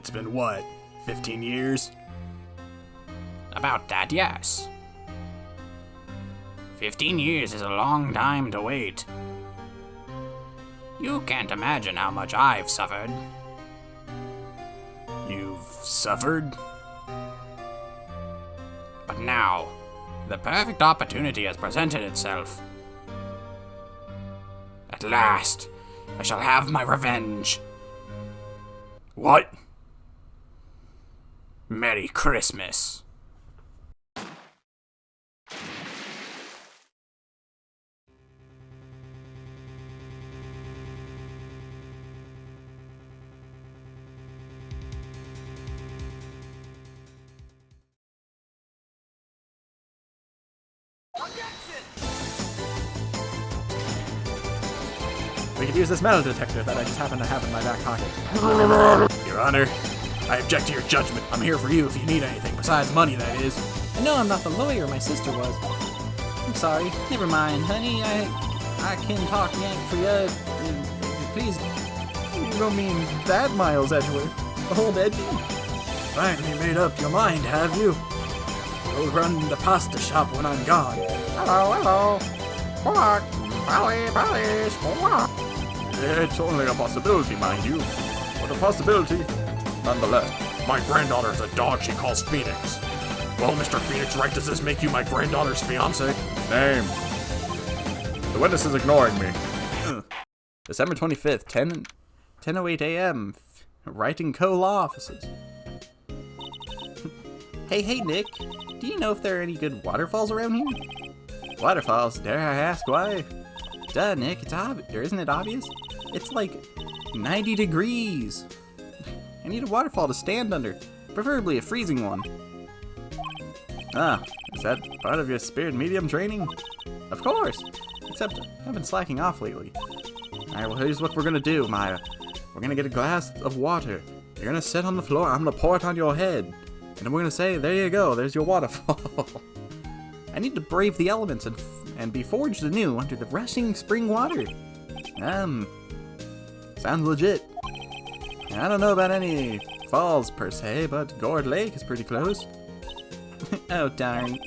It's been what, 15 years? About that, yes. 15 years is a long time to wait. You can't imagine how much I've suffered. You've suffered? But now, the perfect opportunity has presented itself. At last, I shall have my revenge. What? Merry Christmas. We could use this metal detector that I just happen to have in my back pocket. Your Honor, I object to your judgment. I'm here for you if you need anything, besides money, that is. I know I'm not the lawyer my sister was. I'm sorry. Never mind, honey. I can talk Yank for you. Please. You don't mean that Miles Edgeworth? Old Edgy? Finally made up your mind, have you? You'll run the pasta shop when I'm gone. Hello. Squawk. Pally, squawk. It's only a possibility, mind you, but a possibility nonetheless. My granddaughter's a dog she calls Phoenix. Well, Mr. Phoenix Wright, does this make you my granddaughter's fiancé? Name. The witness is ignoring me. December 25th, 10:08 a.m. Wright & Co. law offices. Hey, Nick. Do you know if there are any good waterfalls around here? Waterfalls? Dare I ask why? Duh, Nick. It's obvious. Isn't it obvious? It's like 90 degrees. I need a waterfall to stand under, preferably a freezing one. Ah, is that part of your spirit medium training? Of course, except I've been slacking off lately. Alright, well here's what we're gonna do, Maya. We're gonna get a glass of water. You're gonna sit on the floor, I'm gonna pour it on your head. And then we're gonna say, there you go, there's your waterfall. I need to brave the elements and be forged anew under the rushing spring water. Sounds legit. I don't know about any falls per se, but Gourd Lake is pretty close. Oh darn.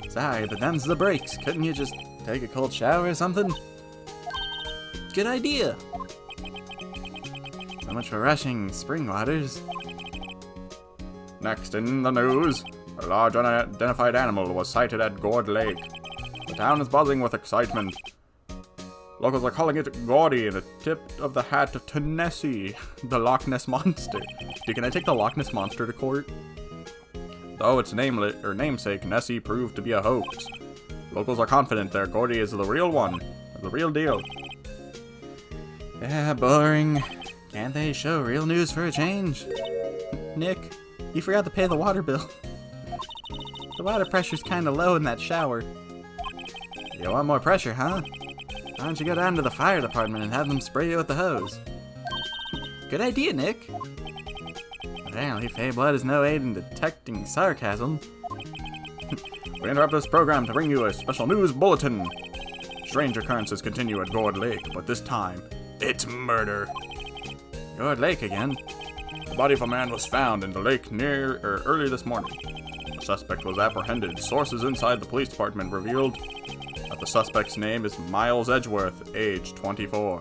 Sorry, but them's the breaks. Couldn't you just take a cold shower or something? Good idea. So much for rushing spring waters. Next in the news, a large unidentified animal was sighted at Gourd Lake. The town is buzzing with excitement. Locals are calling it Gordy, the tip of the hat to Nessie, the Loch Ness Monster. Dude, can I take the Loch Ness Monster to court? Though its namesake, Nessie, proved to be a hoax. Locals are confident their Gordy is the real one, the real deal. Yeah, boring. Can't they show real news for a change? Nick, you forgot to pay the water bill. The water pressure's kinda low in that shower. You want more pressure, huh? Why don't you go down to the fire department and have them spray you with the hose? Good idea, Nick. Apparently, Fey Blood is no aid in detecting sarcasm. We interrupt this program to bring you a special news bulletin. Strange occurrences continue at Gourd Lake, but this time, it's murder. Gourd Lake again? The body of a man was found in the lake early this morning. The suspect was apprehended. Sources inside the police department revealed that the suspect's name is Miles Edgeworth, age 24.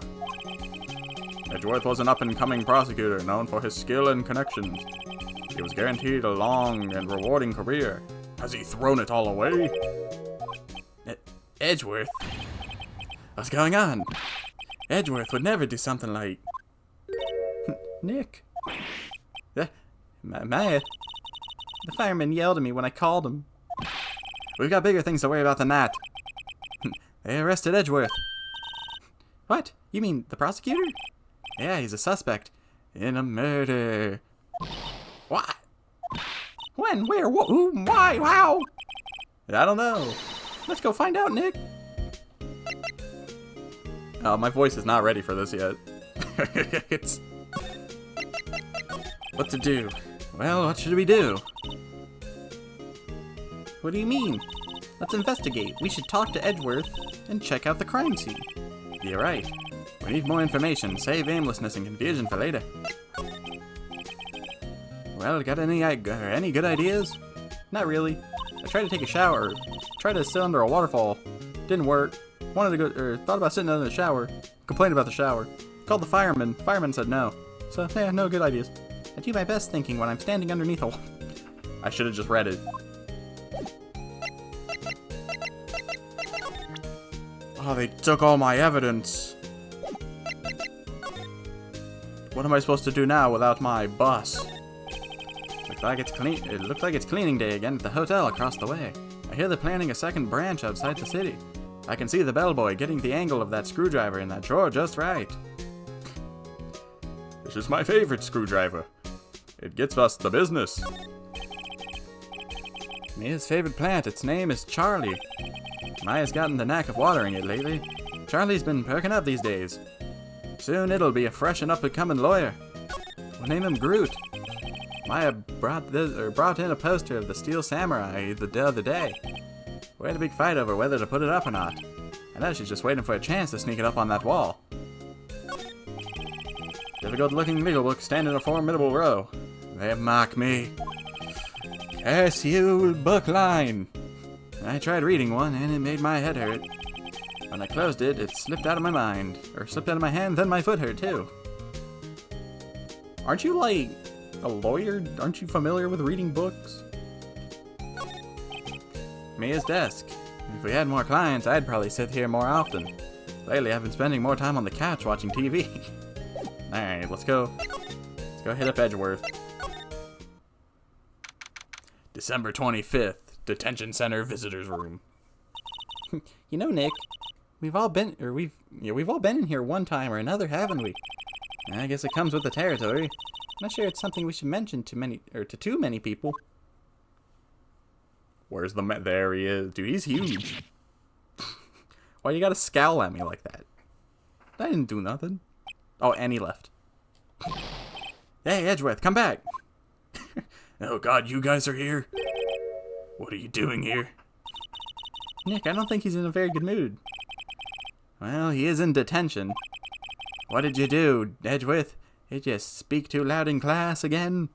Edgeworth was an up-and-coming prosecutor known for his skill and connections. He was guaranteed a long and rewarding career. Has he thrown it all away? Edgeworth? What's going on? Edgeworth would never do something like... Nick. Maya. The fireman yelled at me when I called him. We've got bigger things to worry about than that. They arrested Edgeworth. What? You mean the prosecutor? Yeah, he's a suspect in a murder. What? When? Where? Who? Why? How? I don't know. Let's go find out, Nick. Oh, my voice is not ready for this yet. It's... What to do? Well, what should we do? What do you mean? Let's investigate. We should talk to Edgeworth and check out the crime scene. You're right. We need more information. Save aimlessness and confusion for later. Well, got any good ideas? Not really. I tried to take a shower. Tried to sit under a waterfall. Didn't work. Wanted to go, thought about sitting under the shower. Complained about the shower. Called the fireman. Fireman said no. So, yeah, no good ideas. I do my best thinking when I'm standing underneath a... I should have just read it. Oh, they took all my evidence. What am I supposed to do now without my bus? Looks like it's clean. It looks like it's cleaning day again at the hotel across the way. I hear they're planning a second branch outside the city. I can see the bellboy getting the angle of that screwdriver in that drawer just right. This is my favorite screwdriver. It gets us the business. Mia's favorite plant, its name is Charlie. Maya's gotten the knack of watering it lately. Charlie's been perking up these days. Soon it'll be a fresh and up-and-coming lawyer. We'll name him Groot. Maya brought in a poster of the Steel Samurai the other day. We had a big fight over whether to put it up or not. And now she's just waiting for a chance to sneak it up on that wall. Difficult-looking legal books stand in a formidable row. They mock me. Curse you, book line! I tried reading one, and it made my head hurt. When I closed it, it slipped out of my mind. Or slipped out of my hand, then my foot hurt, too. Aren't you, like, a lawyer? Aren't you familiar with reading books? Mia's desk. If we had more clients, I'd probably sit here more often. Lately, I've been spending more time on the couch watching TV. Alright, let's go. Let's go hit up Edgeworth. December 25th, Detention Center Visitors Room. You know, Nick, we've all been in here one time or another, haven't we? I guess it comes with the territory. Not sure it's something we should mention to too many people. Where's the there he is. Dude, he's huge. Why you gotta scowl at me like that? I didn't do nothing. Oh, and he left. Hey, Edgeworth, come back! Oh god, you guys are here? What are you doing here? Nick, I don't think he's in a very good mood. Well, he is in detention. What did you do, Edgeworth? Did you speak too loud in class again?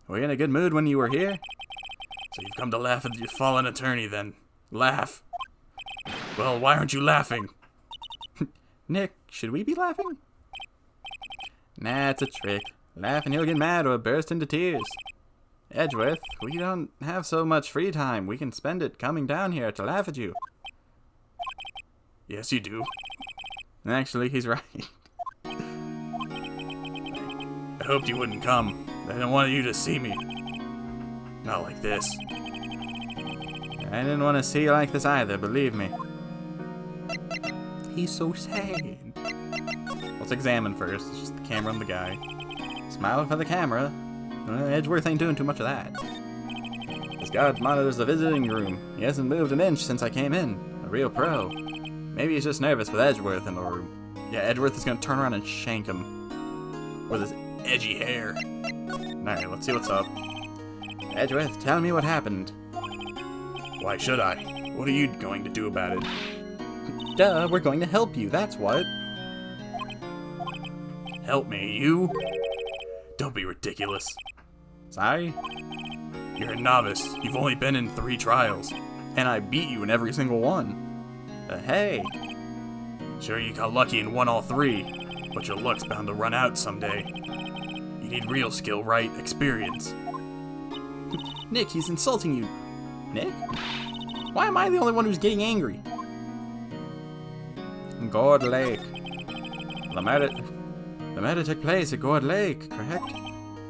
Were you in a good mood when you were here? So you've come to laugh at your fallen attorney then? Laugh? Well, why aren't you laughing? Nick, should we be laughing? Nah, it's a trick. Laugh and he'll get mad or burst into tears. Edgeworth, we don't have so much free time. We can spend it coming down here to laugh at you. Yes, you do. Actually, he's right. I hoped you wouldn't come. I didn't want you to see me. Not like this. I didn't want to see you like this either, believe me. He's so sad. Let's examine first. It's just the camera and the guy. Smiling for the camera. Edgeworth ain't doing too much of that. This guard monitors the visiting room. He hasn't moved an inch since I came in. A real pro. Maybe he's just nervous with Edgeworth in the room. Yeah, Edgeworth is gonna turn around and shank him. With his edgy hair. Alright, let's see what's up. Edgeworth, tell me what happened. Why should I? What are you going to do about it? Duh, we're going to help you, that's what. Help me, you? Don't be ridiculous. Sorry? You're a novice. You've only been in 3 trials. And I beat you in every single one. Hey. Sure, you got lucky and won all 3, but your luck's bound to run out someday. You need real skill, Wright? Experience. Nick, he's insulting you. Nick? Why am I the only one who's getting angry? Gourd Lake. The murder took place at Gourd Lake, correct?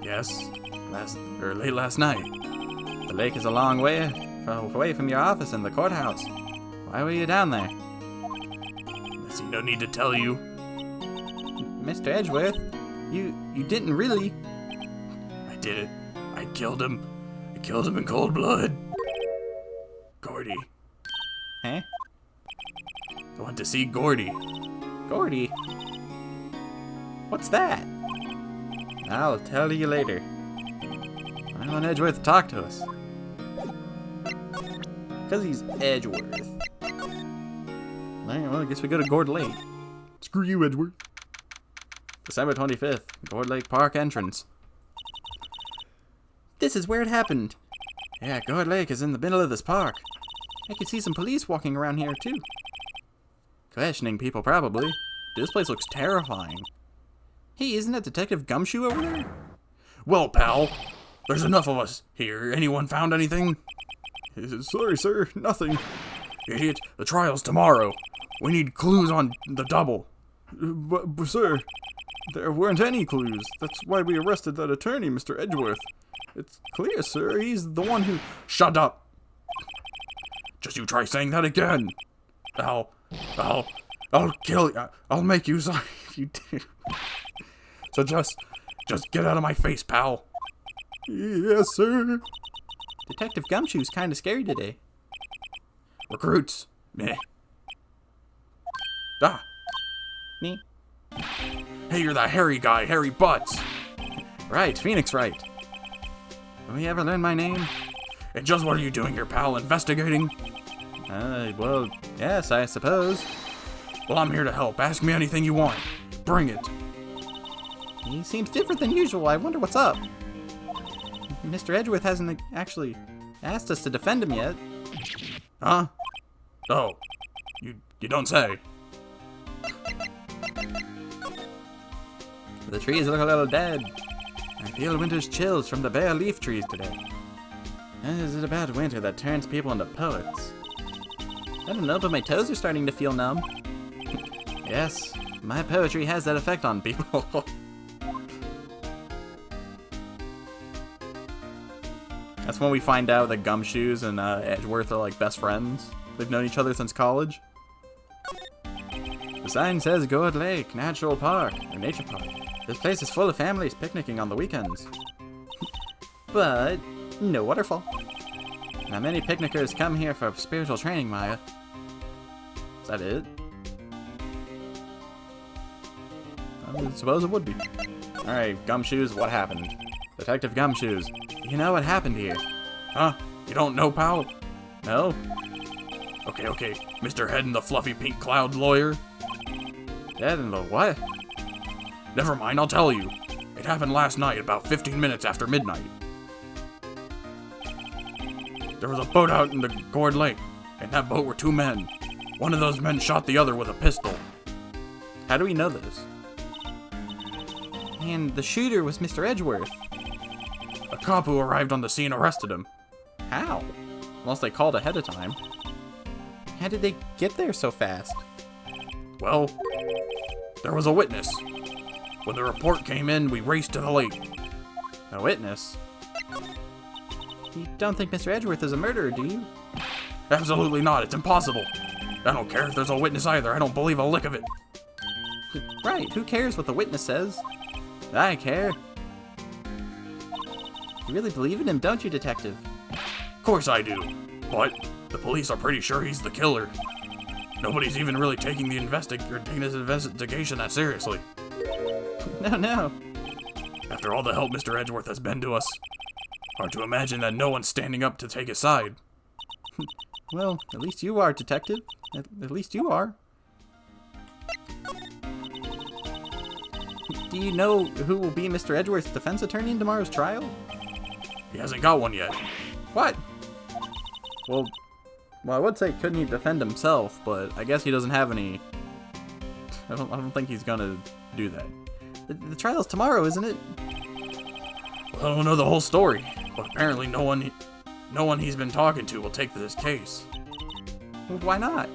Yes. Late last night. The lake is a long way away from your office in the courthouse. Why were you down there? I see no need to tell you. Mr. Edgeworth, you didn't really... I did it. I killed him. I killed him in cold blood. Gordy. Huh? I went to see Gordy. Gordy? What's that? I'll tell you later. I want Edgeworth to talk to us. Because he's Edgeworth. Alright, well, I guess we go to Gourd Lake. Screw you, Edgeworth. December 25th, Gourd Lake Park entrance. This is where it happened. Yeah, Gourd Lake is in the middle of this park. I can see some police walking around here, too. Questioning people, probably. This place looks terrifying. Hey, isn't that Detective Gumshoe over there? Well, pal, there's enough of us here. Anyone found anything? Sorry, sir, nothing. Idiot, the trial's tomorrow. We need clues on the double. But, sir, there weren't any clues. That's why we arrested that attorney, Mr. Edgeworth. It's clear, sir. He's the one who... Shut up! Just you try saying that again. I'll kill you. I'll make you sorry if you do. So just get out of my face, pal. Yes, sir. Detective Gumshoe's kind of scary today. Recruits. Meh. Ah. Me? Hey, you're that hairy guy, Hairy Butts. Right, Phoenix Wright. Will we ever learn my name? And just what are you doing here, pal? Investigating? Well, yes, I suppose. Well, I'm here to help. Ask me anything you want. Bring it. He seems different than usual. I wonder what's up. Mr. Edgeworth hasn't actually asked us to defend him yet. Huh? Oh. You don't say. The trees look a little dead. I feel winter's chills from the bare leaf trees today. Is it about winter that turns people into poets? I don't know, but my toes are starting to feel numb. Yes, my poetry has that effect on people. That's when we find out that Gumshoes and Edgeworth are like best friends. They've known each other since college. The sign says Gourd Lake, Natural Park, or Nature Park. This place is full of families picnicking on the weekends. But no waterfall. Now many picnickers come here for spiritual training, Maya. Is that it? I suppose it would be. Alright, Gumshoes, what happened? Detective Gumshoes, you know what happened here? Huh? You don't know, pal? No? Okay. Mr. Head in the fluffy pink cloud lawyer? Dead in the what? Never mind, I'll tell you. It happened last night, about 15 minutes after midnight. There was a boat out in the Gourd Lake. In that boat were two men. One of those men shot the other with a pistol. How do we know this? And the shooter was Mr. Edgeworth. A cop who arrived on the scene arrested him. How? Unless they called ahead of time. How did they get there so fast? Well, there was a witness. When the report came in, we raced to the lake. A witness? You don't think Mr. Edgeworth is a murderer, do you? Absolutely not. It's impossible. I don't care if there's a witness either. I don't believe a lick of it. Right, who cares what the witness says? I care. You really believe in him, don't you, Detective? Of course I do. But the police are pretty sure he's the killer. Nobody's even really taking this investigation that seriously. No. After all the help Mr. Edgeworth has been to us, hard to imagine that no one's standing up to take his side. Well, at least you are, Detective. At least you are. Do you know who will be Mr. Edgeworth's defense attorney in tomorrow's trial? He hasn't got one yet. What? Well, I would say couldn't he defend himself, but I guess he doesn't have any... I don't think he's gonna do that. The trial's tomorrow, isn't it? Well, I don't know the whole story, but apparently no one he's been talking to will take this case. Well, why not?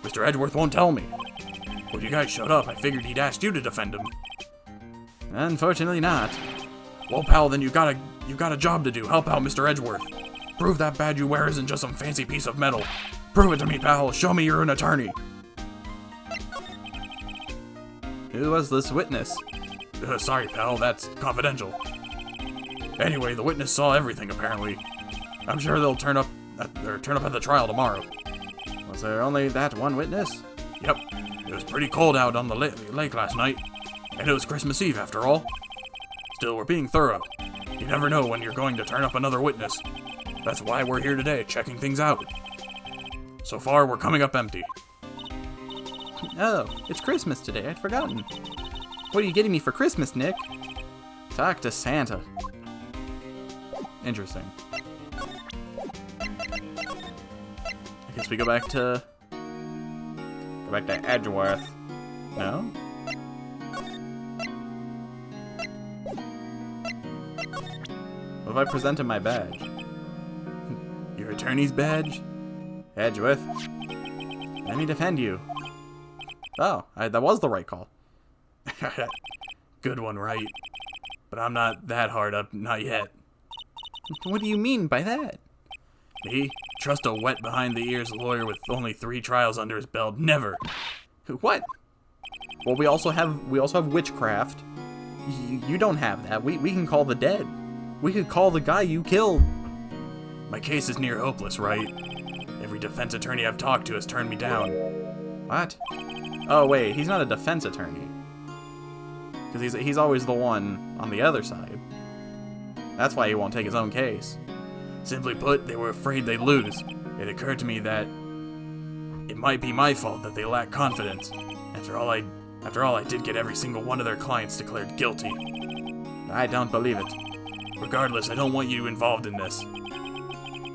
Mr. Edgeworth won't tell me. When you guys showed up, I figured he'd asked you to defend him. Unfortunately not. Well, pal, then you got a job to do. Help out Mr. Edgeworth. Prove that badge you wear isn't just some fancy piece of metal. Prove it to me, pal. Show me you're an attorney. Who was this witness? Sorry, pal, that's confidential. Anyway, the witness saw everything, apparently. I'm sure they'll turn up at the trial tomorrow. Was there only that one witness? Yep. It was pretty cold out on the lake last night, and it was Christmas Eve after all. Still, we're being thorough. You never know when you're going to turn up another witness. That's why we're here today, checking things out. So far, we're coming up empty. Oh, it's Christmas today. I'd forgotten. What are you getting me for Christmas, Nick? Talk to Santa. Interesting. I guess we go back to Edgeworth. no. What if I present him my badge? Your attorney's badge? Edgeworth, let me defend you. Oh, that was the right call. Good one, Wright. But I'm not that hard up, not yet. What do you mean by that? Me? Trust a wet behind-the-ears lawyer with only 3 trials under his belt? Never. What? Well, we also have witchcraft. You don't have that. We can call the dead. We could call the guy you killed. My case is near hopeless, Wright. Every defense attorney I've talked to has turned me down. What? Oh wait, he's not a defense attorney. Because he's always the one on the other side. That's why he won't take his own case. Simply put, they were afraid they'd lose. It occurred to me that it might be my fault that they lack confidence. After all, I did get every single one of their clients declared guilty. I don't believe it. Regardless, I don't want you involved in this.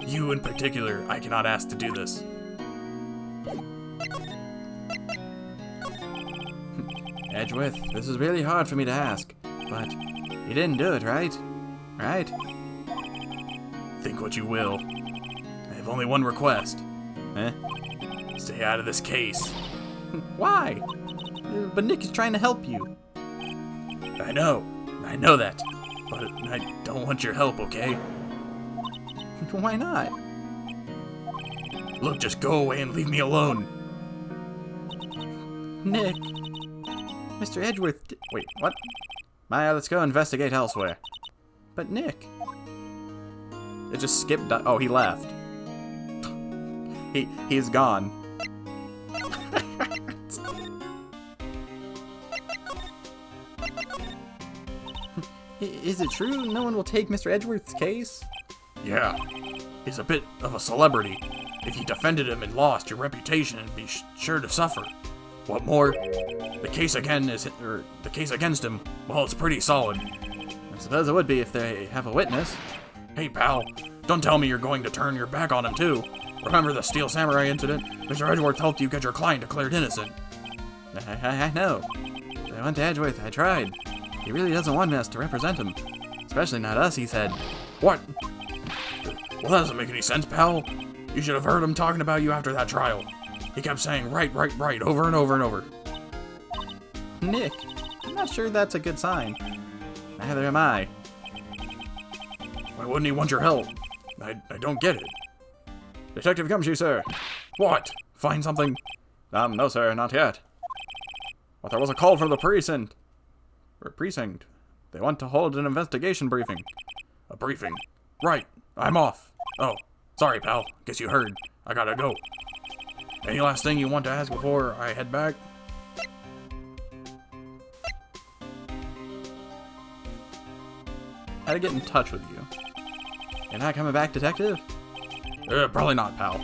You in particular, I cannot ask to do this. Edgeworth, this is really hard for me to ask, but you didn't do it, right? Right? Think what you will. I have only one request. Eh? Stay out of this case. Why? But Nick is trying to help you. I know that. But I don't want your help, okay? Why not? Look, just go away and leave me alone. Nick. Mr. Edgeworth. Wait, what? Maya, let's go investigate elsewhere. But Nick. It just skipped. Oh, he left. He's gone. Is it true no one will take Mr. Edgeworth's case? Yeah, he's a bit of a celebrity. If you defended him and lost, your reputation would be sure to suffer. What more, the case against him, well, it's pretty solid. I suppose it would be if they have a witness. Hey, pal, don't tell me you're going to turn your back on him, too. Remember the Steel Samurai incident? Mr. Edgeworth helped you get your client declared innocent. I know. I went to Edgeworth, I tried. He really doesn't want us to represent him. Especially not us, he said. What? Well, that doesn't make any sense, pal. You should have heard him talking about you after that trial. He kept saying right, right, right, over and over and over. Nick, I'm not sure that's a good sign. Neither am I. Why wouldn't he want your help? I don't get it. Detective Gumshoe, sir. What? Find something? No, sir, not yet. But there was a call from the precinct. They want to hold an investigation briefing. A briefing? Right, I'm off. Oh, sorry, pal. Guess you heard. I gotta go. Any last thing you want to ask before I head back? How to get in touch with you? You're not coming back, detective? Probably not, pal.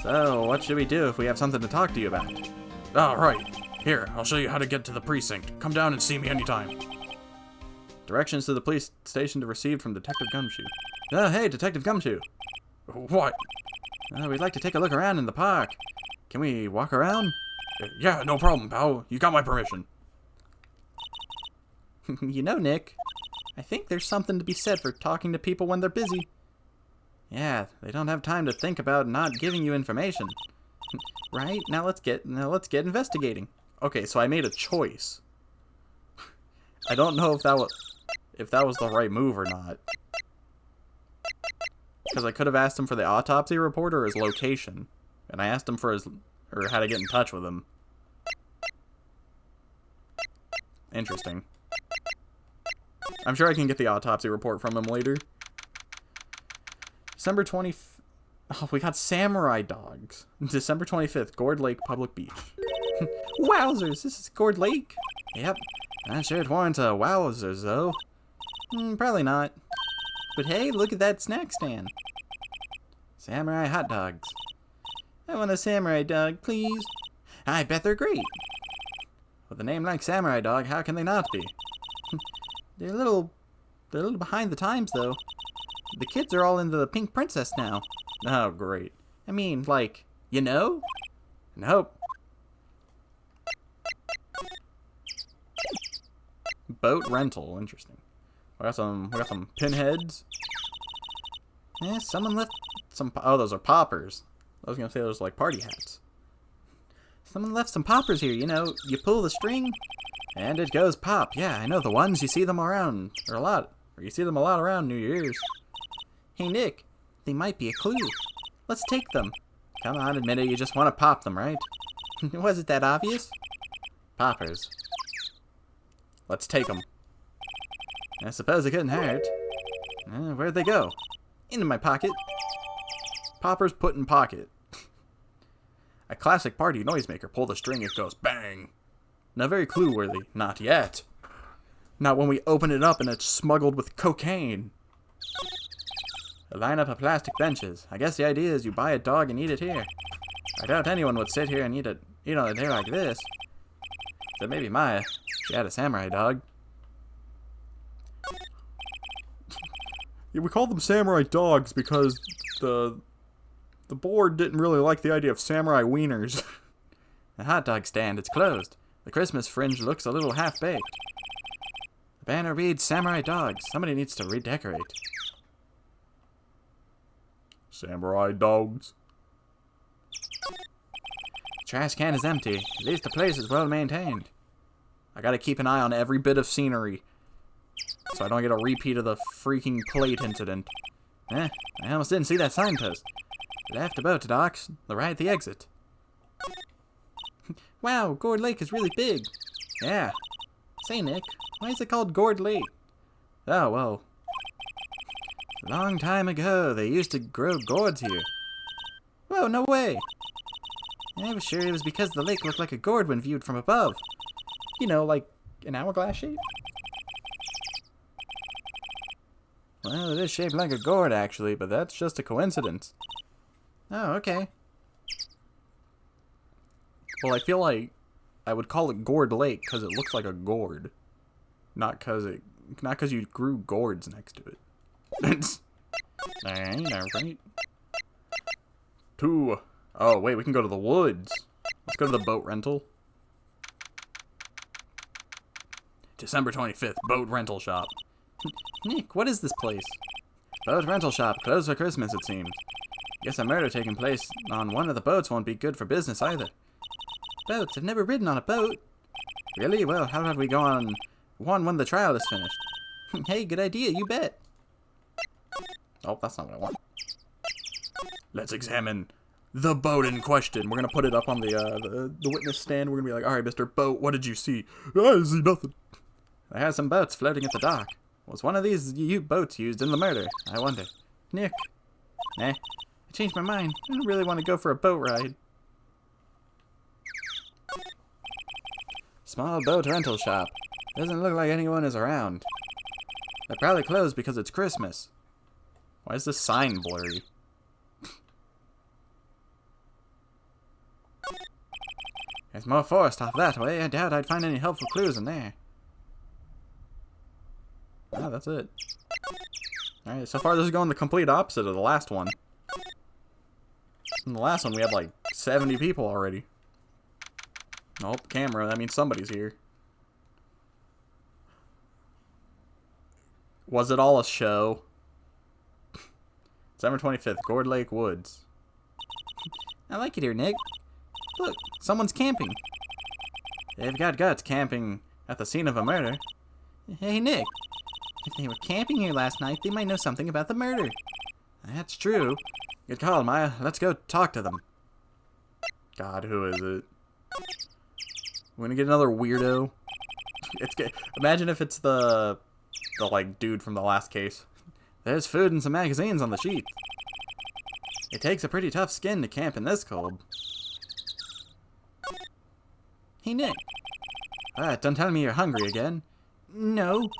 So, what should we do if we have something to talk to you about? Oh, right. Here, I'll show you how to get to the precinct. Come down and see me anytime. Directions to the police station received from Detective Gumshoe. Oh, hey, Detective Gumshoe. What? We'd like to take a look around in the park. Can we walk around? Yeah, no problem, pal. You got my permission. You know, Nick, I think there's something to be said for talking to people when they're busy. Yeah, they don't have time to think about not giving you information. Right? Now let's get investigating. Okay, so I made a choice. I don't know if that was the right move or not. Because I could have asked him for the autopsy report or his location. And I asked him for how to get in touch with him. Interesting. I'm sure I can get the autopsy report from him later. December 20th. Oh, we got samurai dogs. December 25th, Gourd Lake Public Beach. Wowzers, this is Gourd Lake? Yep. Not sure it warrants a wowzers, though. Probably not. But hey, look at that snack stand. Samurai hot dogs. I want a samurai dog, please. I bet they're great. With a name like Samurai Dog, how can they not be? They're a little behind the times, though. the kids are all into the Pink Princess now. Oh, great. I mean, like, you know? Nope. Boat rental, interesting. We got some pinheads. Yeah, someone left some. Oh, those are poppers. I was gonna say those are like party hats. Someone left some poppers here. You know, you pull the string, and it goes pop. Yeah, I know the ones. You see them around, or a lot, or you see them a lot around New Year's. Hey, Nick, they might be a clue. Let's take them. Come on, admit it. You just want to pop them, right? Was it that obvious? Poppers. Let's take them. I suppose it couldn't hurt. Where'd they go? Into my pocket. Poppers put in pocket. A classic party noisemaker. Pull the string, it goes bang. Not very clue-worthy. Not yet. Not when we open it up and it's smuggled with cocaine. A lineup of plastic benches. I guess the idea is you buy a dog and eat it here. I doubt anyone would sit here and eat on a day like this. Except maybe Maya. She had a samurai dog. Yeah, we call them samurai dogs because the board didn't really like the idea of samurai wieners. The hot dog stand, it's closed. The Christmas fringe looks a little half-baked. The banner reads Samurai Dogs. Somebody needs to redecorate. Samurai dogs. The trash can is empty. At least the place is well maintained. I gotta keep an eye on every bit of scenery, so I don't get a repeat of the freaking plate incident. I almost didn't see that signpost. Left the boat docks, the right at the exit. Wow, Gourd Lake is really big. Yeah. Say, Nick, why is it called Gourd Lake? Oh, well. A long time ago, they used to grow gourds here. Whoa, no way. I was sure it was because the lake looked like a gourd when viewed from above. You know, like an hourglass shape? Well, it is shaped like a gourd, actually, but that's just a coincidence. Oh, okay. Well, I feel like I would call it Gourd Lake because it looks like a gourd. Not because you grew gourds next to it. Alright. 2. Oh, wait, we can go to the woods. Let's go to the boat rental. December 25th, boat rental shop. Nick, what is this place? Boat rental shop, closed for Christmas, it seems. Guess a murder taking place on one of the boats won't be good for business either. Boats? I've never ridden on a boat. Really? Well, how about we go on one when the trial is finished? Hey, good idea, you bet. Oh, that's not what I want. Let's examine the boat in question. We're going to put it up on the witness stand. We're going to be like, all right, Mr. Boat, what did you see? I see nothing. I had some boats floating at the dock. Was one of these boats used in the murder? I wonder. Nick. I changed my mind. I don't really want to go for a boat ride. Small boat rental shop. Doesn't look like anyone is around. They're probably closed because it's Christmas. Why is this sign blurry? There's more forest off that way. I doubt I'd find any helpful clues in there. Ah, that's it. Alright, so far this is going the complete opposite of the last one. In the last one we had like 70 people already. Nope, camera, that means somebody's here. Was it all a show? December 25th, Gourd Lake Woods. I like it here, Nick. Look, someone's camping. They've got guts camping at the scene of a murder. Hey, Nick. If they were camping here last night, they might know something about the murder. That's true. Good call, Maya. Let's go talk to them. God, who is it? We're gonna get another weirdo. Imagine if it's the like dude from the last case. There's food and some magazines on the sheet. It takes a pretty tough skin to camp in this cold. Hey, Nick. Don't tell me you're hungry again. No.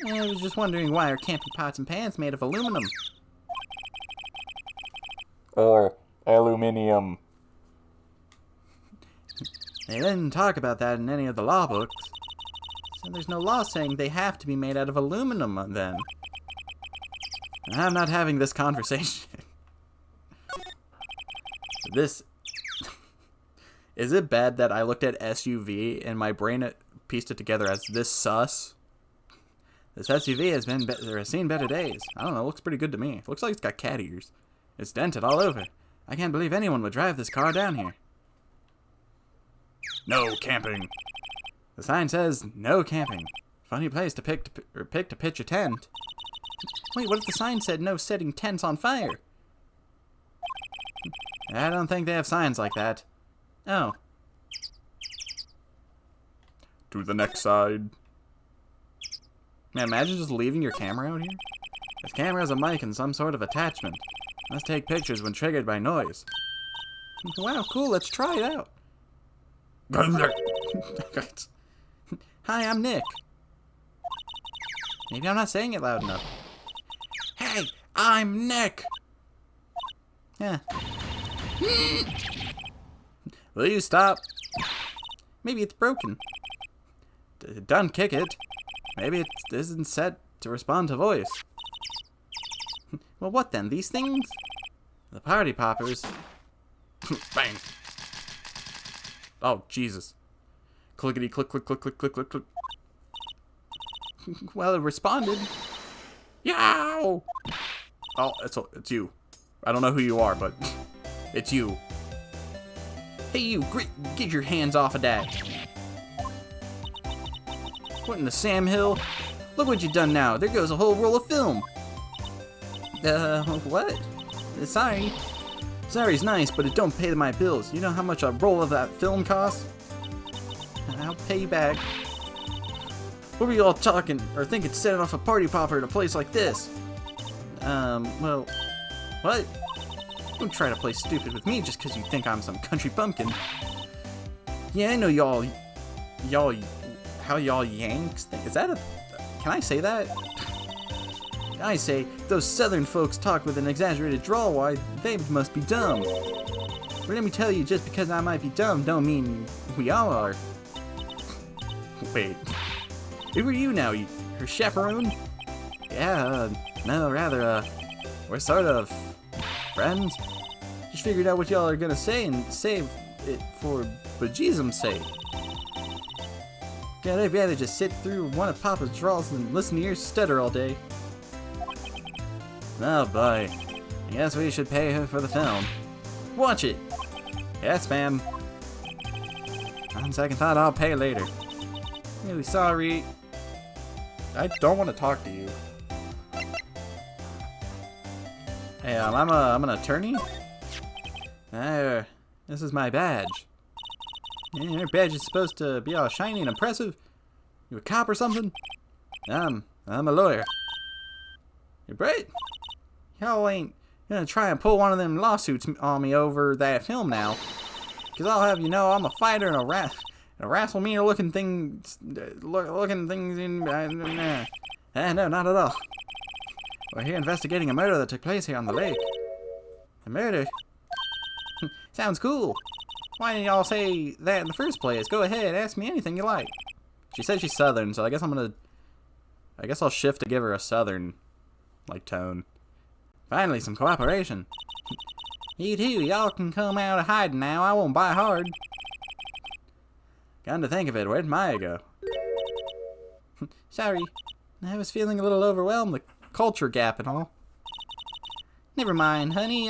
I was just wondering why our camping pots and pans made of aluminum. Or aluminium. They didn't talk about that in any of the law books. So there's no law saying they have to be made out of aluminum then. And I'm not having this conversation. This... Is it bad that I looked at SUV and my brain pieced it together as this sus? This SUV has seen better days. I don't know, it looks pretty good to me. It looks like it's got cat ears. It's dented all over. I can't believe anyone would drive this car down here. No camping. The sign says, no camping. Funny place to pick to pitch a tent. Wait, what if the sign said no setting tents on fire? I don't think they have signs like that. Oh. To the next side. Man, imagine just leaving your camera out here. This camera has a mic and some sort of attachment. Let's take pictures when triggered by noise. Wow, cool, let's try it out. Hi, I'm Nick. Maybe I'm not saying it loud enough. Hey, I'm Nick! Yeah. Will you stop? Maybe it's broken. Don't kick it. Maybe it isn't set to respond to voice. Well, what then? These things? The party poppers. Bang. Oh, Jesus. Clickety click click click click click click click. Well, it responded. Yow! Oh, it's you. I don't know who you are, but it's you. Hey, you! Get your hands off of that! What in the Sam Hill? Look what you done now. There goes a whole roll of film. What? Sorry. Sorry's nice, but it don't pay my bills. You know how much a roll of that film costs? I'll pay you back. What were you all talking or thinking setting off a party popper at a place like this? Well, what? Don't try to play stupid with me just because you think I'm some country bumpkin. Yeah, I know how y'all Yanks think. Is that a... Can I say that? I say, those southern folks talk with an exaggerated drawl, why, they must be dumb. But let me tell you, just because I might be dumb, don't mean we all are. Wait. Who are you now? Her chaperone? Yeah, no, rather, we're sort of friends. Just figured out what y'all are gonna say and save it for bejesus's sake. God, I'd rather just sit through one of Papa's drawls than listen to your stutter all day. Oh boy. I guess we should pay her for the film. Watch it! Yes, ma'am. On second thought, I'll pay later. Really sorry. I don't want to talk to you. Hey, I'm an attorney? This is my badge. Yeah, your badge is supposed to be all shiny and impressive. You a cop or something? I'm a lawyer. You're right. Y'all ain't gonna try and pull one of them lawsuits on me over that film now. Cause I'll have you know I'm a fighter and a Wrestlemania looking things in... no, not at all. We're here investigating a murder that took place here on the lake. A murder? Sounds cool. Why didn't y'all say that in the first place? Go ahead, ask me anything you like. She said she's southern, so I guess I'll shift to give her a southern, like, tone. Finally, some cooperation. You too, y'all can come out of hiding now. I won't bite hard. Come to think of it, where'd Maya go? Sorry, I was feeling a little overwhelmed, the culture gap and all. Never mind, honey.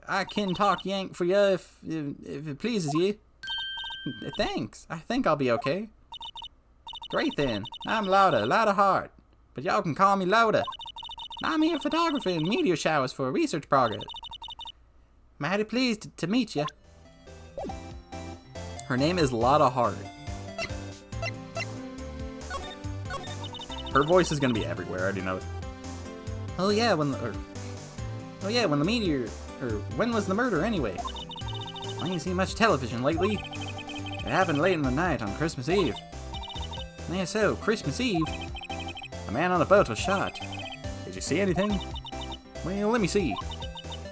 I can talk Yank for you if it pleases you. Thanks. I think I'll be okay. Great then. I'm Lauda Hart. But y'all can call me Loda. I'm here photography and meteor showers for a research project. Mighty pleased to meet you. Her name is Lotta Hart. Her voice is gonna be everywhere. I already know it. Oh yeah, when the meteor. Or when was the murder anyway? I ain't seen much television lately. It happened late in the night on Christmas Eve. Yeah, so, Christmas Eve, a man on a boat was shot. Did you see anything? Well, let me see.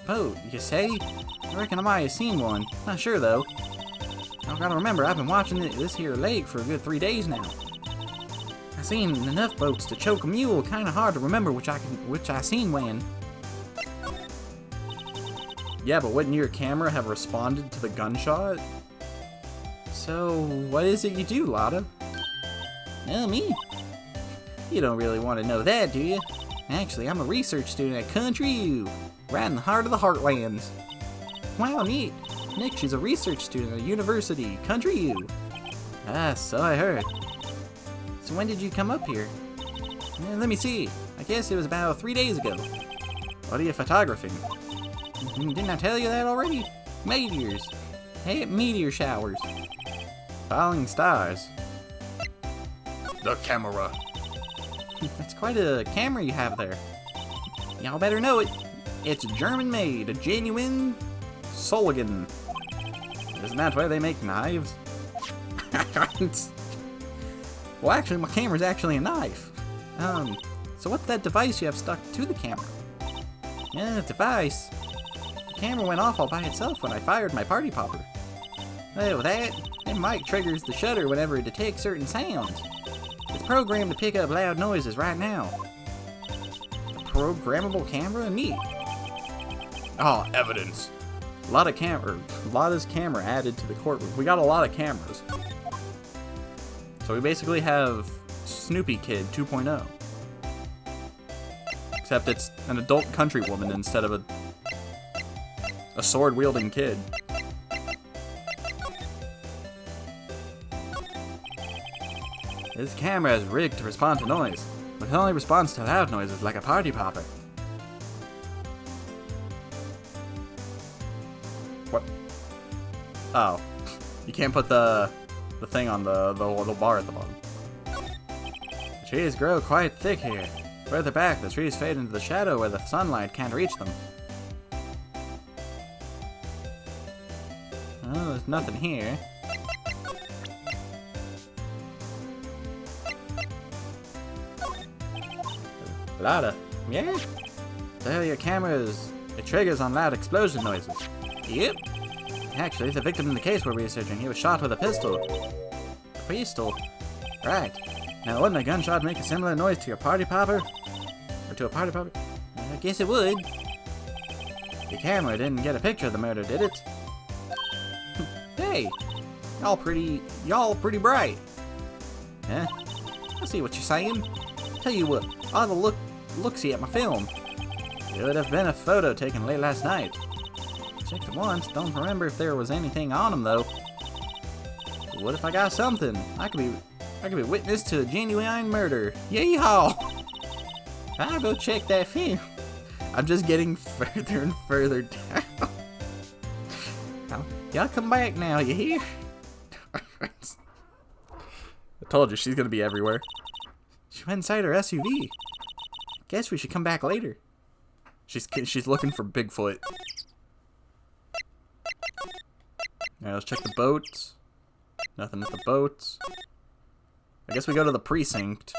Boat, you say? I reckon I might have seen one. Not sure though. I gotta remember, I've been watching this here lake for a good 3 days now. I seen enough boats to choke a mule. Kind of hard to remember which I seen when. Yeah, but wouldn't your camera have responded to the gunshot? So, what is it you do, Lotta? Oh, me? You don't really want to know that, do you? Actually, I'm a research student at Country U, right in the heart of the Heartlands. Wow, neat. Nick, she's a research student at university, Country U. Ah, so I heard. So when did you come up here? Let me see. I guess it was about 3 days ago. What are you photographing? Didn't I tell you that already? Meteors. Hey, meteor showers. Falling stars. The camera. That's quite a camera you have there. Y'all better know it. It's German made, a genuine Soligan. Isn't that where they make knives? Well, actually, my camera's actually a knife. So what's that device you have stuck to the camera? Yeah, device. The camera went off all by itself when I fired my party popper. Well, that mic triggers the shutter whenever it detects certain sounds. It's programmed to pick up loud noises right now. A programmable camera? Neat. Oh, evidence. Lotta's camera added to the courtroom. We got a lot of cameras. So we basically have Snoopy Kid 2.0. Except it's an adult country woman instead of a sword-wielding kid. This camera is rigged to respond to noise, but it only responds to loud noises like a party popper. What? Oh. You can't put the thing on the bar at the bottom. The trees grow quite thick here. Further back, the trees fade into the shadow where the sunlight can't reach them. Oh, there's nothing here. Lotta. Yeah? So your camera's... It triggers on loud explosion noises. Yep. Actually, the victim in the case we're researching, he was shot with a pistol. A pistol? Right. Now, wouldn't a gunshot make a similar noise to your party popper? Or to a party popper? I guess it would. Your camera didn't get a picture of the murder, did it? Hey! Y'all pretty bright. Huh? I see what you're saying. Tell you what, I'll have a look-see at my film. It would have been a photo taken late last night. Checked it once, don't remember if there was anything on them though. But what if I got something? I could be witness to a genuine murder. Yeehaw! I'll go check that film. I'm just getting further and further down. Y'all come back now, you hear? I told you she's gonna be everywhere. She went inside her SUV. Guess we should come back later. She's looking for Bigfoot. Alright, let's check the boats. Nothing at the boats. I guess we go to the precinct.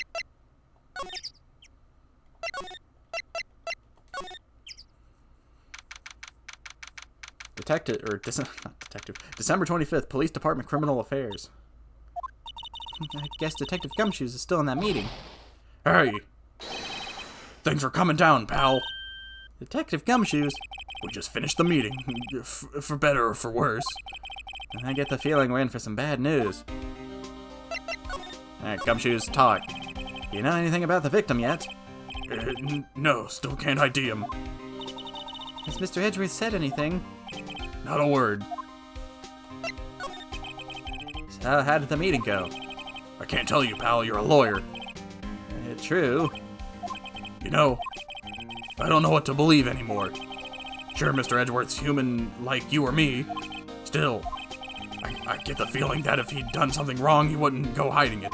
December 25th, Police Department Criminal Affairs. I guess Detective Gumshoes is still in that meeting. Hey! Thanks for coming down, pal. Detective Gumshoes? We just finished the meeting, for better or for worse. I get the feeling we're in for some bad news. Alright, Gumshoes, talk. Do you know anything about the victim yet? No, still can't ID him. Has Mr. Edgeworth said anything? Not a word. So how did the meeting go? I can't tell you, pal, you're a lawyer. True. You know, I don't know what to believe anymore. Sure, Mr. Edgeworth's human like you or me. Still, I get the feeling that if he'd done something wrong, he wouldn't go hiding it.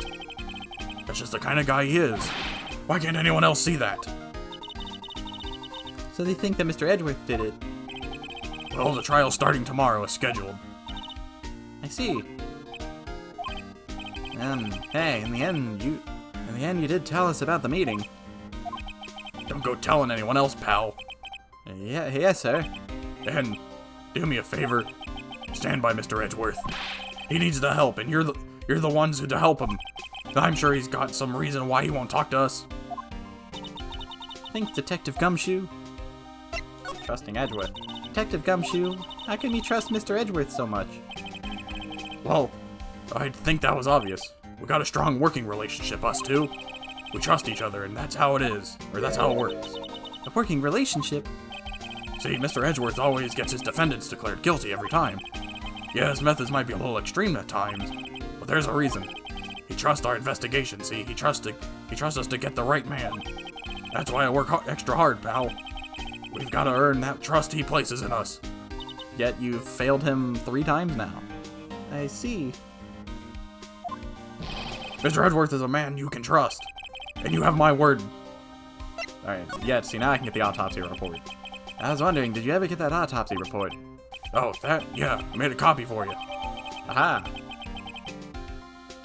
That's just the kind of guy he is. Why can't anyone else see that? So they think that Mr. Edgeworth did it? Well, the trial's starting tomorrow as scheduled. I see. Hey, in the end, you did tell us about the meeting. Don't go telling anyone else, pal. Yes, sir. And do me a favor. Stand by Mr. Edgeworth. He needs the help, and you're the ones who to help him. I'm sure he's got some reason why he won't talk to us. Thanks, Detective Gumshoe. Trusting Edgeworth. Detective Gumshoe, how can you trust Mr. Edgeworth so much? Well, I think that was obvious. We got a strong working relationship, us two. We trust each other, and that's how it is. Or that's how it works. A working relationship? See, Mr. Edgeworth always gets his defendants declared guilty every time. Yeah, his methods might be a little extreme at times, but there's a reason. He trusts our investigation, see? He trusts us to get the right man. That's why I work extra hard, pal. We've got to earn that trust he places in us. Yet you've failed him 3 times now. I see. Mr. Edgeworth is a man you can trust, and you have my word. Alright, yeah, see, now I can get the autopsy report. I was wondering, did you ever get that autopsy report? Oh, that? Yeah, I made a copy for you. Aha!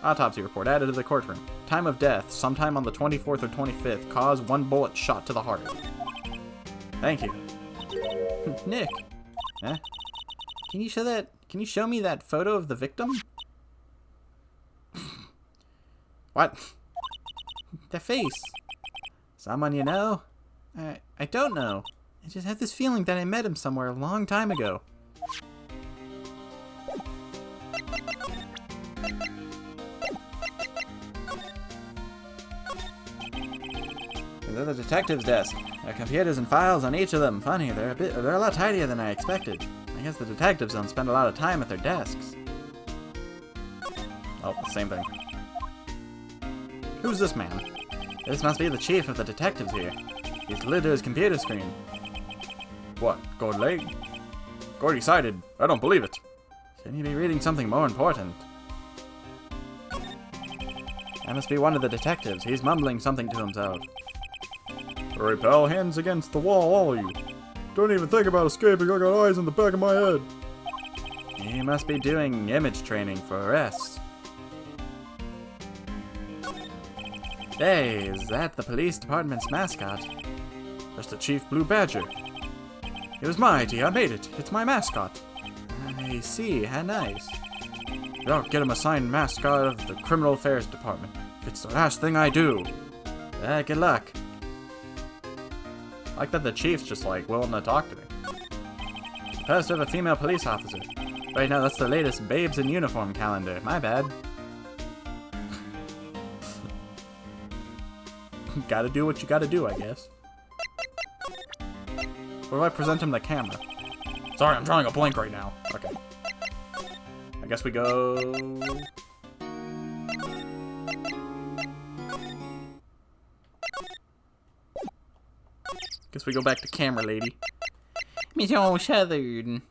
Autopsy report added to the courtroom. Time of death, sometime on the 24th or 25th. Cause 1 bullet shot to the heart. Thank you. Nick! Huh? Can you show me that photo of the victim? What? The face. Someone you know? I don't know. I just have this feeling that I met him somewhere a long time ago. They're the detective's desk. There are computers and files on each of them. Funny, they're a lot tidier than I expected. I guess the detectives don't spend a lot of time at their desks. Oh, same thing. Who's this man? This must be the chief of the detectives here. He's glued to his computer screen. What, Gord Lake? Gordy cited. I don't believe it. Shouldn't he be reading something more important? That must be one of the detectives. He's mumbling something to himself. Hurry, pal, hands against the wall, all of you. Don't even think about escaping, I got eyes in the back of my head. He must be doing image training for arrests. Hey, is that the police department's mascot? That's the Chief Blue Badger. It was my idea, I made it. It's my mascot. I see, how nice. I'll get him a signed mascot of the Criminal Affairs Department. It's the last thing I do. Good luck. I like that the chief's just like willing to talk to me. Post of a female police officer. Wait, no, that's the latest Babes in Uniform calendar. My bad. Gotta do what you gotta do, I guess. Or do I present him the camera? Sorry, I'm drawing a blank right now. Okay. I guess we go... Guess we go back to camera lady. Miss Old Southern.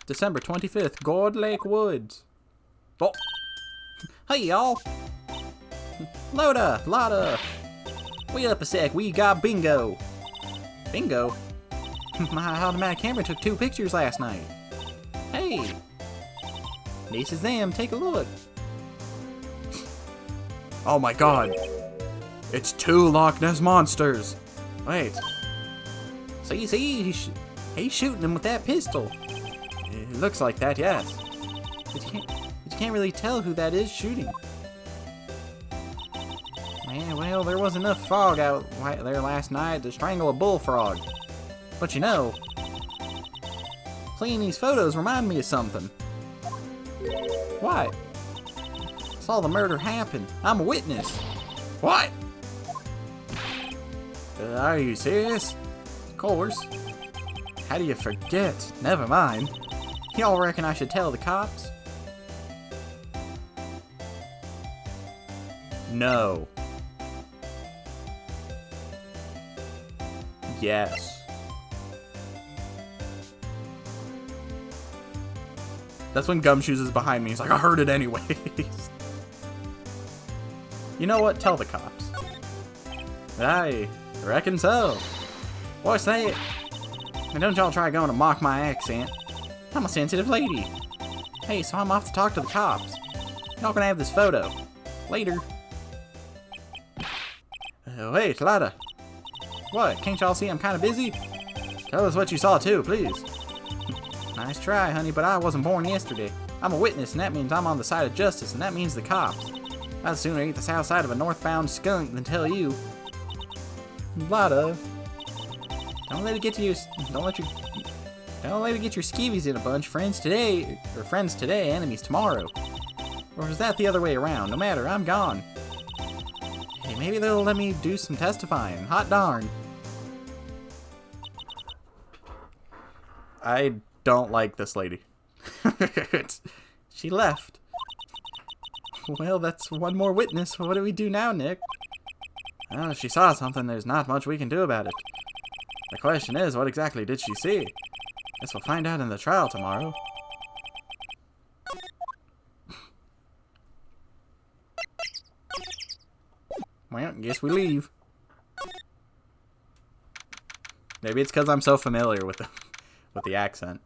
December 25th, Gourd Lake Woods. Oh! Hey, y'all! Lotta! Wait up a sec, we got bingo! Bingo? My automatic camera took 2 pictures last night. Hey! This is them, take a look. Oh my god. It's 2 Loch Ness Monsters. Wait. So you see, he's shooting him with that pistol. It looks like that, yes. But you can't really tell who that is shooting. Man, well, there was enough fog out there last night to strangle a bullfrog. But you know, seeing these photos remind me of something. What? I saw the murder happen. I'm a witness. What? Are you serious? Of course. How do you forget? Never mind. Y'all reckon I should tell the cops? No. Yes. That's when Gumshoes is behind me. He's like, I heard it anyways. You know what? Tell the cops. I reckon so. What's that? And don't y'all try going to mock my accent. I'm a sensitive lady. Hey, so I'm off to talk to the cops. Y'all gonna have this photo. Later. Wait, Lotta. What? Can't y'all see I'm kind of busy? Tell us what you saw too, please. Nice try, honey, but I wasn't born yesterday. I'm a witness, and that means I'm on the side of justice, and that means the cops. I'd sooner eat the south side of a northbound skunk than tell you. Lotta, don't let it get your skeevies in a bunch. Friends today, enemies tomorrow. Or is that the other way around? No matter, I'm gone. Hey, maybe they'll let me do some testifying. Hot darn. I don't like this lady. She left. Well, that's one more witness. What do we do now, Nick? Well, if she saw something, there's not much we can do about it. The question is, what exactly did she see? Guess we'll find out in the trial tomorrow. Well, guess we leave. Maybe it's because I'm so familiar with the accent.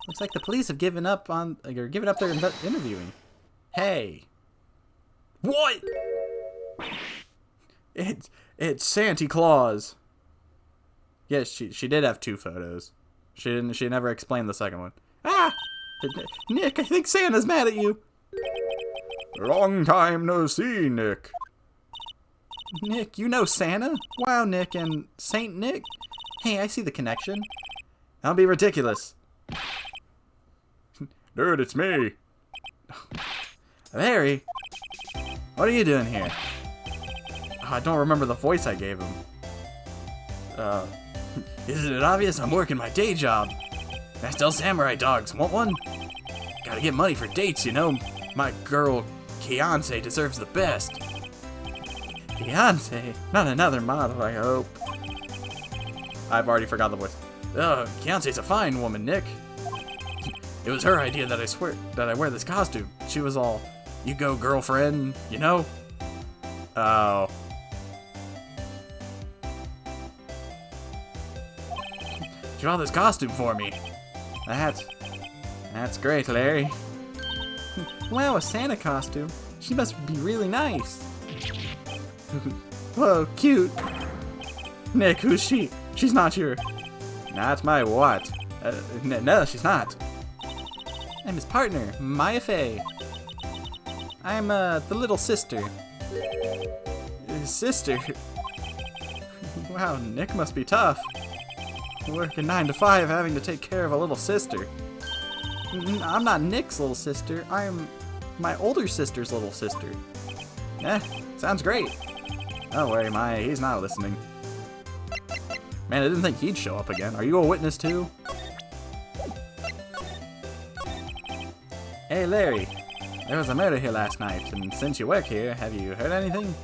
Looks like the police have given up their interviewing. Hey. What? It's Santa Claus. Yes, she did have 2 photos. She never explained the second one. Ah! Nick, I think Santa's mad at you. Long time no see, Nick. Nick, you know Santa? Wow, Nick and Saint Nick? Hey, I see the connection. That'll be ridiculous. Dude, it's me. Larry? What are you doing here? Oh, I don't remember the voice I gave him. Isn't it obvious? I'm working my day job. I sell samurai dogs. Want one? Gotta get money for dates, you know. My girl, Fiance, deserves the best. Fiance? Not another model, I hope. I've already forgot the voice. Fiance's a fine woman, Nick. It was her idea that I wear this costume. She was all, you go, girlfriend, you know? Oh. She bought this costume for me. That's great, Larry. Wow, a Santa costume. She must be really nice. Whoa, cute. Nick, who's she? She's not your... Not my what? No, she's not. I'm his partner, Maya Fey. I'm, the little sister. Sister? Wow, Nick must be tough. Working 9 to 5, having to take care of a little sister. I'm not Nick's little sister. I'm my older sister's little sister. Sounds great. Don't worry, Maya, he's not listening. Man, I didn't think he'd show up again. Are you a witness too? Hey, Larry. There was a murder here last night, and since you work here, have you heard anything?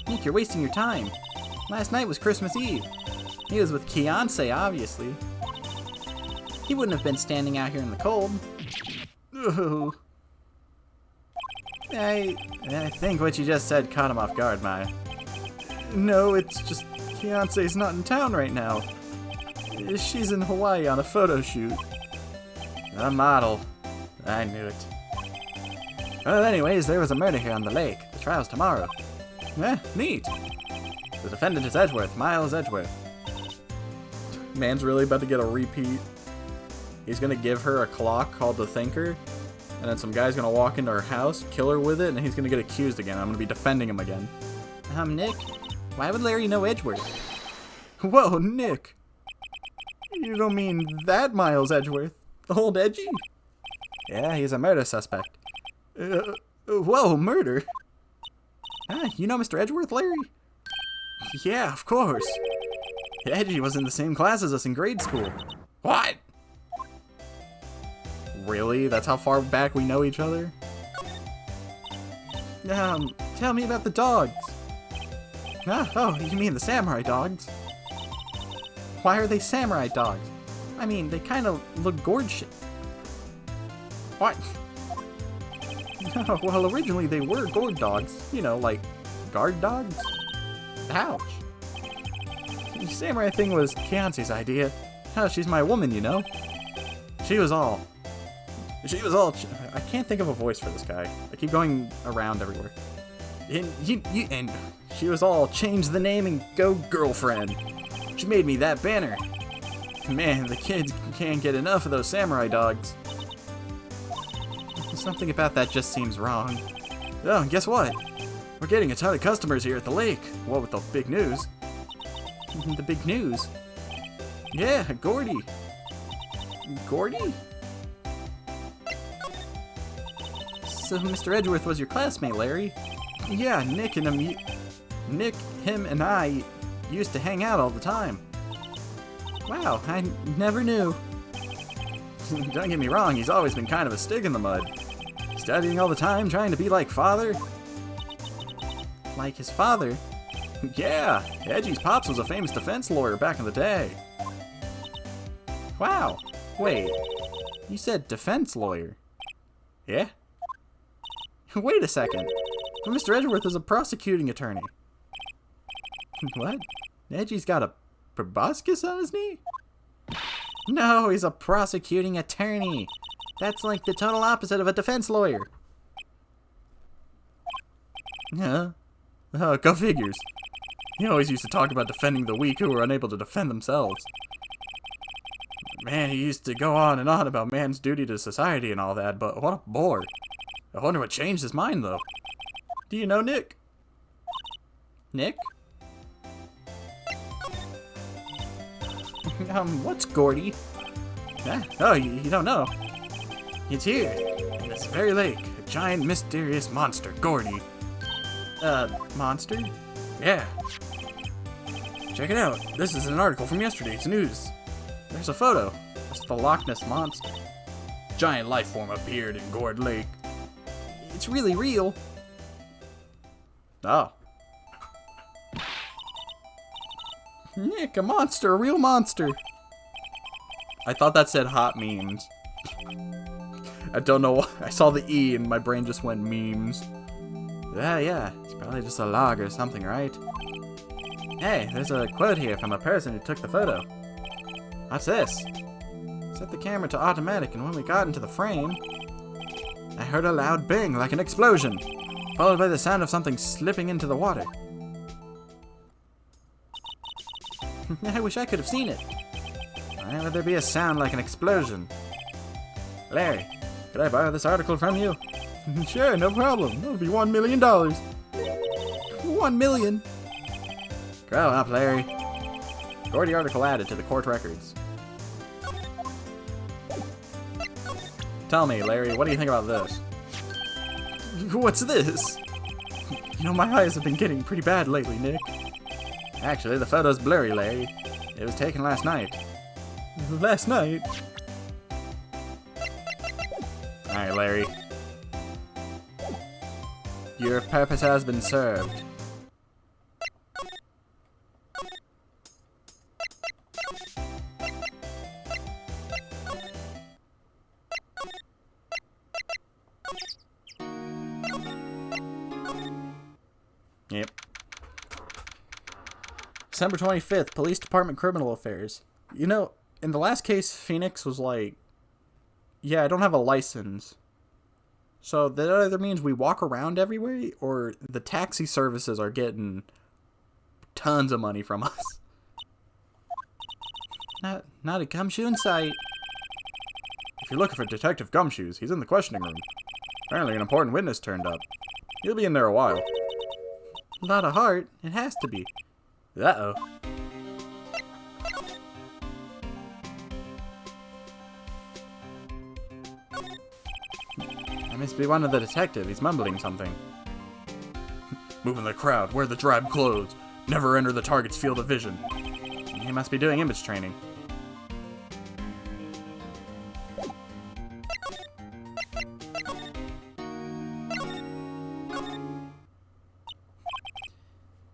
Nick, you're wasting your time. Last night was Christmas Eve. He was with Fiance, obviously. He wouldn't have been standing out here in the cold. Ooh. I think what you just said caught him off guard, Maya. No, it's just Fiance's not in town right now. She's in Hawaii on a photo shoot. A model. I knew it. Well, anyways, there was a murder here on the lake. The trial's tomorrow. Neat. The defendant is Edgeworth, Miles Edgeworth. Man's really about to get a repeat. He's gonna give her a clock called the Thinker, and then some guy's gonna walk into her house, kill her with it, and he's gonna get accused again. I'm gonna be defending him again. Nick? Why would Larry know Edgeworth? Whoa, Nick. You don't mean that Miles Edgeworth? The old Edgy? Yeah, he's a murder suspect. Whoa, murder? You know Mr. Edgeworth, Larry? Yeah, of course. Edgy was in the same class as us in grade school. What? Really? That's how far back we know each other? Tell me about the dogs. Oh, you mean the samurai dogs? Why are they samurai dogs? I mean, they kind of look gorgeous. What? Well, originally they were gourd dogs. You know, like guard dogs? Ouch. The samurai thing was Fiance's idea. She's my woman, you know? She was all... I can't think of a voice for this guy. I keep going around everywhere. And she was all, change the name and go girlfriend. She made me that banner. Man, the kids can't get enough of those samurai dogs. Something about that just seems wrong. Oh, and guess what? We're getting a ton of customers here at the lake. What with the big news? The big news? Yeah, Gordy. Gordy? So Mr. Edgeworth was your classmate, Larry? Yeah, Nick, him, and I used to hang out all the time. Wow, I never knew. Don't get me wrong, he's always been kind of a stick in the mud. Studying all the time, trying to be like father. Like his father? Yeah, Edgy's pops was a famous defense lawyer back in the day. Wow. Wait, you said defense lawyer? Yeah? Wait a second. But Mr. Edgeworth is a prosecuting attorney. What? Edgy's got a proboscis on his knee? No, he's a prosecuting attorney. That's like the total opposite of a defense lawyer. Huh? Oh, go figures. He always used to talk about defending the weak who were unable to defend themselves. Man, he used to go on and on about man's duty to society and all that, but what a bore. I wonder what changed his mind, though. Do you know Nick? Nick? What's Gordy? Oh, you don't know? It's here, in this very lake, a giant mysterious monster, Gordy. Monster? Yeah. Check it out. This is an article from yesterday's news. There's a photo. It's the Loch Ness Monster. Giant life form appeared in Gourd Lake. It's really real. Oh. Nick, a monster, a real monster. I thought that said hot memes. I don't know why. I saw the E and my brain just went memes. Yeah. It's probably just a log or something, right? Hey, there's a quote here from a person who took the photo. What's this? Set the camera to automatic, and when we got into the frame, I heard a loud bang like an explosion, followed by the sound of something slipping into the water. I wish I could have seen it. Why would there be a sound like an explosion? Larry, could I borrow this article from you? Sure, no problem. That'll be $1 million. $1 million? Grow up, Larry. Gordy article added to the court records. Tell me, Larry, what do you think about this? What's this? You know, my eyes have been getting pretty bad lately, Nick. Actually, the photo's blurry, Larry. It was taken last night. Last night? Alright, Larry. Your purpose has been served. Yep. December 25th, Police Department Criminal Affairs. You know, in the last case, Phoenix was like, yeah, I don't have a license. So that either means we walk around everywhere, or the taxi services are getting tons of money from us. Not a gumshoe in sight. If you're looking for Detective Gumshoes, he's in the questioning room. Apparently an important witness turned up. He'll be in there a while. A lot of heart. It has to be. Uh-oh. I must be one of the detectives. He's mumbling something. Move in the crowd. Wear the drab clothes. Never enter the target's field of vision. He must be doing image training.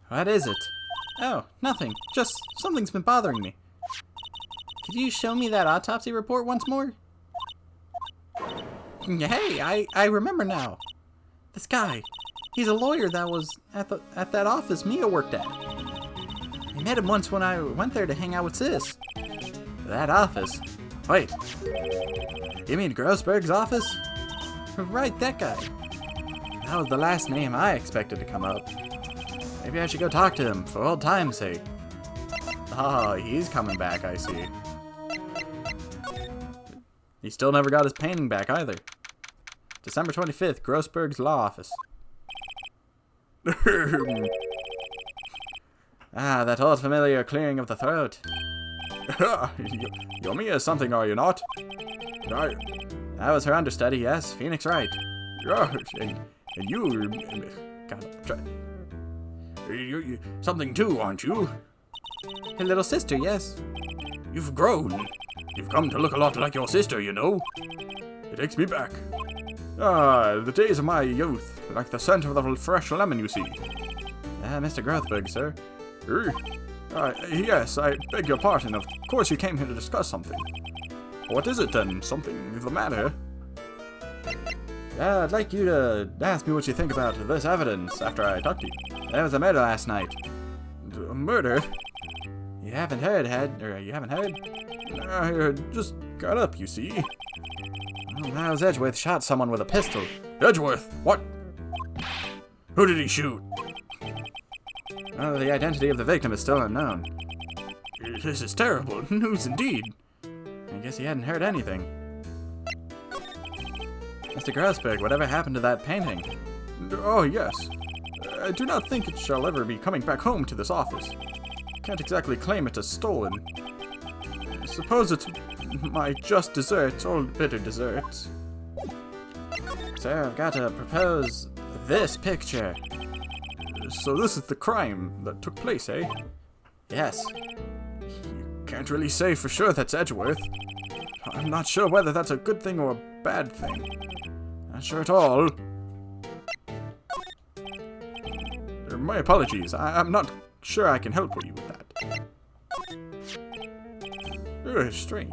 What is it? Oh, nothing. Just something's been bothering me. Could you show me that autopsy report once more? Hey, I remember now. This guy, he's a lawyer that was at that office Mia worked at. I met him once when I went there to hang out with Sis. That office? Wait, you mean Grossberg's office? Right, that guy. That was the last name I expected to come up. Maybe I should go talk to him, for old time's sake. Oh, he's coming back, I see. He still never got his painting back either. December 25th, Grossberg's Law Office. Ah, that old familiar clearing of the throat. You're me as something, are you not? I, That was her understudy, yes, Phoenix Wright. and you... God, you something too, aren't you? Her little sister, yes. You've grown. You've come to look a lot like your sister, you know. It takes me back. Ah, the days of my youth, like the scent of the fresh lemon, you see. Mr. Grothberg, sir. Yes, I beg your pardon. Of course you came here to discuss something. What is it then? Something the matter? I'd like you to ask me what you think about this evidence after I talk to you. There was a murder last night. A murder? You haven't heard, you haven't heard? I just got up, you see. Well, Miles Edgeworth shot someone with a pistol. Edgeworth, what? Who did he shoot? Oh, the identity of the victim is still unknown. This is terrible news indeed. I guess he hadn't heard anything. Mr. Grossberg, whatever happened to that painting? Oh, yes. I do not think it shall ever be coming back home to this office. Can't exactly claim it as stolen. I suppose it's my just desserts, old bitter desserts. Sir, I've got to propose this picture. So this is the crime that took place, eh? Yes. Can't really say for sure that's Edgeworth. I'm not sure whether that's a good thing or a bad thing. Not sure at all. My apologies. I'm not sure I can help you with that. Strange.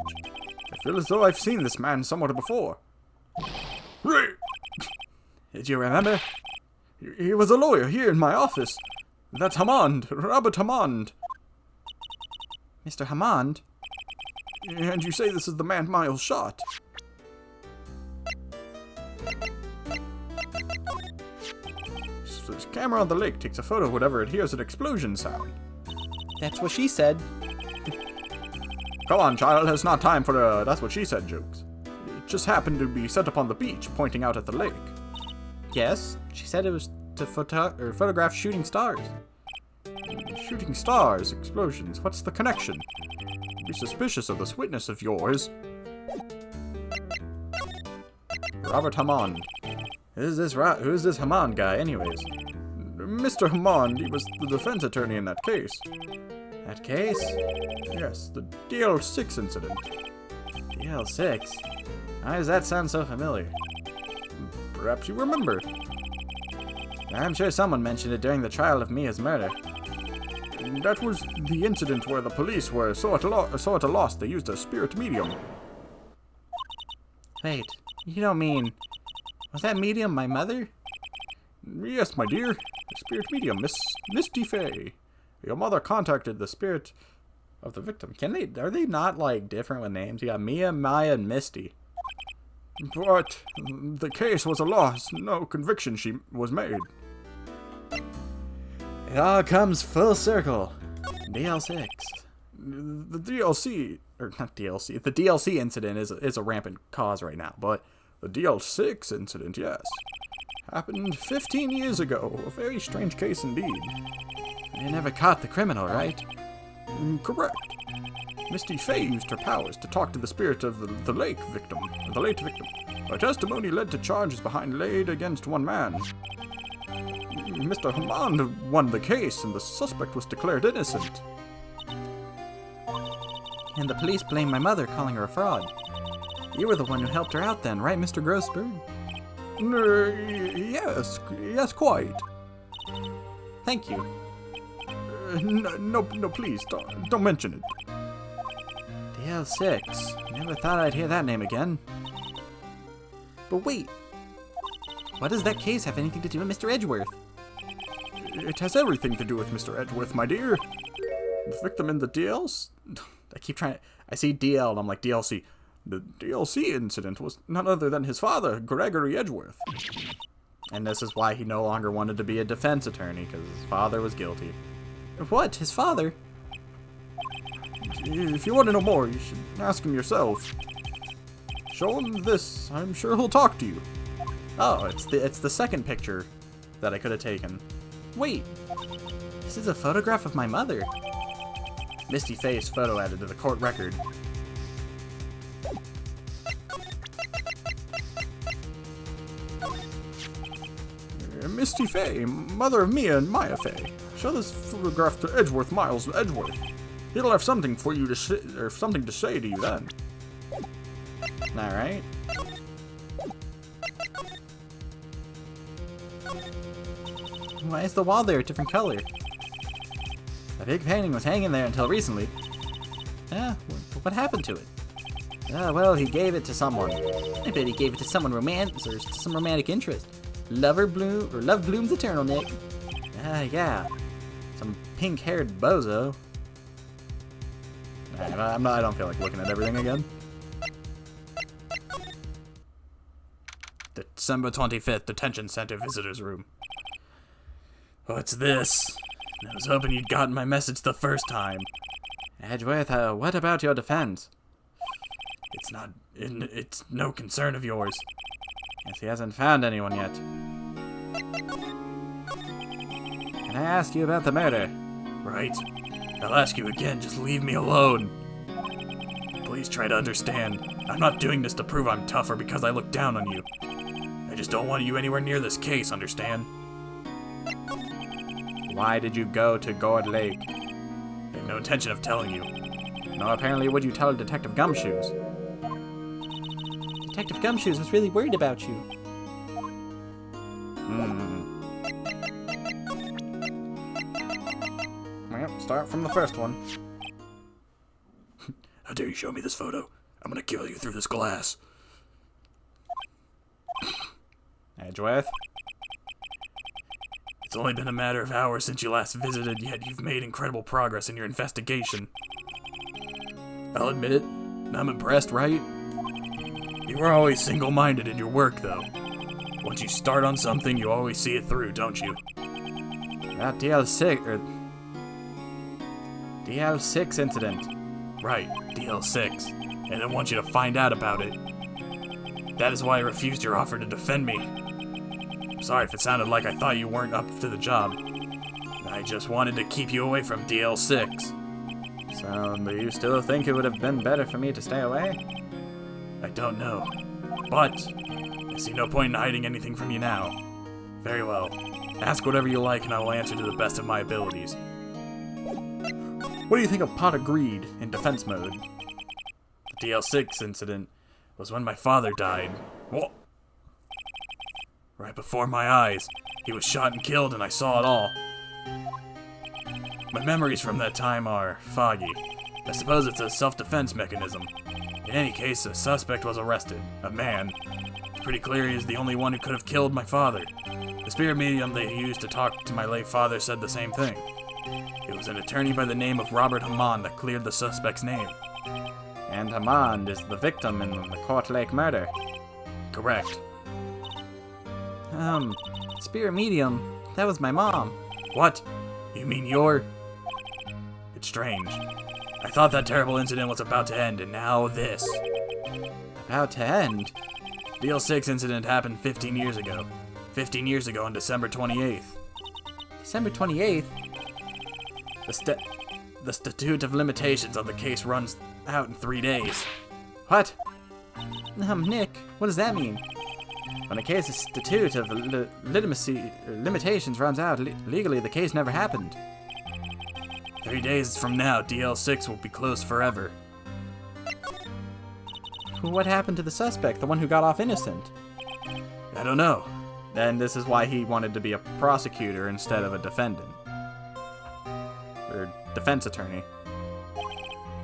I feel as though I've seen this man somewhere before. Right. Did you remember? He was a lawyer here in my office. That's Hammond, Robert Hammond. Mr. Hammond? And you say this is the man Miles shot? So this camera on the lake takes a photo whenever it hears an explosion sound. That's what she said. Come on, child, it's not time for that's what she said jokes. It just happened to be set up on the beach, pointing out at the lake. Yes, she said it was to photograph shooting stars. Shooting stars, explosions, what's the connection? Be suspicious of this witness of yours. Robert Hammond. Who's this Hammond guy, anyways? Mr. Hammond, he was the defense attorney in that case. That case? Yes, the DL6 incident. DL6? Why does that sound so familiar? Perhaps you remember. I'm sure someone mentioned it during the trial of Mia's murder. That was the incident where the police were so at a loss they used a spirit medium. Wait, you don't mean... Was that medium my mother? Yes, my dear. The spirit medium, Miss Misty Fay. Your mother contacted the spirit of the victim. Are they not, like, different with names? You got Mia, Maya, and Misty. But the case was a loss. No conviction was made. It all comes full circle. DL6. The DLC, or not DLC, the DLC incident is a rampant cause right now, but the DL6 incident, yes. Happened 15 years ago. A very strange case indeed. they never caught the criminal, right? Correct. Misty Fay used her powers to talk to the spirit of the late victim. Her testimony led to charges laid against one man. Mr. Hammond won the case, and the suspect was declared innocent. And the police blamed my mother, calling her a fraud. You were the one who helped her out then, right, Mr. Grossberg? Yes, quite. Thank you. No, please, don't mention it. DL6. Never thought I'd hear that name again. But wait. What does that case have anything to do with Mr. Edgeworth? It has everything to do with Mr. Edgeworth, my dear. The victim in the DLs? I see DL and I'm like, DLC. The DLC incident was none other than his father, Gregory Edgeworth. And this is why he no longer wanted to be a defense attorney, because his father was guilty. What? His father? If you want to know more, you should ask him yourself. Show him this. I'm sure he'll talk to you. Oh, it's the second picture that I could have taken. Wait, this is a photograph of my mother. Misty face photo added to the court record. Misty Fay, mother of Mia and Maya Fay. Show this photograph to Edgeworth Miles of Edgeworth. He'll have something for you to say, or something to say to you then. All right. Why is the wall there a different color? The big painting was hanging there until recently. What happened to it? Well, he gave it to someone. I bet he gave it to someone romantic, or to some romantic interest. Love blooms eternal, Nick. Yeah. Some pink-haired bozo. I don't feel like looking at everything again. December 25th, detention center visitors room. What's this? I was hoping you'd gotten my message the first time. Edgeworth, what about your defense? It's no concern of yours. Yes, he hasn't found anyone yet. Can I ask you about the murder? Right. I'll ask you again, just leave me alone. Please try to understand. I'm not doing this to prove I'm tougher because I look down on you. I just don't want you anywhere near this case, understand? Why did you go to Gourd Lake? I have no intention of telling you. No, apparently would you tell Detective Gumshoes? Detective Gumshoes was really worried about you. Well, start from the first one. How dare you show me this photo? I'm gonna kill you through this glass. Edgeworth? It's only been a matter of hours since you last visited, yet you've made incredible progress in your investigation. I'll admit it, and I'm impressed, right? You were always single-minded in your work, though. Once you start on something, you always see it through, don't you? That DL6 incident. Right, DL6. And I want you to find out about it. That is why I refused your offer to defend me. I'm sorry if it sounded like I thought you weren't up to the job. I just wanted to keep you away from DL6. So, do you still think it would have been better for me to stay away? I don't know. But I see no point in hiding anything from you now. Very well. Ask whatever you like and I will answer to the best of my abilities. What do you think of Pot of Greed in defense mode? The DL6 incident was when my father died. What? Right before my eyes. He was shot and killed and I saw it all. My memories from that time are foggy. I suppose it's a self-defense mechanism. In any case, a suspect was arrested. A man. It's pretty clear he is the only one who could have killed my father. The spirit medium they used to talk to my late father said the same thing. It was an attorney by the name of Robert Hammond that cleared the suspect's name. And Hammond is the victim in the Court Lake murder. Correct. Spirit medium, that was my mom. What? You mean you're... It's strange. I thought that terrible incident was about to end, and now this. About to end? The DL6 incident happened 15 years ago. 15 years ago on December 28th. December 28th? The statute of limitations on the case runs out in 3 days. What? Nick, what does that mean? When a case's statute of limitations runs out, legally the case never happened. 3 days from now, DL6 will be closed forever. What happened to the suspect, the one who got off innocent? I don't know. Then this is why he wanted to be a prosecutor instead of a defendant. Or defense attorney.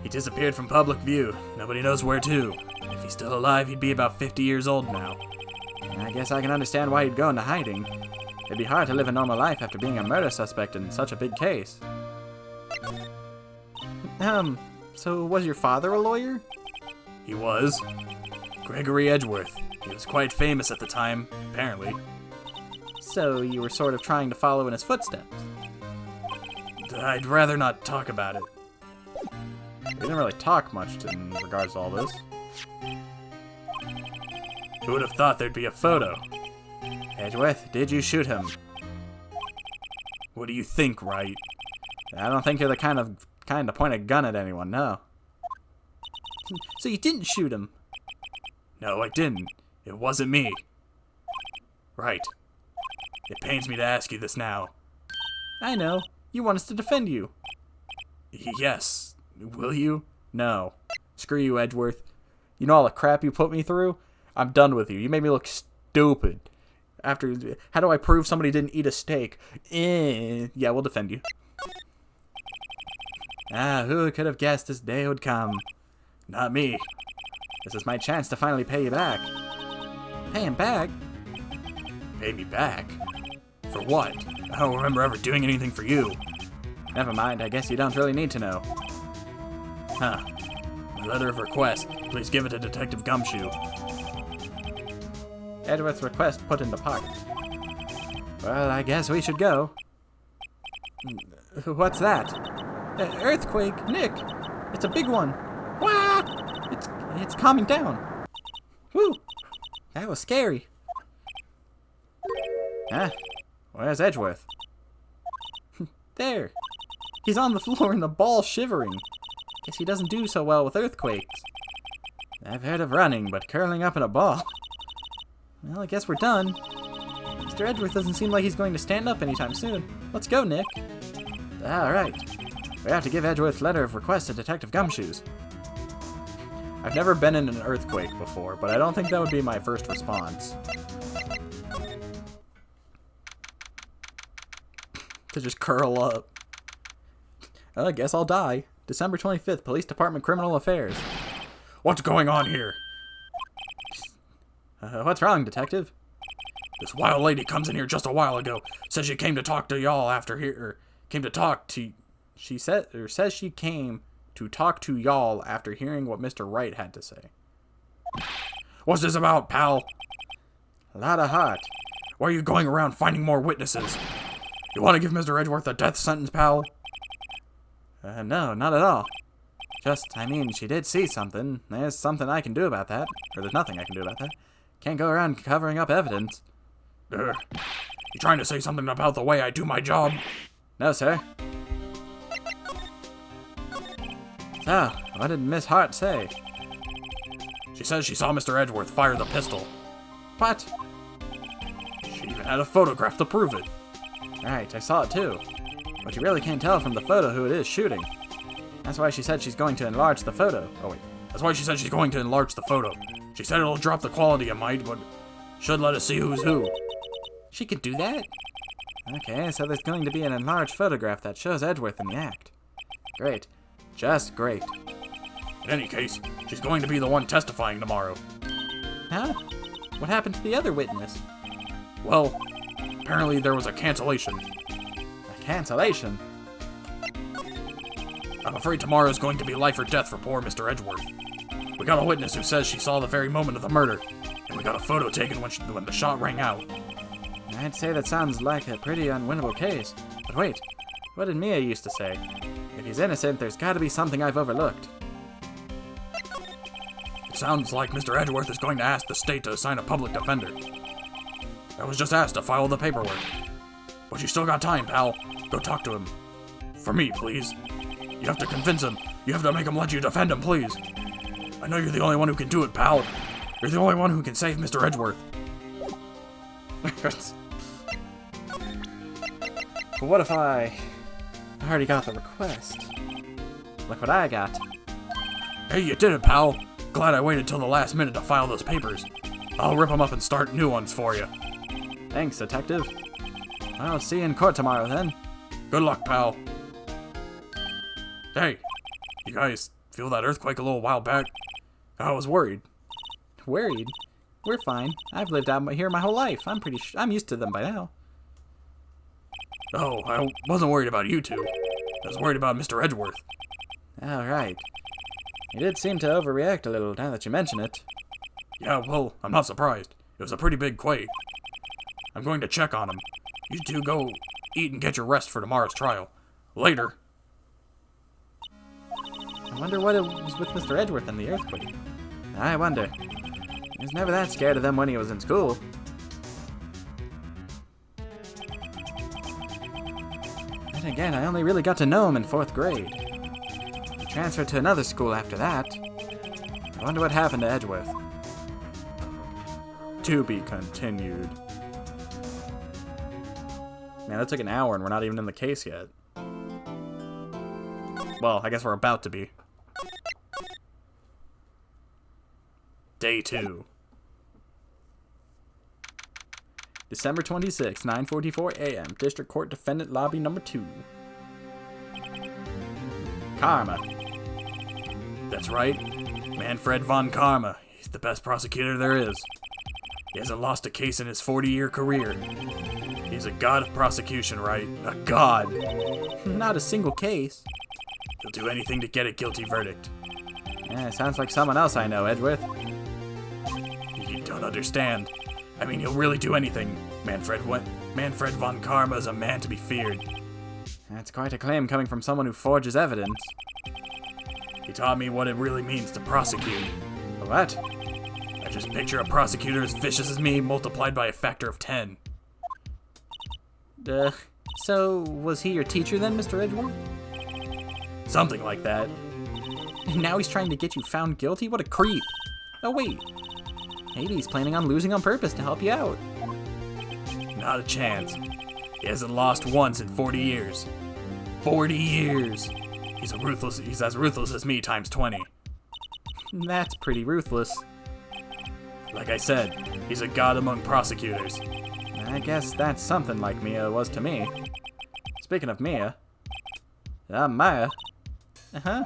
He disappeared from public view. Nobody knows where to. If he's still alive, he'd be about 50 years old now. I guess I can understand why he'd go into hiding. It'd be hard to live a normal life after being a murder suspect in such a big case. So was your father a lawyer? He was. Gregory Edgeworth. He was quite famous at the time, apparently. So you were sort of trying to follow in his footsteps? I'd rather not talk about it. We didn't really talk much in regards to all this. Who would have thought there'd be a photo? Edgeworth, did you shoot him? What do you think, Wright? I don't think you're the kind to point a gun at anyone, no. So you didn't shoot him? No, I didn't. It wasn't me. Right. It pains me to ask you this now. I know. You want us to defend you. Yes. Will you? No. Screw you, Edgeworth. You know all the crap you put me through? I'm done with you. You made me look stupid. How do I prove somebody didn't eat a steak? Yeah, we'll defend you. Who could have guessed this day would come? Not me. This is my chance to finally pay you back. Pay him back? Pay me back? For what? I don't remember ever doing anything for you. Never mind, I guess you don't really need to know. Huh. My letter of request. Please give it to Detective Gumshoe. Edgeworth's request put into pocket. Well, I guess we should go. What's that? Earthquake, Nick! It's a big one! Wah! It's calming down. Woo! That was scary. Where's Edgeworth? There! He's on the floor in the ball shivering. Guess he doesn't do so well with earthquakes. I've heard of running, but curling up in a ball. Well, I guess we're done. Mr. Edgeworth doesn't seem like he's going to stand up anytime soon. Let's go, Nick. Alright. We have to give Edgeworth's letter of request to Detective Gumshoes. I've never been in an earthquake before, but I don't think that would be my first response. To just curl up. Well, I guess I'll die. December 25th, Police Department Criminal Affairs. What's going on here? What's wrong, Detective? This wild lady comes in here just a while ago. Says she came to talk to y'all after here. Says she came to talk to y'all after hearing what Mr. Wright had to say. What's this about, pal? A lot of heart. Why are you going around finding more witnesses? You want to give Mr. Edgeworth a death sentence, pal? No, not at all. She did see something. There's something I can do about that. Or there's nothing I can do about that. Can't go around covering up evidence. You trying to say something about the way I do my job? No, sir. So, what did Miss Hart say? She says she saw Mr. Edgeworth fire the pistol. What? She even had a photograph to prove it. Right, I saw it too. But you really can't tell from the photo who it is shooting. That's why she said she's going to enlarge the photo. Oh wait. That's why she said she's going to enlarge the photo. She said it'll drop the quality a mite, but should let us see who's who. She can do that? Okay, so there's going to be an enlarged photograph that shows Edgeworth in the act. Great. Just great. In any case, she's going to be the one testifying tomorrow. Huh? What happened to the other witness? Well, apparently there was a cancellation. A cancellation? I'm afraid tomorrow's going to be life or death for poor Mr. Edgeworth. We got a witness who says she saw the very moment of the murder, and we got a photo taken when the shot rang out. I'd say that sounds like a pretty unwinnable case. But wait, what did Mia used to say? If he's innocent, there's gotta be something I've overlooked. It sounds like Mr. Edgeworth is going to ask the state to assign a public defender. I was just asked to file the paperwork. But you still got time, pal. Go talk to him. For me, please. You have to convince him. You have to make him let you defend him, please. I know you're the only one who can do it, pal. You're the only one who can save Mr. Edgeworth. But what if I already got the request? Look what I got. Hey, you did it, pal. Glad I waited till the last minute to file those papers. I'll rip them up and start new ones for you. Thanks, Detective. I'll see you in court tomorrow, then. Good luck, pal. Hey, you guys feel that earthquake a little while back? I was worried. Worried? We're fine. I've lived out here my whole life. I'm used to them by now. Oh, I wasn't worried about you two. I was worried about Mr. Edgeworth. All right. You did seem to overreact a little now that you mention it. Yeah, well, I'm not surprised. It was a pretty big quake. I'm going to check on him. You two go eat and get your rest for tomorrow's trial. Later. I wonder what it was with Mr. Edgeworth and the earthquake. I wonder. He was never that scared of them when he was in school. Then again, I only really got to know him in 4th grade. He transferred to another school after that. I wonder what happened to Edgeworth. To be continued. Man, that took an hour and we're not even in the case yet. Well, I guess we're about to be. Day 2. December 26, 9:44 a.m. District Court Defendant Lobby Number 2. Karma. That's right. Manfred von Karma. He's the best prosecutor there is. He hasn't lost a case in his 40-year career. He's a god of prosecution, right? A god. Not a single case. He'll do anything to get a guilty verdict. Yeah, sounds like someone else I know, Edgeworth. You don't understand. I mean, he'll really do anything. Manfred von Karma is a man to be feared. That's quite a claim coming from someone who forges evidence. He taught me what it really means to prosecute. What? I just picture a prosecutor as vicious as me multiplied by a factor of 10. So was he your teacher then, Mr. Edgeworth? Something like that. And now he's trying to get you found guilty? What a creep. Oh wait, maybe he's planning on losing on purpose to help you out. Not a chance. He hasn't lost once in 40 years. 40 years! He's as ruthless as me times 20. That's pretty ruthless. Like I said, he's a god among prosecutors. I guess that's something like Mia was to me. Speaking of Mia, Maya. Uh-huh.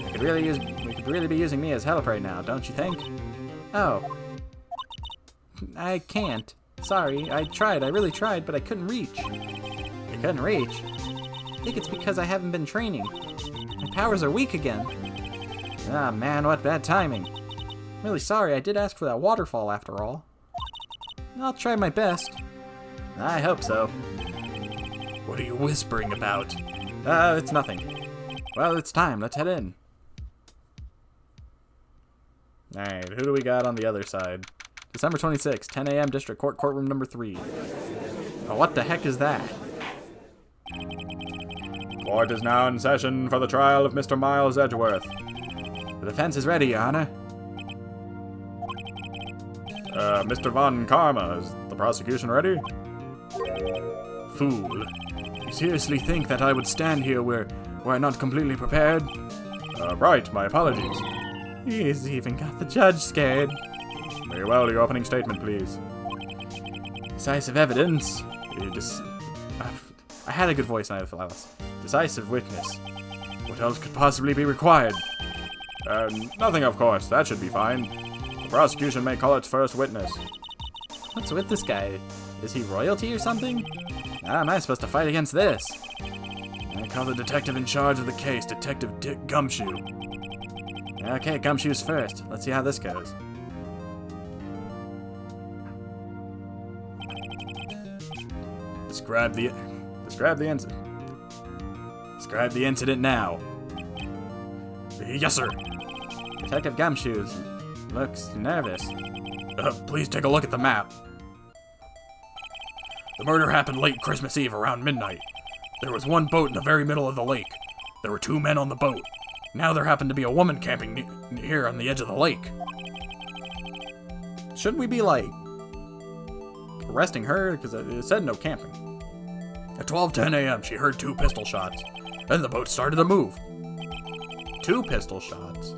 We could really be using Mia's help right now, don't you think? Oh. I can't. Sorry, I really tried, but I couldn't reach. I couldn't reach? I think it's because I haven't been training. My powers are weak again. Ah, man, what bad timing. I'm really sorry, I did ask for that waterfall after all. I'll try my best. I hope so. What are you whispering about? It's nothing. Well, it's time. Let's head in. Alright, who do we got on the other side? December 26, 10 a.m. District Court, Courtroom Number 3. Oh, what the heck is that? Court is now in session for the trial of Mr. Miles Edgeworth. The defense is ready, Your Honor. Mr. von Karma, is the prosecution ready? Fool. You seriously think that I would stand here where I'm not completely prepared? Right, my apologies. He's even got the judge scared. Very well, your opening statement, please. Decisive evidence. I had a good voice, and I lost. Decisive witness. What else could possibly be required? Nothing, of course. That should be fine. The prosecution may call its first witness. What's with this guy? Is he royalty or something? How am I supposed to fight against this? I call the detective in charge of the case, Detective Dick Gumshoe. Okay, Gumshoe's first. Let's see how this goes. Describe the incident. Describe the incident now. Yes, sir. Detective Gumshoe looks nervous. Please take a look at the map. The murder happened late Christmas Eve around midnight. There was one boat in the very middle of the lake. There were 2 men on the boat. Now there happened to be a woman camping here on the edge of the lake. Shouldn't we be, like, arresting her? Because it said no camping. At 12:10 a.m., she heard 2 pistol shots. Then the boat started to move. 2 pistol shots?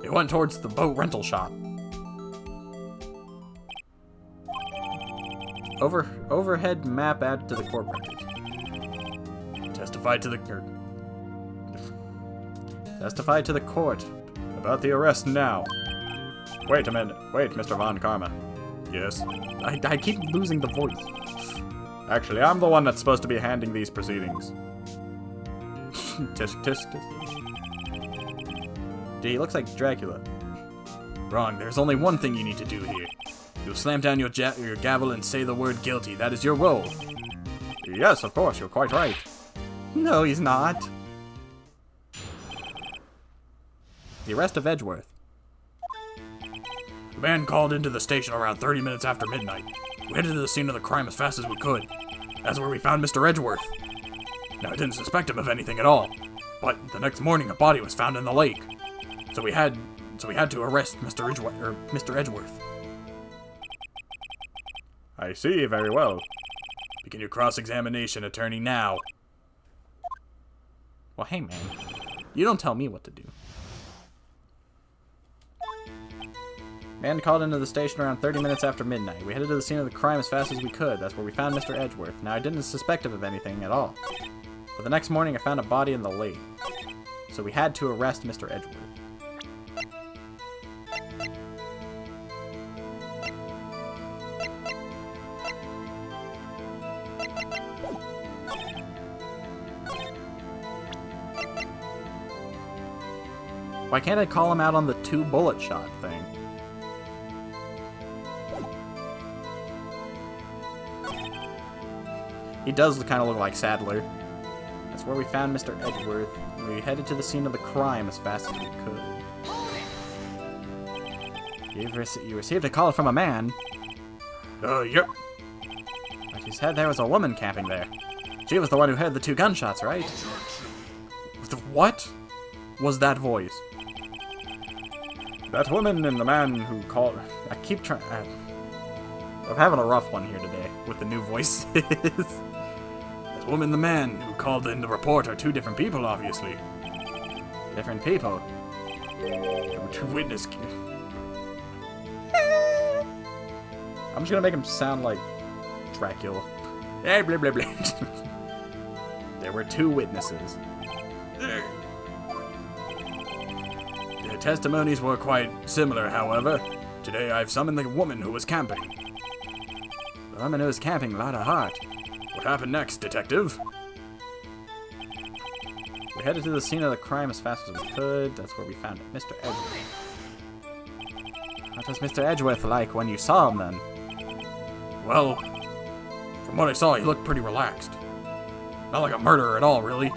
It went towards the boat rental shop. Overhead map added to the court record. Testify to the court. About the arrest now. Wait a minute. Wait, Mr. von Karma. Yes? I keep losing the voice. Actually, I'm the one that's supposed to be handling these proceedings. Tisk, tisk, tisk. Dude, he looks like Dracula. Wrong. There's only one thing you need to do here. You'll slam down your gavel and say the word guilty. That is your role. Yes, of course. You're quite right. No, he's not. The arrest of Edgeworth. The man called into the station around 30 minutes after midnight. We headed to the scene of the crime as fast as we could. That's where we found Mr. Edgeworth. Now, I didn't suspect him of anything at all, but the next morning a body was found in the lake. So we had to arrest Mr. Edgeworth. I see, very well. Begin your cross-examination, attorney, now. Well, hey, man. You don't tell me what to do. Man called into the station around 30 minutes after midnight. We headed to the scene of the crime as fast as we could. That's where we found Mr. Edgeworth. Now, I didn't suspect him of anything at all. But the next morning, I found a body in the lake. So we had to arrest Mr. Edgeworth. Why can't I call him out on the 2-bullet shot thing? He does kind of look like Sadler. That's where we found Mr. Edgeworth. We headed to the scene of the crime as fast as we could. You received a call from a man. Yep. But you said there was a woman camping there. She was the one who heard the 2 gunshots, right? What was that voice? That woman and the man who called... I keep trying... I'm having a rough one here today with the new voices. That woman and the man who called in the report are 2 different people, obviously. Different people. There were 2 witnesses. I'm just gonna make him sound like Dracula. Blah, blah, blah, blah. There were 2 witnesses. Their testimonies were quite similar, however. Today I've summoned the woman who was camping. The woman who was camping, lot of heart. What happened next, detective? We headed to the scene of the crime as fast as we could. That's where we found Mr. Edgeworth. What was Mr. Edgeworth like when you saw him then? Well, from what I saw, he looked pretty relaxed. Not like a murderer at all, really.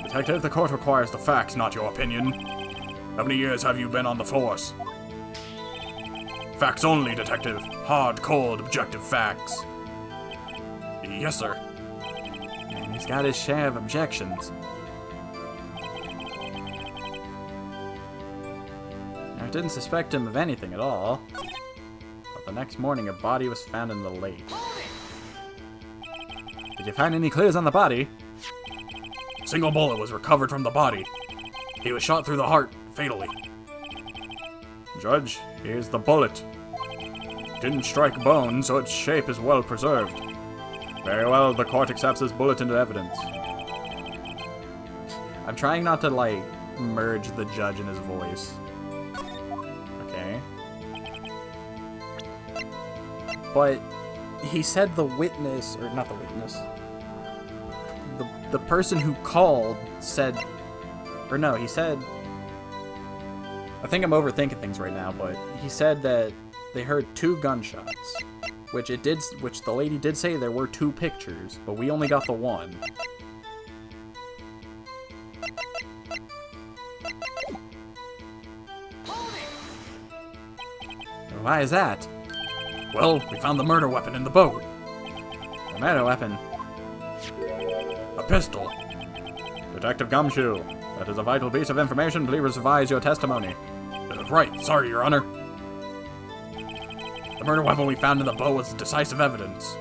Detective, the court requires the facts, not your opinion. How many years have you been on the force? Facts only, detective. Hard, cold, objective facts. Yes, sir. And he's got his share of objections. I didn't suspect him of anything at all. But the next morning, a body was found in the lake. Did you find any clues on the body? A single bullet was recovered from the body. He was shot through the heart, fatally. Judge, here's the bullet. Didn't strike bone, so its shape is well preserved. Very well, the court accepts this bullet into evidence. I'm trying not to, like, merge the judge and his voice. Okay. But he said the witness, or not the witness, the person who called said, or no, he said, I think I'm overthinking things right now, but he said that they heard 2 gunshots, which the lady did say there were 2 pictures, but we only got the one. Why is that? Well, we found the murder weapon in the boat. The murder weapon. A pistol. Detective Gumshoe, that is a vital piece of information. Please revise your testimony. Right, sorry, Your Honor. The murder weapon we found in the boat was decisive evidence.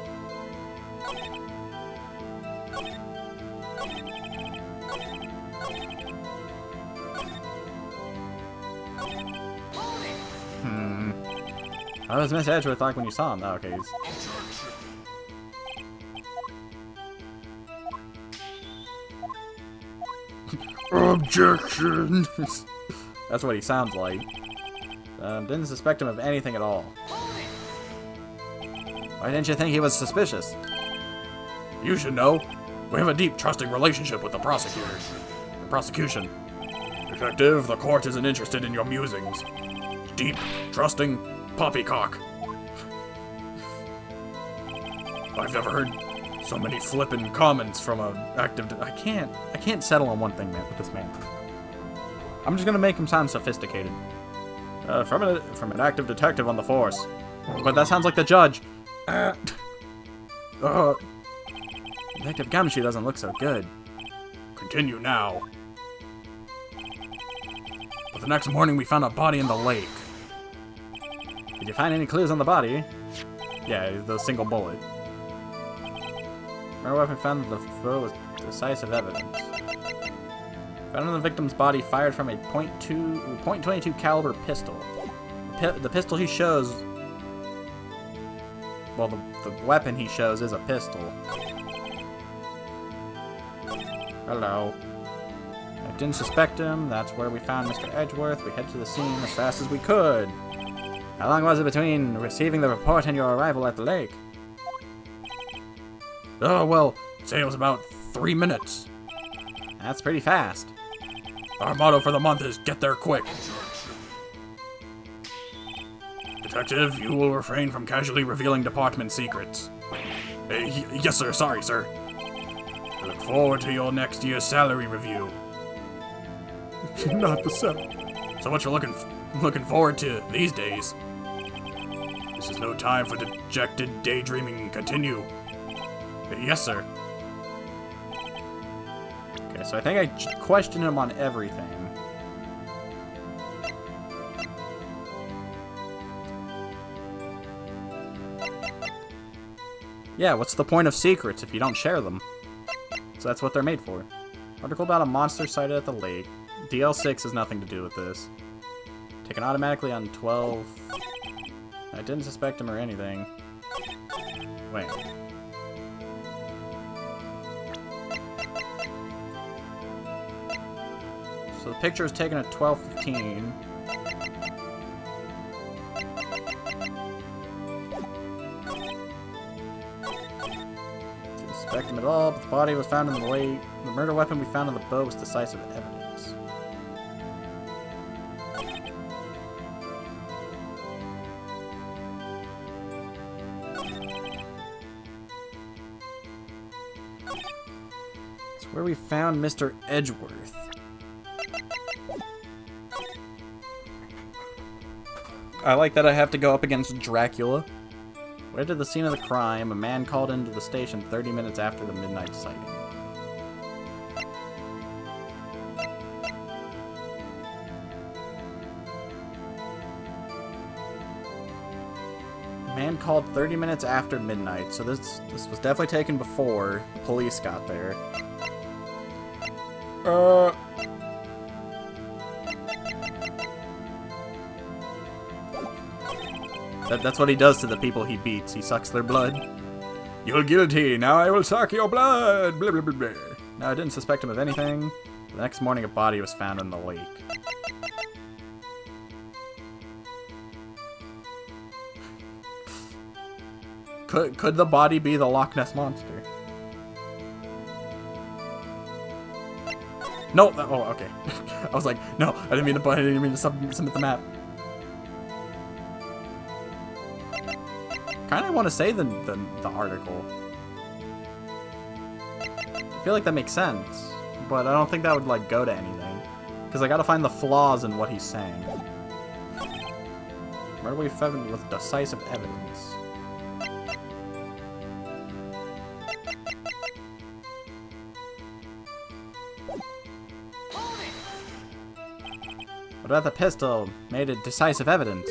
What was Miss Edgeworth like when you saw him? Oh, okay, Objection! That's what he sounds like. Didn't suspect him of anything at all. Why didn't you think he was suspicious? You should know. We have a deep, trusting relationship with the prosecutors. The prosecution. Detective, the court isn't interested in your musings. Deep, trusting, poppycock. I've never heard so many flippin' comments from an active... I can't settle on one thing, man, with this man. I'm just gonna make him sound sophisticated. From an active detective on the force. But that sounds like the judge. Detective Gumshoe doesn't look so good. Continue now. But the next morning we found a body in the lake. Did you find any clues on the body? Yeah, the single bullet. Murder weapon found that the foe was decisive evidence. Found in the victim's body fired from a .22 caliber pistol. The pistol he shows... Well, the weapon he shows is a pistol. Hello. I didn't suspect him. That's where we found Mr. Edgeworth. We head to the scene as fast as we could. How long was it between receiving the report and your arrival at the lake? Oh, well, say it was about 3 minutes. That's pretty fast. Our motto for the month is get there quick. Detective, you will refrain from casually revealing department secrets. Yes, sir. Sorry, sir. I look forward to your next year's salary review. Not the same. So much for looking forward to these days. This is no time for dejected daydreaming. Continue. Yes, sir. Okay, so I think I questioned him on everything. Yeah, what's the point of secrets if you don't share them? So that's what they're made for. Article about a monster sighted at the lake. DL6 has nothing to do with this. Taken automatically on 12. I didn't suspect him or anything. Wait. So the picture is taken at 12:15. Didn't suspect him at all, but the body was found in the lake. The murder weapon we found in the boat was decisive evidence. It's where we found Mr. Edgeworth. I like that I have to go up against Dracula. Where did the scene of the crime? A man called into the station 30 minutes after the midnight sighting. A man called 30 minutes after midnight, so this was definitely taken before the police got there. That's what he does to the people he beats. He sucks their blood. You're guilty. Now I will suck your blood. Blah, blah, blah, blah. No, I didn't suspect him of anything. The next morning, a body was found in the lake. Could the body be the Loch Ness Monster? No. Oh, okay. I was like, no. I didn't mean to submit the map. Kind of want to say the article. I feel like that makes sense, but I don't think that would like go to anything, because I gotta find the flaws in what he's saying. Where do we found with decisive evidence? What about the pistol? Made it decisive evidence.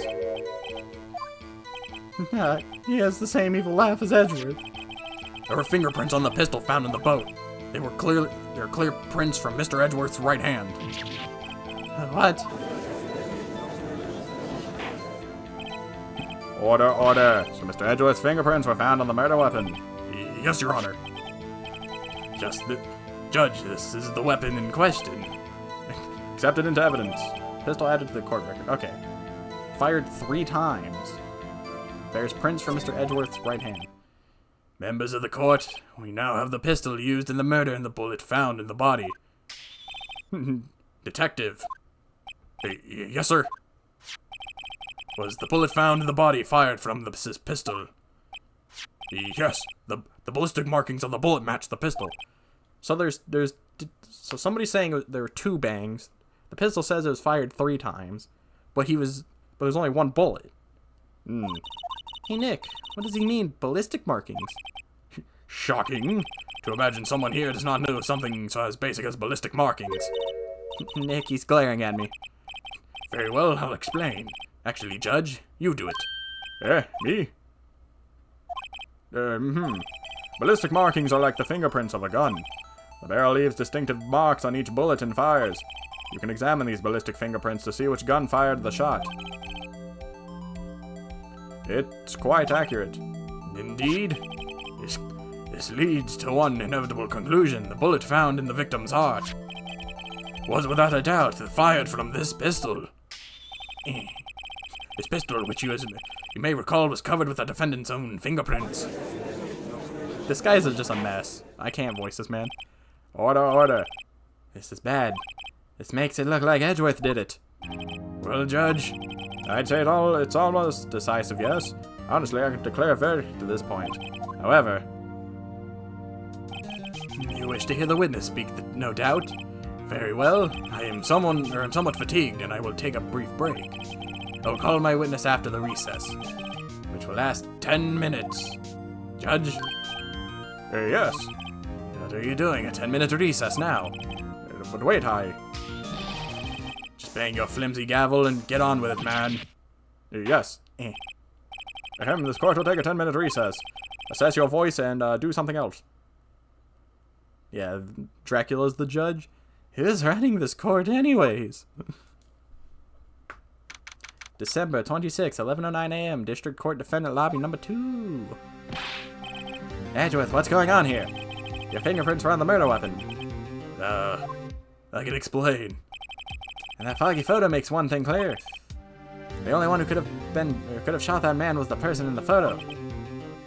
Yeah, he has the same evil laugh as Edgeworth. There were fingerprints on the pistol found in the boat. They were clear prints from Mr. Edgeworth's right hand. What? Order, order. So Mr. Edgeworth's fingerprints were found on the murder weapon. Yes, Your Honor. Judge, this is the weapon in question. Accepted into evidence. Pistol added to the court record. Okay. Fired 3 times. Bears prints from Mr. Edgeworth's right hand. Members of the court, we now have the pistol used in the murder and the bullet found in the body. Detective. Yes, sir. Was the bullet found in the body fired from the pistol? Yes. The ballistic markings on the bullet match the pistol. So so somebody's saying there were 2 bangs. The pistol says it was fired 3 times, but there's only 1 bullet. Hey Nick, what does he mean, ballistic markings? Shocking to imagine someone here does not know something so as basic as ballistic markings. Nick, he's glaring at me. Very well, I'll explain. Actually, Judge, you do it. Me? Ballistic markings are like the fingerprints of a gun. The barrel leaves distinctive marks on each bullet and fires. You can examine these ballistic fingerprints to see which gun fired the shot. It's quite accurate. Indeed. This leads to one inevitable conclusion. The bullet found in the victim's heart was without a doubt fired from this pistol. This pistol, which you may recall, was covered with the defendant's own fingerprints. This guy's just a mess. I can't voice this man. Order. This is bad. This makes it look like Edgeworth did it. Well, Judge, I'd say it's almost decisive, yes. Honestly, I could declare a verdict to this point. However, you wish to hear the witness speak, no doubt. Very well. I am somewhat fatigued, and I will take a brief break. I will call my witness after the recess, which will last 10 minutes. Judge? Yes. What are you doing? A 10-minute recess now. But wait, Just bang your flimsy gavel and get on with it, man. Yes. This court will take a 10-minute recess. Assess your voice and do something else. Yeah, Dracula's the judge. Who's running this court anyways? December 26, 11:09 a.m. District Court Defendant Lobby number 2. Edgeworth, what's going on here? Your fingerprints were on the murder weapon. I can explain. And that foggy photo makes one thing clear. The only one who could have shot that man was the person in the photo.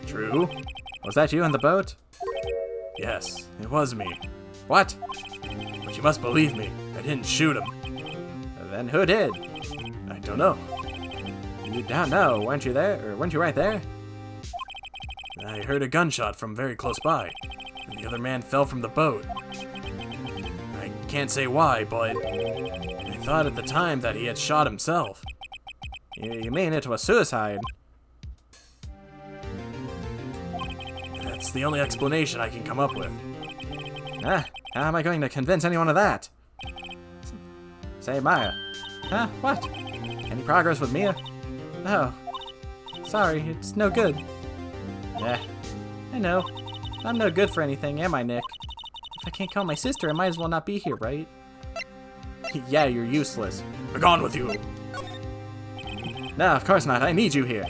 True. Was that you in the boat? Yes, it was me. What? But you must believe me, I didn't shoot him. Then who did? I don't know. You don't know, weren't you there? Or weren't you right there? I heard a gunshot from very close by, and the other man fell from the boat. I can't say why, but I thought at the time that he had shot himself. You mean it was suicide? That's the only explanation I can come up with. How am I going to convince anyone of that? Say, Maya. Huh? What? Any progress with Mia? Oh. Sorry, it's no good. Yeah, I know. I'm no good for anything, am I, Nick? If I can't call my sister, I might as well not be here, right? Yeah, you're useless. Begone with you! No, of course not. I need you here.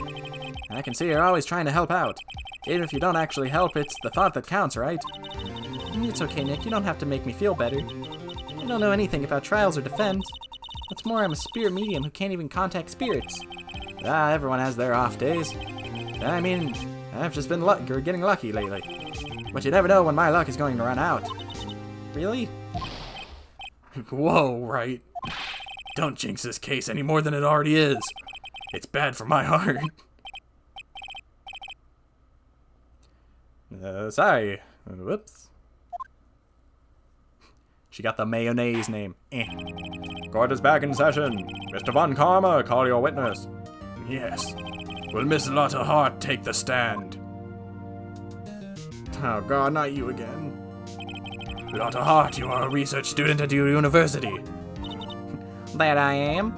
I can see you're always trying to help out. Even if you don't actually help, it's the thought that counts, right? It's okay, Nick. You don't have to make me feel better. I don't know anything about trials or defense. What's more, I'm a spirit medium who can't even contact spirits. Everyone has their off days. I mean, I've just been getting lucky lately. But you never know when my luck is going to run out. Really? Whoa, Wright. Don't jinx this case any more than it already is. It's bad for my heart. Sorry. Whoops. She got the mayonnaise name. Court is back in session. Mr. Von Karma, call your witness. Yes. Will Miss Lotta Hart take the stand? Oh god, not you again. Lotta Hart, you are a research student at your university. That I am.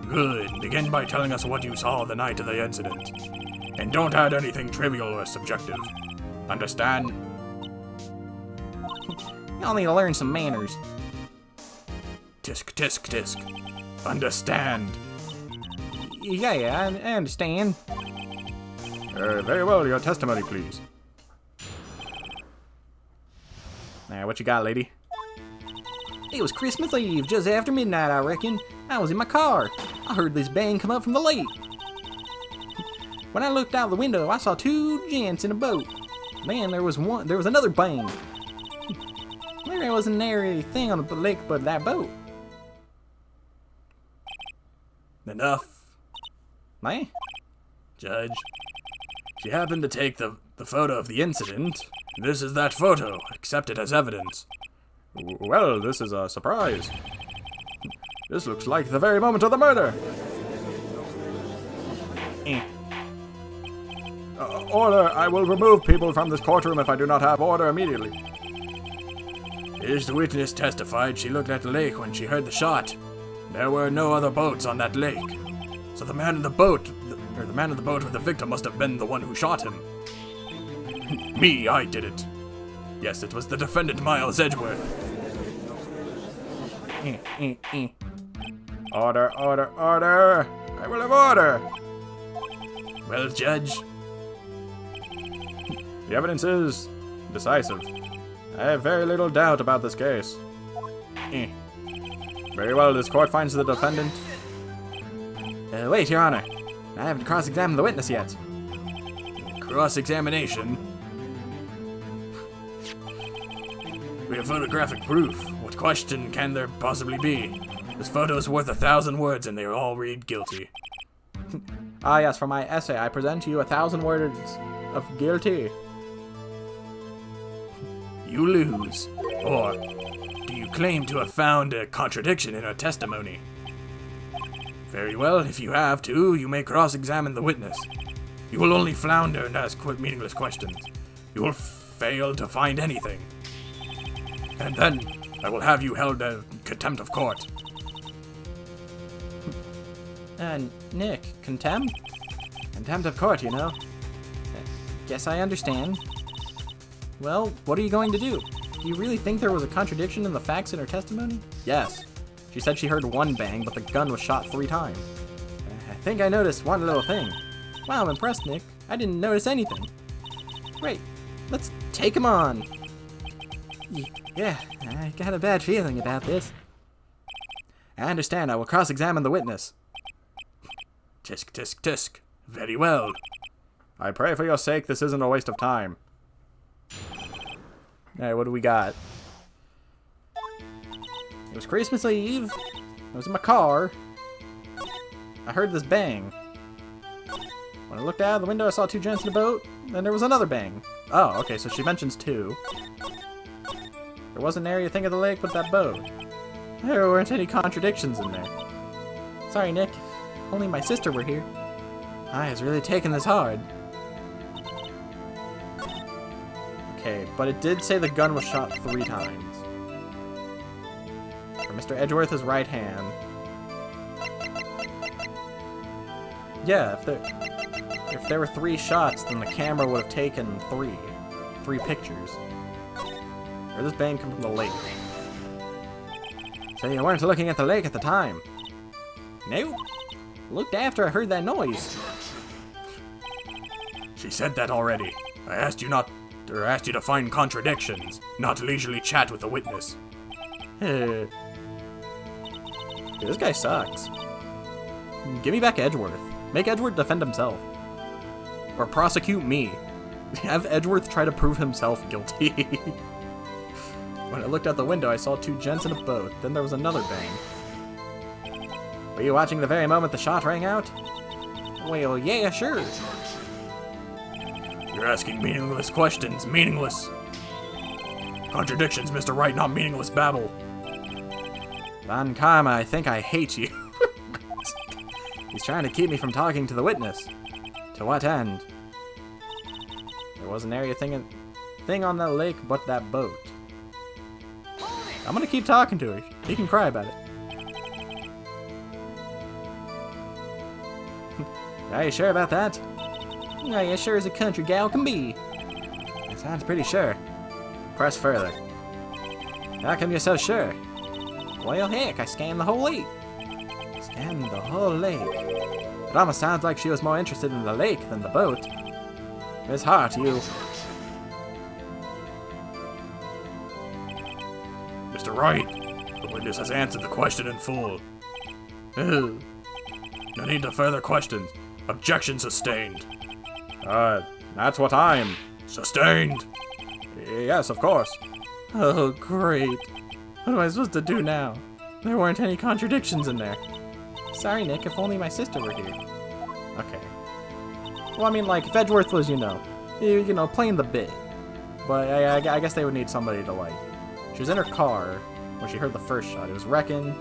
Good. Begin by telling us what you saw the night of the incident. And don't add anything trivial or subjective. Understand? Y'all need to learn some manners. Tisk, tisk, tisk. Understand. Yeah, I understand. Very well, your testimony, please. What you got, lady? It was Christmas Eve, just after midnight, I reckon. I was in my car. I heard this bang come up from the lake. When I looked out the window, I saw two gents in a boat. Then there was another bang. There wasn't anything on the lake but that boat. Enough. Man? Judge, she happened to take the photo of the incident. This is that photo. Accept it as evidence. Well, this is a surprise. This looks like the very moment of the murder. Order! I will remove people from this courtroom if I do not have order immediately. As the witness testified, she looked at the lake when she heard the shot. There were no other boats on that lake. So the man in the boat, the man in the boat with the victim must have been the one who shot him. Me, I did it. Yes, it was the defendant, Miles Edgeworth. Order, order, order! I will have order! Well, Judge, The evidence is decisive. I have very little doubt about this case. Very well, this court finds the defendant. Wait, Your Honor. I haven't cross-examined the witness yet. cross-examination. We have photographic proof. What question can there possibly be? This photo is worth 1,000 words and they all read guilty. Ah, yes, for my essay, I present to you 1,000 words of guilty. You lose. Or, do you claim to have found a contradiction in her testimony? Very well, if you have to, you may cross-examine the witness. You will only flounder and ask meaningless questions. You will fail to find anything. And then, I will have you held in contempt of court. Nick, contempt? Contempt of court, you know. Guess I understand. Well, what are you going to do? Do you really think there was a contradiction in the facts in her testimony? Yes. She said she heard one bang, but the gun was shot 3 times. I think I noticed one little thing. Wow, I'm impressed, Nick. I didn't notice anything. Great. Let's take him on. Yeah, I got a bad feeling about this. I understand. I will cross-examine the witness. Tisk, tisk, tisk. Very well. I pray for your sake this isn't a waste of time. Alright, what do we got? It was Christmas Eve. I was in my car. I heard this bang. When I looked out of the window, I saw 2 gents in a boat. Then there was another bang. Oh, okay, so she mentions 2. There wasn't an area thing of the lake but that boat. There weren't any contradictions in there. Sorry, Nick. If only my sister were here. I was really taking this hard. Okay, but it did say the gun was shot 3 times. For Mr. Edgeworth's right hand. Yeah, if there were 3 shots, then the camera would have taken 3 pictures. Or this bang come from the lake. So you weren't looking at the lake at the time? Nope. Looked after I heard that noise. She said that already. I asked you to find contradictions, not leisurely chat with the witness. Dude, this guy sucks. Give me back Edgeworth. Make Edgeworth defend himself. Or prosecute me. Have Edgeworth try to prove himself guilty. When I looked out the window, I saw 2 gents in a boat. Then there was another bang. Were you watching the very moment the shot rang out? Well, yeah, sure. You're asking meaningless questions. Meaningless. Contradictions, Mr. Wright, not meaningless babble. Von Karma, I think I hate you. He's trying to keep me from talking to the witness. To what end? There wasn't area thing on that lake but that boat. I'm gonna keep talking to her. He can cry about it. Are you sure about that? Are you sure as a country gal can be? That sounds pretty sure. Press further. How come you're so sure? Well, heck, I scanned the whole lake. Scanned the whole lake? It almost sounds like she was more interested in the lake than the boat. Miss Hart, you... Mr. Wright, the witness has answered the question in full. No need to further questions. Objection sustained. That's what I'm... Sustained. Yes, of course. Oh, great. What am I supposed to do now? There weren't any contradictions in there. Sorry, Nick, if only my sister were here. Okay. Well, I mean, like, if Edgeworth was, you know, playing the bit. But I guess they would need somebody to, like... She was in her car when she heard the first shot. It was not wrecking.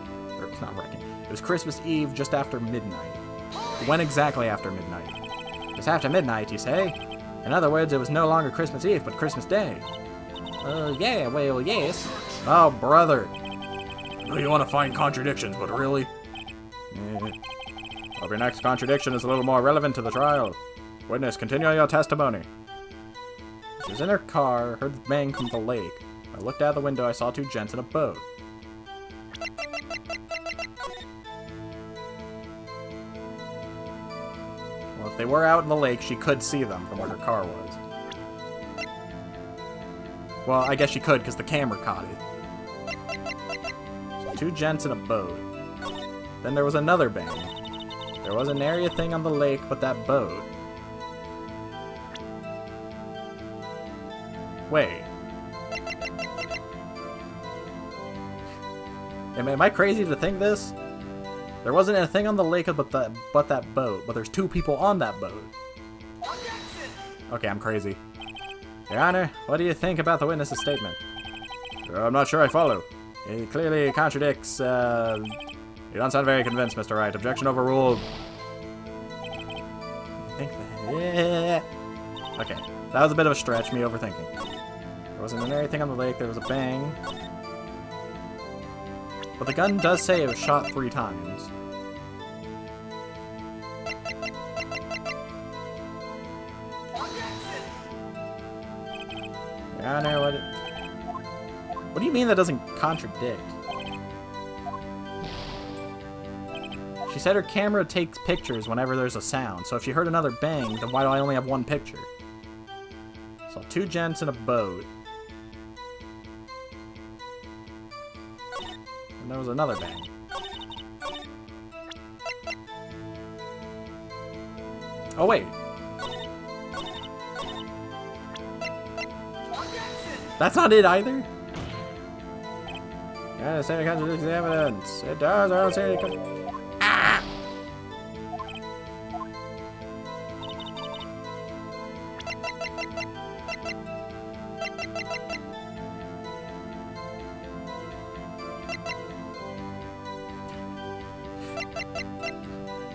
It was Christmas Eve just after midnight. When exactly after midnight? was after midnight, you say? In other words, it was no longer Christmas Eve, but Christmas Day. Yeah, well, yes. Oh, brother. I know you want to find contradictions, but really? Hope your next contradiction is a little more relevant to the trial. Witness, continue your testimony. She was in her car, heard the bang from the lake. I looked out the window, I saw two gents in a boat. Well, if they were out in the lake, she could see them from where her car was. Well, I guess she could, because the camera caught it. So, two gents in a boat. Then there was another bang. There was an area thing on the lake, but that boat. Wait. Am I crazy to think this? There wasn't a thing on the lake but that boat, but there's two people on that boat. Okay, I'm crazy. Your Honor, what do you think about the witness's statement? I'm not sure I follow. It clearly contradicts, You don't sound very convinced, Mr. Wright. Objection overruled. I think that... Yeah. Okay, that was a bit of a stretch, me overthinking. There wasn't anything on the lake, there was a bang. But the gun does say it was shot 3 times. Your Honor, what do you mean that doesn't contradict? She said her camera takes pictures whenever there's a sound, so if you heard another bang, then why do I only have 1 picture? Saw 2 gents in a boat. And there was another bang. Oh, wait. That's not it either? Yeah, say it contradicts the evidence. It does, I don't say it.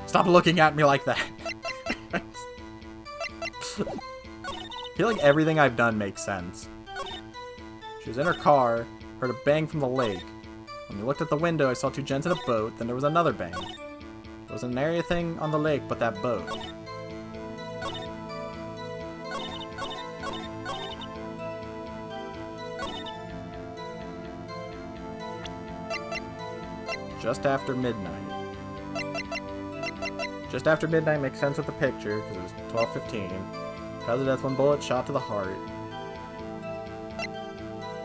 Stop looking at me like that. I feel like everything I've done makes sense. She was in her car, heard a bang from the lake. When we looked at the window, I saw 2 gents in a boat, then there was another bang. There wasn't an area thing on the lake but that boat. Just after midnight. Just after midnight makes sense with the picture, because it was 12:15. Cause of death, 1 bullet shot to the heart.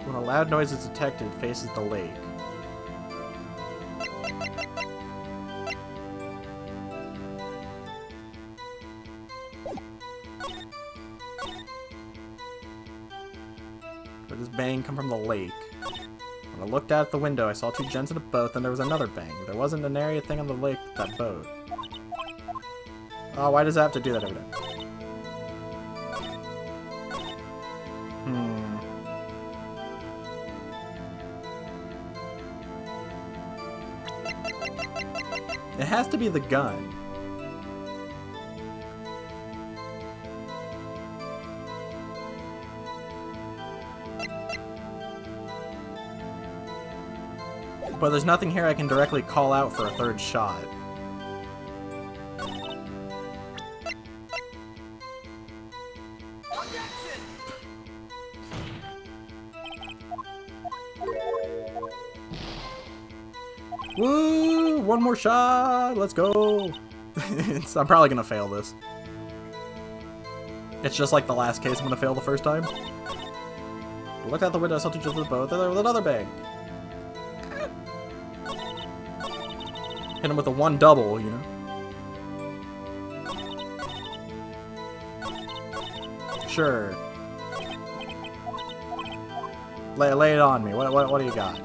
When a loud noise is detected, faces the lake. Where does bang come from the lake? When I looked out the window, I saw 2 gents in a boat, then there was another bang. There wasn't an area thing on the lake with that boat. Oh, why does it have to do that every time? It has to be the gun. But there's nothing here I can directly call out for a 3rd shot. Woo! 1 more shot! Let's go! I'm probably gonna fail this. It's just like the last case, I'm gonna fail the first time. I looked out the window, I saw 2 gents in the boat, then there was another bang. Hit him with a 1 double, you know? Sure. Lay it on me. What do you got?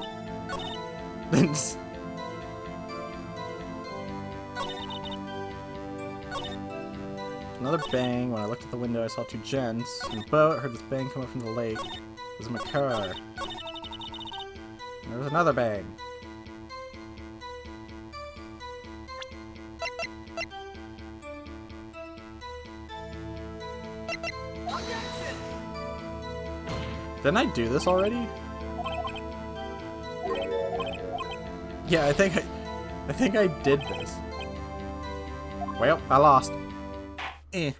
Another bang. When I looked at the window, I saw 2 gents in a boat. I heard this bang come up from the lake. It was my car. And there was another bang. Didn't I do this already? Yeah, I think I did this. Well, I lost. This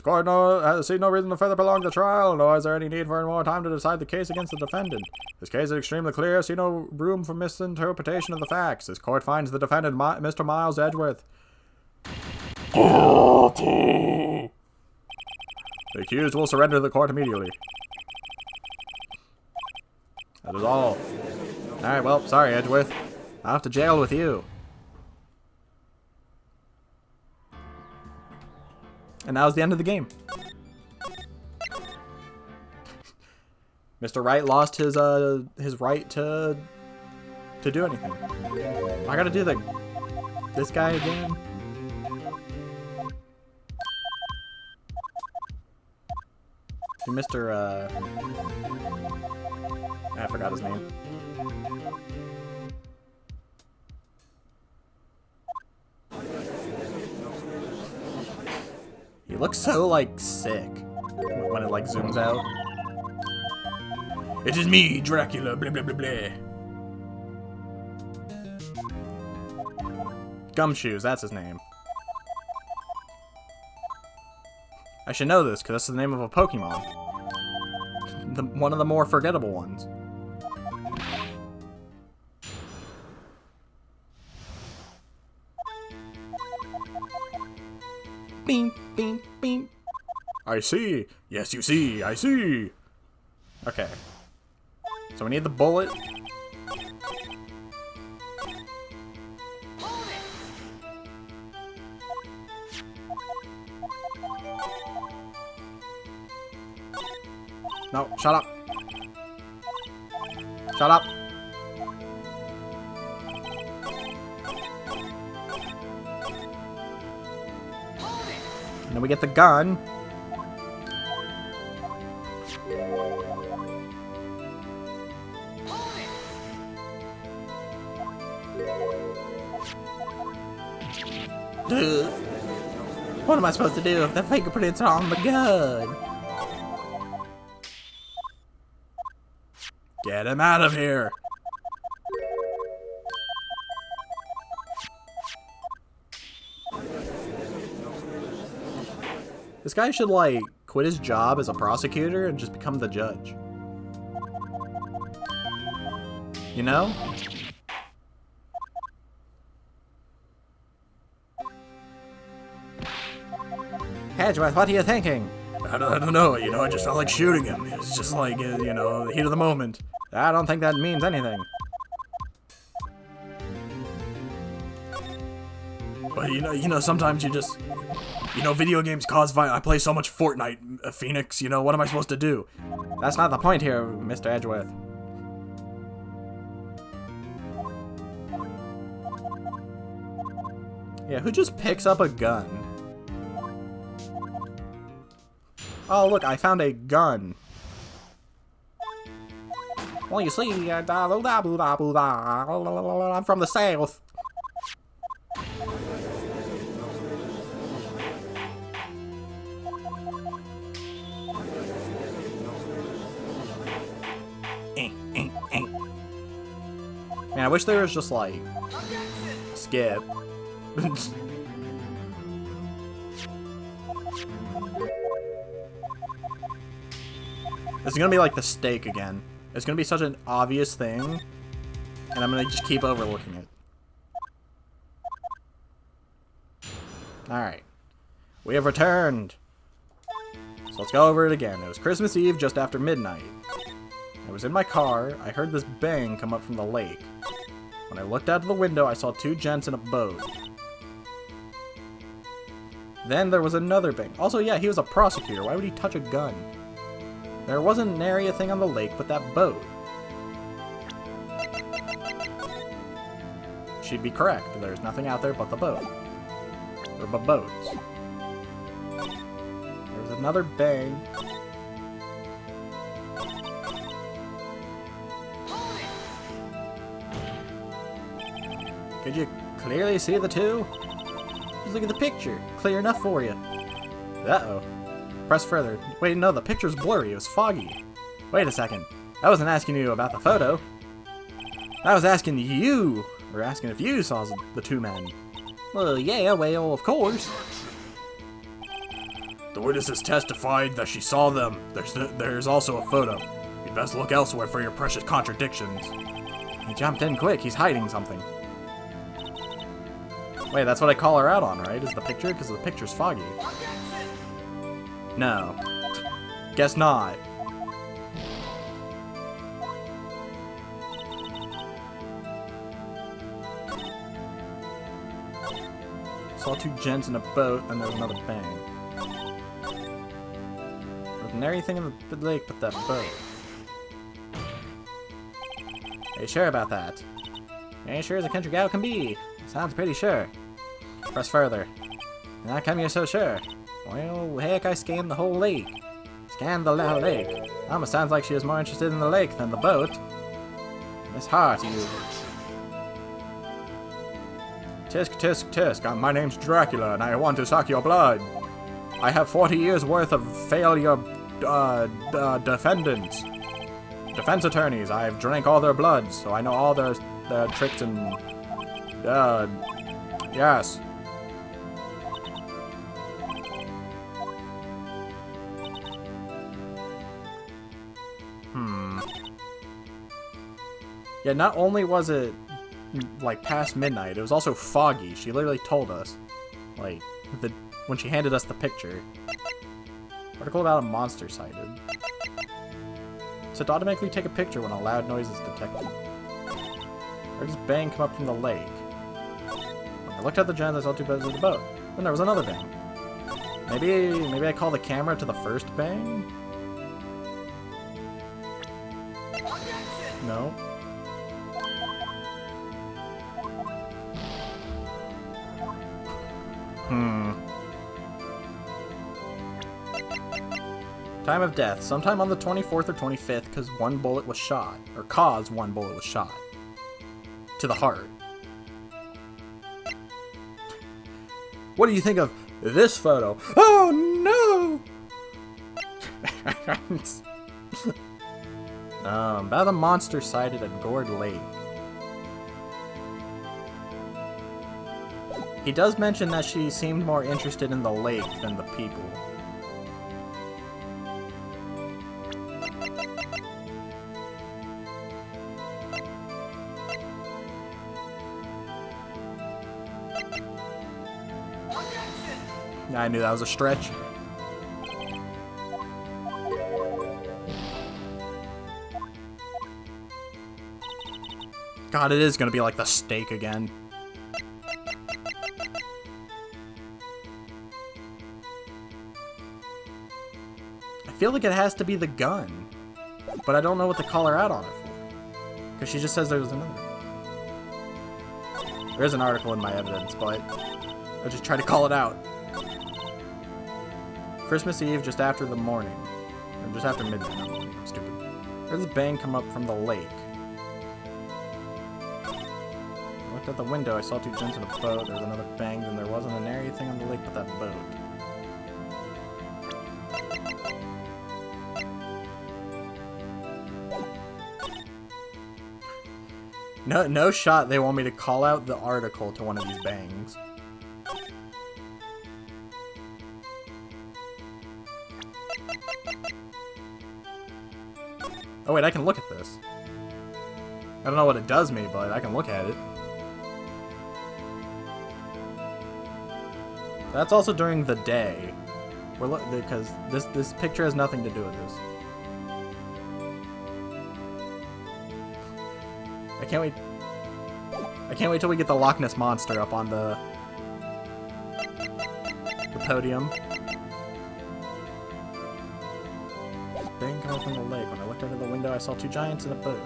court has seen no reason to further prolong the trial, nor is there any need for any more time to decide the case against the defendant. This case is extremely clear, see no room for misinterpretation of the facts. This court finds the defendant, Mr. Miles Edgeworth, guilty. The accused will surrender to the court immediately. That is all. Alright, well, sorry, Edgeworth. I'll have to jail with you. And that was the end of the game. Mr. Wright lost his right to do anything. I gotta do this guy again. Do Mr. I forgot his name. He looks so, like, sick when it, like, zooms out. It is me, Dracula, blah blah blah blah. Gumshoes, that's his name. I should know this, because that's the name of a Pokemon. One of the more forgettable ones. Beep, beep, beep. I see. Yes, you see. I see. Okay. So we need the bullet. No, shut up. Shut up. And then we get the gun. Dude. What am I supposed to do if the fingerprints are on the gun? Get him out of here. This guy should, like, quit his job as a prosecutor and just become the judge. You know? Edgeworth, what are you thinking? I don't know, you know, I just felt like shooting him. It's just like, you know, the heat of the moment. I don't think that means anything. But, you know, sometimes you just... You know, video games cause violence. I play so much Fortnite, Phoenix, you know, what am I supposed to do? That's not the point here, Mr. Edgeworth. Yeah, who just picks up a gun? Oh, look, I found a gun. Well, you see, I'm from the south. Man, I wish there was just, like, skip. It's gonna be like the steak again. It's gonna be such an obvious thing, and I'm gonna just keep overlooking it. Alright. We have returned! So let's go over it again. It was Christmas Eve just after midnight. I was in my car, I heard this bang come up from the lake. When I looked out of the window, I saw two gents in a boat. Then there was another bang. Also, yeah, he was a prosecutor. Why would he touch a gun? There wasn't nary a thing on the lake but that boat. She'd be correct. There's nothing out there but the boat. Or but boats. There was another bang. Could you clearly see the two? Just look at the picture. Clear enough for you. Uh-oh. Press further. Wait, no, the picture's blurry. It was foggy. Wait a second. I wasn't asking you about the photo. I was asking you, or asking if you saw the two men. Well, yeah, well, of course. The witnesses testified that she saw them. There's also a photo. You'd best look elsewhere for your precious contradictions. He jumped in quick. He's hiding something. Wait, that's what I call her out on, right? Is the picture? Because the picture's foggy. No. Guess not. Saw two gents in a boat, and there's another bang. Wasn't there anything in the lake but that boat? Are you sure about that? Are you sure as a country gal can be? Sounds pretty sure. Press further. And how come you're so sure? Well, heck, I scanned the whole lake. Scanned the lake. Almost sounds like she was more interested in the lake than the boat. Miss Hart, you... Tisk, tisk, tisk. My name's Dracula, and I want to suck your blood. I have 40 years worth of failure, defendants. Defense attorneys. I've drank all their blood, so I know all their tricks and... yes. Yeah, not only was it, like, past midnight, it was also foggy. She literally told us. Like, when she handed us the picture. Article about a monster sighted. So to automatically take a picture when a loud noise is detected. Where does bang come up from the lake? When I looked at the giant, I saw two beds of the boat. Then there was another bang. Maybe I call the camera to the first bang? No. Time of death. Sometime on the 24th or 25th, because one bullet was shot. Or cause one bullet was shot. To the heart. What do you think of this photo? Oh no! About the monster sighted at Gourd Lake. He does mention that she seemed more interested in the lake than the people. I knew that was a stretch. God, it is gonna be like the steak again. I feel like it has to be the gun, but I don't know what to call her out on it for. Because she just says there was another. There is an article in my evidence, but I just try to call it out. Christmas Eve, just after the morning. Or just after midnight, not morning, I'm stupid. Where does the bang come up from the lake? I looked at the window, I saw two gents in a boat, there was another bang, and there wasn't an anything on the lake but that boat. No shot they want me to call out the article to one of these bangs. Oh wait, I can look at this. I don't know what it does me, but I can look at it. That's also during the day. Because this picture has nothing to do with this. I can't wait till we get the Loch Ness Monster up on the podium. Bang coming from the lake. When I looked out of the window, I saw two giants in a boat.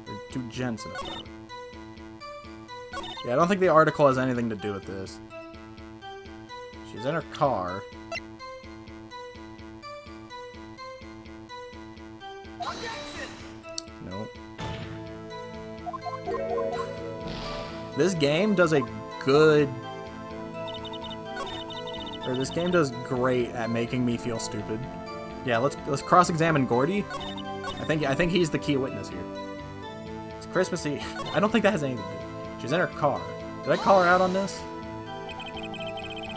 Or two gents in a boat. Yeah, I don't think the article has anything to do with this. She's in her car. Nope. This game does a good... Or this game does great at making me feel stupid. Yeah, let's cross-examine Gordy. I think he's the key witness here. It's Christmas Eve. I don't think that has anything to do. She's in her car. Did I call her out on this?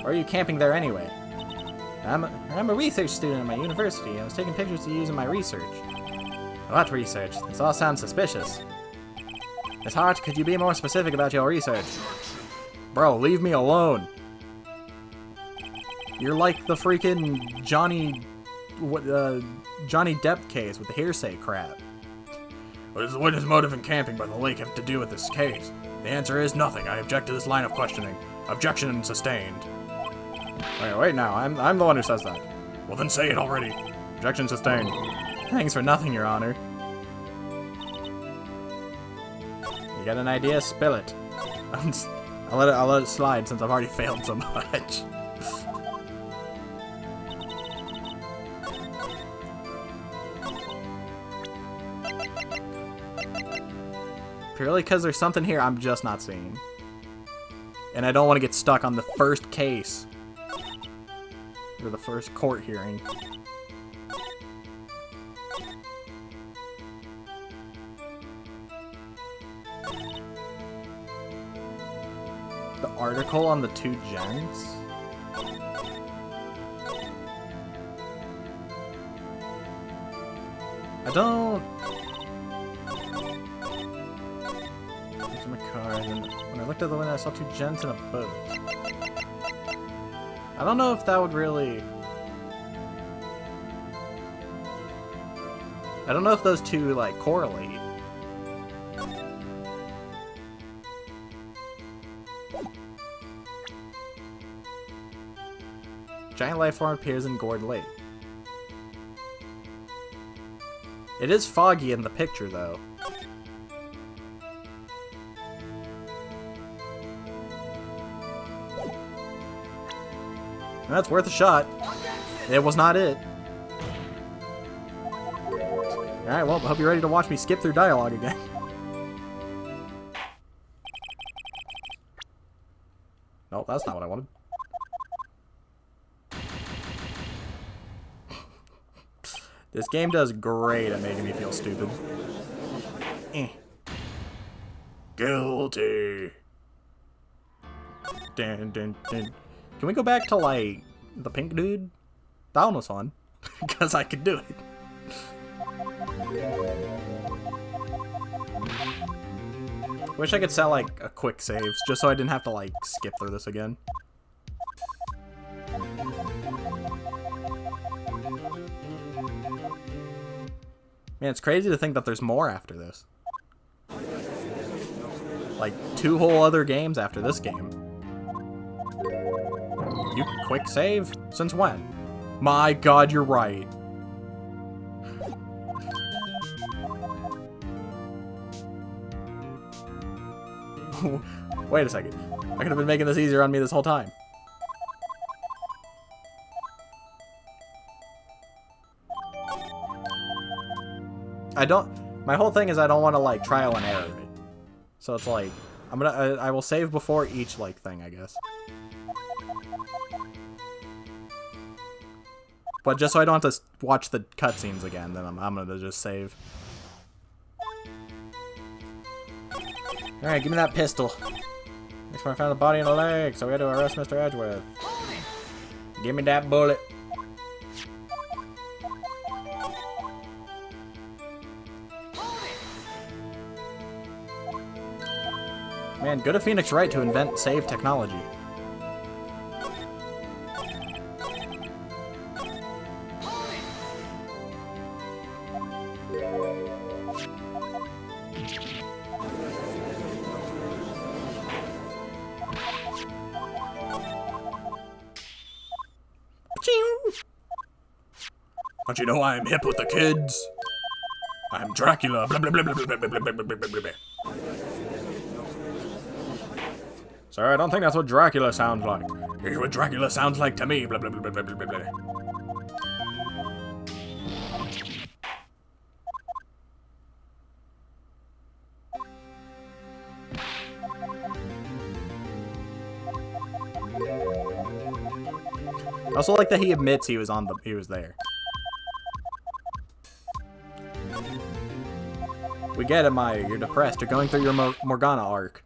Or are you camping there anyway? I'm a research student at my university. I was taking pictures to use in my research. What research? This all sounds suspicious. Miss Hart, could you be more specific about your research? Bro, leave me alone. You're like the freaking Johnny Depp case with the hearsay crap. What does the witness motive in camping by the lake have to do with this case? The answer is nothing. I object to this line of questioning. Objection sustained. Wait now. I'm the one who says that. Well, then say it already. Objection sustained. Thanks for nothing, Your Honor. You got an idea? Spill it. I'll let it slide since I've already failed so much. Purely because there's something here I'm just not seeing. And I don't want to get stuck on the first case. Or the first court hearing. The article on the two gens? I don't... There's my car, and when I looked out the window I saw two gents in a boat. I don't know if that would really... I don't know if those two, like, correlate. Giant life form appears in Gourd Lake. It is foggy in the picture, though. And that's worth a shot. It was not it. Alright, well, I hope you're ready to watch me skip through dialogue again. Nope, that's not what I wanted. This game does great at making me feel stupid. Guilty. Dun, dun, dun. Can we go back to, like, the pink dude? That one was fun. Because I could do it. Wish I could set, like, a quick saves, just so I didn't have to, like, skip through this again. Man, it's crazy to think that there's more after this. Like, 2 whole other games after this game. You can quick save? Since when? My god, you're right. Wait a second. I could have been making this easier on me this whole time. My whole thing is I don't want to, like, trial and error it. So it's like, I will save before each, like, thing, I guess. But just so I don't have to watch the cutscenes again, then I'm gonna just save. Alright, give me that pistol. Next time I found a body in the lake, so we had to arrest Mr. Edgeworth. Give me that bullet. Man, good of Phoenix Wright to invent save technology. Don't you know I'm hip with the kids? I'm Dracula. Blah, blah, blah, blah, blah, blah, blah, blah, blah, blah, blah. Sir, I don't think that's what Dracula sounds like. Here's what Dracula sounds like to me. Blah, blah, blah, blah, blah, blah, blah. I also like that he admits he was there. We get it, Maya. You're depressed. You're going through your Morgana arc.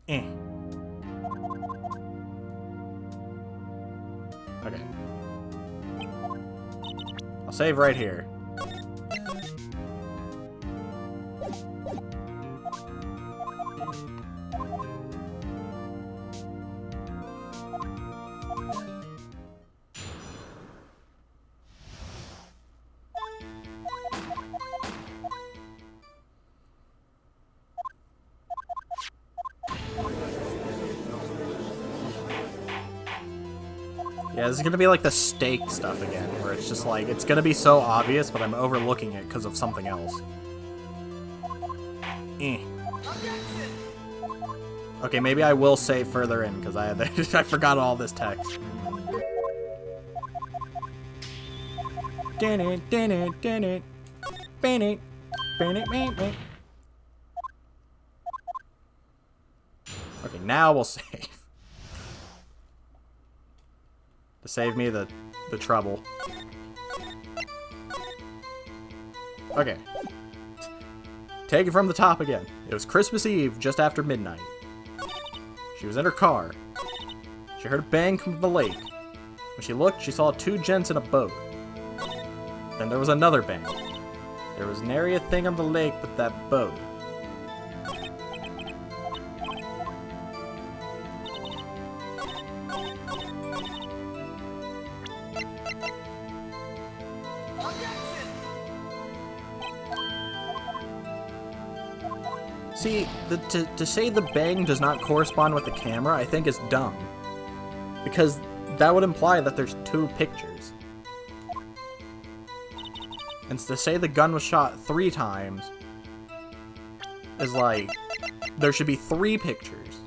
Eh. Okay. I'll save right here. Yeah, this is gonna be like the steak stuff again, where it's just like, it's gonna be so obvious, but I'm overlooking it because of something else. Eh. Okay, maybe I will save further in, because I forgot all this text. Okay, now we'll save. To save me the trouble. Okay. Take it from the top again. It was Christmas Eve, just after midnight. She was in her car. She heard a bang from the lake. When she looked, she saw 2 gents in a boat. Then there was another bang. There was nary a thing on the lake but that boat. See, to say the bang does not correspond with the camera, I think is dumb. Because that would imply that there's 2 pictures. And to say the gun was shot 3 times is like, there should be 3 pictures.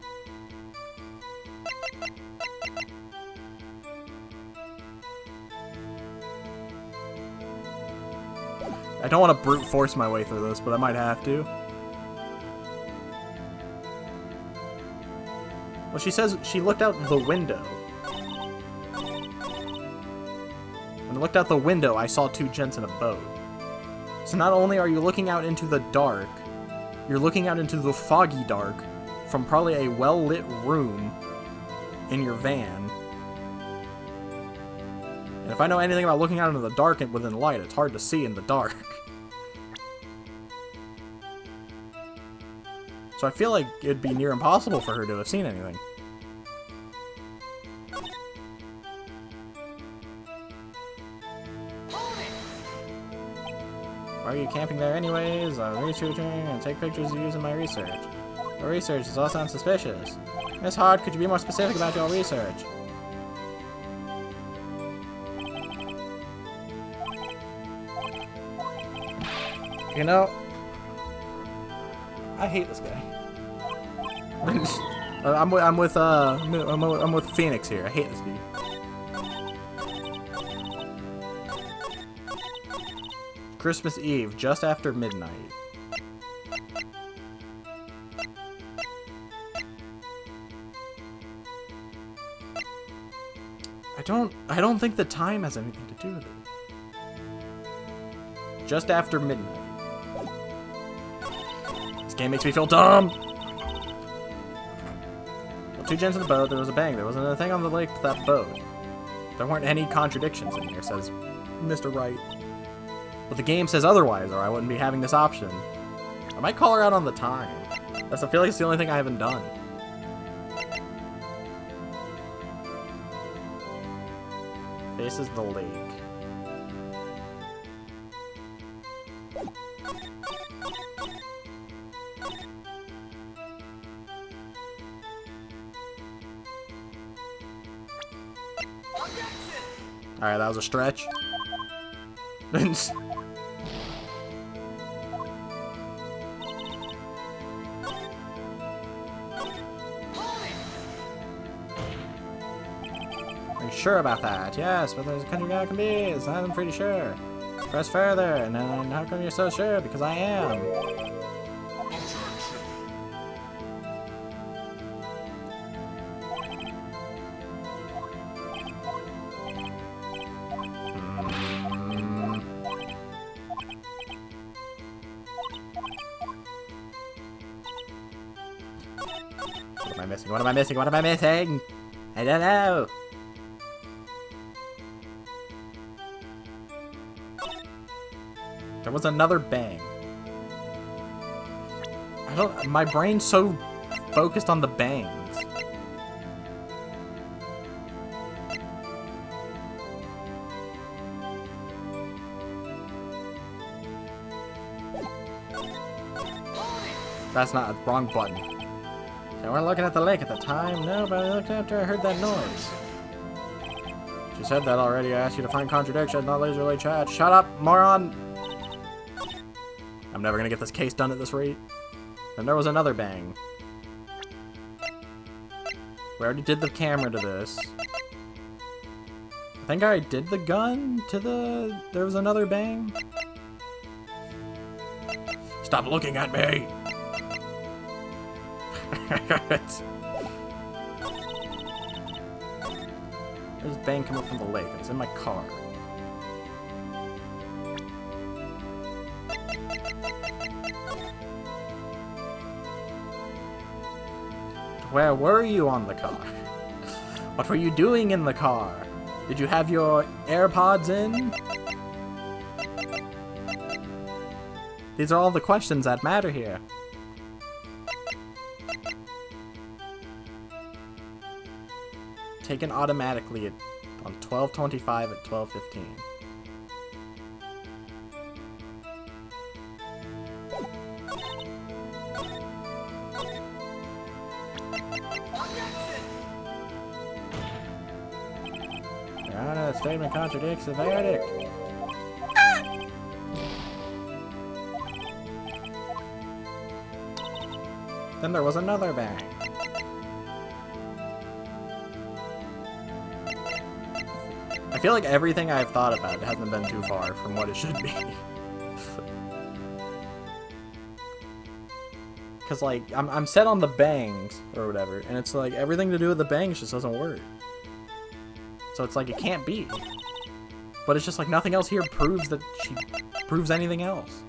I don't want to brute force my way through this, but I might have to. Well, she says she looked out the window. When I looked out the window, I saw 2 gents in a boat. So not only are you looking out into the dark, you're looking out into the foggy dark from probably a well-lit room in your van. And if I know anything about looking out into the dark and within light, it's hard to see in the dark. So I feel like it'd be near impossible for her to have seen anything. Why are you camping there anyways? I'm researching and take pictures to use in my research. Your research does all sound suspicious. Miss Hart, could you be more specific about your research? You know, I hate this guy. I'm with Phoenix here. I hate this dude. Christmas Eve, just after midnight. I don't think the time has anything to do with it. Just after midnight. This game makes me feel dumb! Well, 2 gents in the boat, there was a bang. There wasn't a thing on the lake but that boat. There weren't any contradictions in here, says Mr. Wright. But the game says otherwise, or I wouldn't be having this option. I might call her out on the time. I feel like it's the only thing I haven't done. Faces the lake. Alright, that was a stretch. Are you sure about that? Yes, but there's a country guy can be. I'm pretty sure. Press further, and then how come you're so sure? Because I am. missing? What am I missing? What am I missing? I don't know. There was another bang. My brain's so focused on the bangs. That's not a wrong button. They weren't looking at the lake at the time. No, but I looked after I heard that noise. She said that already. I asked you to find contradictions, not leisurely chat. Shut up, moron! I'm never gonna get this case done at this rate. Then there was another bang. We already did the camera to this. I think I did the gun to the... There was another bang. Stop looking at me! There's a bang coming up from the lake. It's in my car. Where were you on the car? What were you doing in the car? Did you have your AirPods in? These are all the questions that matter here. Taken automatically on 12:25 at 12:15. Your Honor, the statement contradicts the verdict. Then there was another bang. I feel like everything I've thought about hasn't been too far from what it should be. Cause like, I'm set on the bangs, or whatever, and it's like, everything to do with the bangs just doesn't work. So it's like, it can't be. But it's just like, nothing else here proves that she proves anything else.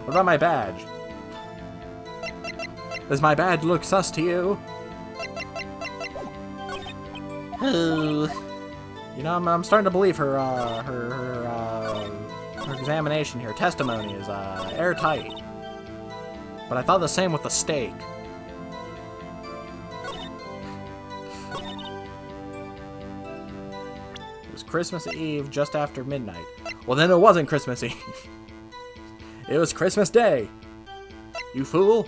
What about my badge? Does my badge look sus to you? Ooh. You know, I'm starting to believe her examination here, testimony is airtight. But I thought the same with the steak. It was Christmas Eve just after midnight. Well, then it wasn't Christmas Eve. It was Christmas Day. You fool.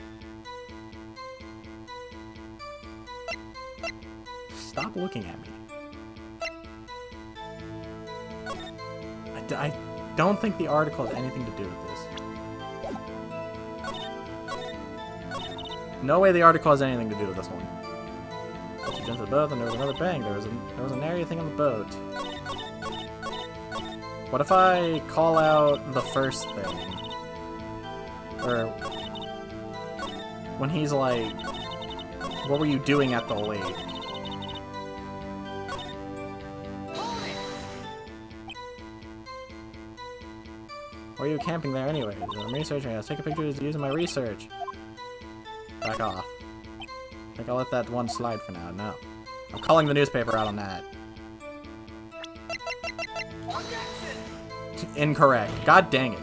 Stop looking at me. I don't think the article has anything to do with this. No way the article has anything to do with this one. She jumped to the boat, and there was another bang. There was an area thing on the boat. What if I call out the first thing? Or when he's like, what were you doing at the lake? Why are you camping there anyway? I'm researching. I was taking pictures using my research. Back off. I think I'll let that one slide for now. No. I'm calling the newspaper out on that. Incorrect. God dang it.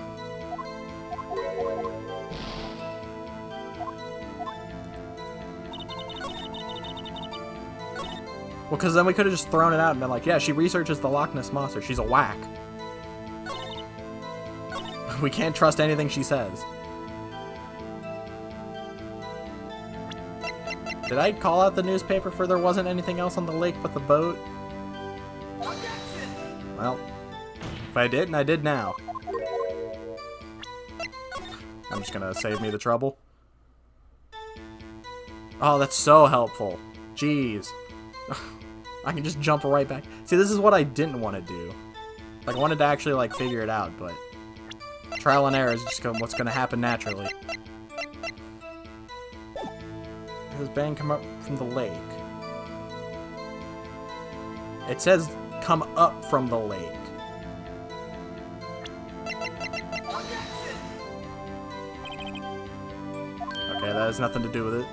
Well, because then we could have just thrown it out and been like, yeah, she researches the Loch Ness Monster. She's a whack. We can't trust anything she says. Did I call out the newspaper for there wasn't anything else on the lake but the boat? Well, if I didn't, I did now. I'm just gonna save me the trouble. Oh, that's so helpful. Jeez. I can just jump right back. See, this is what I didn't want to do. Like, I wanted to actually, like, figure it out, but trial and error is just what's going to happen naturally. This bang come up from the lake. It says come up from the lake. Okay, that has nothing to do with it.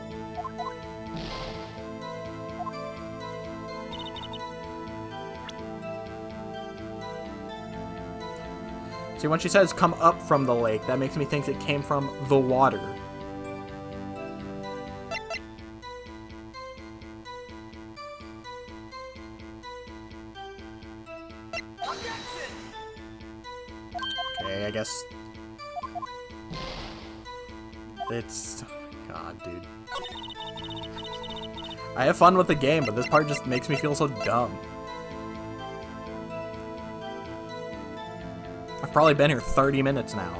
See, when she says come up from the lake, that makes me think it came from the water. Okay, I guess... It's... God, dude. I have fun with the game, but this part just makes me feel so dumb. I've probably been here 30 minutes now.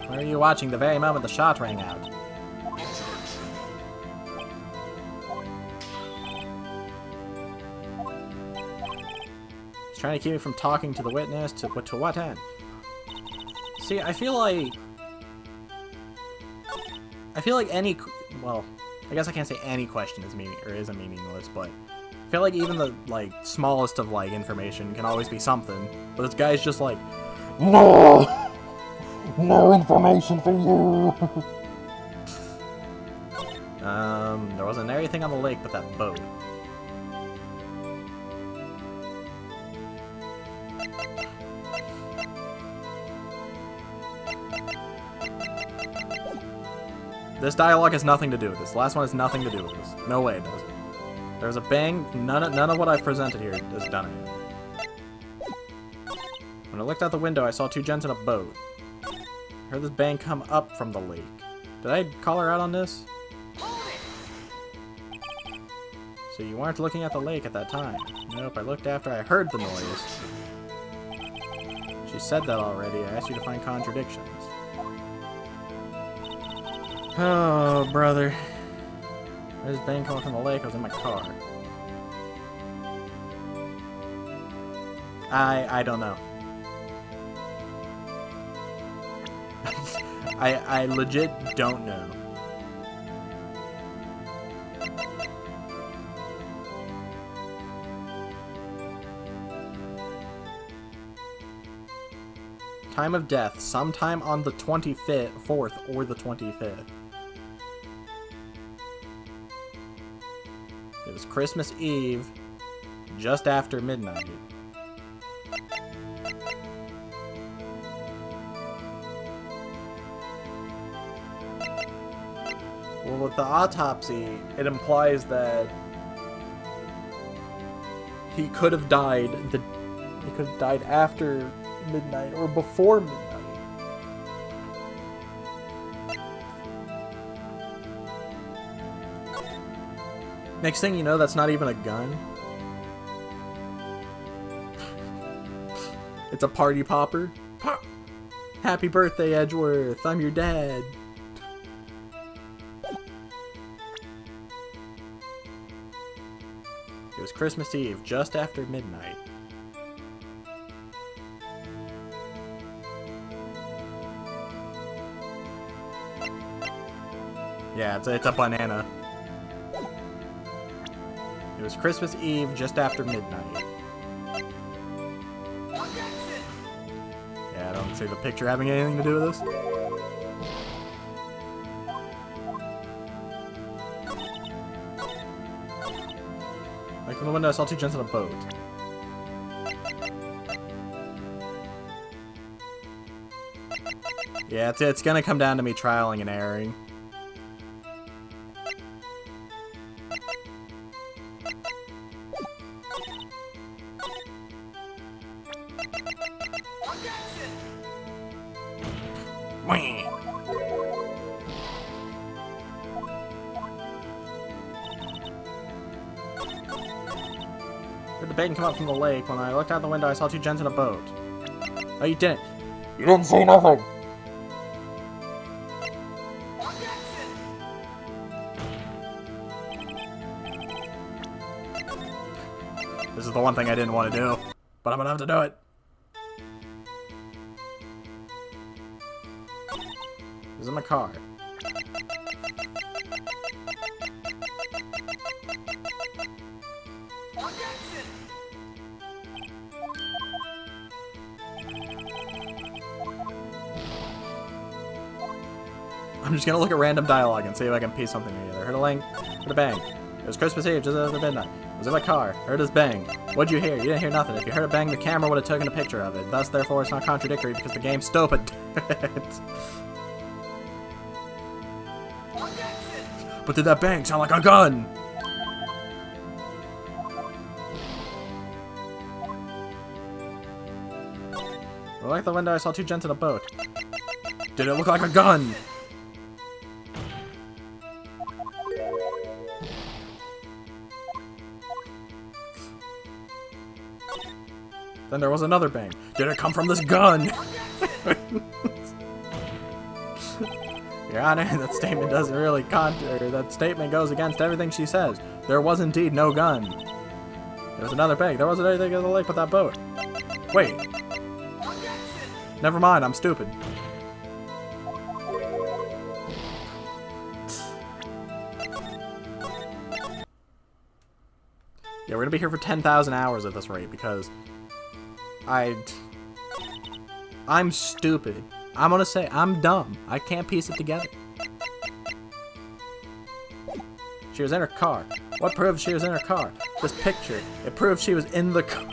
Where are you watching the very moment the shot rang out? He's trying to keep me from talking to the witness, but to what end? See, I feel like any, well, I guess I can't say any question is meaningless, but I feel like even the, like, smallest of, like, information can always be something. But this guy's just like, No! No information for you! there wasn't anything on the lake but that boat. This dialogue has nothing to do with this. The last one has nothing to do with this. No way it does. There's a bang. None of what I've presented here has done it. When I looked out the window, I saw two gents in a boat. I heard this bang come up from the lake. Did I call her out on this? So you weren't looking at the lake at that time. Nope, I looked after I heard the noise. She said that already. I asked you to find contradictions. Oh, brother. There's bang coming from the lake. I was in my car. I don't know. I legit don't know. Time of death, sometime on the 4th or the 25th. It was Christmas Eve, just after midnight. Well, with the autopsy, it implies that he could have died after midnight or before midnight. Next thing you know, that's not even a gun. It's a party popper. Pop! Happy birthday, Edgeworth. I'm your dad. It was Christmas Eve, just after midnight. Yeah, it's a banana. It was Christmas Eve, just after midnight. Yeah, I don't see the picture having anything to do with this. Like from the window, I saw two gents on a boat. Yeah, it's gonna come down to me trialing and erroring. Heard the bacon come up from the lake. When I looked out the window, I saw two gents in a boat. Oh, you didn't. You didn't say nothing! This is the one thing I didn't want to do, but I'm gonna have to do it. This is in my car. I'm just gonna look at random dialogue and see if I can piece something together. Heard a lang, heard a bang. It was Christmas Eve, just after midnight. I was in my car. Heard his bang. What'd you hear? You didn't hear nothing. If you heard a bang, the camera would have taken a picture of it. Thus, therefore, it's not contradictory because the game's stupid. But did that bang sound like a gun? Well, like the window, I saw two gents in a boat. Did it look like a gun? Then there was another bang. Did it come from this gun? Your Honor, that statement doesn't really that statement goes against everything she says. There was indeed no gun. There was another bang. There wasn't anything in the lake but that boat. Wait. Never mind, I'm stupid. Yeah, we're gonna be here for 10,000 hours at this rate because I'm stupid. I'm gonna say I'm dumb. I can't piece it together. She was in her car. What proves she was in her car? This picture. It proves she was in the car.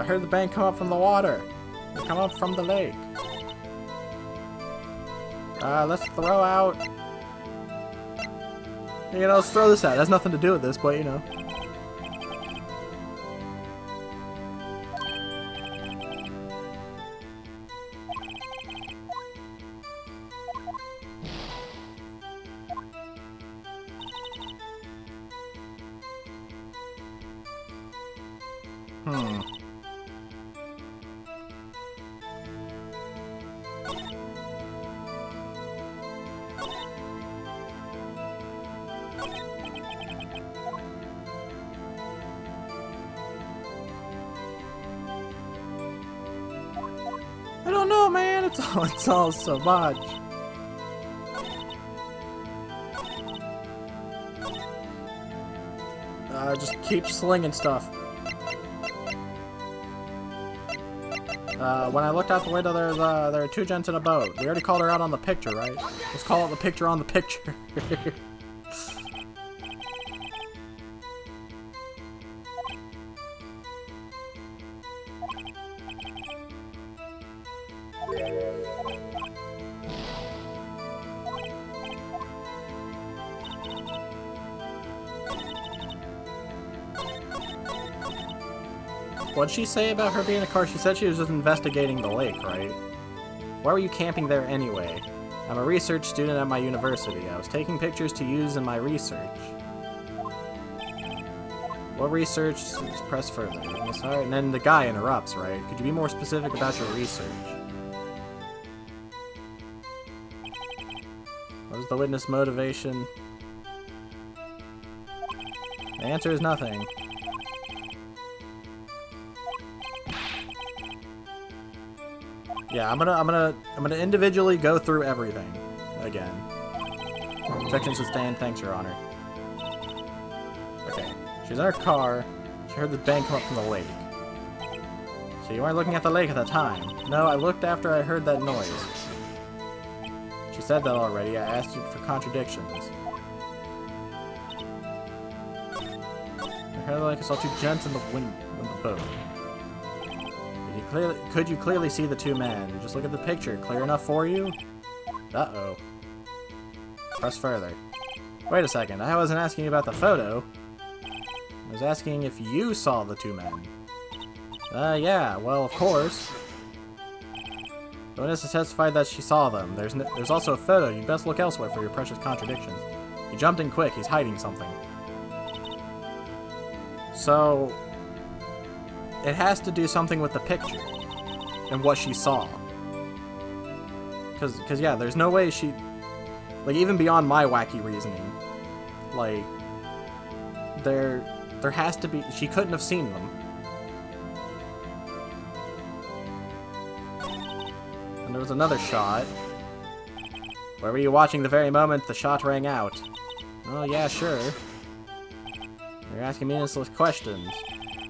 Heard the bang come up from the water. They come up from the lake. Let's throw out... You know, let's throw this out. It has nothing to do with this, but you know. I don't know, man. It's all so much. Just keep slinging stuff. When I looked out the window, there are two gents in a boat. We already called her out on the picture, right? Let's call it the picture on the picture. What'd she say about her being in a car? She said she was just investigating the lake, right? Why were you camping there anyway? I'm a research student at my university. I was taking pictures to use in my research. What research? Just press further. Sorry. And then the guy interrupts, right? Could you be more specific about your research? What was the witness motivation? The answer is nothing. Yeah, I'm gonna individually go through everything again. Objection sustained. Thanks, Your Honor. Okay, she was in her car. She heard the bang come up from the lake. So you weren't looking at the lake at the time? No, I looked after I heard that noise. She said that already. I asked you for contradictions. I heard like I saw two gents in the boat. Could you clearly see the two men? Just look at the picture. Clear enough for you? Uh-oh. Press further. Wait a second. I wasn't asking about the photo. I was asking if you saw the two men. Yeah. Well, of course. The witness has testified that she saw them. There's also a photo. You'd best look elsewhere for your precious contradictions. He jumped in quick. He's hiding something. So... it has to do something with the picture and what she saw. Cause yeah, there's no way she, like, even beyond my wacky reasoning, like, there has to be, she couldn't have seen them. And there was another shot. Where were you watching the very moment the shot rang out? Oh, yeah, sure. You're asking meaningless questions.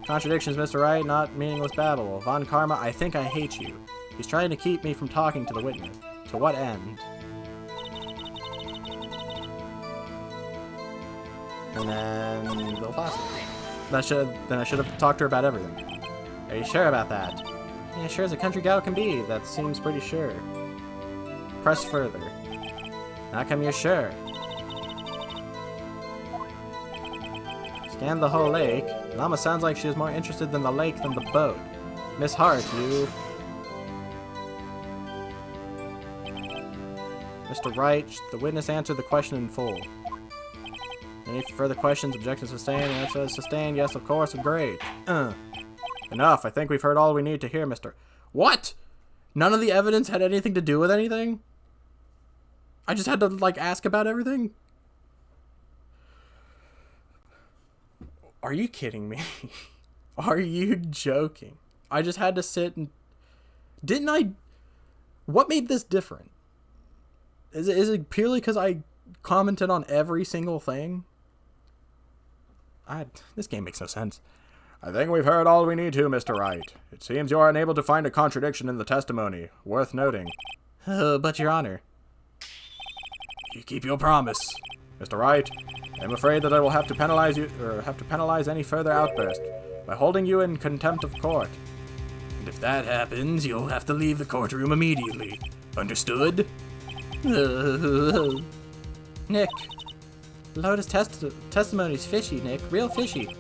Contradictions, Mr. Wright, not meaningless babble. Von Karma, I think I hate you. He's trying to keep me from talking to the witness. To what end? And then Bill Foster. Then I should have talked to her about everything. Are you sure about that? Yeah, sure as a country gal can be. That seems pretty sure. Press further. How come you're sure? Scan the whole lake. It almost sounds like she is more interested in the lake than the boat. Miss Hart, you... Mr. Wright, the witness answered the question in full. Any further questions? Objections sustained? Answers sustained? Yes, of course. Great. Enough. I think we've heard all we need to hear, Mr. What? None of the evidence had anything to do with anything? I just had to, like, ask about everything? Are you kidding me? Are you joking? I just had to sit and... Didn't I... What made this different? Is it purely because I commented on every single thing? This game makes no sense. I think we've heard all we need to, Mr. Wright. It seems you are unable to find a contradiction in the testimony. Worth noting. But, Your Honor... You keep your promise. Mr. Wright, I'm afraid that I will have to penalize you, or have to penalize any further outburst by holding you in contempt of court. And if that happens, you'll have to leave the courtroom immediately. Understood? Nick. Lotus testimony's fishy, Nick. Real fishy.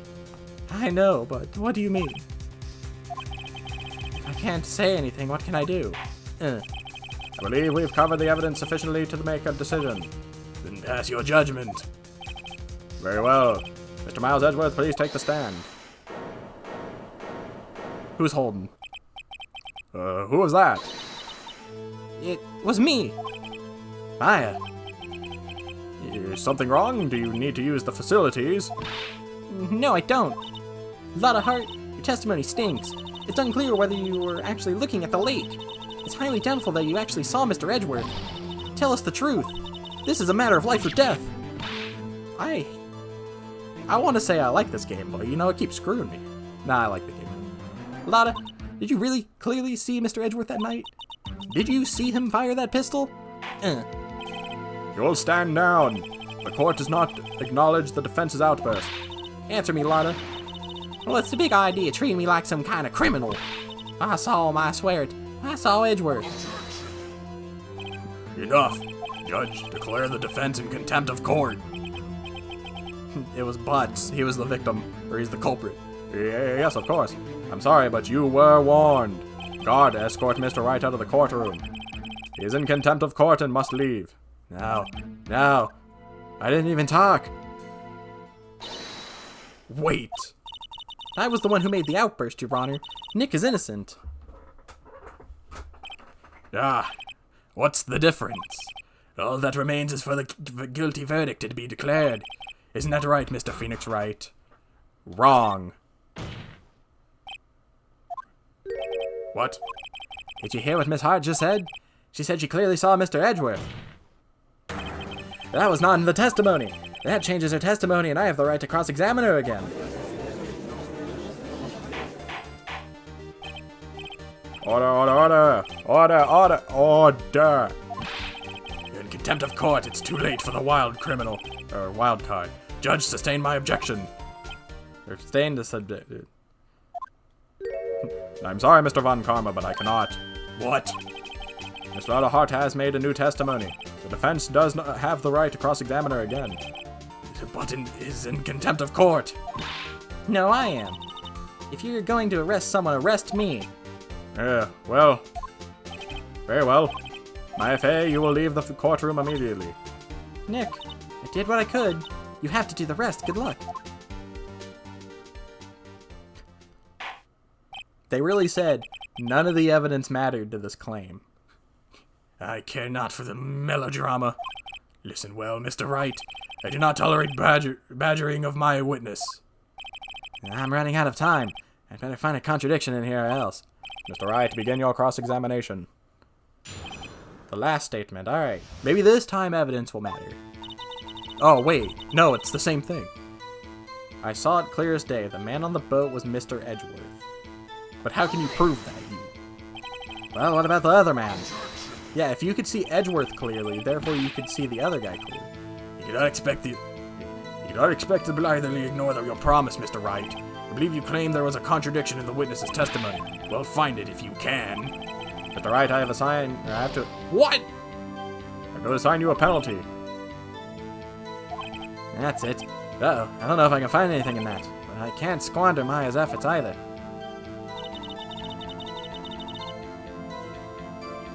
I know, but what do you mean? I can't say anything. What can I do? I believe we've covered the evidence sufficiently to make a decision. Then pass your judgment. Very well. Mr. Miles Edgeworth, please take the stand. Who's holding? Who was that? It was me. Maya. Is something wrong? Do you need to use the facilities? No, I don't. Lotta Hart, your testimony stinks. It's unclear whether you were actually looking at the lake. It's highly doubtful that you actually saw Mr. Edgeworth. Tell us the truth. This is a matter of life or death. I want to say I like this game, but you know, it keeps screwing me. Nah, I like the game. Lotta, did you really clearly see Mr. Edgeworth that night? Did you see him fire that pistol? You'll stand down. The court does not acknowledge the defense's outburst. Answer me, Lotta. Well, it's the big idea treating me like some kind of criminal. I saw him, I swear it. I saw Edgeworth. Enough. Judge, declare the defense in contempt of court. It was Butts. He was the victim, or he's the culprit. Yes, of course. I'm sorry, but you were warned. Guard, escort Mr. Wright out of the courtroom. He is in contempt of court and must leave. Now. I didn't even talk. Wait. I was the one who made the outburst, Your Honor. Nick is innocent. What's the difference? All that remains is for the guilty verdict to be declared. Isn't that right, Mr. Phoenix Wright? Wrong. What? Did you hear what Miss Hart just said? She said she clearly saw Mr. Edgeworth. That was not in the testimony. That changes her testimony, and I have the right to cross-examine her again. Order. You're in contempt of court. It's too late for the wild criminal. Or wild card. Judge, sustain my objection. Sustain the subject. I'm sorry, Mr. Von Karma, but I cannot. What? Mr. Lotta Hart has made a new testimony. The defense does not have the right to cross-examine her again. But is in contempt of court. No, I am. If you're going to arrest someone, arrest me. Well. Very well. My FA, you will leave the courtroom immediately. Nick, I did what I could. You have to do the rest. Good luck. They really said none of the evidence mattered to this claim. I care not for the melodrama. Listen well, Mr. Wright. I do not tolerate badgering of my witness. I'm running out of time. I'd better find a contradiction in here or else. Mr. Wright, begin your cross-examination. The last statement. Alright. Maybe this time evidence will matter. Oh, wait. No, it's the same thing. I saw it clear as day. The man on the boat was Mr. Edgeworth. But how can you prove that? Well, what about the other man? Yeah, if you could see Edgeworth clearly, therefore you could see the other guy clearly. You cannot expect to blithely ignore your promise, Mr. Wright. I believe you claimed there was a contradiction in the witness's testimony. Well, find it if you can. Mr. Wright, I have to... What? I'm going to assign you a penalty. That's it. Uh-oh, I don't know if I can find anything in that. But I can't squander Maya's efforts either.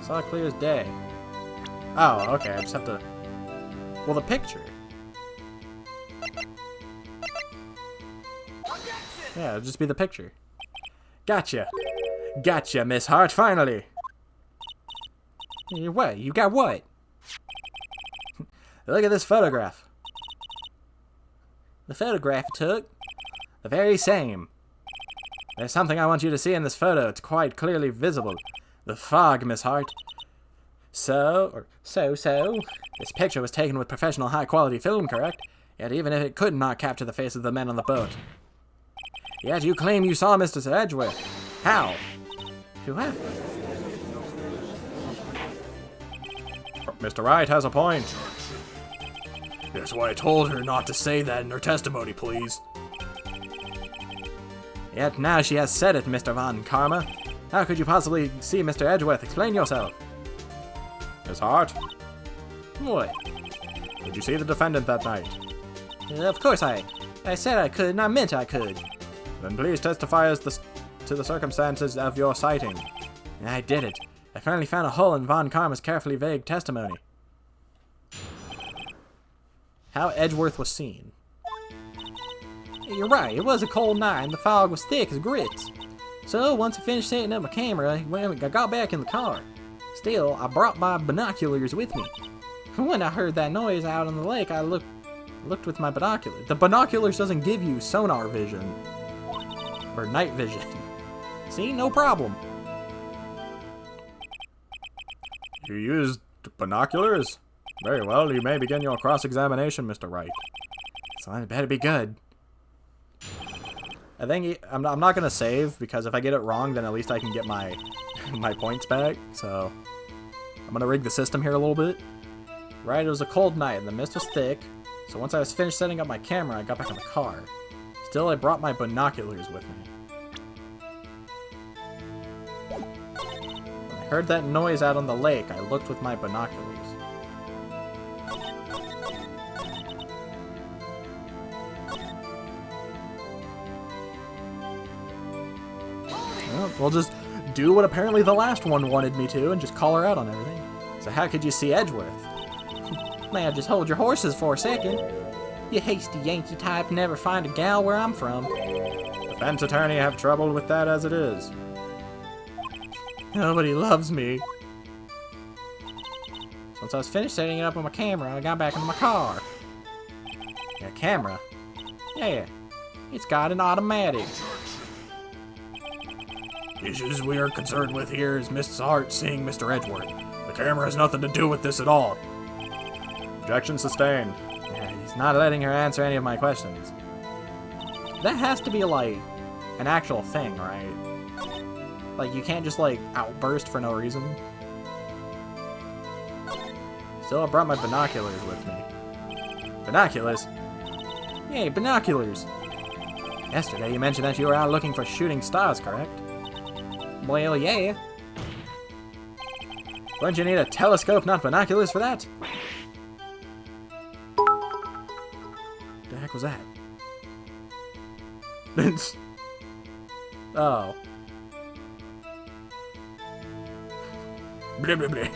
Saw it clear as day. Oh, okay, I just have to... Well, the picture. Yeah, it'll just be the picture. Gotcha. Gotcha, Miss Hart, finally. What? You got what? Look at this photograph. The photograph I took? The very same. There's something I want you to see in this photo. It's quite clearly visible. The fog, Miss Hart. So. This picture was taken with professional high-quality film, correct? Yet even if it could not capture the face of the men on the boat. Yet you claim you saw Mr. Edgeworth. How? What? Mr. Wright has a point. That's why I told her not to say that in her testimony, please. Yet now she has said it, Mr. Von Karma. How could you possibly see Mr. Edgeworth? Explain yourself. Miss Hart, What? did you see the defendant that night? Of course I said I could, and I meant I could. Then please testify as to the circumstances of your sighting. And I did it. I finally found a hole in Von Karma's carefully vague testimony. How Edgeworth was seen. You're right, it was a cold night and the fog was thick as grits. So once I finished setting up my camera, I got back in the car. Still, I brought my binoculars with me. When I heard that noise out on the lake, I looked with my binoculars. The binoculars doesn't give you sonar vision. Or night vision. See, no problem. You used binoculars? Very well, you may begin your cross-examination, Mr. Wright. So it better be good. I think I'm not gonna save because if I get it wrong, then at least I can get my my points back. So I'm gonna rig the system here a little bit. Right, it was a cold night and the mist was thick. So once I was finished setting up my camera, I got back in the car. Still, I brought my binoculars with me. When I heard that noise out on the lake, I looked with my binoculars. Well, we'll just do what apparently the last one wanted me to and just call her out on everything. So how could you see Edgeworth? May I just hold your horses for a second? You hasty Yankee type never find a gal where I'm from. Defense attorney have trouble with that as it is. Nobody loves me. Once I was finished setting it up on my camera, I got back in my car. Yeah, camera? Yeah, it's got an automatic. The issues we are concerned with here is Miss Hart seeing Mr. Edgeworth. The camera has nothing to do with this at all. Objection sustained. Yeah, he's not letting her answer any of my questions. That has to be, like, an actual thing, right? Like, you can't just, like, outburst for no reason. Still, I brought my binoculars with me. Binoculars? Hey, binoculars! Yesterday you mentioned that you were out looking for shooting stars, correct? Well, yeah. Wouldn't you need a telescope, not binoculars, for that? What the heck was that? Oh. Blah, blah, blah.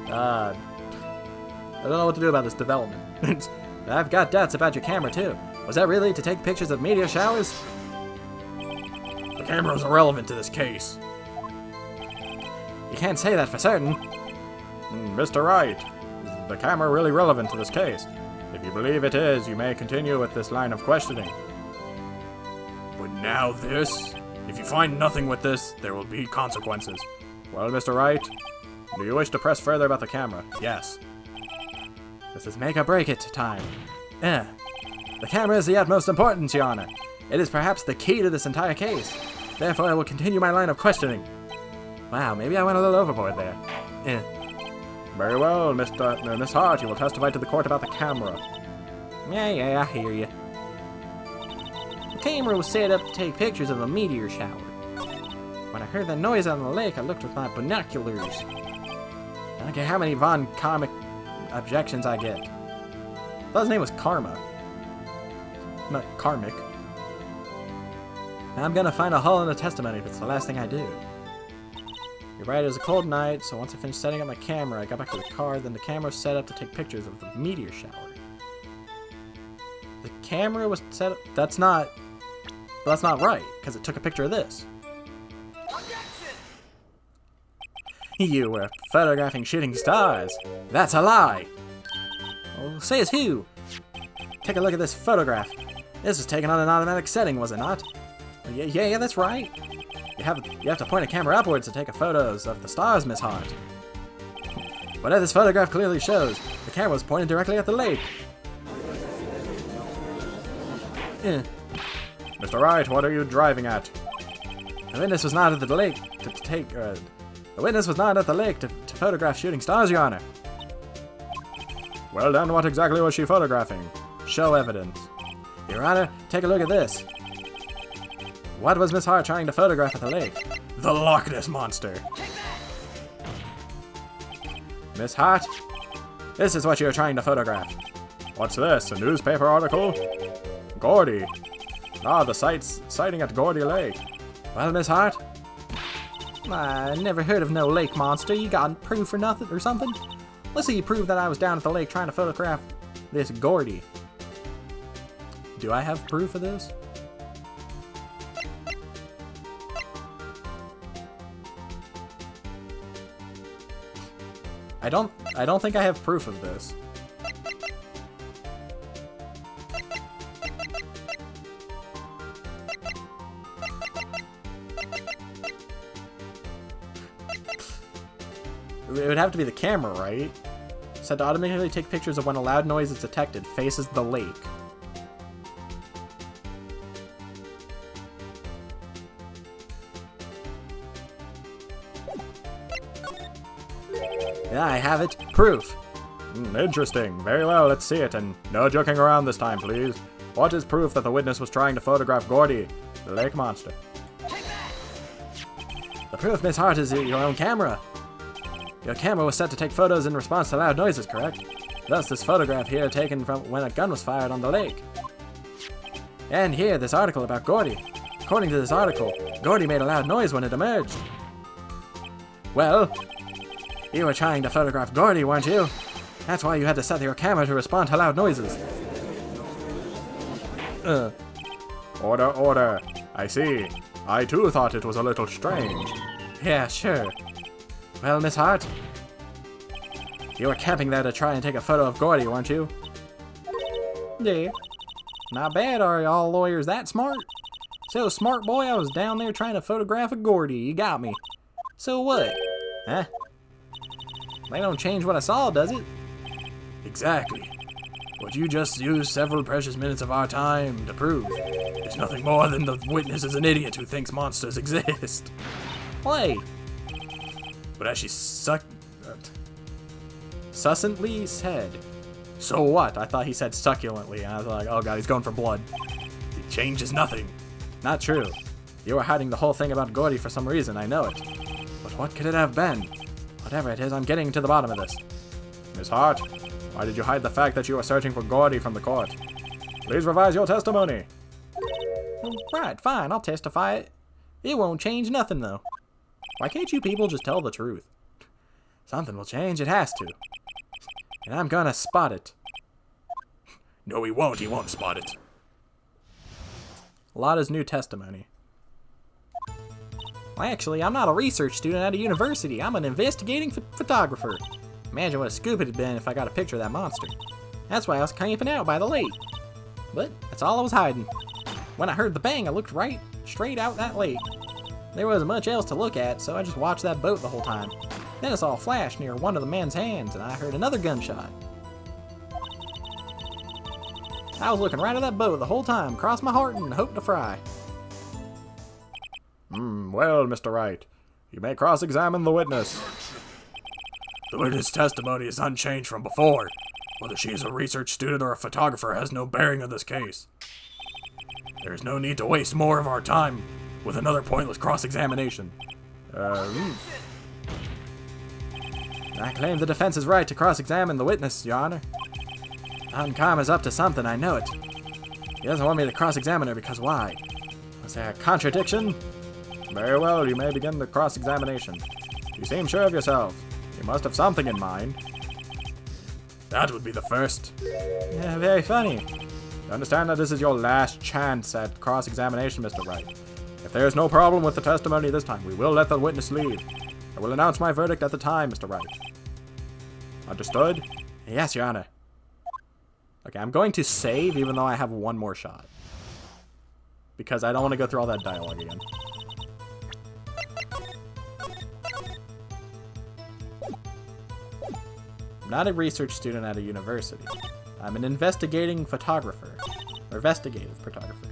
I don't know what to do about this development. I've got doubts about your camera, too. Was that really to take pictures of meteor showers? The camera is irrelevant to this case. You can't say that for certain. Mr. Wright, is the camera really relevant to this case? If you believe it is, you may continue with this line of questioning. But now this? If you find nothing with this, there will be consequences. Well, Mr. Wright, do you wish to press further about the camera? Yes. This is make or break it time. The camera is the utmost importance, Your Honor. It is perhaps the key to this entire case. Therefore, I will continue my line of questioning. Wow, maybe I went a little overboard there. Very well, Miss Hart, you will testify to the court about the camera. Yeah, I hear you. The camera was set up to take pictures of a meteor shower. When I heard that noise on the lake, I looked with my binoculars. I don't care how many Von Karmic objections I get. I thought his name was Karma. Not Karmic. I'm gonna find a hole in the testimony if it's the last thing I do. You're right, it was a cold night, so once I finished setting up my camera, I got back to the car, then the camera was set up to take pictures of the meteor shower. The camera was set up... That's not right, because it took a picture of this. You were photographing shooting stars. That's a lie. Well, says who? Take a look at this photograph. This was taken on an automatic setting, was it not? Yeah, that's right. You have to point a camera upwards to take a photos of the stars, Miss Hart. But as this photograph clearly shows, the camera was pointed directly at the lake. Mr. Wright, what are you driving at? The witness was not at the lake to photograph shooting stars, Your Honor. Well then, what exactly was she photographing? Show evidence. Your Honor, take a look at this. What was Miss Hart trying to photograph at the lake? The Loch Ness Monster. Miss Hart, this is what you're trying to photograph. What's this, a newspaper article? Gordy. The sighting at Gordy Lake. Well, Miss Hart, I never heard of no lake monster. You got proof for nothing or something? Let's see you prove that I was down at the lake trying to photograph this Gordy. Do I have proof of this? I don't think I have proof of this. It would have to be the camera, right? Said to automatically take pictures of when a loud noise is detected, faces the lake. Yeah, I have it. Proof. Interesting. Very well, let's see it, and no joking around this time, please. What is proof that the witness was trying to photograph Gordy, the lake monster? The proof, Miss Hart, is your own camera. Your camera was set to take photos in response to loud noises, correct? Thus, this photograph here taken from when a gun was fired on the lake. And here, this article about Gordy. According to this article, Gordy made a loud noise when it emerged. Well, you were trying to photograph Gordy, weren't you? That's why you had to set your camera to respond to loud noises. Order. I see. I too thought it was a little strange. Yeah, sure. Well, Miss Hart, you were camping there to try and take a photo of Gordy, weren't you? Yeah. Not bad, are y'all lawyers that smart? So smart, boy, I was down there trying to photograph a Gordy. You got me. So what? Huh? They don't change what I saw, does it? Exactly. What you just used several precious minutes of our time to prove is nothing more than the witness is an idiot who thinks monsters exist. Play. But as she succinctly said, so what? I thought he said succulently, and I was like, oh god, he's going for blood. It changes nothing. Not true. You were hiding the whole thing about Gordy for some reason, I know it. But what could it have been? Whatever it is, I'm getting to the bottom of this. Miss Hart, why did you hide the fact that you were searching for Gordy from the court? Please revise your testimony. Right, fine, I'll testify it. It won't change nothing, though. Why can't you people just tell the truth? Something will change, it has to. And I'm gonna spot it. No, he won't spot it. Lotta's new testimony. Well, actually, I'm not a research student at a university. I'm an investigating photographer. Imagine what a scoop it'd been if I got a picture of that monster. That's why I was camping out by the lake. But that's all I was hiding. When I heard the bang, I looked right straight out that lake. There wasn't much else to look at, so I just watched that boat the whole time. Then I saw a flash near one of the men's hands, and I heard another gunshot. I was looking right at that boat the whole time, crossed my heart and hoped to fry. Well, Mr. Wright, you may cross-examine the witness. The witness' testimony is unchanged from before. Whether she is a research student or a photographer has no bearing on this case. There is no need to waste more of our time with another pointless cross-examination. I claim the defense is right to cross-examine the witness, Your Honor. Don Karma's up to something, I know it. He doesn't want me to cross-examine her because why? Was there a contradiction? Very well, you may begin the cross-examination. You seem sure of yourself. You must have something in mind. That would be the first. Yeah, very funny. You understand that this is your last chance at cross-examination, Mr. Wright. If there is no problem with the testimony this time, we will let the witness leave. I will announce my verdict at the time, Mr. Wright. Understood? Yes, Your Honor. Okay, I'm going to save even though I have one more shot. Because I don't want to go through all that dialogue again. I'm not a research student at a university. I'm an investigating photographer. Or investigative photographer.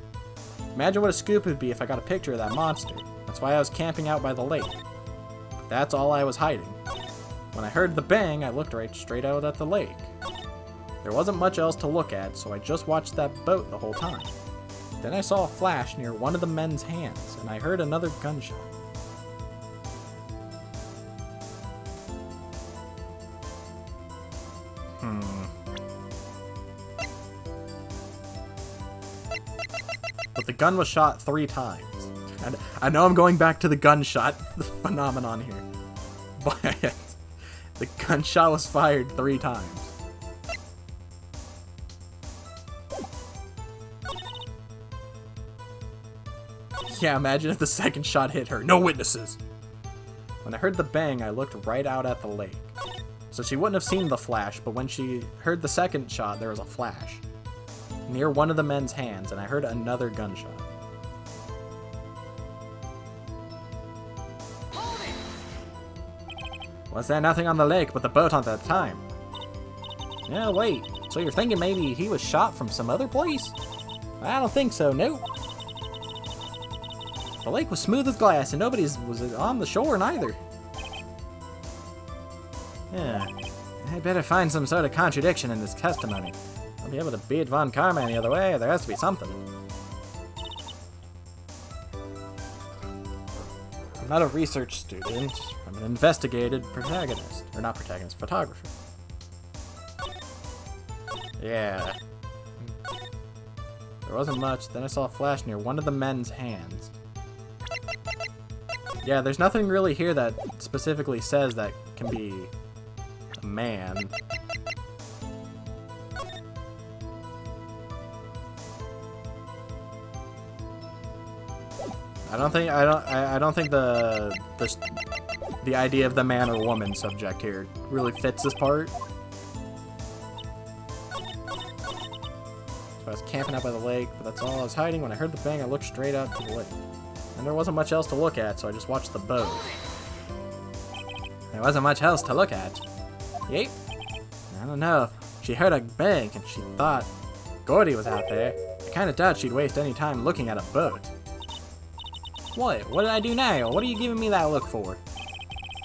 Imagine what a scoop would be if I got a picture of that monster. That's why I was camping out by the lake. But that's all I was hiding. When I heard the bang, I looked right straight out at the lake. There wasn't much else to look at, so I just watched that boat the whole time. Then I saw a flash near one of the men's hands, and I heard another gunshot. But the gun was shot 3 times. And I know I'm going back to the gunshot phenomenon here. But the gunshot was fired 3 times. Yeah, imagine if the second shot hit her. No witnesses! When I heard the bang, I looked right out at the lake. So she wouldn't have seen the flash, but when she heard the second shot, there was a flash near one of the men's hands, and I heard another gunshot. Was there nothing on the lake but the boat at that time? Yeah, wait. So you're thinking maybe he was shot from some other place? I don't think so, nope. The lake was smooth as glass, and nobody was on the shore neither. Yeah, I better find some sort of contradiction in this testimony. I'll be able to beat Von Karma any other way, or there has to be something. I'm not a research student. I'm an investigated protagonist. Or not protagonist, photographer. Yeah. There wasn't much. Then I saw a flash near one of the men's hands. Yeah, there's nothing really here that specifically says that can be a man. I don't think the idea of the man or woman subject here really fits this part. So I was camping out by the lake, but that's all I was hiding. When I heard the bang, I looked straight out to the lake. And there wasn't much else to look at, so I just watched the boat. There wasn't much else to look at. Yep. I don't know. She heard a bang and she thought Gordy was out there. I kinda doubt she'd waste any time looking at a boat. What? What did I do now? What are you giving me that look for?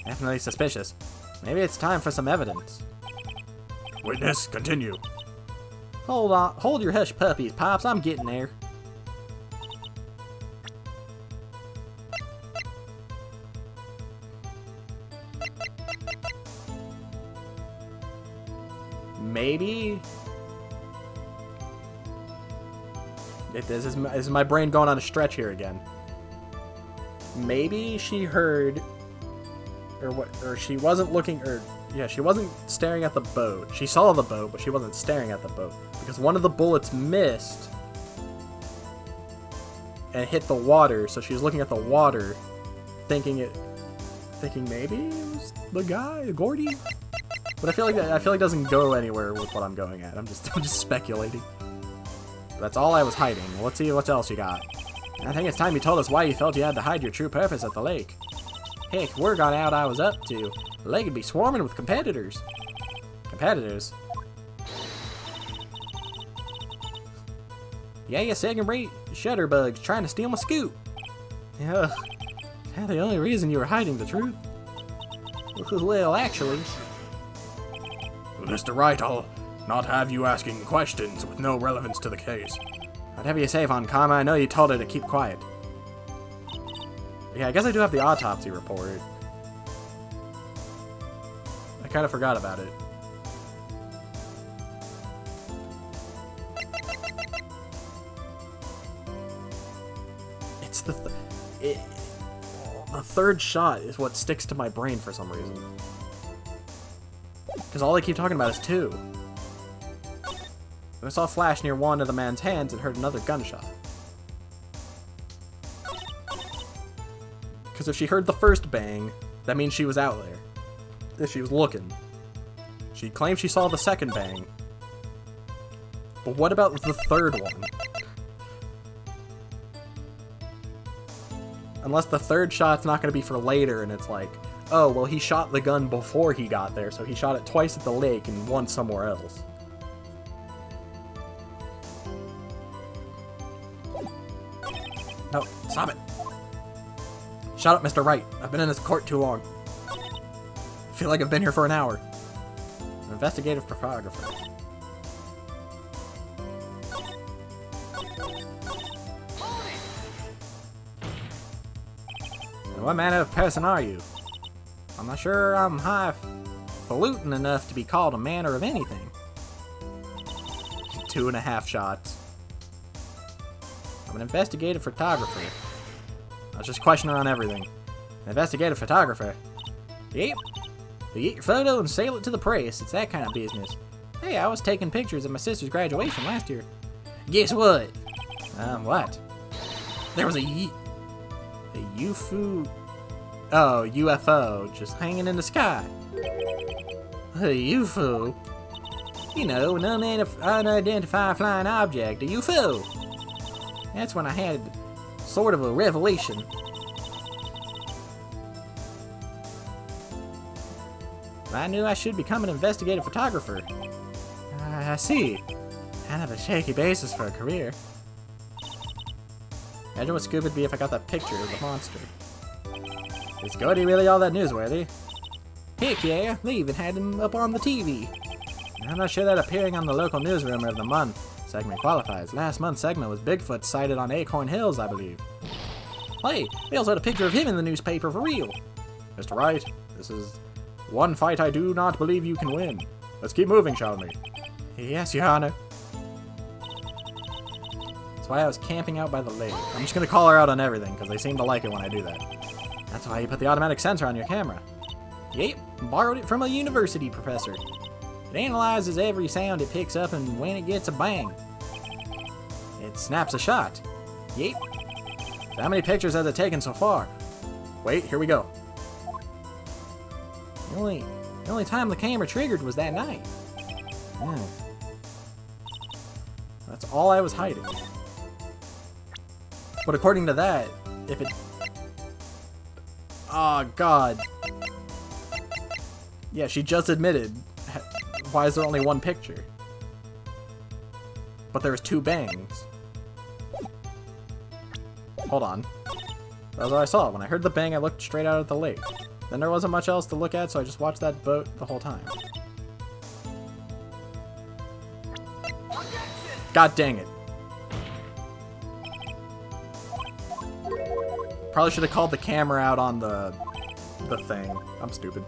Definitely suspicious. Maybe it's time for some evidence. Witness, continue. Hold on. Hold your hush puppies, Pops. I'm getting there. Maybe. This is my brain going on a stretch here again. Maybe she heard, or she wasn't looking, she wasn't staring at the boat. She saw the boat, but she wasn't staring at the boat because one of the bullets missed and hit the water. So she was looking at the water, thinking maybe it was the guy, Gordy. But I feel like it doesn't go anywhere with what I'm going at. I'm just speculating. But that's all I was hiding. Let's see what else you got. I think it's time you told us why you felt you had to hide your true purpose at the lake. Heck, word got out I was up to. The lake would be swarming with competitors. Competitors? Yeah, second-rate shutterbugs trying to steal my scoop. Yeah, is that the only reason you were hiding the truth? Well, actually... Mr. Wright, I'll not have you asking questions with no relevance to the case. I'd have you safe on karma. I know you told her to keep quiet. Yeah, I guess I do have the autopsy report. I kind of forgot about it. It's the third shot is what sticks to my brain for some reason. Because all they keep talking about is 2. I saw a flash near one of the man's hands and heard another gunshot. Because if she heard the first bang, that means she was out there. If she was looking. She claims she saw the second bang. But what about the third one? Unless the third shot's not going to be for later and it's like, oh, well, he shot the gun before he got there, so he shot it twice at the lake and once somewhere else. No, stop it. Shut up, Mr. Wright. I've been in this court too long. I feel like I've been here for an hour. An investigative photographer. And what manner of person are you? I'm not sure I'm highfalutin enough to be called a manner of anything. 2.5 shots. I'm an investigative photographer. I was just questioning on everything. An investigative photographer? Yep. You get your photo and sail it to the press. It's that kind of business. Hey, I was taking pictures of my sister's graduation last year. Guess what? What? There was a UFO. Oh, UFO just hanging in the sky. A UFO? You know, an unidentified flying object, a UFO. That's when I had sort of a revelation. I knew I should become an investigative photographer. I see. Kind of a shaky basis for a career. Imagine what scoop it'd be if I got that picture of the monster. Is Gordy really all that newsworthy? Heck yeah, they even had him up on the TV. I'm not sure that appearing on the local news rumor of the month segment qualifies. Last month's segment was Bigfoot sighted on Acorn Hills, I believe. Hey, they also had a picture of him in the newspaper for real. Mr. Wright, this is one fight I do not believe you can win. Let's keep moving, shall we? Yes, Your Honor. That's why I was camping out by the lake. I'm just gonna call her out on everything, because they seem to like it when I do that. That's why you put the automatic sensor on your camera. Yep, borrowed it from a university professor. It analyzes every sound it picks up, and when it gets a bang, it snaps a shot. Yep. So how many pictures has it taken so far? Wait, here we go. The only time the camera triggered was that night. That's all I was hiding. But according to that, if it... Oh, God. Yeah, she just admitted. Why is there only one picture? But there's 2 bangs. Hold on. That's what I saw. When I heard the bang, I looked straight out at the lake. Then there wasn't much else to look at, so I just watched that boat the whole time. God dang it. Probably should have called the camera out on the thing. I'm stupid.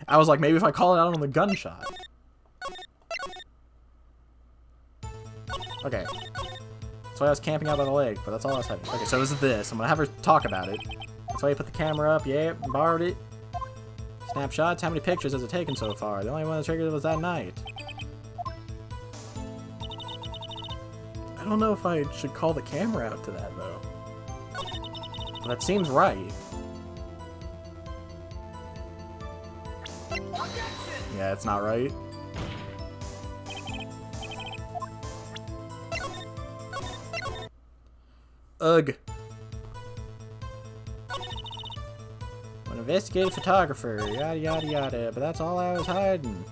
I was like, maybe if I call it out on the gunshot. Okay. That's why I was camping out by the lake, but that's all I was having. Okay, so this is this. I'm gonna have her talk about it. That's why you put the camera up. Yeah, borrowed it. Snapshots. How many pictures has it taken so far? The only one that triggered was that night. I don't know if I should call the camera out to that, though. But that seems right. Yeah, it's not right. Ugh. I'm an investigative photographer, yada yada yada, but that's all I was hiding.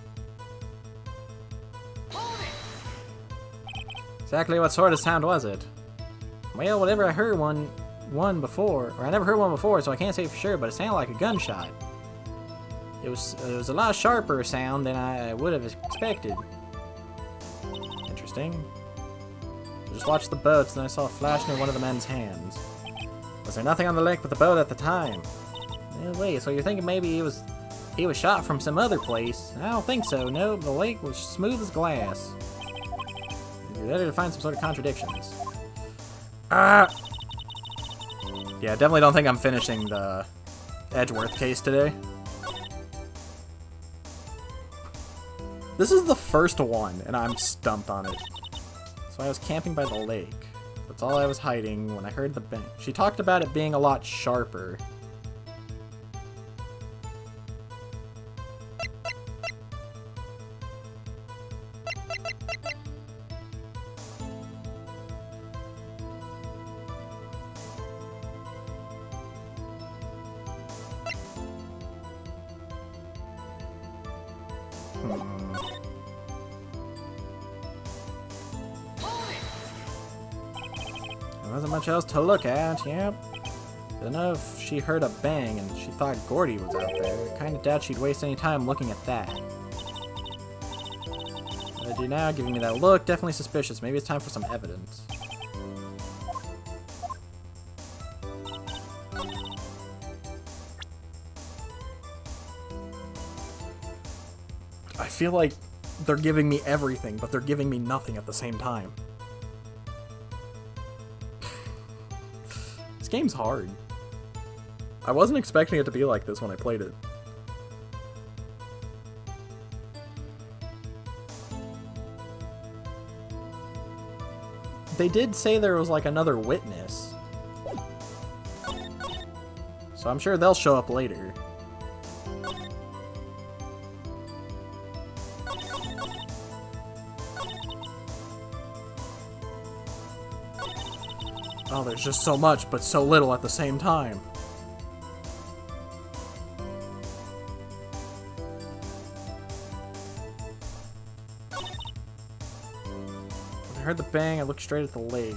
Exactly what sort of sound was it? Well, whatever I heard one before, or I never heard one before, so I can't say for sure, but it sounded like a gunshot. It was a lot sharper sound than I would have expected. Interesting. I just watched the boats, and I saw a flash near one of the men's hands. Was there nothing on the lake but the boat at the time? Wait, so you're thinking maybe he was shot from some other place? I don't think so. No, the lake was smooth as glass. You're ready to find some sort of contradictions. Yeah, definitely don't think I'm finishing the Edgeworth case today. This is the first one, and I'm stumped on it. So I was camping by the lake. That's all I was hiding when I heard the bang. She talked about it being a lot sharper. There wasn't much else to look at, yep. Don't know if she heard a bang and she thought Gordy was out there. Kinda doubt she'd waste any time looking at that. What I do now, giving me that look, definitely suspicious. Maybe it's time for some evidence. I feel like they're giving me everything, but they're giving me nothing at the same time. This game's hard. I wasn't expecting it to be like this when I played it. They did say there was like another witness. So I'm sure they'll show up later. Oh, there's just so much, but so little at the same time. When I heard the bang, I looked straight at the lake.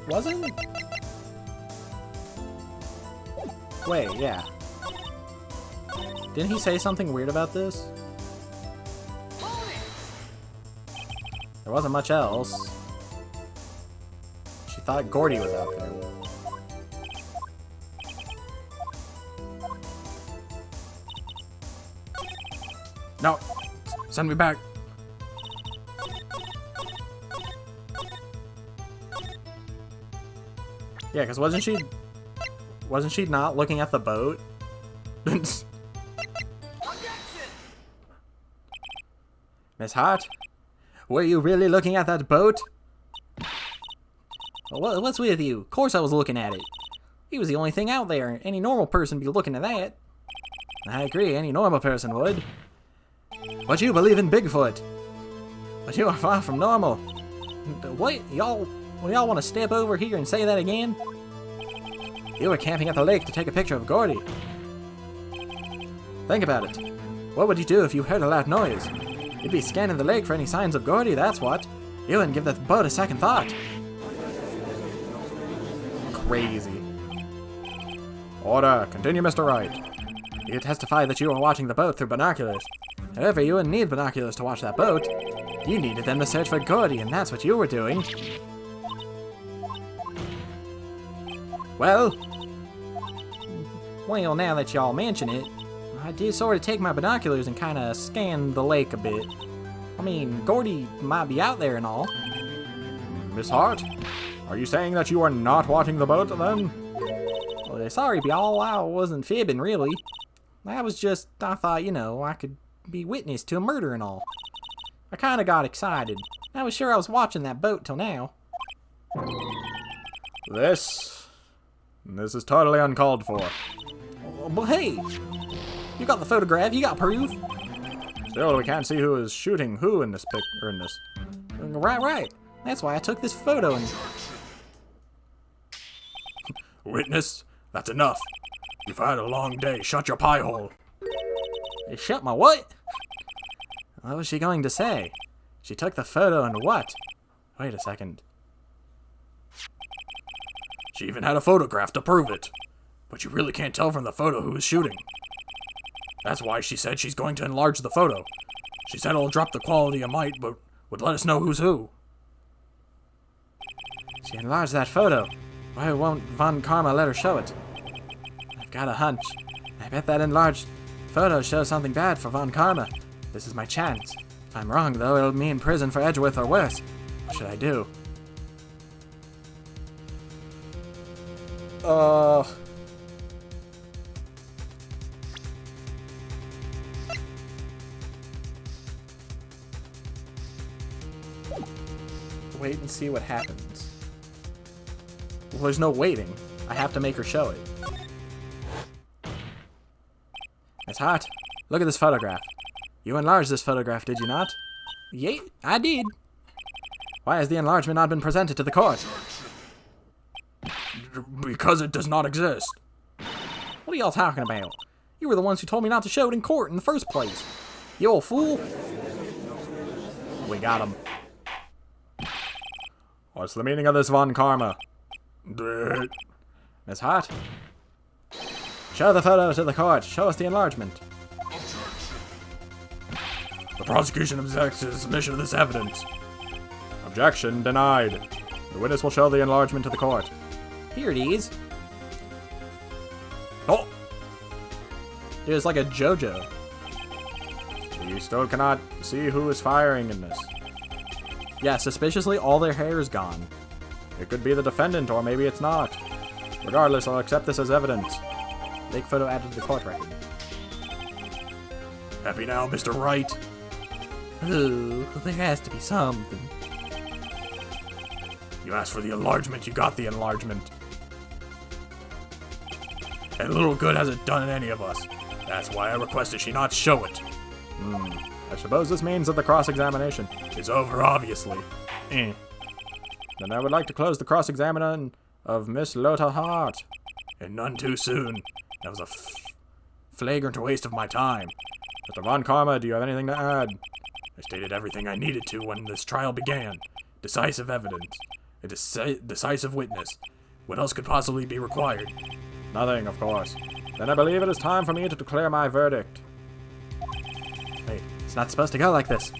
Wasn't? Wait, yeah. Didn't he say something weird about this? There wasn't much else. She thought Gordy was out there. No! Send me back! Yeah, because wasn't she not looking at the boat? Miss Hart? Were you really looking at that boat? Well, what's with you? Of course I was looking at it. He was the only thing out there. Any normal person would be looking at that. I agree, any normal person would. But you believe in Bigfoot. But you are far from normal. What? Y'all want to step over here and say that again? You were camping at the lake to take a picture of Gordy. Think about it. What would you do if you heard a loud noise? You'd be scanning the lake for any signs of Gordy, that's what. You wouldn't give that boat a second thought. Crazy. Order. Continue, Mr. Wright. You testify that you were watching the boat through binoculars. However, you wouldn't need binoculars to watch that boat. You needed them to search for Gordy, and that's what you were doing. Well, Well, now that y'all mention it, I did sort of take my binoculars and kind of scan the lake a bit. I mean, Gordy might be out there and all. Miss Hart, are you saying that you are not watching the boat then? Well, sorry, y'all, I wasn't fibbing, really. I thought, I could be witness to a murder and all. I kind of got excited. I was sure I was watching that boat till now. This is totally uncalled for. But hey, you got the photograph, you got proof. Still, we can't see who is shooting who in this Right. That's why I took this photo and... Witness, that's enough. You've had a long day. Shut your pie hole. Shut my what? What was she going to say? She took the photo and what? Wait a second. She even had a photograph to prove it. But you really can't tell from the photo who is shooting. That's why she said she's going to enlarge the photo. She said it'll drop the quality a mite, but would let us know who's who. She enlarged that photo. Why won't Von Karma let her show it? I've got a hunch. I bet that enlarged photo shows something bad for Von Karma. This is my chance. If I'm wrong, though, it'll mean prison for Edgeworth or worse. What should I do? Wait and see what happens. Well, there's no waiting. I have to make her show it. Miss Hart, look at this photograph. You enlarged this photograph, did you not? Yeah, I did. Why has the enlargement not been presented to the court? Because it does not exist. What are y'all talking about? You were the ones who told me not to show it in court in the first place. You old fool. We got him. What's the meaning of this, Von Karma? Miss Hart, show the photo to the court. Show us the enlargement. The prosecution objects to the submission of this evidence. Objection denied. The witness will show the enlargement to the court. Here it is. Oh! Dude, it's like a JoJo. We still cannot see who is firing in this. Yeah, suspiciously, all their hair is gone. It could be the defendant, or maybe it's not. Regardless, I'll accept this as evidence. Big photo added to the court record. Happy now, Mr. Wright? Ooh, there has to be something. You asked for the enlargement, you got the enlargement. And little good has it done any of us. That's why I requested she not show it. I suppose this means that the cross-examination is over, obviously. Then I would like to close the cross-examination of Miss Lotta Hart. And none too soon. That was a flagrant waste of my time. Mr. Von Karma, do you have anything to add? I stated everything I needed to when this trial began. Decisive evidence. A decisive witness. What else could possibly be required? Nothing, of course. Then I believe it is time for me to declare my verdict. Wait, it's not supposed to go like this.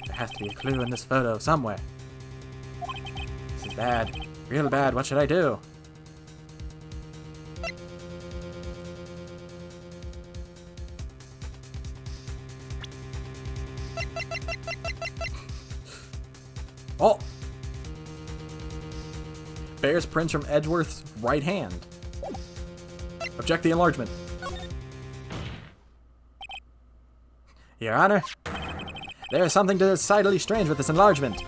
There has to be a clue in this photo somewhere. This is bad. Real bad. What should I do? Oh! Bears prints from Edgeworth's right hand. Object the enlargement. Your Honor, there is something decidedly strange with this enlargement.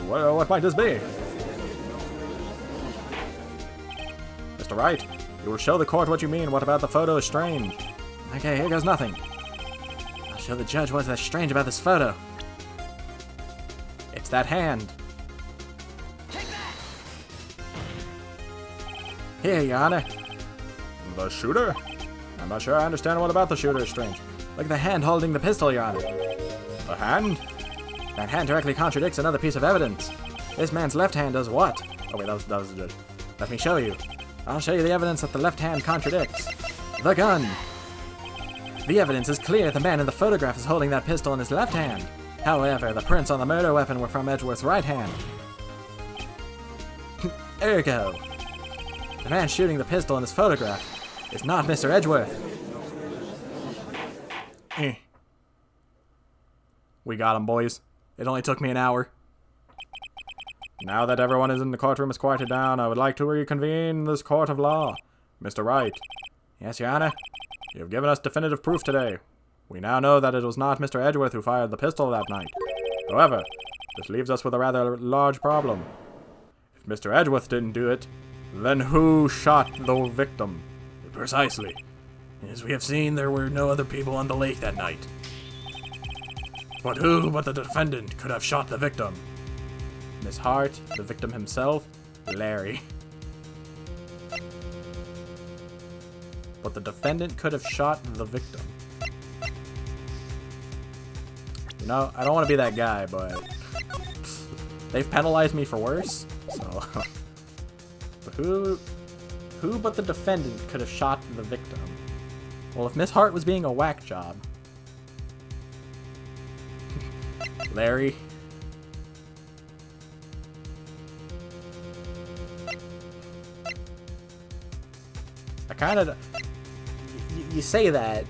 What might this be? Mr. Wright, you will show the court what you mean. What about the photo is strange? Okay, here goes nothing. I'll show the judge what's that strange about this photo. It's that hand. Here, Your Honor. The shooter? I'm not sure I understand what about the shooter is strange. Look at the hand holding the pistol, Your Honor. The hand? That hand directly contradicts another piece of evidence. This man's left hand does what? Oh wait, that was good. Let me show you. I'll show you the evidence that the left hand contradicts. The gun. The evidence is clear. The man in the photograph is holding that pistol in his left hand. However, the prints on the murder weapon were from Edgeworth's right hand. Ergo, the man shooting the pistol in this photograph is not Mr. Edgeworth. We got him, boys. It only took me an hour. Now that everyone is in the courtroom is quieted down, I would like to reconvene this court of law. Mr. Wright. Yes, Your Honor? You have given us definitive proof today. We now know that it was not Mr. Edgeworth who fired the pistol that night. However, this leaves us with a rather large problem. If Mr. Edgeworth didn't do it, then who shot the victim? Precisely. As we have seen, there were no other people on the lake that night. But who but the defendant could have shot the victim? Miss Hart, the victim himself, Larry. But the defendant could have shot the victim. You know, I don't want to be that guy, but they've penalized me for worse, so... But who but the defendant could have shot the victim? Well, if Miss Hart was being a whack job... Larry... I kind of... You say that,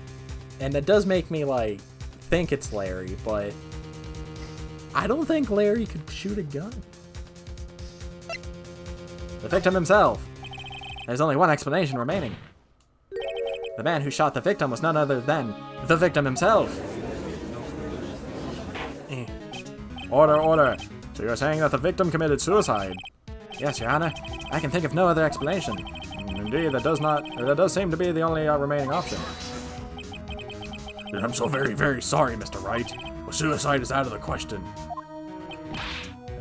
and that does make me, like, think it's Larry, but... I don't think Larry could shoot a gun. The victim himself. There's only one explanation remaining. The man who shot the victim was none other than the victim himself. Order, order. So you're saying that the victim committed suicide? Yes, Your Honor. I can think of no other explanation. Indeed, that does seem to be the only remaining option. I'm so very, very sorry, Mr. Wright. Well, suicide is out of the question.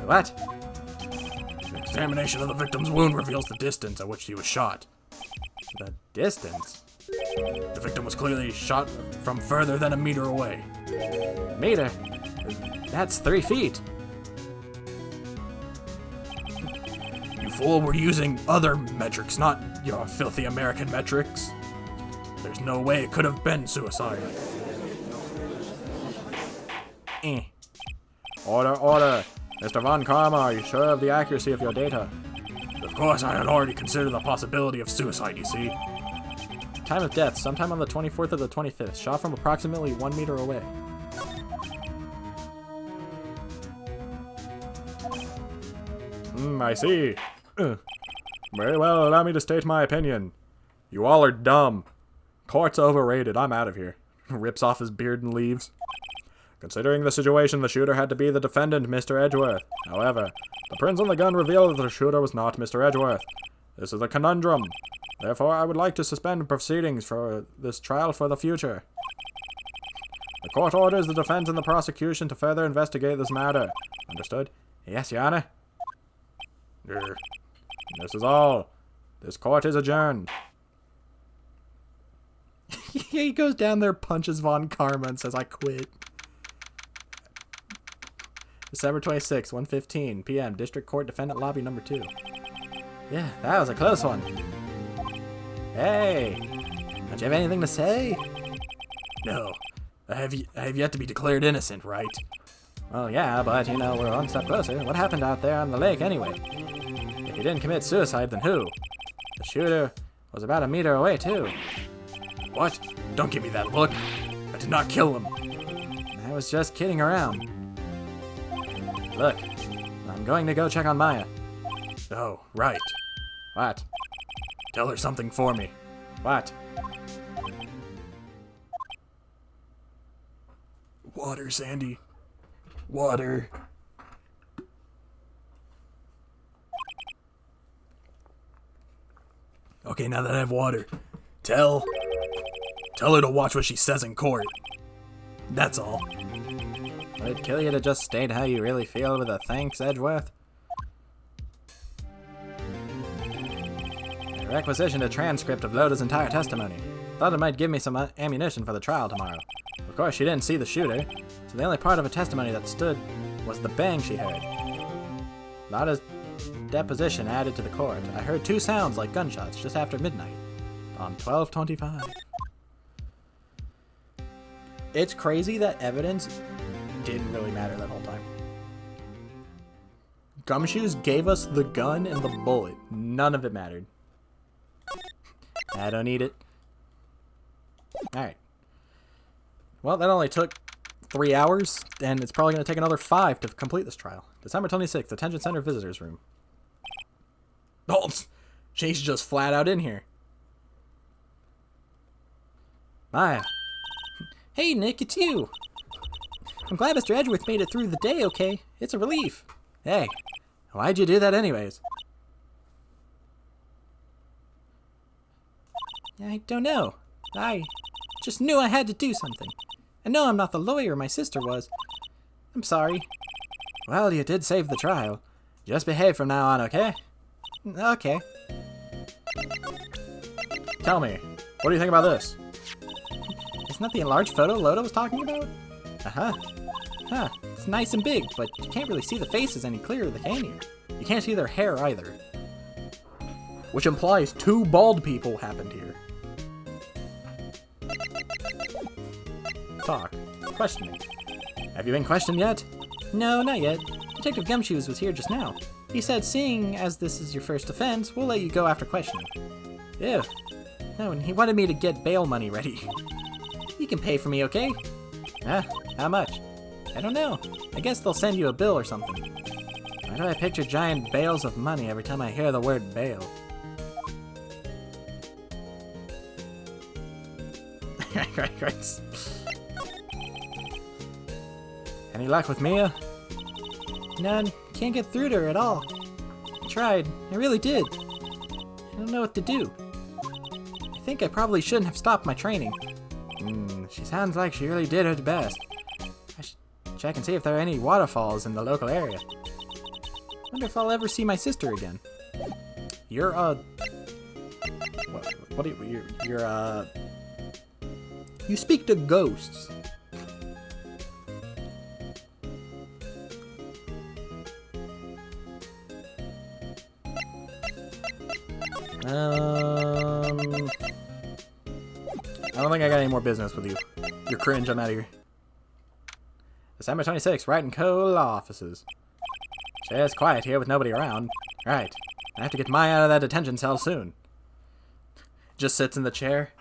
What? An examination of the victim's wound reveals the distance at which he was shot. The distance? The victim was clearly shot from further than a meter away. Meter? That's 3 feet. You fool, we're using other metrics, not your filthy American metrics. There's no way it could have been suicide. Order, order. Mr. Von Karma, are you sure of the accuracy of your data? Of course, I had already considered the possibility of suicide, you see. Time of death, sometime on the 24th or the 25th. Shot from approximately 1 meter away. I see. Very well, allow me to state my opinion. You all are dumb. Court's overrated. I'm out of here. Rips off his beard and leaves. Considering the situation, the shooter had to be the defendant, Mr. Edgeworth. However, the prints on the gun reveal that the shooter was not Mr. Edgeworth. This is a conundrum. Therefore, I would like to suspend proceedings for this trial for the future. The court orders the defense and the prosecution to further investigate this matter. Understood? Yes, Your Honor. This is all. This court is adjourned. He goes down there, punches Von Karma, and says, I quit. December 26, 1:15 p.m. District Court Defendant Lobby Number 2. Yeah, that was a close one. Hey, don't you have anything to say? No, I have yet to be declared innocent, right? Well, yeah, but, you know, we're one step closer. What happened out there on the lake, anyway? If he didn't commit suicide, then who? The shooter was about a meter away, too. What? Don't give me that look. I did not kill him. I was just kidding around. Look, I'm going to go check on Maya. Oh, right. What? Tell her something for me. What? Water, Sandy. Water. Okay, now that I have water, tell her to watch what she says in court. That's all. Would it kill you to just state how you really feel with a thanks, Edgeworth? I requisitioned a transcript of Loda's entire testimony. Thought it might give me some ammunition for the trial tomorrow. Of course, she didn't see the shooter, so the only part of her testimony that stood was the bang she heard. Loda's deposition added to the court. I heard 2 sounds like gunshots just after midnight on 12/25. It's crazy that evidence didn't really matter that whole time. Gumshoes gave us the gun and the bullet. None of it mattered. I don't need it. Alright. Well, that only took 3 hours, and it's probably going to take another 5 to complete this trial. December 26th, Detention Center Visitors Room. Oh, she's just flat out in here. Maya. Hey, Nick, it's you. I'm glad Mr. Edgeworth made it through the day okay. It's a relief. Hey, why'd you do that anyways? I don't know. I just knew I had to do something. I know I'm not the lawyer my sister was. I'm sorry. Well, you did save the trial. Just behave from now on, okay? Okay. Tell me, what do you think about this? Isn't that the enlarged photo Loda was talking about? Uh-huh. Huh, it's nice and big, but you can't really see the faces any clearer, can you? You can't see their hair either. Which implies 2 bald people happened here. Talk. Questioning. Have you been questioned yet? No, not yet. Detective Gumshoes was here just now. He said, seeing as this is your first offense, we'll let you go after questioning. Ew. No, and he wanted me to get bail money ready. You can pay for me, okay? Huh? How much? I don't know. I guess they'll send you a bill or something. Why do I picture giant bales of money every time I hear the word bail? Right. Any luck with Mia? None. Can't get through to her at all. I tried. I really did. I don't know what to do. I think I probably shouldn't have stopped my training. She sounds like she really did her best. I should check and see if there are any waterfalls in the local area. Wonder if I'll ever see my sister again. You're, what do you, you speak to ghosts. I don't think I got any more business with you. You're cringe, I'm out of here. December 26th, Wright & Co. law offices. It's quiet here with nobody around. Right. I have to get Maya out of that detention cell soon. Just sits in the chair.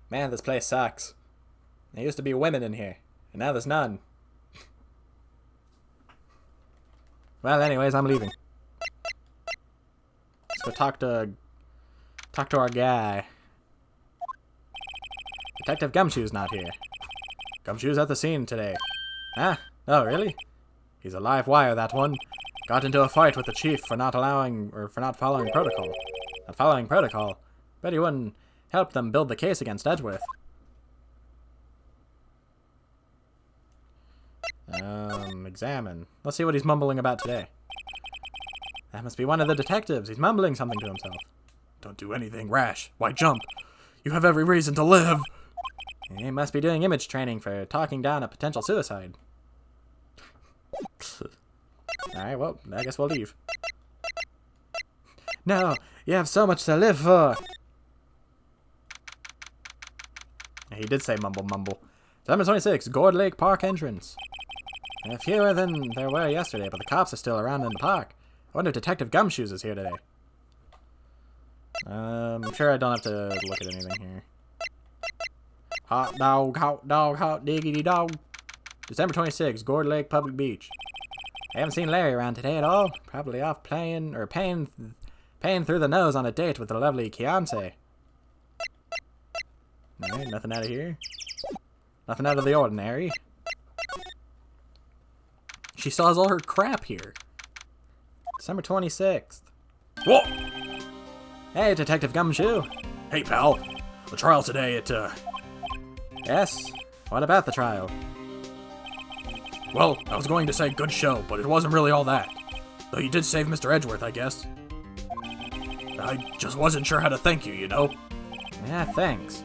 Man, this place sucks. There used to be women in here, and now there's none. Well, anyways, I'm leaving. Let's go talk to our guy. Detective Gumshoe's not here. Gumshoe's at the scene today. Ah, oh really? He's a live wire, that one. Got into a fight with the chief for not following protocol. Not following protocol. Bet he wouldn't help them build the case against Edgeworth. Examine. Let's see what he's mumbling about today. That must be one of the detectives. He's mumbling something to himself. Don't do anything rash. Why jump? You have every reason to live. He must be doing image training for talking down a potential suicide. Alright, well, I guess we'll leave. No, you have so much to live for. He did say mumble mumble. December 26, Gourd Lake Park entrance. Fewer than there were yesterday, but the cops are still around in the park. I wonder if Detective Gumshoes is here today. I'm sure I don't have to look at anything here. Hot dog, diggity dog. December 26, Gourd Lake Public Beach. I haven't seen Larry around today at all. Probably off paying through the nose on a date with the lovely Kianse. Alright, nothing out of here. Nothing out of the ordinary. She still has all her crap here. December 26th. Whoa! Hey, Detective Gumshoe. Hey, pal. The trial today, Yes? What about the trial? Well, I was going to say good show, but it wasn't really all that. Though you did save Mr. Edgeworth, I guess. I just wasn't sure how to thank you, you know? Yeah, thanks.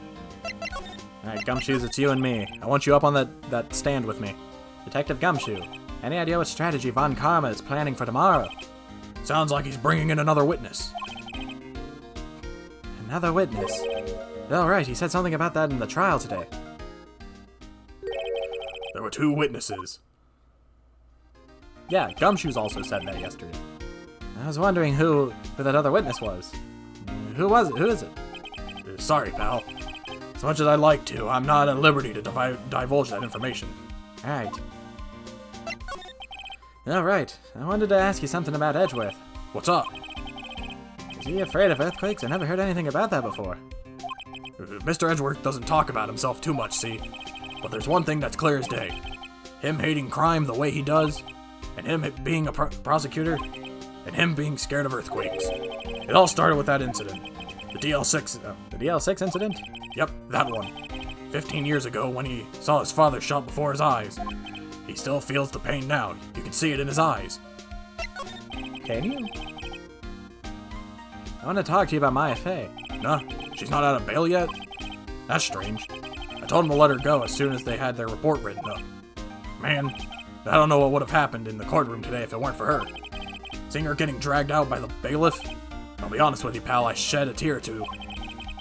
Alright, Gumshoes, it's you and me. I want you up on that stand with me. Detective Gumshoe, any idea what strategy Von Karma is planning for tomorrow? Sounds like he's bringing in another witness. Another witness? Oh, right, he said something about that in the trial today. There were 2 witnesses. Yeah, Gumshoes also said that yesterday. I was wondering who that other witness was. Who was it? Who is it? Sorry, pal. much as I'd like to, I'm not at liberty to divulge that information. Alright. Alright, I wanted to ask you something about Edgeworth. What's up? Is he afraid of earthquakes? I never heard anything about that before. Mr. Edgeworth doesn't talk about himself too much, see? But there's one thing that's clear as day. Him hating crime the way he does, and him being a prosecutor, and him being scared of earthquakes. It all started with that incident. The DL6... The DL6 incident? Yep, that one. 15 years ago when he saw his father shot before his eyes. He still feels the pain now. You can see it in his eyes. Can you? I want to talk to you about Maya Fey. Nah, she's not out of bail yet? That's strange. I told him to let her go as soon as they had their report written up. Man, I don't know what would have happened in the courtroom today if it weren't for her. Seeing her getting dragged out by the bailiff? I'll be honest with you, pal, I shed a tear or two.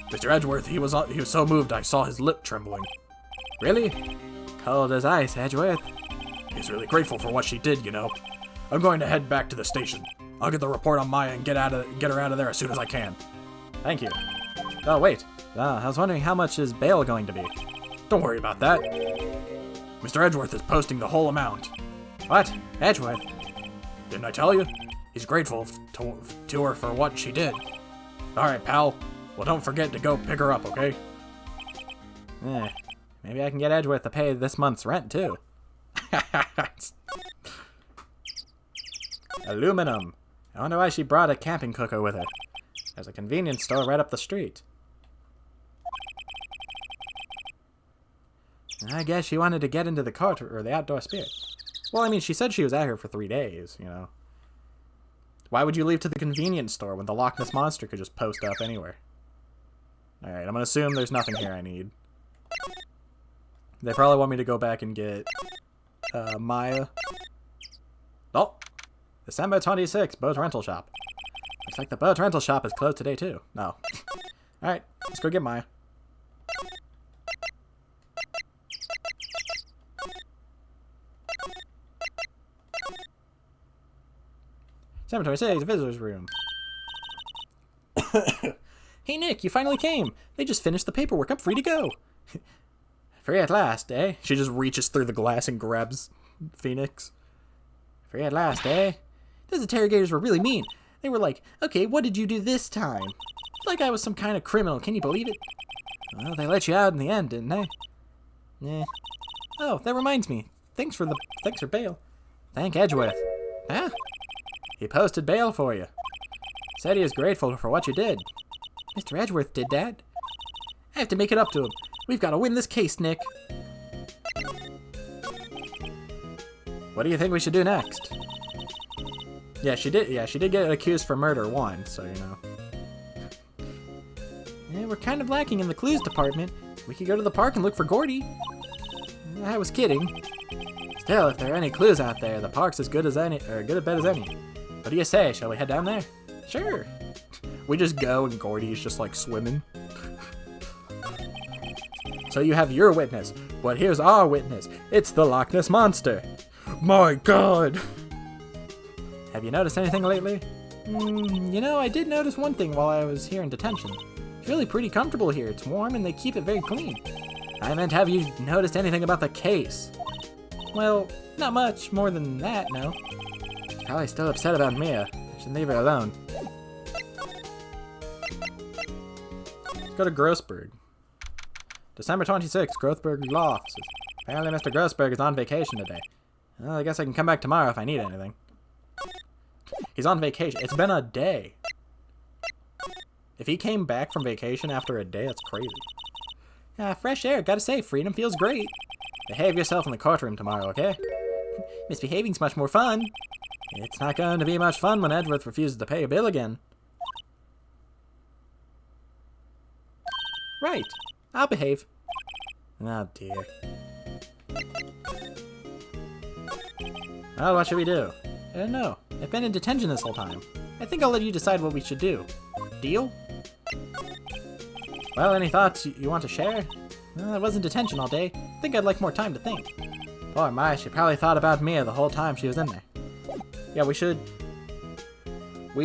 Mr. Edgeworth, he was so moved I saw his lip trembling. Really? Cold as ice, Edgeworth. He's really grateful for what she did, you know. I'm going to head back to the station. I'll get the report on Maya and get her out of there as soon as I can. Thank you. Oh, wait. I was wondering how much is bail going to be? Don't worry about that. Mr. Edgeworth is posting the whole amount. What? Edgeworth? Didn't I tell you? He's grateful to her for what she did. Alright, pal. Well, don't forget to go pick her up, okay? Maybe I can get Edgeworth to pay this month's rent, too. Aluminum. I wonder why she brought a camping cooker with her. There's a convenience store right up the street. I guess she wanted to get into the cart or the outdoor spirit. Well, I mean, she said she was out here for 3 days, you know. Why would you leave to the convenience store when the Loch Ness Monster could just post up anywhere? Alright, I'm gonna assume there's nothing here I need. They probably want me to go back and get Maya. Oh! December 26th, boat rental shop. Looks like the boat rental shop is closed today, too. No. Alright, let's go get Maya. December 26th, visitor's room. Hey, Nick, you finally came. They just finished the paperwork. I'm free to go. Free at last, eh? She just reaches through the glass and grabs Phoenix. Free at last, eh? Those interrogators were really mean. They were like, okay, what did you do this time? Like I was some kind of criminal. Can you believe it? Well, they let you out in the end, didn't they? Yeah. Oh, that reminds me. Thanks for bail. Thank Edgeworth. Huh? He posted bail for you. Said he is grateful for what you did. Mr. Edgeworth did that. I have to make it up to him. We've got to win this case, Nick. What do you think we should do next? Yeah, she did get accused for murder once, so you know. Yeah, we're kind of lacking in the clues department. We could go to the park and look for Gordy. I was kidding. Still, if there are any clues out there, the park's as good as any, or good a bet as any. What do you say? Shall we head down there? Sure. We just go and Gordy's just like swimming. So you have your witness, but here's our witness. It's the Loch Ness Monster. My God! Have you noticed anything lately? You know, I did notice one thing while I was here in detention. It's really pretty comfortable here. It's warm and they keep it very clean. I meant, have you noticed anything about the case? Well, not much more than that, no. Probably still upset about Mia. I should leave her alone. Let's go to Grossberg. December 26th, Grossberg Law Offices. Apparently Mr. Grossberg is on vacation today. Well, I guess I can come back tomorrow if I need anything. He's on vacation. It's been a day. If he came back from vacation after a day, that's crazy. Fresh air. Gotta say, freedom feels great. Behave yourself in the courtroom tomorrow, okay? Misbehaving's much more fun. It's not going to be much fun when Edgeworth refuses to pay a bill again. Right. I'll behave. Oh, dear. Well, what should we do? I don't know. I've been in detention this whole time. I think I'll let you decide what we should do. Deal? Well, any thoughts you want to share? Well, I was in detention all day. I think I'd like more time to think. Poor Maya, she probably thought about Mia the whole time she was in there. Yeah, we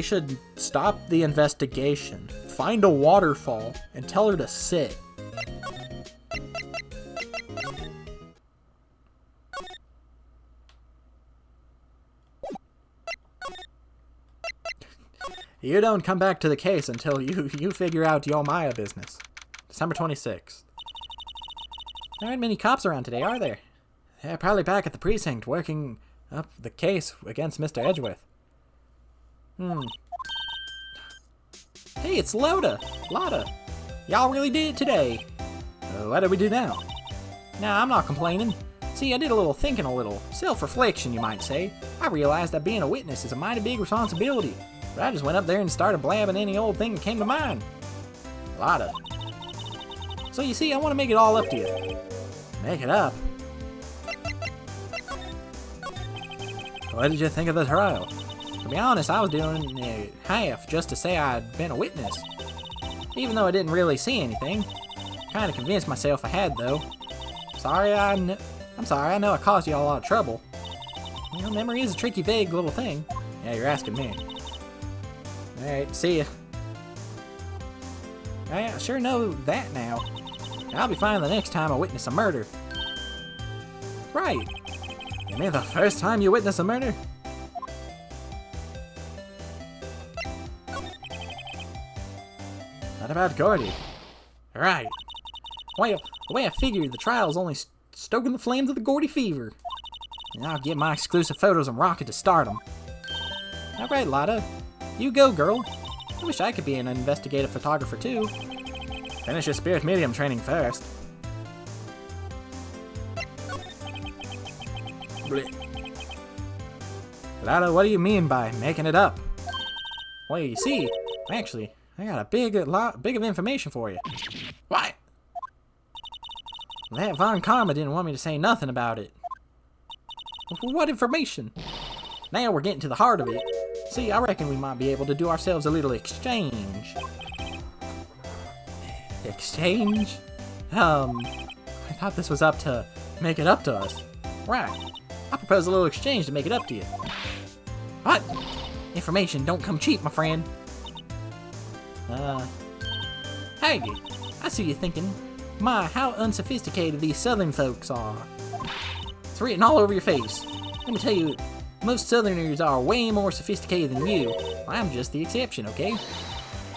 should stop the investigation, find a waterfall, and tell her to sit. You don't come back to the case until you figure out your Maya business. December 26th. There aren't many cops around today, are there? They're probably back at the precinct working up the case against Mr. Edgeworth. Hey, it's Lotta! Y'all really did it today. What do we do now? Nah, I'm not complaining. See, I did a little thinking, a little self-reflection, you might say. I realized that being a witness is a mighty big responsibility. But I just went up there and started blabbing any old thing that came to mind. Lotta. So you see, I want to make it all up to you. Make it up? What did you think of the trial? To be honest, I was doing half just to say I'd been a witness. Even though I didn't really see anything. Kinda convinced myself I had, though. I'm sorry, I know I caused you all a lot of trouble. You know, memory is a tricky, vague little thing. Yeah, you're asking me. Alright, see ya. I sure know that now. I'll be fine the next time I witness a murder. Right. You mean the first time you witness a murder? What about Gordy? Right. Well, the way I figured, the trial's only stoking the flames of the Gordy fever. And I'll get my exclusive photos and rocket to start them. Alright, Lotta. You go, girl. I wish I could be an investigative photographer, too. Finish your spirit medium training first. Blech. Lotta, what do you mean by making it up? Well, you see, actually, I got a big of information for you. What? That Von Karma didn't want me to say nothing about it. What information? Now we're getting to the heart of it. See, I reckon we might be able to do ourselves a little exchange. Exchange? I thought this was up to make it up to us. Right. I propose a little exchange to make it up to you. What? Information don't come cheap, my friend. Hey, I see you thinking, my, how unsophisticated these southern folks are. It's written all over your face. Let me tell you, most southerners are way more sophisticated than you. I'm just the exception, okay?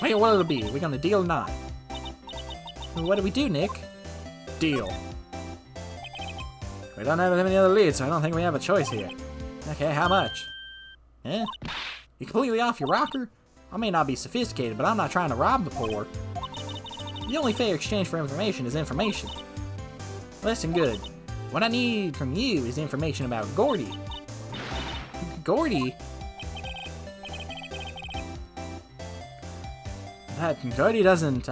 Well, what'll it be? We gonna deal or not? What do we do, Nick? Deal. We don't have any other leads, so I don't think we have a choice here. Okay, how much? Eh? You completely off your rocker? I may not be sophisticated, but I'm not trying to rob the poor. The only fair exchange for information is information. Listen good. What I need from you is information about Gordy. Gordy? That Gordy doesn't,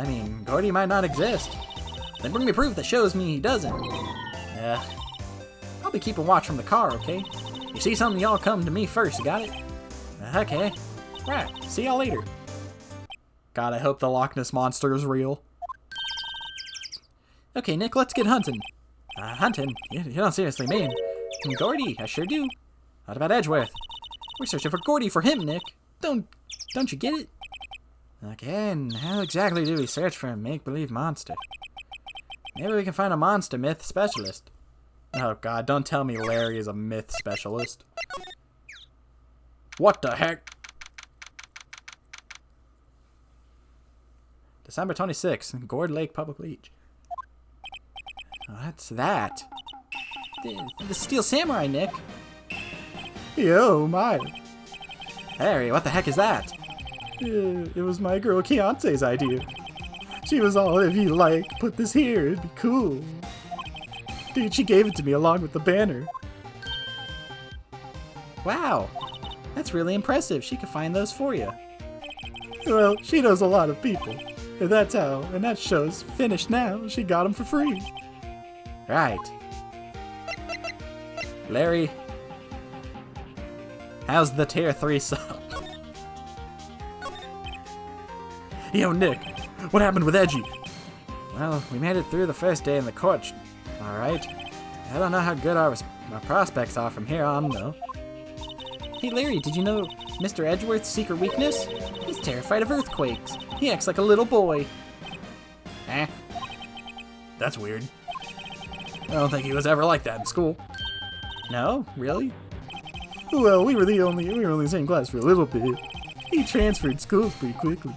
Gordy might not exist. Then bring me proof that shows me he doesn't. I'll be keeping watch from the car, okay? You see something, y'all come to me first, you got it? Okay. Right, see y'all later. God, I hope the Loch Ness Monster is real. Okay, Nick, let's get hunting. Hunting? You don't seriously mean? Gordy, I sure do. What about Edgeworth? We're searching for Gordy for him, Nick. Don't you get it? Okay, and how exactly do we search for a make-believe monster? Maybe we can find a monster myth specialist. Oh god, don't tell me Larry is a myth specialist. What the heck? December 26th, Gourd Lake Public Beach. What's that? The Steel Samurai, Nick. Yo, my. Harry, what the heck is that? It was my girl Keontae's idea. She was all, if you like, put this here, it'd be cool. Dude, she gave it to me along with the banner. Wow, that's really impressive. She could find those for you. Well, she knows a lot of people. And that's how, and that show's finished now. She got them for free. Right. Larry, how's the tier 3 sub? Yo, Nick, what happened with Edgy? Well, we made it through the first day in the court. Alright. I don't know how good our prospects are from here on, though. Hey, Larry, did you know Mr. Edgeworth's secret weakness? He's terrified of earthquakes. He acts like a little boy. Eh? That's weird. I don't think he was ever like that in school. No? Really? Well, we were in the same class for a little bit. He transferred schools pretty quickly.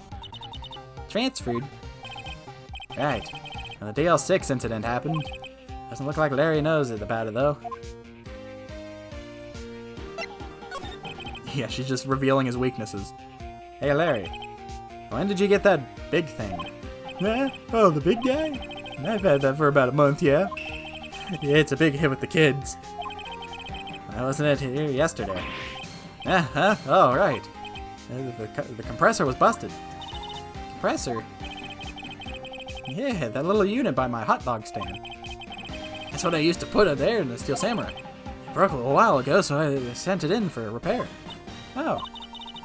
Transferred? Right. When the DL6 incident happened, doesn't look like Larry knows about it, though. Yeah, she's just revealing his weaknesses. Hey, Larry. When did you get that big thing? Oh, the big guy? I've had that for about a month, yeah. Yeah, it's a big hit with the kids. I wasn't it here yesterday. Huh? Oh, right. The compressor was busted. Compressor? Yeah, that little unit by my hot dog stand. That's what I used to put it there in the Steel Samurai. It broke a little while ago, so I sent it in for repair. Oh.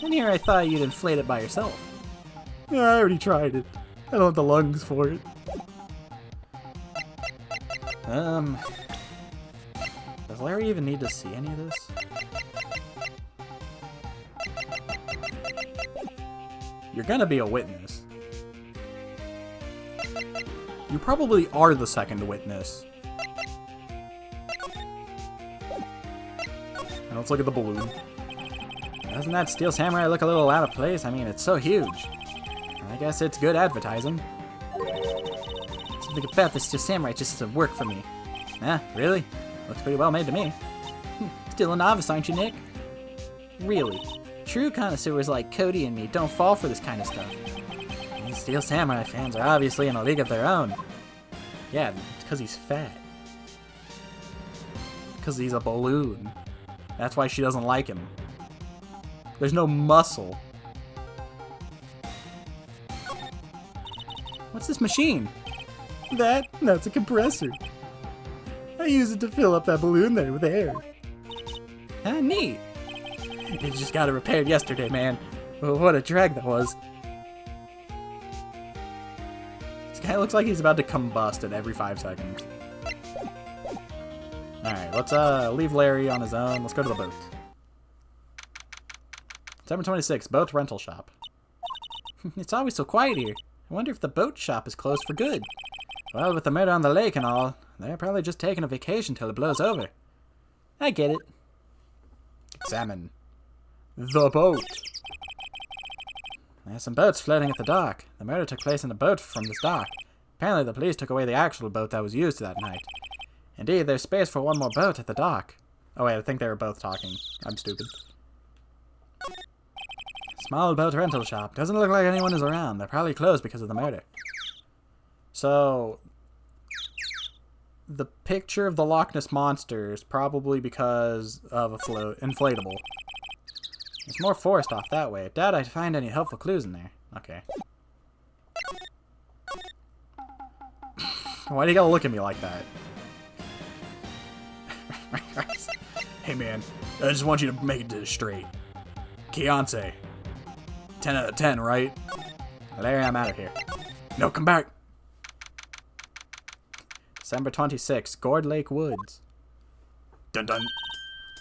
And here I thought you'd inflate it by yourself. Yeah, I already tried it. I don't have the lungs for it. Does Larry even need to see any of this? You're gonna be a witness. You probably are the second witness. Now let's look at the balloon. Doesn't that Steel Samurai look a little out of place? I mean, it's so huge. I guess it's good advertising. Something about the Steel Samurai just doesn't work for me. Really? Looks pretty well made to me. Still a novice, aren't you, Nick? Really? True connoisseurs like Cody and me don't fall for this kind of stuff. These Steel Samurai fans are obviously in a league of their own. Yeah, it's because he's fat. Because he's a balloon. That's why she doesn't like him. There's no muscle. What's this machine? That's a compressor. I use it to fill up that balloon there with air. Neat. You just got it repaired yesterday, man. What a drag that was. This guy looks like he's about to combust at every 5 seconds. Alright, let's leave Larry on his own. Let's go to the boat. September 26th, boat rental shop. It's always so quiet here. I wonder if the boat shop is closed for good. Well, with the murder on the lake and all, they're probably just taking a vacation till it blows over. I get it. Examine the boat. There's some boats floating at the dock. The murder took place in a boat from this dock. Apparently the police took away the actual boat that was used that night. Indeed, there's space for one more boat at the dock. Oh wait, I think they were both talking. I'm stupid. Small boat rental shop. Doesn't look like anyone is around. They're probably closed because of the murder. So, the picture of the Loch Ness Monster is probably because of a inflatable. There's more forest off that way. Doubt I'd find any helpful clues in there. Okay. Why do you gotta look at me like that? Hey man, I just want you to make it straight. Keontae. 10 out of 10, right? Larry, I'm out of here. No, come back. December 26th, Gourd Lake Woods. Dun dun.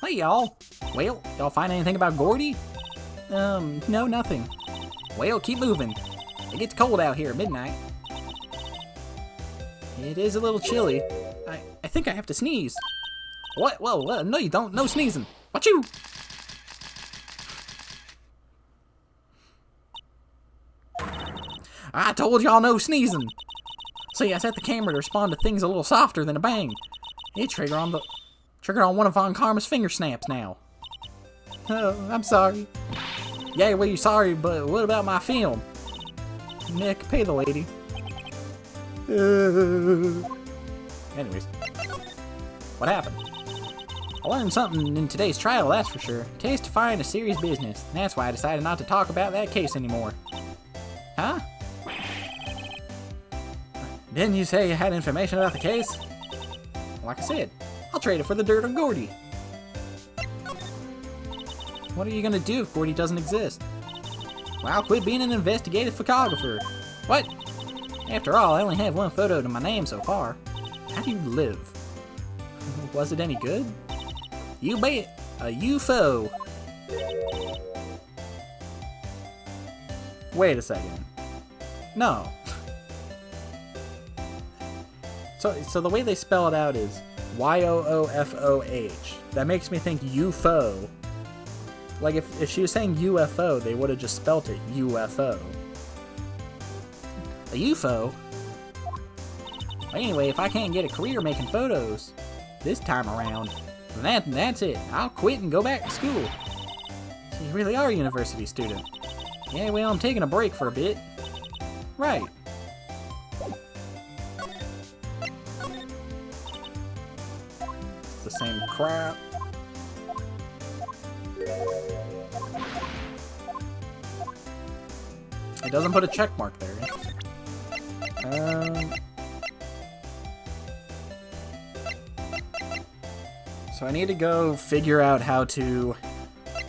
Hey, y'all. Well, y'all find anything about Gordy? No, nothing. Well, keep moving. It gets cold out here at midnight. It is a little chilly. I think I have to sneeze. What? Whoa, no you don't. No sneezing. What you? I told y'all no sneezing. See, I set the camera to respond to things a little softer than a bang. It triggered on one of Von Karma's finger snaps now. Oh, I'm sorry. Yeah, well, you're sorry, but what about my film? Nick, pay the lady. Anyways. What happened? I learned something in today's trial, that's for sure. Testifying is serious business. That's why I decided not to talk about that case anymore. Huh? Didn't you say you had information about the case? Like I said, I'll trade it for the dirt of Gordy. What are you gonna do if Gordy doesn't exist? Well, quit being an investigative photographer. What? After all, I only have one photo to my name so far. How do you live? Was it any good? You bet. A UFO. Wait a second. No. So the way they spell it out is Y-O-O-F-O-H. That makes me think UFO. Like, if she was saying UFO, they would have just spelt it UFO. A UFO? Anyway, if I can't get a career making photos this time around, then that's it. I'll quit and go back to school. So you really are a university student. Yeah, well, I'm taking a break for a bit. Right. It's the same crap. It doesn't put a check mark there. So I need to go figure out how to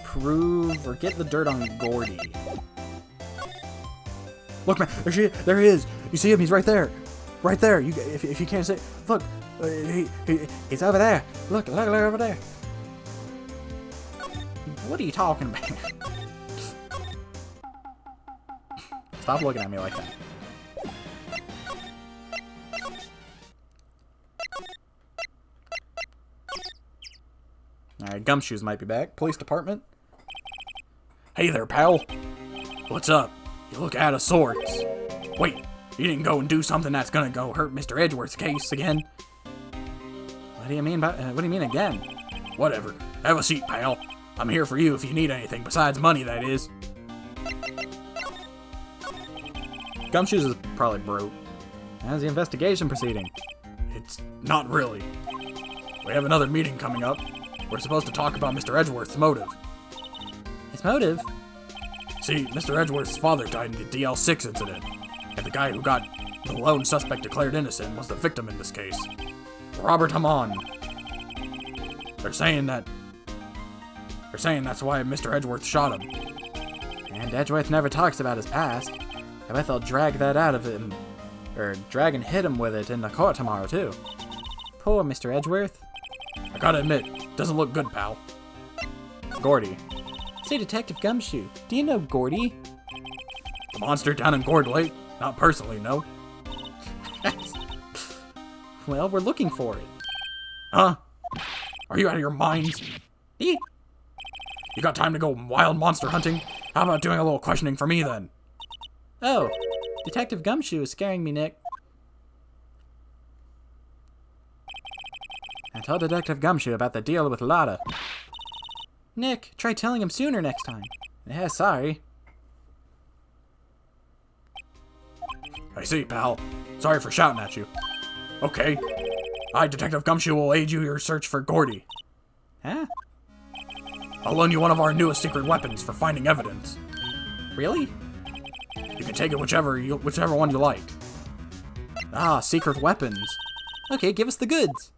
prove or get the dirt on Gordy. Look, man, there he is. You see him? He's right there. Right there. If you can't see, look, he's over there. Look over there. What are you talking about? Stop looking at me like that. Alright, Gumshoes might be back. Police department. Hey there, pal. What's up? You look out of sorts. Wait, you didn't go and do something that's gonna go hurt Mr. Edgeworth's case again? What do you mean again? Whatever. Have a seat, pal. I'm here for you if you need anything besides money, that is. Gumshoes is probably broke. How's the investigation proceeding? It's not really. We have another meeting coming up. We're supposed to talk about Mr. Edgeworth's motive. His motive? See, Mr. Edgeworth's father died in the DL6 incident, and the guy who got the lone suspect declared innocent was the victim in this case. Robert Hamon. They're saying that's why Mr. Edgeworth shot him. And Edgeworth never talks about his past. I bet they'll drag that out of him, or drag and hit him with it in the court tomorrow too. Poor Mr. Edgeworth. I gotta admit, doesn't look good, pal. Gordy. Say, Detective Gumshoe, do you know Gordy? The monster down in Gourd Lake? Not personally, no. Well, we're looking for it. Huh? Are you out of your minds? You got time to go wild monster hunting? How about doing a little questioning for me, then? Oh, Detective Gumshoe is scaring me, Nick. I told Detective Gumshoe about the deal with Lotta. Nick, try telling him sooner next time. Yeah, sorry. I see, pal. Sorry for shouting at you. Okay. I, Detective Gumshoe, will aid you in your search for Gordy. Huh? I'll loan you one of our newest secret weapons for finding evidence. Really? You can take it whichever one you like. Ah, secret weapons. Okay, give us the goods.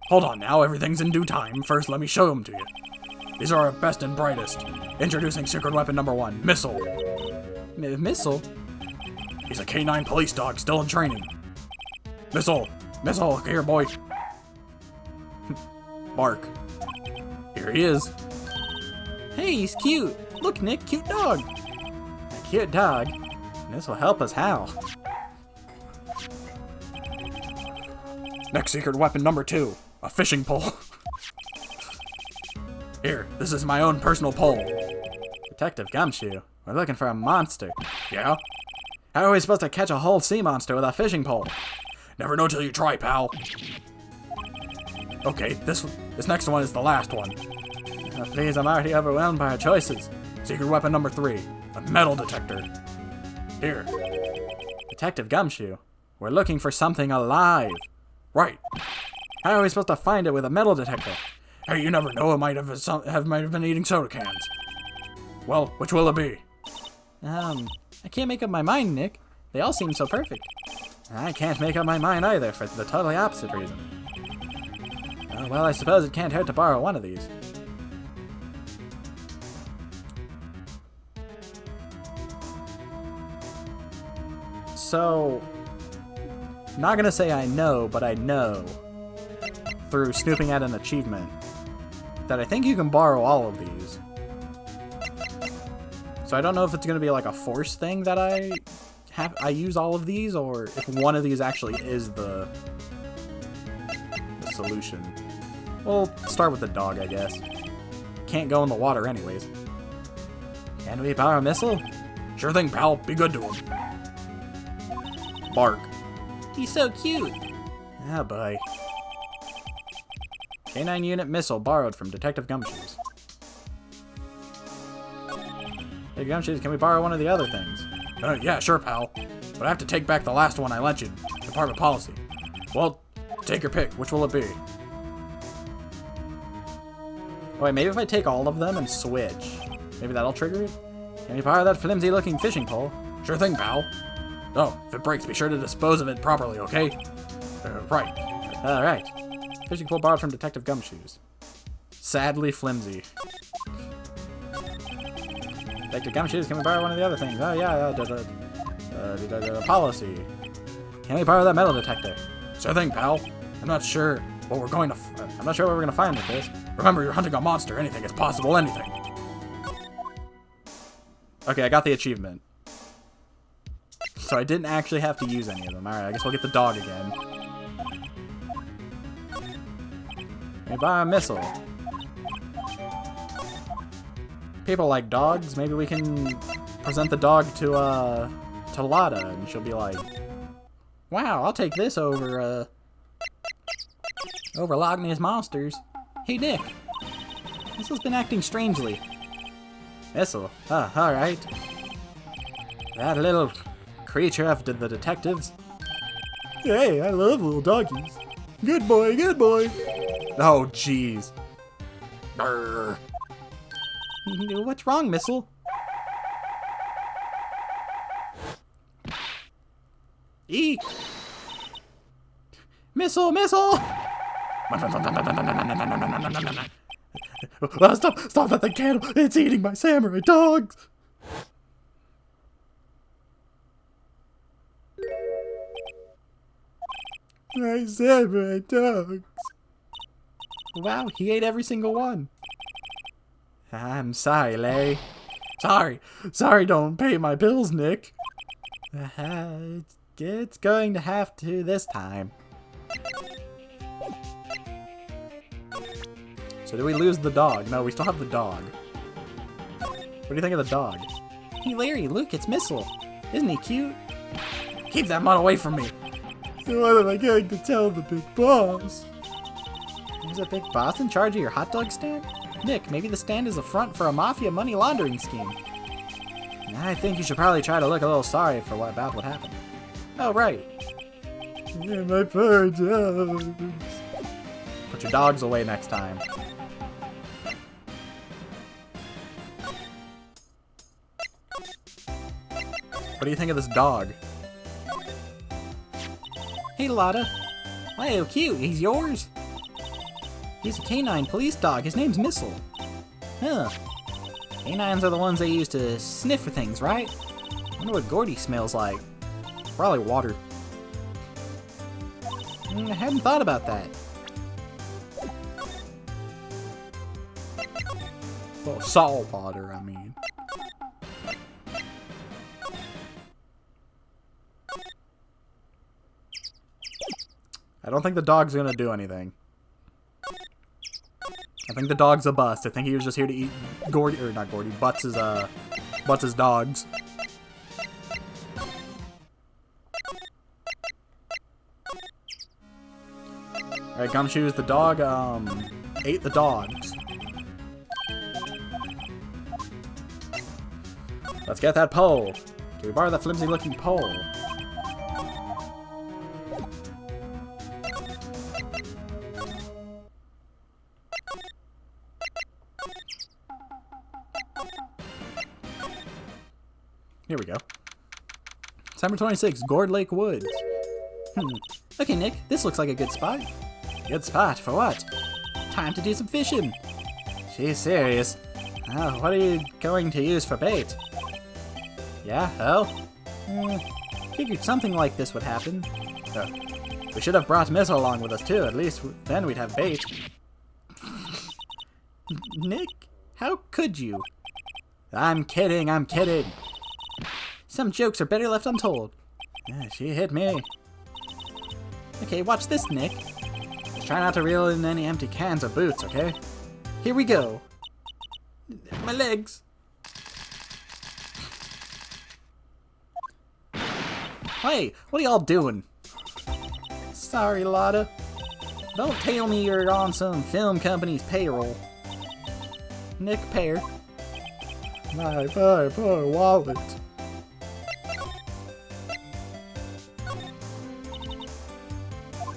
Hold on now, everything's in due time. First, let me show them to you. These are our best and brightest. Introducing secret weapon number 1, Missile. Missile? He's a K9 police dog still in training. Missile! Missile, here, boy. Bark. Here he is. Hey, he's cute. Look, Nick, cute dog. A cute dog? This will help us how? Next secret weapon number 2, a fishing pole. Here, this is my own personal pole. Detective Gumshoe, we're looking for a monster. Yeah? How are we supposed to catch a whole sea monster with a fishing pole? Never know till you try, pal. Okay, this next one is the last one. Oh, please, I'm already overwhelmed by our choices. Secret weapon number 3, a metal detector. Here. Detective Gumshoe, we're looking for something alive. Right. How are we supposed to find it with a metal detector? Hey, you never know, it might have been eating soda cans. Well, which will it be? I can't make up my mind, Nick. They all seem so perfect. I can't make up my mind either, for the totally opposite reason. Well, I suppose it can't hurt to borrow one of these. So, not gonna say I know, but I know, through snooping at an achievement, that I think you can borrow all of these. So I don't know if it's gonna be like a force thing that I use all of these, or if one of these actually is the solution. We'll start with the dog, I guess. can't go in the water anyways. Can we borrow a missile? Sure thing, pal. Be good to him. Bark. He's so cute. Oh boy. K9 unit missile borrowed from Detective Gumshoes. Hey Gumshoes, can we borrow one of the other things? Yeah, sure, pal. But I have to take back the last one I lent you. Department policy. Well, take your pick. Which will it be? Oh, wait, maybe if I take all of them and switch. Maybe that'll trigger it? Can you borrow that flimsy-looking fishing pole? Sure thing, pal. Oh, if it breaks, be sure to dispose of it properly, okay? Right. Alright. Fishing pole borrowed from Detective Gumshoes. Sadly flimsy. Detective Gumshoes, can we borrow one of the other things? Oh yeah, policy. Can we borrow that metal detector? Sure thing, pal. I'm not sure what we're going to find with this. Remember, you're hunting a monster. Anything is possible, anything. Okay, I got the achievement. So I didn't actually have to use any of them. Alright, I guess we'll get the dog again. Can we borrow a missile? People like dogs. Maybe we can present the dog to Lada, and she'll be like, "Wow, I'll take this over Loch Ness monsters." Hey Nick, Missile's been acting strangely. Missile? Ah, alright. That little creature of the detectives. Hey, I love little doggies. Good boy, good boy. Oh, jeez. Brr. What's wrong, Missile? Eek! Missile! Missile! Stop that thing, cannibal! It's eating my samurai dogs! My samurai dogs! Wow, he ate every single one. I'm sorry, Larry. Sorry, don't pay my bills, Nick. It's going to have to this time. So do we lose the dog? No, we still have the dog. What do you think of the dog? Hey Larry, look, it's Missile. Isn't he cute? Keep that mutt away from me. What am I going to tell the big boss? There's a big boss in charge of your hot dog stand? Nick, maybe the stand is a front for a mafia money laundering scheme. I think you should probably try to look a little sorry for what happened. Oh, right. Yeah, my poor dogs. Put your dogs away next time. What do you think of this dog? Hey, Lotta. Wow, cute. He's yours? He's a canine police dog. His name's Missile. Huh. Canines are the ones they use to sniff for things, right? I wonder what Gordy smells like. Probably water. I hadn't thought about that. Well, salt water, I mean. I don't think the dog's gonna do anything. I think the dog's a bust. I think he was just here to eat Gordy, or not Gordy, Butts' dogs. Alright, Gumshoes, the dog, ate the dogs. Let's get that pole. Can we borrow that flimsy-looking pole? Here we go. December 26th, Gourd Lake Woods. Okay, Nick, this looks like a good spot. Good spot for what? Time to do some fishing. She's serious. Oh, what are you going to use for bait? Yeah, oh? Figured something like this would happen. We should have brought Missile along with us too, at least then we'd have bait. Nick, how could you? I'm kidding, I'm kidding. Some jokes are better left untold. She hit me. Okay, watch this, Nick. Just try not to reel in any empty cans or boots, okay? Here we go. My legs. Hey, what are y'all doing? Sorry, Lotta. Don't tell me you're on some film company's payroll. Nick Pear. My poor wallet.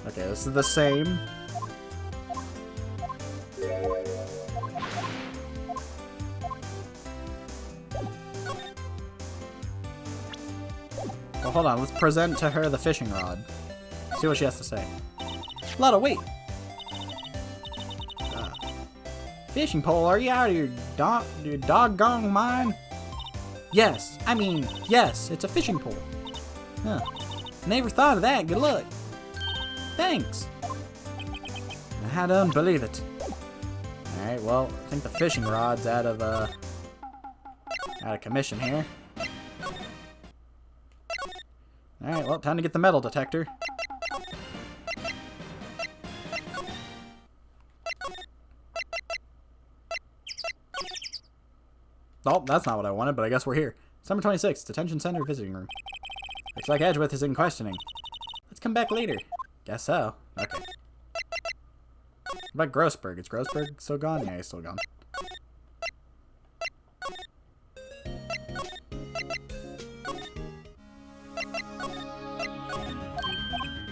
Okay, this is the same. Well, hold on. Let's present to her the fishing rod. See what she has to say. Lotta, wait. Fishing pole? Are you out of your doggone mind? Yes. I mean, yes. It's a fishing pole. Huh. Never thought of that. Good luck. Thanks. I don't believe it. Alright, well, I think the fishing rod's out of commission here. Alright, well, time to get the metal detector. Oh, that's not what I wanted, but I guess we're here. Summer 26th, Detention Center Visiting Room. Looks like Edgeworth is in questioning. Let's come back later. Guess so. Okay. What about Grossberg? Is Grossberg still gone? Yeah, he's still gone.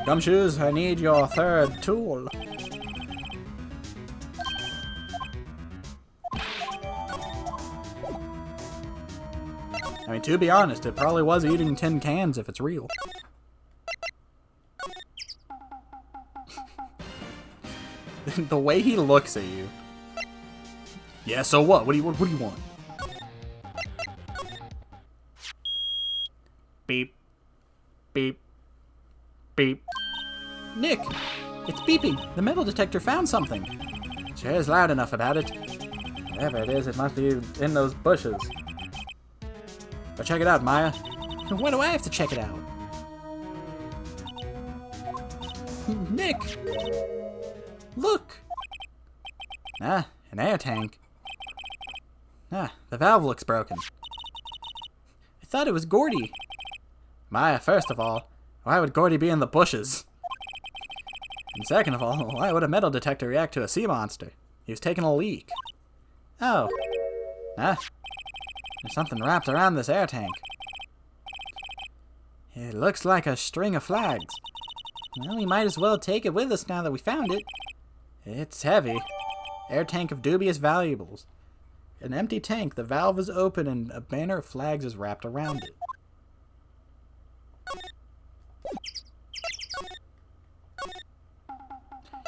Gumshoes, I need your third tool. I mean, to be honest, it probably was eating tin cans if it's real. The way he looks at you. Yeah, so what? What do you want? Beep. Beep. Beep. Nick! It's beeping. The metal detector found something. Sure is loud enough about it. Whatever it is, it must be in those bushes. Go check it out, Maya. Why do I have to check it out? Nick! Look! Ah, an air tank. Ah, the valve looks broken. I thought it was Gordy. Maya, first of all, why would Gordy be in the bushes? And second of all, why would a metal detector react to a sea monster? He was taking a leak. Oh. Ah. There's something wrapped around this air tank. It looks like a string of flags. Well, we might as well take it with us now that we found it. It's heavy. Air tank of dubious valuables. An empty tank, the valve is open and a banner of flags is wrapped around it.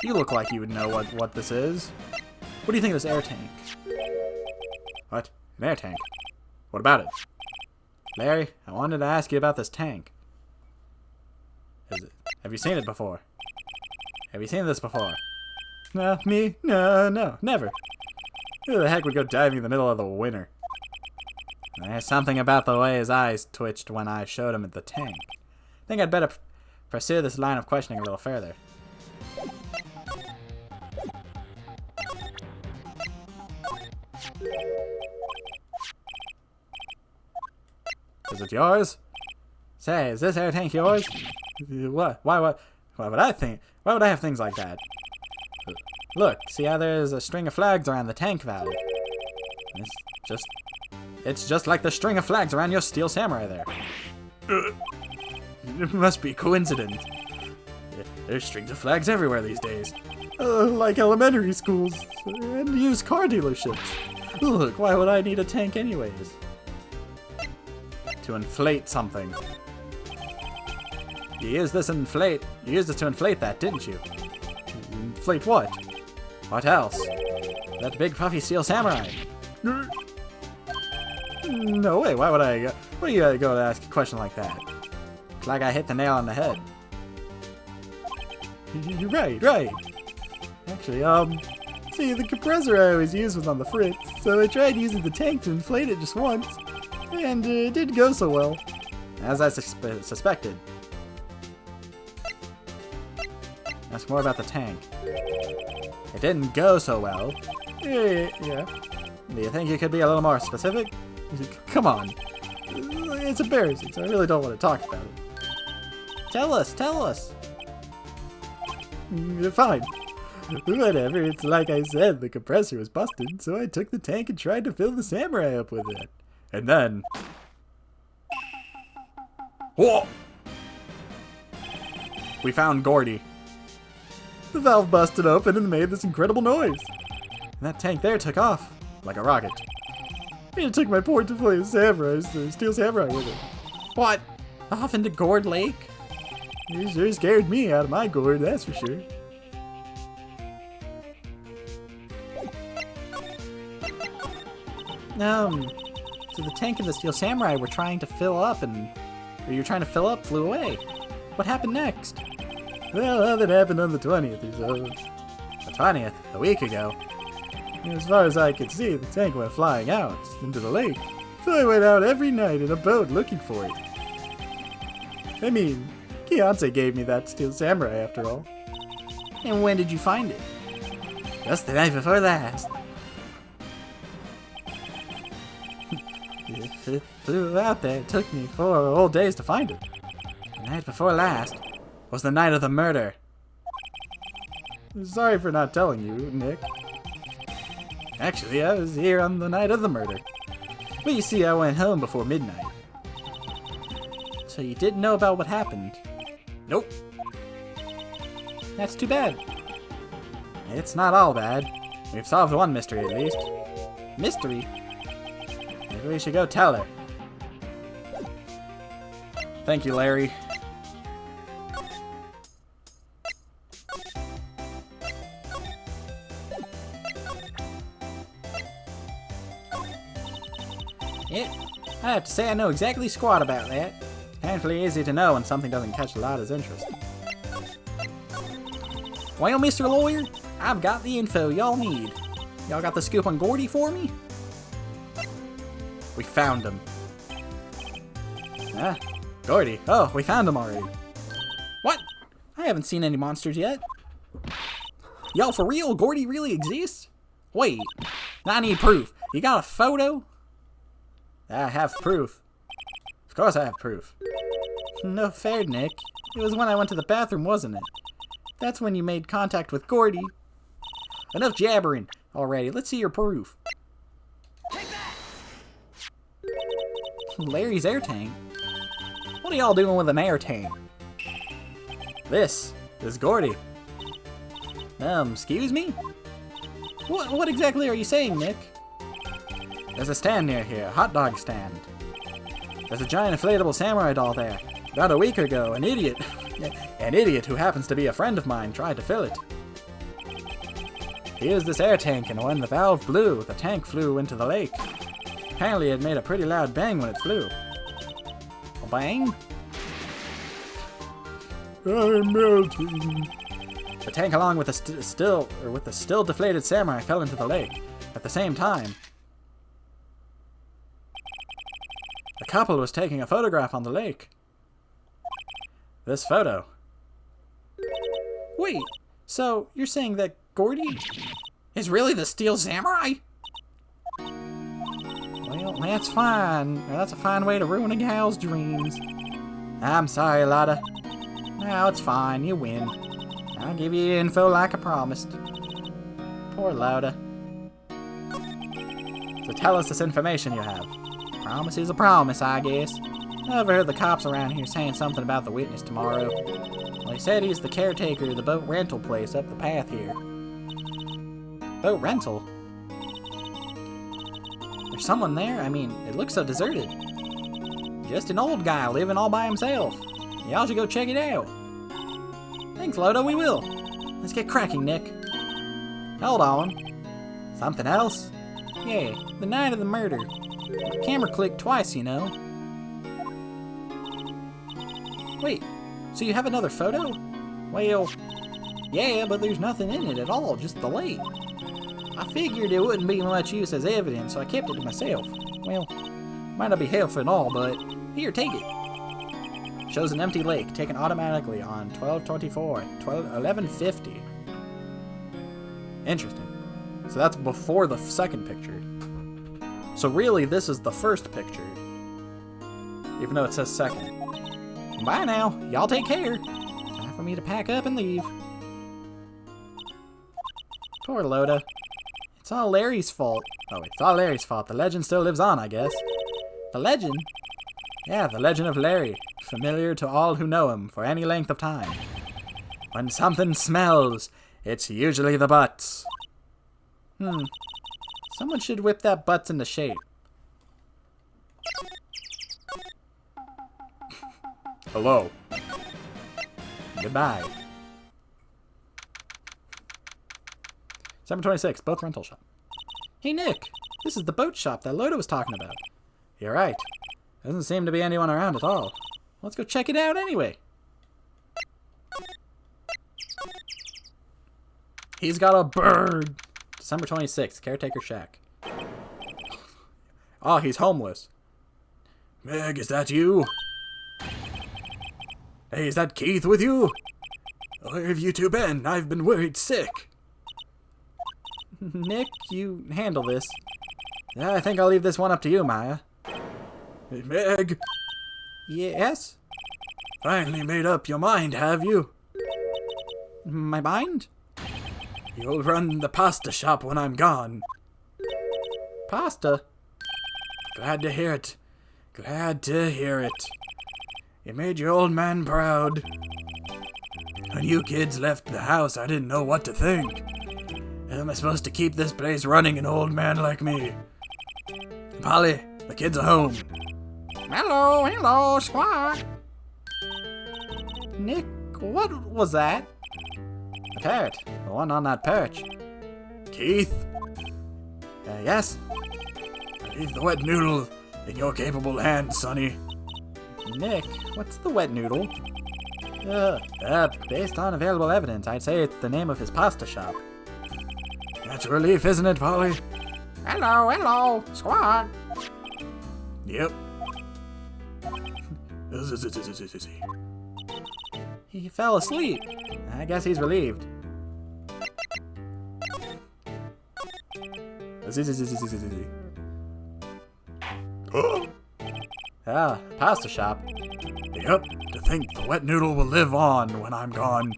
You look like you would know what this is. What do you think of this air tank? What? An air tank? What about it? Larry, I wanted to ask you about this tank. Have you seen it before? Have you seen this before? No, me? No, never. Who the heck would go diving in the middle of the winter? There's something about the way his eyes twitched when I showed him at the tank. I think I'd better pursue this line of questioning a little further. Is it yours? Say, is this air tank yours? What? Why would I think? Why would I have things like that? Look, see how there's a string of flags around the tank valve? It's just like the string of flags around your steel samurai there. It must be coincidence. There's strings of flags everywhere these days. Like elementary schools and used car dealerships. Look, why would I need a tank anyways? To inflate something. You used this to inflate that, didn't you? Inflate what? What else? That big puffy steel samurai. No way, why would I go? What do you go to ask a question like that? It's like I hit the nail on the head. Right. Actually, see, the compressor I always used was on the fritz, so I tried using the tank to inflate it just once, and it didn't go so well. As I suspected. Ask more about the tank. It didn't go so well. Yeah. Do you think you could be a little more specific? Come on. It's embarrassing, so I really don't want to talk about it. Tell us, tell us. Fine. Whatever, it's like I said, the compressor was busted, so I took the tank and tried to fill the samurai up with it. And then... Whoa! We found Gordy. The valve busted open and made this incredible noise. And that tank there took off, like a rocket. And it took my point to play the Steel Samurai with it. What? Off into Gourd Lake? You sure scared me out of my gourd, that's for sure. So the tank and the Steel Samurai were trying to fill up flew away. What happened next? Well, that happened on the 20th or so. The 20th? A week ago? As far as I could see, the tank went flying out into the lake. So I went out every night in a boat looking for it. I mean, Beyonce gave me that Steel Samurai after all. And when did you find it? Just the night before last. It flew out there. It took me 4 whole days to find it. The night before last was the night of the murder. Sorry for not telling you, Nick. Actually, I was here on the night of the murder. But you see, I went home before midnight. So you didn't know about what happened? Nope. That's too bad. It's not all bad. We've solved one mystery at least. Mystery? Maybe we should go tell her. Thank you, Larry. Yeah, I have to say I know exactly squat about that. Painfully easy to know when something doesn't catch a lot of interest. Well, Mr. Lawyer, I've got the info y'all need. Y'all got the scoop on Gordy for me? We found him. Ah, Gordy. Oh, we found him already. What? I haven't seen any monsters yet. Y'all, for real? Gordy really exists? Wait, I need proof. You got a photo? I have proof. Of course I have proof. No fair, Nick. It was when I went to the bathroom, wasn't it? That's when you made contact with Gordy. Enough jabbering already. Let's see your proof. Take that! Larry's air tank? What are y'all doing with an air tank? This is Gordy. Excuse me? What exactly are you saying, Nick? There's a stand near here, a hot dog stand. There's a giant inflatable samurai doll there. About a week ago, an idiot who happens to be a friend of mine tried to fill it. Here's this air tank, and when the valve blew, the tank flew into the lake. Apparently it made a pretty loud bang when it flew. A bang? I'm melting. The tank, along with the still deflated samurai, fell into the lake. At the same time, the couple was taking a photograph on the lake. This photo. Wait, so you're saying that Gordy is really the Steel Samurai? Well, that's fine. That's a fine way to ruin a gal's dreams. I'm sorry, Lotta. No, it's fine. You win. I'll give you info like I promised. Poor Lotta. So tell us this information you have. Promise is a promise, I guess. I overheard the cops around here saying something about the witness tomorrow. Well, he said he's the caretaker of the boat rental place up the path here. Boat rental? There's someone there? I mean, it looks so deserted. Just an old guy living all by himself. Y'all should go check it out. Thanks, Lodo, we will. Let's get cracking, Nick. Hold on. Something else? Yeah, the night of the murder. My camera clicked twice, you know. Wait, so you have another photo? Well, yeah, but there's nothing in it at all, just the lake. I figured it wouldn't be much use as evidence, so I kept it to myself. Well, might not be helpful at all, but here, take it. Shows an empty lake, taken automatically on 12/24, 11/50. Interesting. So that's before the second picture. So really, this is the first picture. Even though it says second. Bye now. Y'all take care. Time for me to pack up and leave. Poor Loda. It's all Larry's fault. Oh, it's all Larry's fault. The legend still lives on, I guess. The legend? Yeah, the legend of Larry. Familiar to all who know him for any length of time. When something smells, it's usually the butts. Someone should whip that butts into shape. Hello. Goodbye. December 26th, boat rental shop. Hey Nick, this is the boat shop that Loda was talking about. You're right. Doesn't seem to be anyone around at all. Let's go check it out anyway. He's got a bird. December 26th, caretaker shack. Oh, he's homeless. Meg, is that you? Hey, is that Keith with you? Where have you two been? I've been worried sick. Nick, you handle this. Yeah, I think I'll leave this one up to you, Maya. Hey, Meg, Yes? finally made up your mind, have you? My mind? You'll run the pasta shop when I'm gone. Pasta? Glad to hear it. Glad to hear it. You made your old man proud. When you kids left the house, I didn't know what to think. How am I supposed to keep this place running, an old man like me? Polly, the kids are home. Hello, squad. Nick, what was that? A parrot. The one on that perch. Keith, Yes? leave the wet noodle in your capable hands, sonny. Nick, what's the wet noodle? Based on available evidence, I'd say it's the name of his pasta shop. That's a relief, isn't it, Polly? Hello, squad. Yep. He fell asleep. I guess he's relieved. Pasta shop. Yep, to think the wet noodle will live on when I'm gone.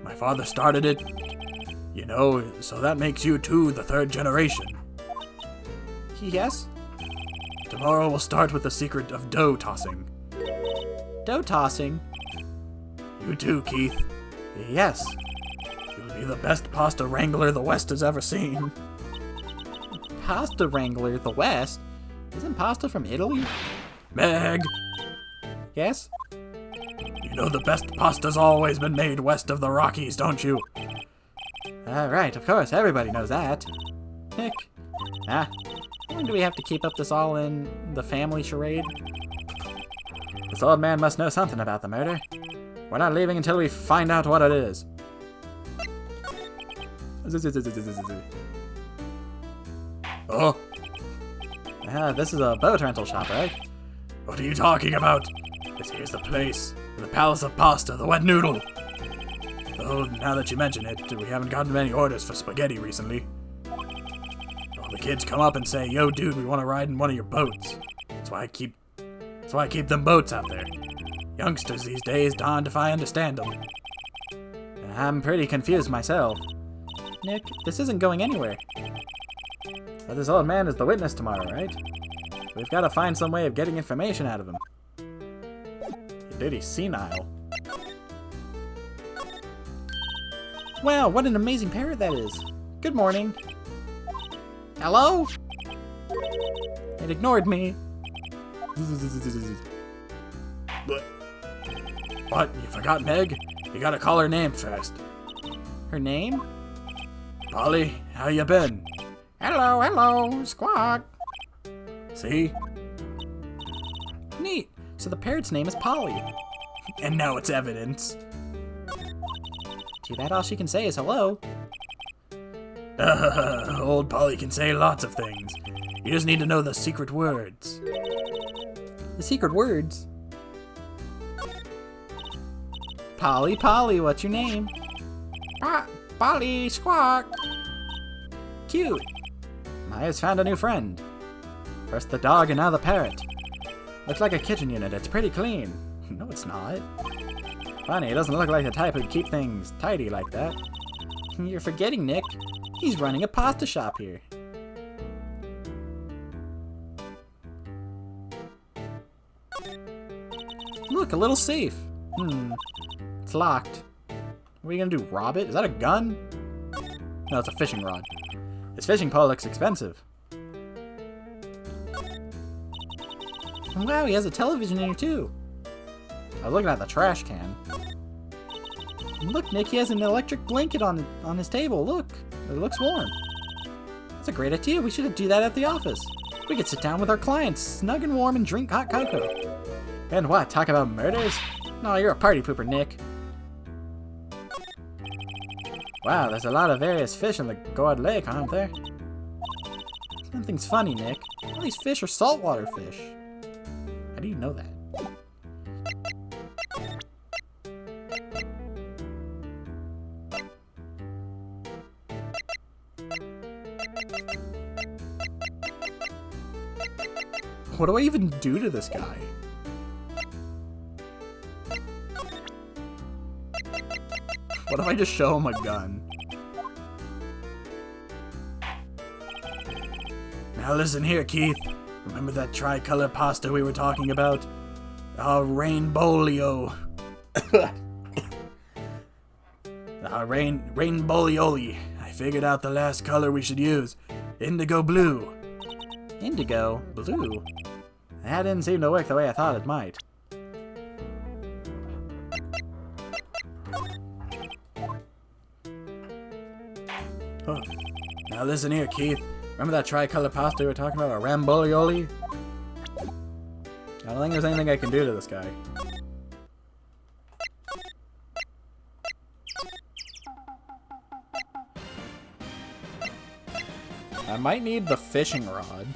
My father started it, you know, so that makes you two the third generation. Yes? Tomorrow we'll start with the secret of dough tossing. Dough tossing? You too, Keith. Yes. You'll be the best pasta wrangler the West has ever seen. Pasta wrangler, the West? Isn't pasta from Italy? Meg, Yes? you know the best pasta's always been made west of the Rockies, don't you? Right, of course, everybody knows that. Nick, how long do we have to keep up this all in the family charade? This old man must know something about the murder. We're not leaving until we find out what it is. Oh, This is a boat rental shop, right? what are you talking about? This here's the place, the Palace of Pasta, the wet noodle. Oh, now that you mention it, we haven't gotten many orders for spaghetti recently. All the kids come up and say, "Yo, dude, we want to ride in one of your boats." That's why I keep them boats out there. Youngsters these days, darned if I understand them. I'm pretty confused myself. Nick, this isn't going anywhere. But this old man is the witness tomorrow, right? We've got to find some way of getting information out of him. Dude, he's senile. Wow, what an amazing parrot that is. Good morning. Hello? It ignored me. What? You forgot Meg? You gotta call her name first. Her name? Polly, how you been? Hello, squawk. See? Neat. So the parrot's name is Polly. And now it's evidence. Too bad all she can say is hello. Old Polly can say lots of things. You just need to know the secret words. The secret words? Polly, what's your name? Polly, squawk. Cute. Maya's found a new friend. First the dog and now the parrot. Looks like a kitchen unit. It's pretty clean. No, it's not. Funny, it doesn't look like the type who'd keep things tidy like that. You're forgetting, Nick. He's running a pasta shop here. Look, a little safe. It's locked. What are you gonna do, rob it? Is that a gun? No, it's a fishing rod. This fishing pole looks expensive. Wow, he has a television in here too. I was looking at the trash can. Look, Nick, he has an electric blanket on his table. Look, it looks warm. That's a great idea. We should do that at the office. We could sit down with our clients, snug and warm, and drink hot cocoa. And what, talk about murders? No, you're a party pooper, Nick. Wow, there's a lot of various fish in the Gourd Lake, aren't there? Something's funny, Nick. All these fish are saltwater fish. How do you know that? What do I even do to this guy? What if I just show him a gun? Now listen here, Keith. Remember that tricolor pasta we were talking about? Rainbolio. Rainbolioli. I figured out the last color we should use. Indigo blue. Indigo? Blue? That didn't seem to work the way I thought it might. Oh. Now listen here, Keith. Remember that tricolor pasta we were talking about, a Rambolioli? I don't think there's anything I can do to this guy. I might need the fishing rod.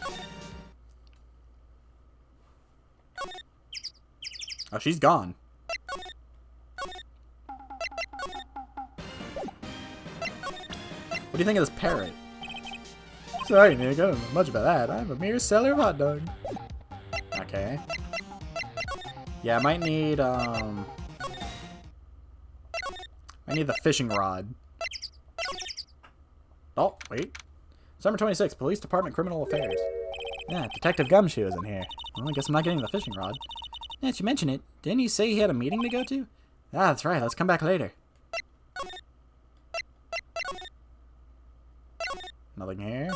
Oh, she's gone. What do you think of this parrot? Sorry, Nick, I don't know much about that. I'm a mere seller of hot dog. Okay. Yeah, I might need the fishing rod. Oh, wait. Summer 26, Police Department Criminal Affairs. Yeah, Detective Gumshoe is in here. Well, I guess I'm not getting the fishing rod. Yeah, you mention it. Didn't he say he had a meeting to go to? Ah, that's right. Let's come back later. Nothing here.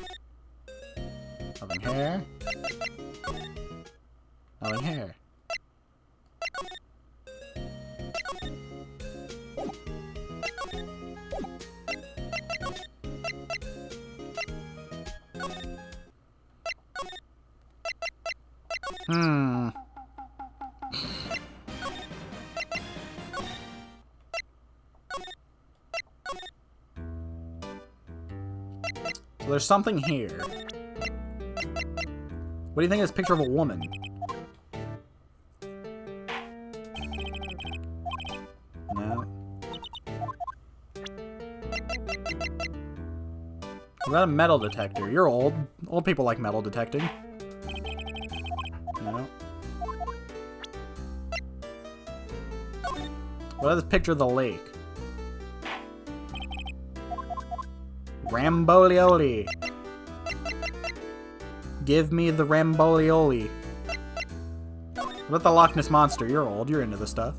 Nothing here. Nothing here. So there's something here. What do you think of this picture of a woman? No. Is that a metal detector? You're old. Old people like metal detecting. No. What is this picture of the lake? Rambolioli. Give me the Rambolioli. What about the Loch Ness Monster? You're old. You're into this stuff.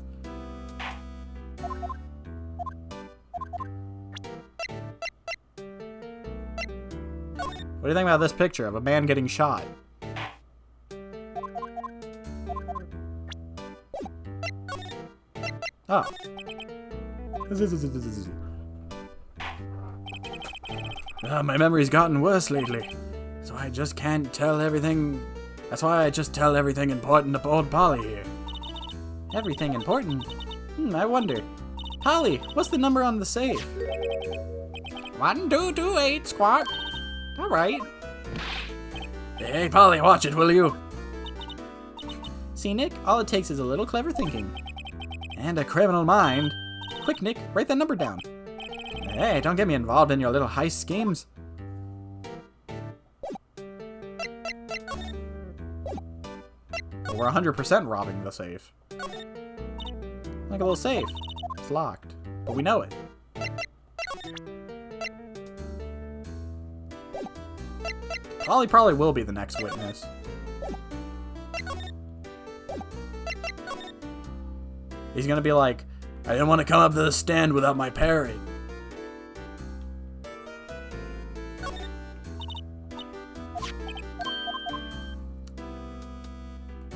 What do you think about this picture of a man getting shot? Oh. My memory's gotten worse lately, so I just can't tell everything. That's why I just tell everything important to old Polly here. Everything important? I wonder. Polly, what's the number on the safe? 1228, Squawk. All right. Hey, Polly, watch it, will you? See, Nick, all it takes is a little clever thinking. And a criminal mind. Quick, Nick, write that number down. Hey, don't get me involved in your little heist schemes. Well, we're 100% robbing the safe. Like a little safe. It's locked. But we know it. Ollie probably will be the next witness. He's gonna be like, I didn't want to come up to the stand without my parry.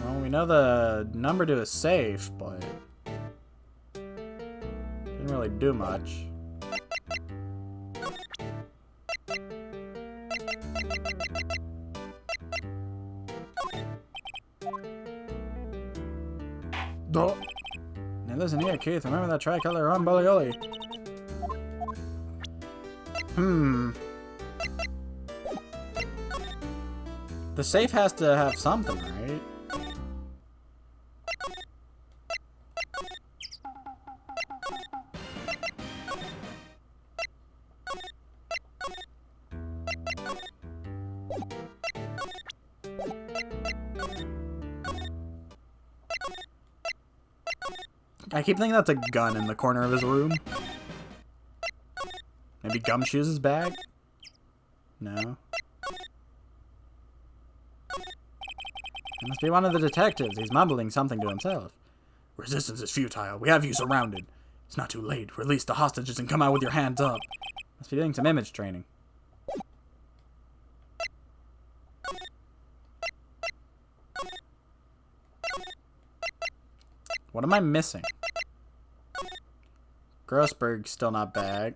Well, we know the number to a safe, but didn't really do much. Now listen here, Keith. Remember that tricolor on Bolioli? The safe has to have something, right? I keep thinking that's a gun in the corner of his room. Maybe Gumshoes' bag? No. It must be one of the detectives. He's mumbling something to himself. Resistance is futile. We have you surrounded. It's not too late. Release the hostages and come out with your hands up. Must be doing some image training. What am I missing? Grossberg's still not back.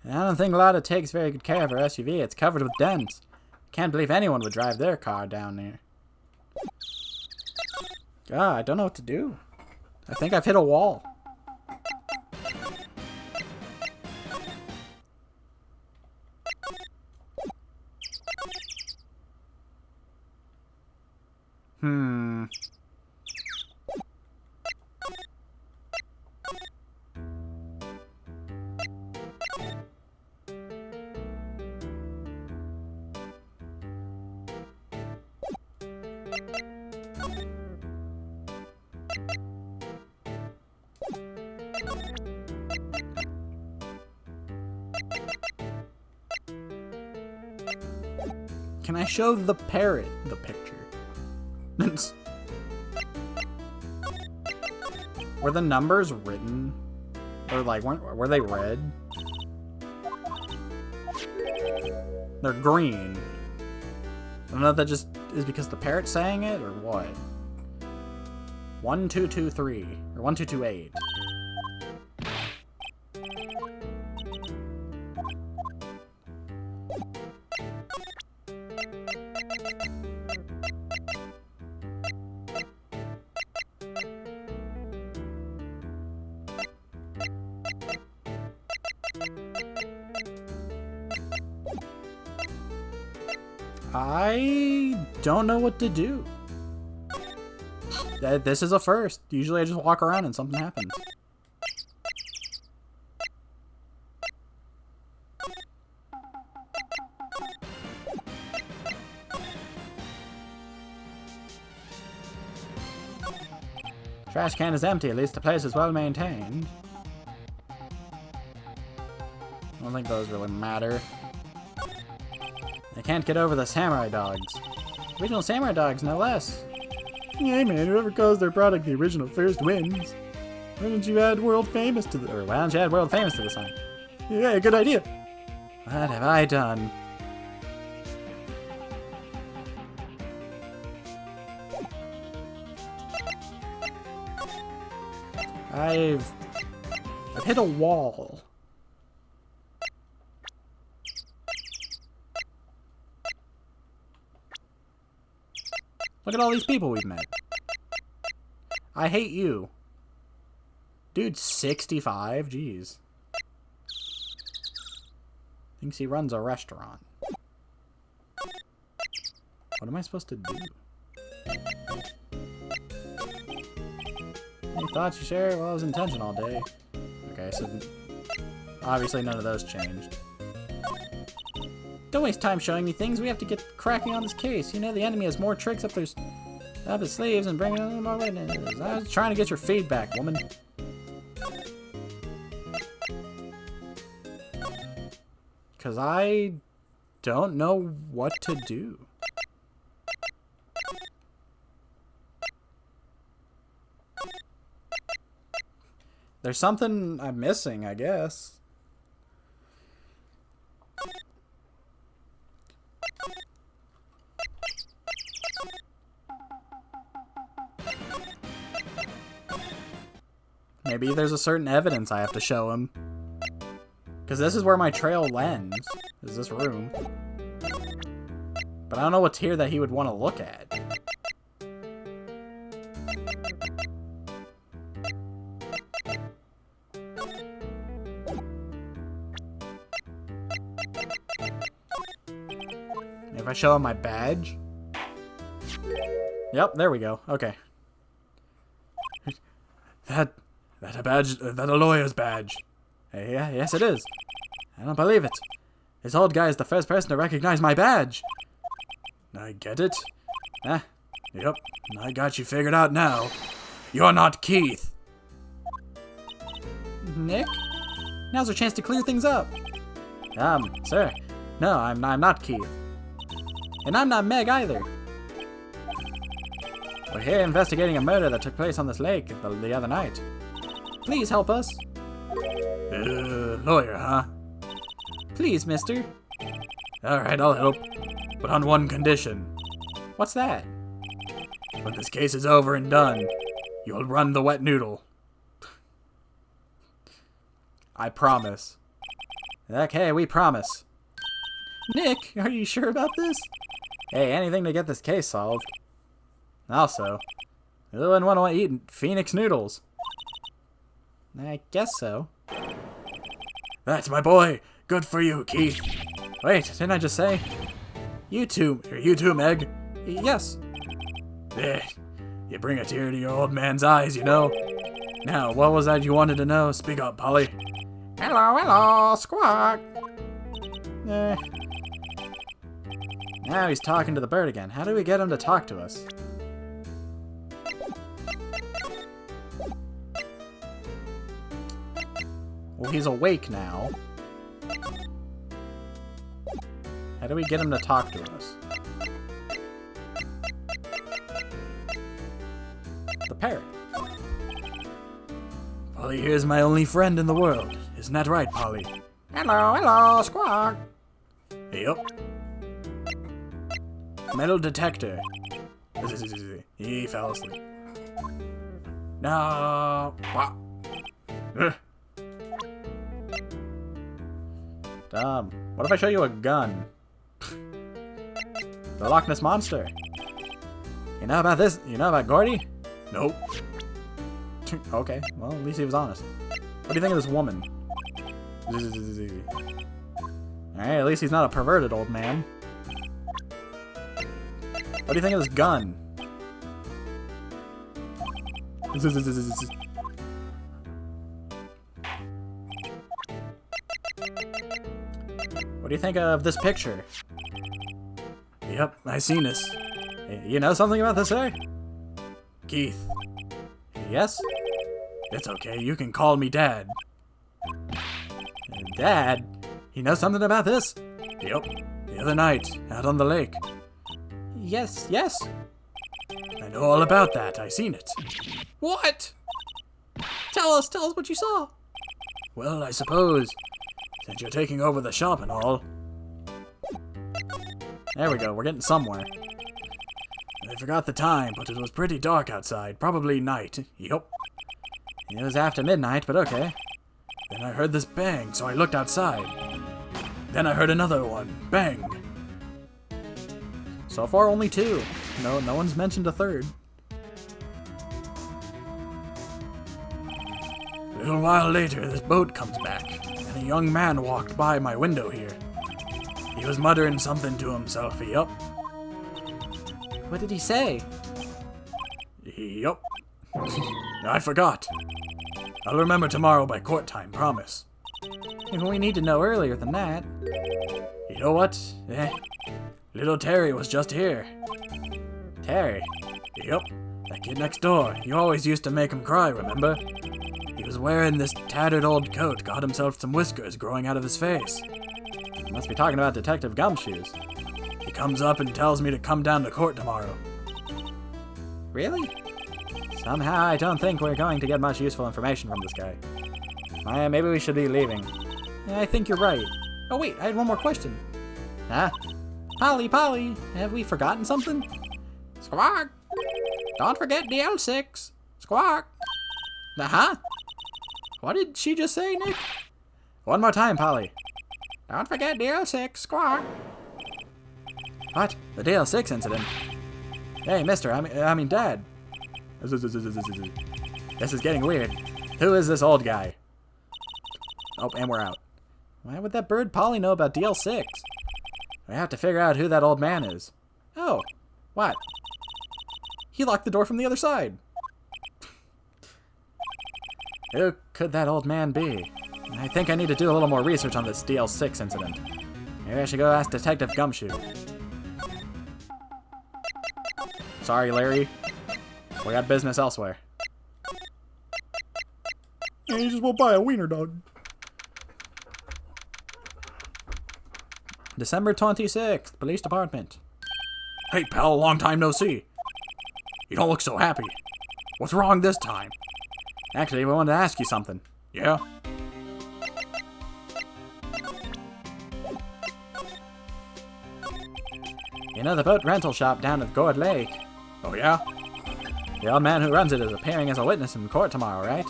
I don't think Lotta takes very good care of her SUV. It's covered with dents. Can't believe anyone would drive their car down there. God, I don't know what to do. I think I've hit a wall. Can I show the parrot the picture? Were the numbers written? Or like, were they red? They're green. I don't know if that just is because the parrot's saying it or what. 1223 or 1228. I don't know what to do. This is a first. Usually I just walk around and something happens. Trash can is empty. At least the place is well maintained. I don't think those really matter. I can't get over the samurai dogs. Original samurai dogs, no less. Hey man, whoever calls their product the original first wins. Why don't you add world famous to the, or why don't you add world famous to the sign? Yeah, good idea. What have I done? I've hit a wall. Look at all these people we've met. I hate you. Dude, 65? Jeez. Thinks he runs a restaurant. What am I supposed to do? Any thoughts you share? Well, I was in tension all day. Okay, so obviously none of those changed. Don't waste time showing me things. We have to get cracking on this case. You know the enemy has more tricks up his sleeves and bringing in more witnesses. I was trying to get your feedback, woman. Because I don't know what to do. There's something I'm missing, I guess. Maybe there's a certain evidence I have to show him. Because this is where my trail ends, is this room. But I don't know what's here that he would want to look at. If I show him my badge? Yep, there we go. Okay. That a lawyer's badge. Yeah, yes it is. I don't believe it. This old guy is the first person to recognize my badge. I get it. Ah, Yep, I got you figured out now. You're not Keith. Nick? Now's our chance to clear things up. Sir. No, I'm not Keith. And I'm not Meg either. We're here investigating a murder that took place on this lake the other night. Please help us. Lawyer, huh? Please, mister. Alright, I'll help. But on one condition. What's that? When this case is over and done, you'll run the wet noodle. I promise. Okay, we promise. Nick, are you sure about this? Hey, anything to get this case solved. Also, who wouldn't want to eat Phoenix noodles? I guess so. That's my boy. Good for you, Keith. Wait, didn't I just say? You too, Meg. Yes. Eh, you bring a tear to your old man's eyes, you know. Now, what was that you wanted to know? Speak up, Polly. Hello, squawk. Now he's talking to the bird again. How do we get him to talk to us? Well, he's awake now. How do we get him to talk to us? The parrot. Polly here's my only friend in the world. Isn't that right, Polly? Hello, squawk. Yep. Metal detector. He fell asleep. No. What if I show you a gun? The Loch Ness Monster. You know about this? You know about Gordy? Nope. Okay, well, at least he was honest. What do you think of this woman? Alright, at least he's not a perverted old man. What do you think of this gun? What do you think of this picture? Yep, I seen this. You know something about this, sir? Keith. Yes? It's okay, you can call me Dad. Dad? You know something about this? Yep, the other night, out on the lake. Yes. I know all about that, I seen it. What? Tell us what you saw. Well, I suppose, since you're taking over the shop and all. There we go, we're getting somewhere. I forgot the time, but it was pretty dark outside, probably night. Yep. It was after midnight, but okay. Then I heard this bang, so I looked outside. Then I heard another one, bang. So far, only two. No one's mentioned a third. little while later, this boat comes back, and a young man walked by my window here. He was muttering something to himself, yup. What did he say? Yup. I forgot. I'll remember tomorrow by court time, promise. Maybe we need to know earlier than that. You know what? Little Terry was just here. Terry. Yup, that kid next door. You always used to make him cry, remember? He was wearing this tattered old coat, got himself some whiskers growing out of his face. Must be talking about Detective Gumshoes. He comes up and tells me to come down to court tomorrow. Really? Somehow I don't think we're going to get much useful information from this guy. Maybe we should be leaving. I think you're right. Oh wait, I had one more question. Huh? Polly, have we forgotten something? Squawk! Don't forget DL6! Squawk! Uh-huh? What did she just say, Nick? One more time, Polly. Don't forget DL6, squawk! What? The DL6 incident? Hey, mister, I mean Dad. This is getting weird. Who is this old guy? Oh, and we're out. Why would that bird Polly know about DL6? We have to figure out who that old man is. Oh, what? He locked the door from the other side. Who could that old man be? I think I need to do a little more research on this DL6 incident. Maybe I should go ask Detective Gumshoe. Sorry, Larry. We got business elsewhere. Yeah, you just won't buy a wiener dog. December 26th, Police Department. Hey, pal, long time no see. You don't look so happy. What's wrong this time? Actually, we wanted to ask you something. Yeah? You know the boat rental shop down at Gourd Lake? Oh, yeah? The old man who runs it is appearing as a witness in court tomorrow, right?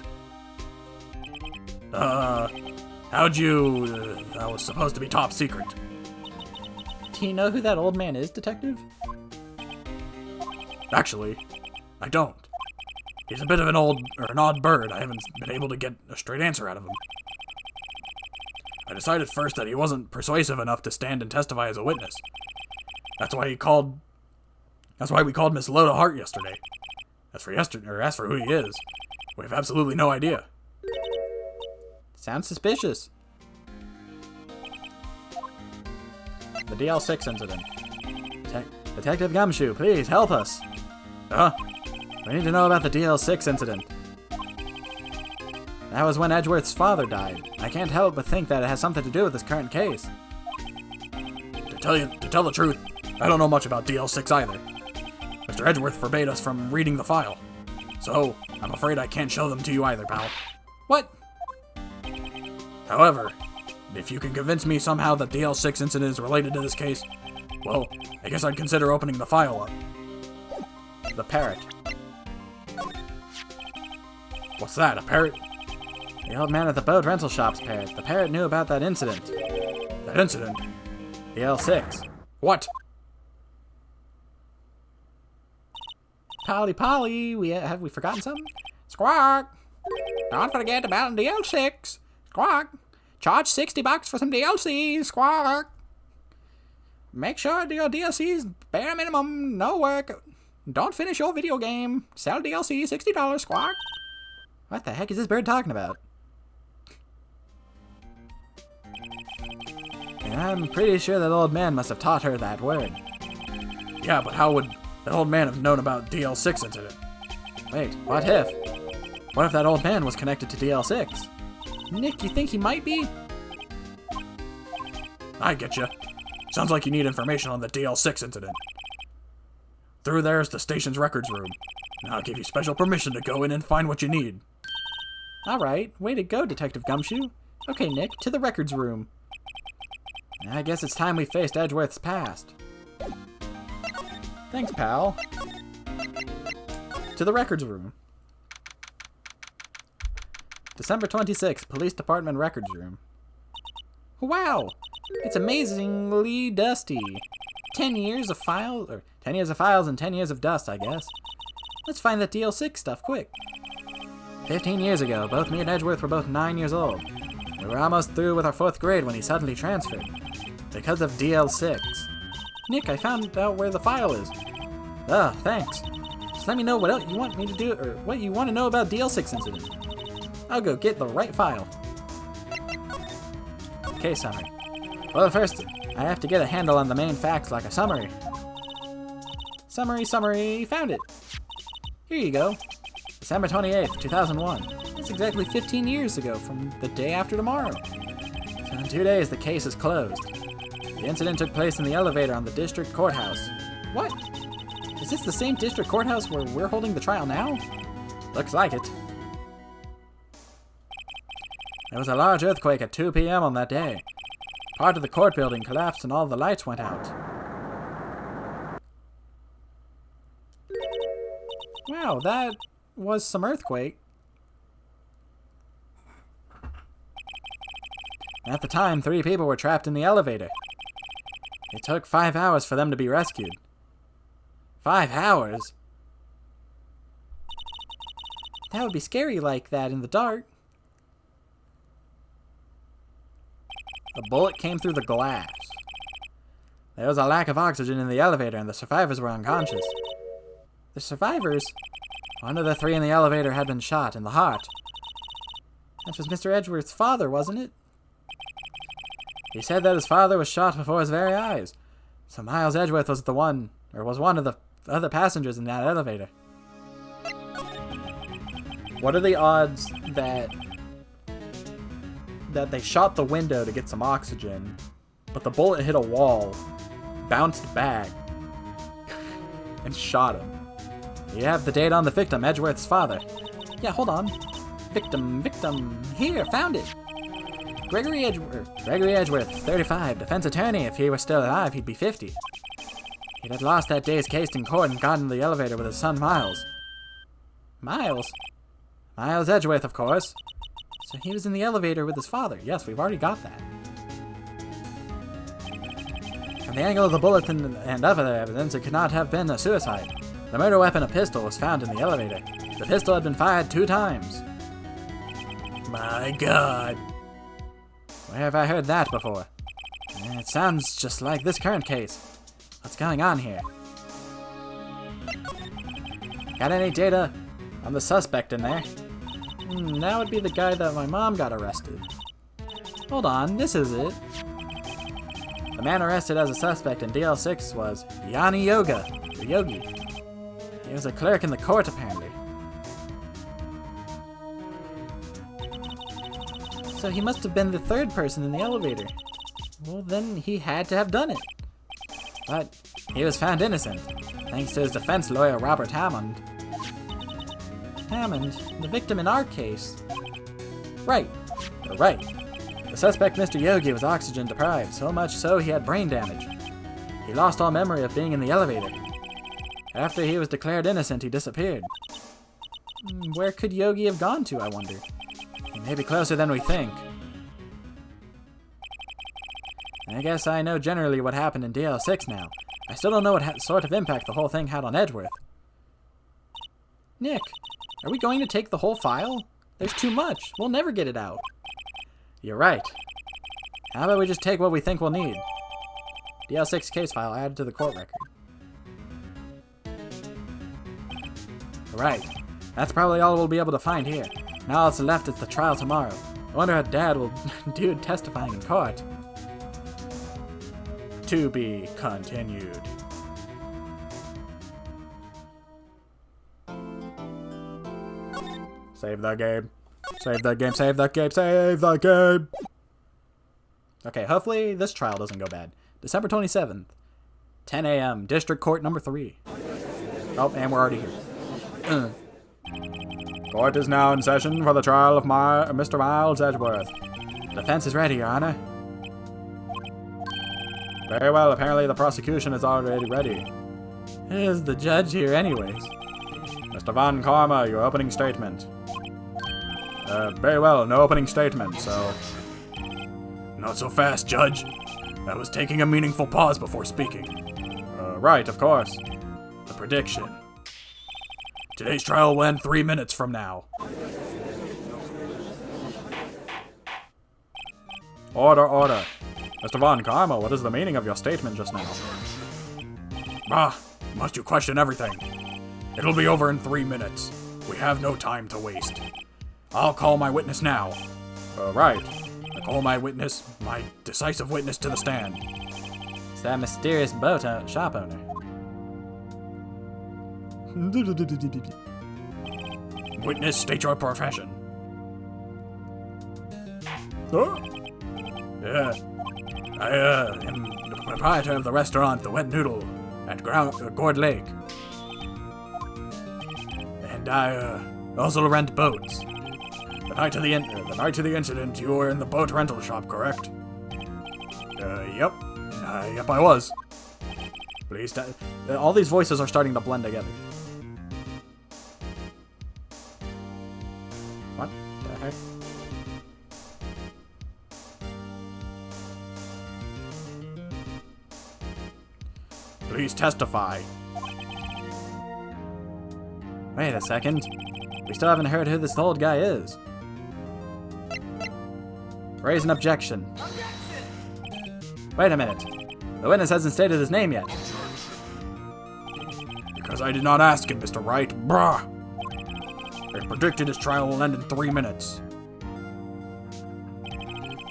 How'd you... that was supposed to be top secret. Do you know who that old man is, Detective? Actually, I don't. He's a bit of an odd bird. I haven't been able to get a straight answer out of him. I decided first that he wasn't persuasive enough to stand and testify as a witness. That's why we called Miss Loda Hart yesterday. As for who he is, we have absolutely no idea. Sounds suspicious. The DL6 incident. Detective Gumshoe, please help us. We need to know about the DL6 incident. That was when Edgeworth's father died. I can't help but think that it has something to do with this current case. To tell the truth, I don't know much about DL6 either. Mr. Edgeworth forbade us from reading the file. So, I'm afraid I can't show them to you either, pal. What? However, if you can convince me somehow that the DL6 incident is related to this case, well, I guess I'd consider opening the file up. The parrot. What's that, a parrot? The old man at the boat rental shop's parrot. The parrot knew about that incident. That incident? The L6. What? Polly, have we forgotten something? Squawk! Don't forget about the L6. Squawk! Charge $60 for some DLC. Squawk! Make sure your DLC is bare minimum, no work. Don't finish your video game. Sell DLC, $60. Squawk! What the heck is this bird talking about? And I'm pretty sure that old man must have taught her that word. Yeah, but how would that old man have known about DL6 incident? Wait, what if? What if that old man was connected to DL6? Nick, you think he might be? I get you. Sounds like you need information on the DL6 incident. Through there's the station's records room. And I'll give you special permission to go in and find what you need. Alright, way to go, Detective Gumshoe. Okay, Nick, to the records room. I guess it's time we faced Edgeworth's past. Thanks, pal. To the records room. December 26th, Police Department records room. Wow! It's amazingly dusty. 10 years of files and 10 years of dust, I guess. Let's find that DL6 stuff quick. 15 years ago, both me and Edgeworth were both 9 years old. We were almost through with our 4th grade when he suddenly transferred. Because of DL6. Nick, I found out where the file is. Oh, thanks. Just let me know what else you want me to do, or what you want to know about DL6 incident. I'll go get the right file. Okay, summary. Well, first, I have to get a handle on the main facts like a summary. Summary, found it. Here you go. December 28th, 2001. That's exactly 15 years ago from the day after tomorrow. So in 2 days, the case is closed. The incident took place in the elevator on the district courthouse. What? Is this the same district courthouse where we're holding the trial now? Looks like it. There was a large earthquake at 2 p.m. on that day. Part of the court building collapsed and all the lights went out. Wow, that was some earthquake. At the time, 3 people were trapped in the elevator. It took 5 hours for them to be rescued. 5 hours? That would be scary like that in the dark. A bullet came through the glass. There was a lack of oxygen in the elevator and the survivors were unconscious. The survivors? One of the 3 in the elevator had been shot in the heart. That was Mr. Edgeworth's father, wasn't it? He said that his father was shot before his very eyes. So Miles Edgeworth was one of the other passengers in that elevator. What are the odds that they shot the window to get some oxygen, but the bullet hit a wall, bounced back, and shot him? You have the date on the victim, Edgeworth's father. Yeah, hold on. Victim. Here, found it. Gregory Edgeworth, 35, defense attorney. If he were still alive, he'd be 50. He had lost that day's case in court and got in the elevator with his son, Miles. Miles? Miles Edgeworth, of course. So he was in the elevator with his father. Yes, we've already got that. From the angle of the bullet and other evidence, it could not have been a suicide. The murder weapon, a pistol, was found in the elevator. The pistol had been fired 2 times. My God. Where have I heard that before? It sounds just like this current case. What's going on here? Got any data on the suspect in there? That would be the guy that my mom got arrested. Hold on, this is it. The man arrested as a suspect in DL6 was Yanni Yogi. He was a clerk in the court, apparently. So he must have been the 3rd person in the elevator. Well, then he had to have done it. But he was found innocent, thanks to his defense lawyer, Robert Hammond. Hammond? The victim in our case? Right. You're right. The suspect, Mr. Yogi, was oxygen deprived, so much so he had brain damage. He lost all memory of being in the elevator. After he was declared innocent, he disappeared. Where could Yogi have gone to, I wonder? He may be closer than we think. I guess I know generally what happened in DL6 now. I still don't know what sort of impact the whole thing had on Edgeworth. Nick, are we going to take the whole file? There's too much. We'll never get it out. You're right. How about we just take what we think we'll need? DL6 case file added to the court record. Right. That's probably all we'll be able to find here. Now all that's left is the trial tomorrow. I wonder how Dad will do testifying in court. To be continued. Save the game. Save the game, save the game, save the game! Okay, hopefully this trial doesn't go bad. December 27th, 10 a.m., District Court number 3. Oh, and we're already here. Court is now in session for the trial of Mr. Miles Edgeworth. Defense is ready, Your Honor. Very well, apparently the prosecution is already ready. Who's the judge here anyways? Mr. Von Karma, your opening statement. Very well, no opening statement, so... Not so fast, Judge. I was taking a meaningful pause before speaking. Right, of course. The prediction. Today's trial will end 3 minutes from now. Order, order. Mr. Von Karma, what is the meaning of your statement just now? Bah, must you question everything? It'll be over in 3 minutes. We have no time to waste. I'll call my witness now. Right. I call my witness, my decisive witness to the stand. It's that mysterious boat shop owner. Witness, state your profession. Huh? Yeah. I am the proprietor of the restaurant, The Wet Noodle, at Gourd Lake. And I also rent boats. The night of the incident, you were in the boat rental shop, correct? Yep. Yep, I was. Please, all these voices are starting to blend together. What the heck? Please testify. Wait a second. We still haven't heard who this old guy is. Raise an objection. Wait a minute. The witness hasn't stated his name yet. Because I did not ask him, Mr. Wright. Brah! I predicted his trial will end in 3 minutes.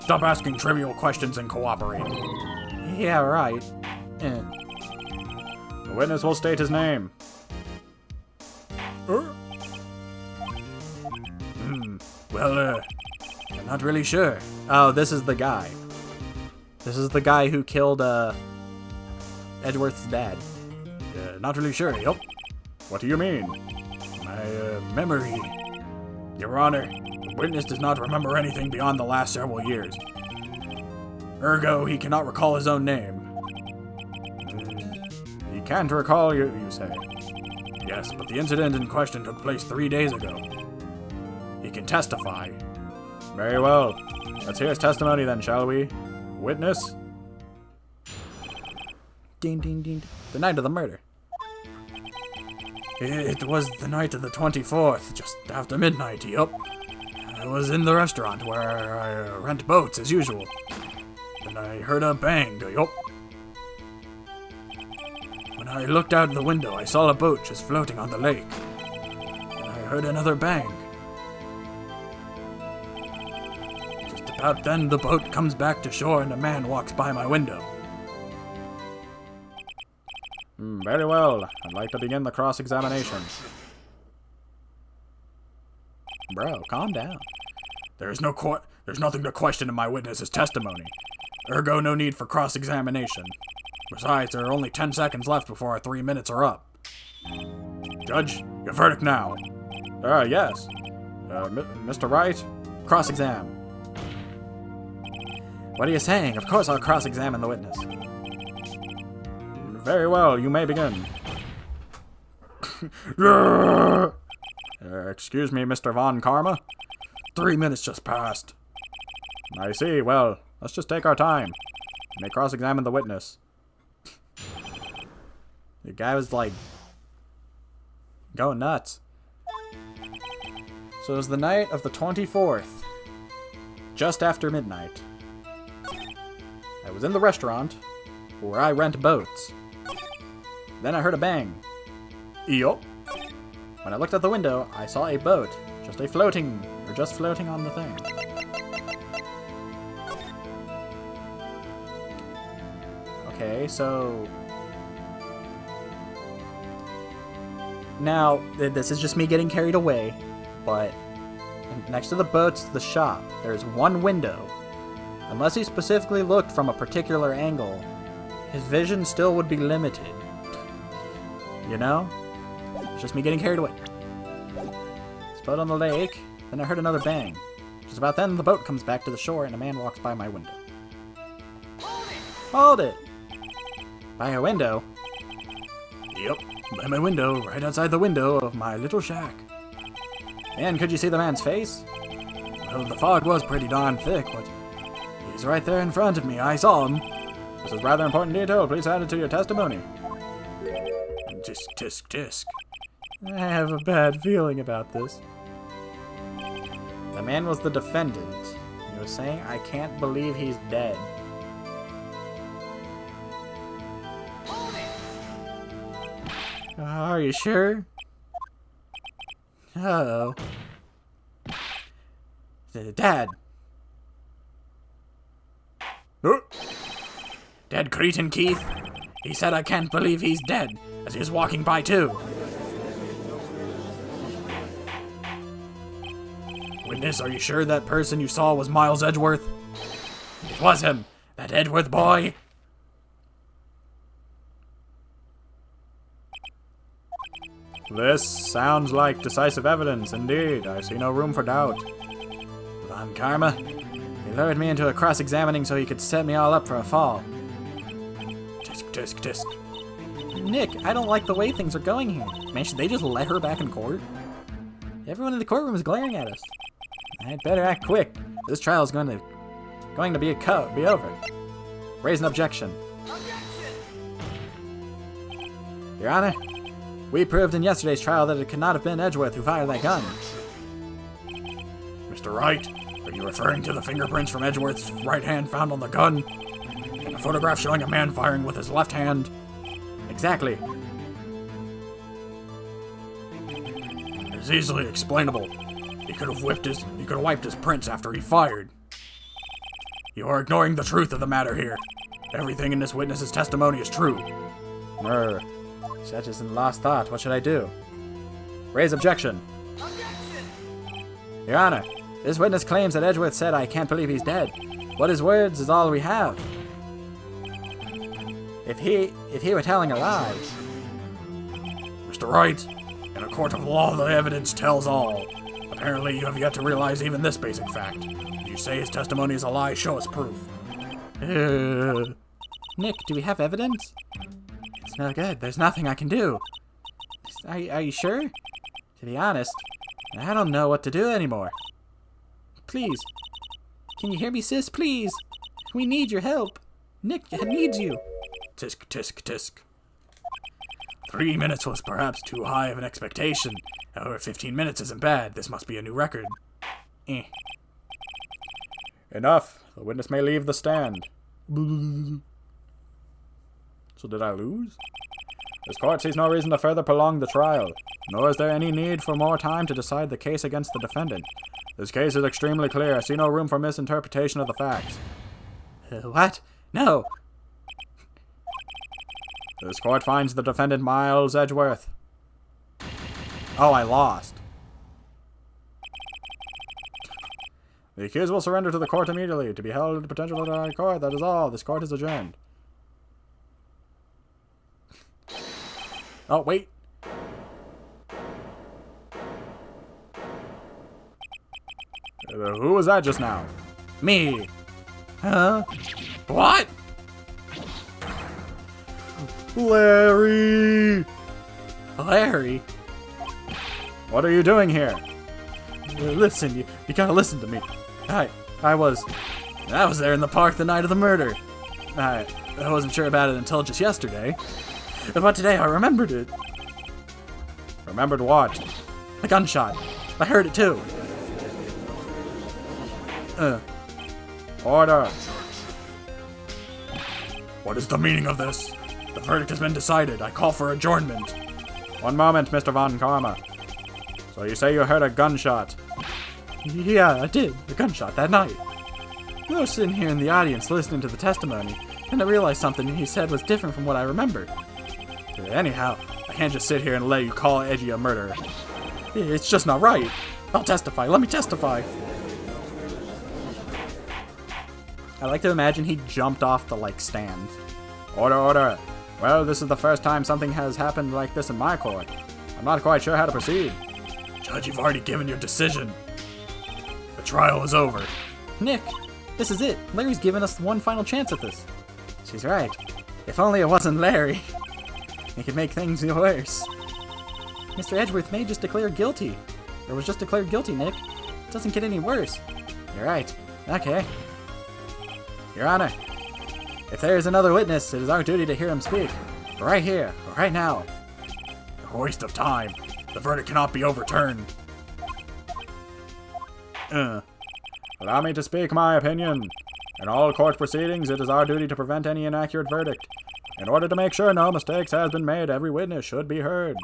Stop asking trivial questions and cooperate. Yeah, right. The witness will state his name. Well, I'm not really sure. Oh, this is the guy. This is the guy who killed, Edgeworth's dad. Not really sure, yup. What do you mean? My, memory. Your Honor, the witness does not remember anything beyond the last several years. Ergo, he cannot recall his own name. He can't recall you say. Yes, but the incident in question took place 3 days ago. He can testify. Very well. Let's hear his testimony then, shall we? Witness? Ding, ding, ding. The night of the murder. It was the night of the 24th, just after midnight, yup. I was in the restaurant where I rent boats as usual. And I heard a bang, yup. When I looked out the window, I saw a boat just floating on the lake. And I heard another bang. Just about then, the boat comes back to shore and a man walks by my window. Very well. I'd like to begin the cross-examination. Bro, calm down. There's nothing to question in my witness's testimony. Ergo, no need for cross-examination. Besides, there are only 10 seconds left before our 3 minutes are up. Judge, your verdict now. Yes. Mr. Wright? Cross-exam. What are you saying? Of course I'll cross-examine the witness. Very well, you may begin. Excuse me, Mr. Von Karma? 3 minutes just passed. I see. Well, let's just take our time. You may cross-examine the witness. The guy was like going nuts. So it was the night of the 24th, just after midnight. I was in the restaurant where I rent boats. Then I heard a bang. Yup. When I looked out the window, I saw a boat, just floating on the thing. Okay, so now this is just me getting carried away, but next to the boat's the shop. There's one window. Unless he specifically looked from a particular angle, his vision still would be limited. You know? It's just me getting carried away. It's boat on the lake, then I heard another bang. Just about then, the boat comes back to the shore and a man walks by my window. Hold it! By your window? Yep, by my window, right outside the window of my little shack. And could you see the man's face? Well, the fog was pretty darn thick, but he's right there in front of me. I saw him. This is rather important detail. Please add it to your testimony. Tisk, tisk, tisk. I have a bad feeling about this. The man was the defendant. He I was saying, I can't believe he's dead. Are you sure? Uh-oh. Dad! Dead Cretan Keith? He said I can't believe he's dead, as he was walking by too. Witness, are you sure that person you saw was Miles Edgeworth? It was him, that Edgeworth boy. This sounds like decisive evidence, indeed. I see no room for doubt. Von Karma, he lured me into a cross-examining so he could set me all up for a fall. Tisk, tisk, tisk. Nick, I don't like the way things are going here. Man, should they just let her back in court? Everyone in the courtroom is glaring at us. I'd better act quick. This trial is going to be over. Raise an objection. Your Honor, we proved in yesterday's trial that it could not have been Edgeworth who fired that gun. Mr. Wright, are you referring to the fingerprints from Edgeworth's right hand found on the gun? And a photograph showing a man firing with his left hand? Exactly. It's easily explainable. He could have wiped his prints after he fired. You are ignoring the truth of the matter here. Everything in this witness's testimony is true. Such is in lost thought. What should I do? Raise objection. Your Honor, this witness claims that Edgeworth said I can't believe he's dead. What his words is all we have. If he were telling a lie. Mr. Wright, in a court of law the evidence tells all. Apparently you have yet to realize even this basic fact. If you say his testimony is a lie, show us proof. Nick, do we have evidence? It's no good. There's nothing I can do. Are you sure? To be honest, I don't know what to do anymore. Please. Can you hear me, sis? Please. We need your help. Nick needs you. Tisk, tisk, tisk. 3 minutes was perhaps too high of an expectation. However, 15 minutes isn't bad. This must be a new record. Enough. The witness may leave the stand. So did I lose? This court sees no reason to further prolong the trial, nor is there any need for more time to decide the case against the defendant. This case is extremely clear. I see no room for misinterpretation of the facts. What? No. This court finds the defendant Miles Edgeworth. Oh, I lost. The accused will surrender to the court immediately, to be held in potential court. That is all. This court is adjourned. Oh, wait. Who was that just now? Me. Huh? What? Larry! Larry? What are you doing here? Listen, you gotta listen to me. I was there in the park the night of the murder. I wasn't sure about it until just yesterday. But today I remembered it. Remembered what? A gunshot. I heard it too. Order. What is the meaning of this? The verdict has been decided. I call for adjournment. One moment, Mr. Von Karma. So you say you heard a gunshot? Yeah, I did. A gunshot that night. I was sitting here in the audience listening to the testimony, and I realized something he said was different from what I remembered. Anyhow, I can't just sit here and let you call Edgy a murderer. It's just not right. I'll testify. Let me testify. I like to imagine he jumped off the, stand. Order, order. Well, this is the first time something has happened like this in my court. I'm not quite sure how to proceed. Judge, you've already given your decision. The trial is over. Nick, this is it. Larry's given us one final chance at this. She's right. If only it wasn't Larry. It could make things worse. Mr. Edgeworth may just declare guilty. Or was just declared guilty, Nick. It doesn't get any worse. You're right. Okay. Your Honor, if there is another witness, it is our duty to hear him speak. Right here, right now. A waste of time. The verdict cannot be overturned. Allow me to speak my opinion. In all court proceedings, it is our duty to prevent any inaccurate verdict. In order to make sure no mistakes has been made, every witness should be heard.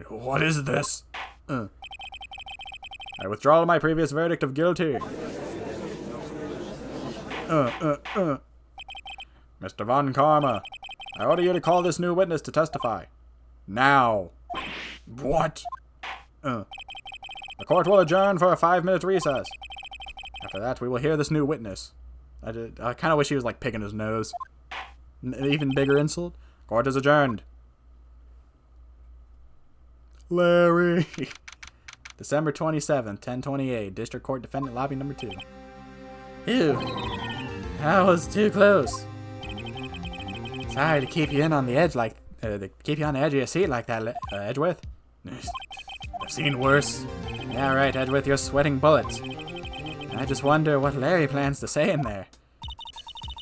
What is this? I withdraw my previous verdict of guilty. Mr. Von Karma, I order you to call this new witness to testify. Now. What? The court will adjourn for a 5-minute recess. After that, we will hear this new witness. I kind of wish he was, like, picking his nose. Even bigger insult. Court is adjourned. Larry. December 27th, 10:28. District Court Defendant Lobby number 2. Ew. That was too close. Sorry to keep you on the edge of your seat like that, Edgeworth. I've seen worse. Yeah, right, Edgeworth, you're sweating bullets. I just wonder what Larry plans to say in there.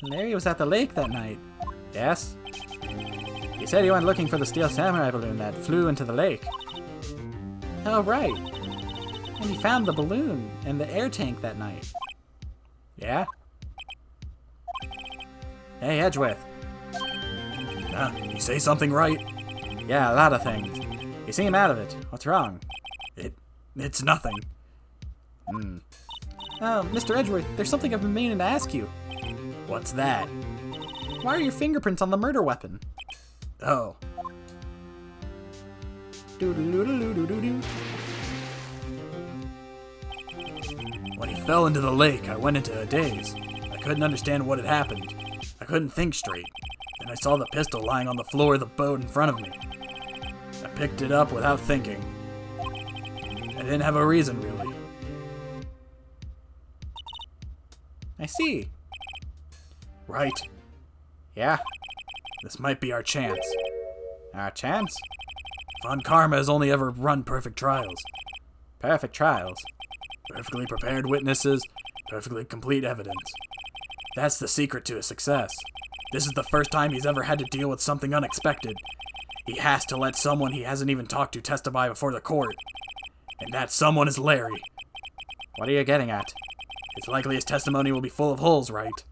Larry was at the lake that night. Yes? He said he went looking for the steel samurai balloon that flew into the lake. Oh, right. And he found the balloon in the air tank that night. Yeah? Hey, Edgeworth. You say something right? Yeah, a lot of things. You seem out of it. What's wrong? It's nothing. Oh, Mr. Edgeworth, there's something I've been meaning to ask you. What's that? Why are your fingerprints on the murder weapon? Oh. Doo-doo-doo-doo-doo-doo-doo. When he fell into the lake, I went into a daze. I couldn't understand what had happened. I couldn't think straight. Then I saw the pistol lying on the floor of the boat in front of me. I picked it up without thinking. I didn't have a reason, really. I see. Right. Yeah? This might be our chance. Our chance? Von Karma has only ever run perfect trials. Perfect trials. Perfectly prepared witnesses, perfectly complete evidence. That's the secret to his success. This is the first time he's ever had to deal with something unexpected. He has to let someone he hasn't even talked to testify before the court. And that someone is Larry. What are you getting at? It's likely his testimony will be full of holes, right?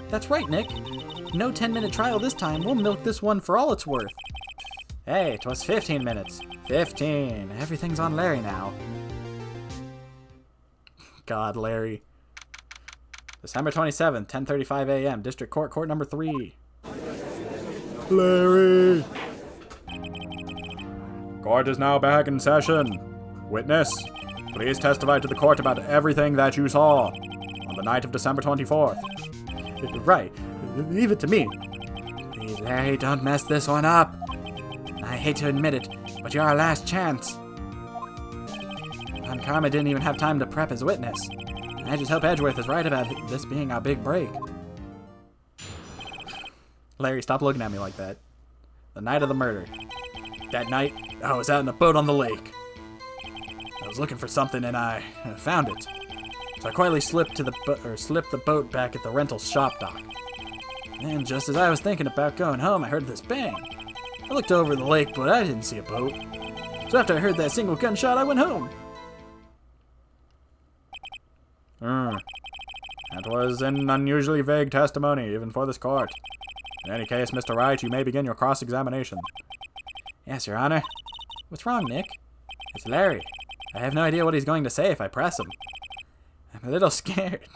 That's right, Nick. No 10-minute trial this time. We'll milk this one for all it's worth. Hey, 'twas 15 minutes. 15. Everything's on Larry now. God, Larry. December 27th, 10:35 a.m. District Court, Court number 3. Larry! Court is now back in session. Witness, please testify to the court about everything that you saw on the night of December 24th. Right. Leave it to me. Please, Larry, don't mess this one up. I hate to admit it, but you're our last chance. Von Karma didn't even have time to prep his witness. I just hope Edgeworth is right about this being our big break. Larry, stop looking at me like that. The night of the murder. That night, I was out in a boat on the lake. I was looking for something and I found it. So I quietly slipped the boat back at the rental shop dock. And just as I was thinking about going home, I heard this bang. I looked over the lake, but I didn't see a boat. So after I heard that single gunshot, I went home. That was an unusually vague testimony, even for this court. In any case, Mr. Wright, you may begin your cross-examination. Yes, Your Honor. What's wrong, Nick? It's Larry. I have no idea what he's going to say if I press him. I'm a little scared.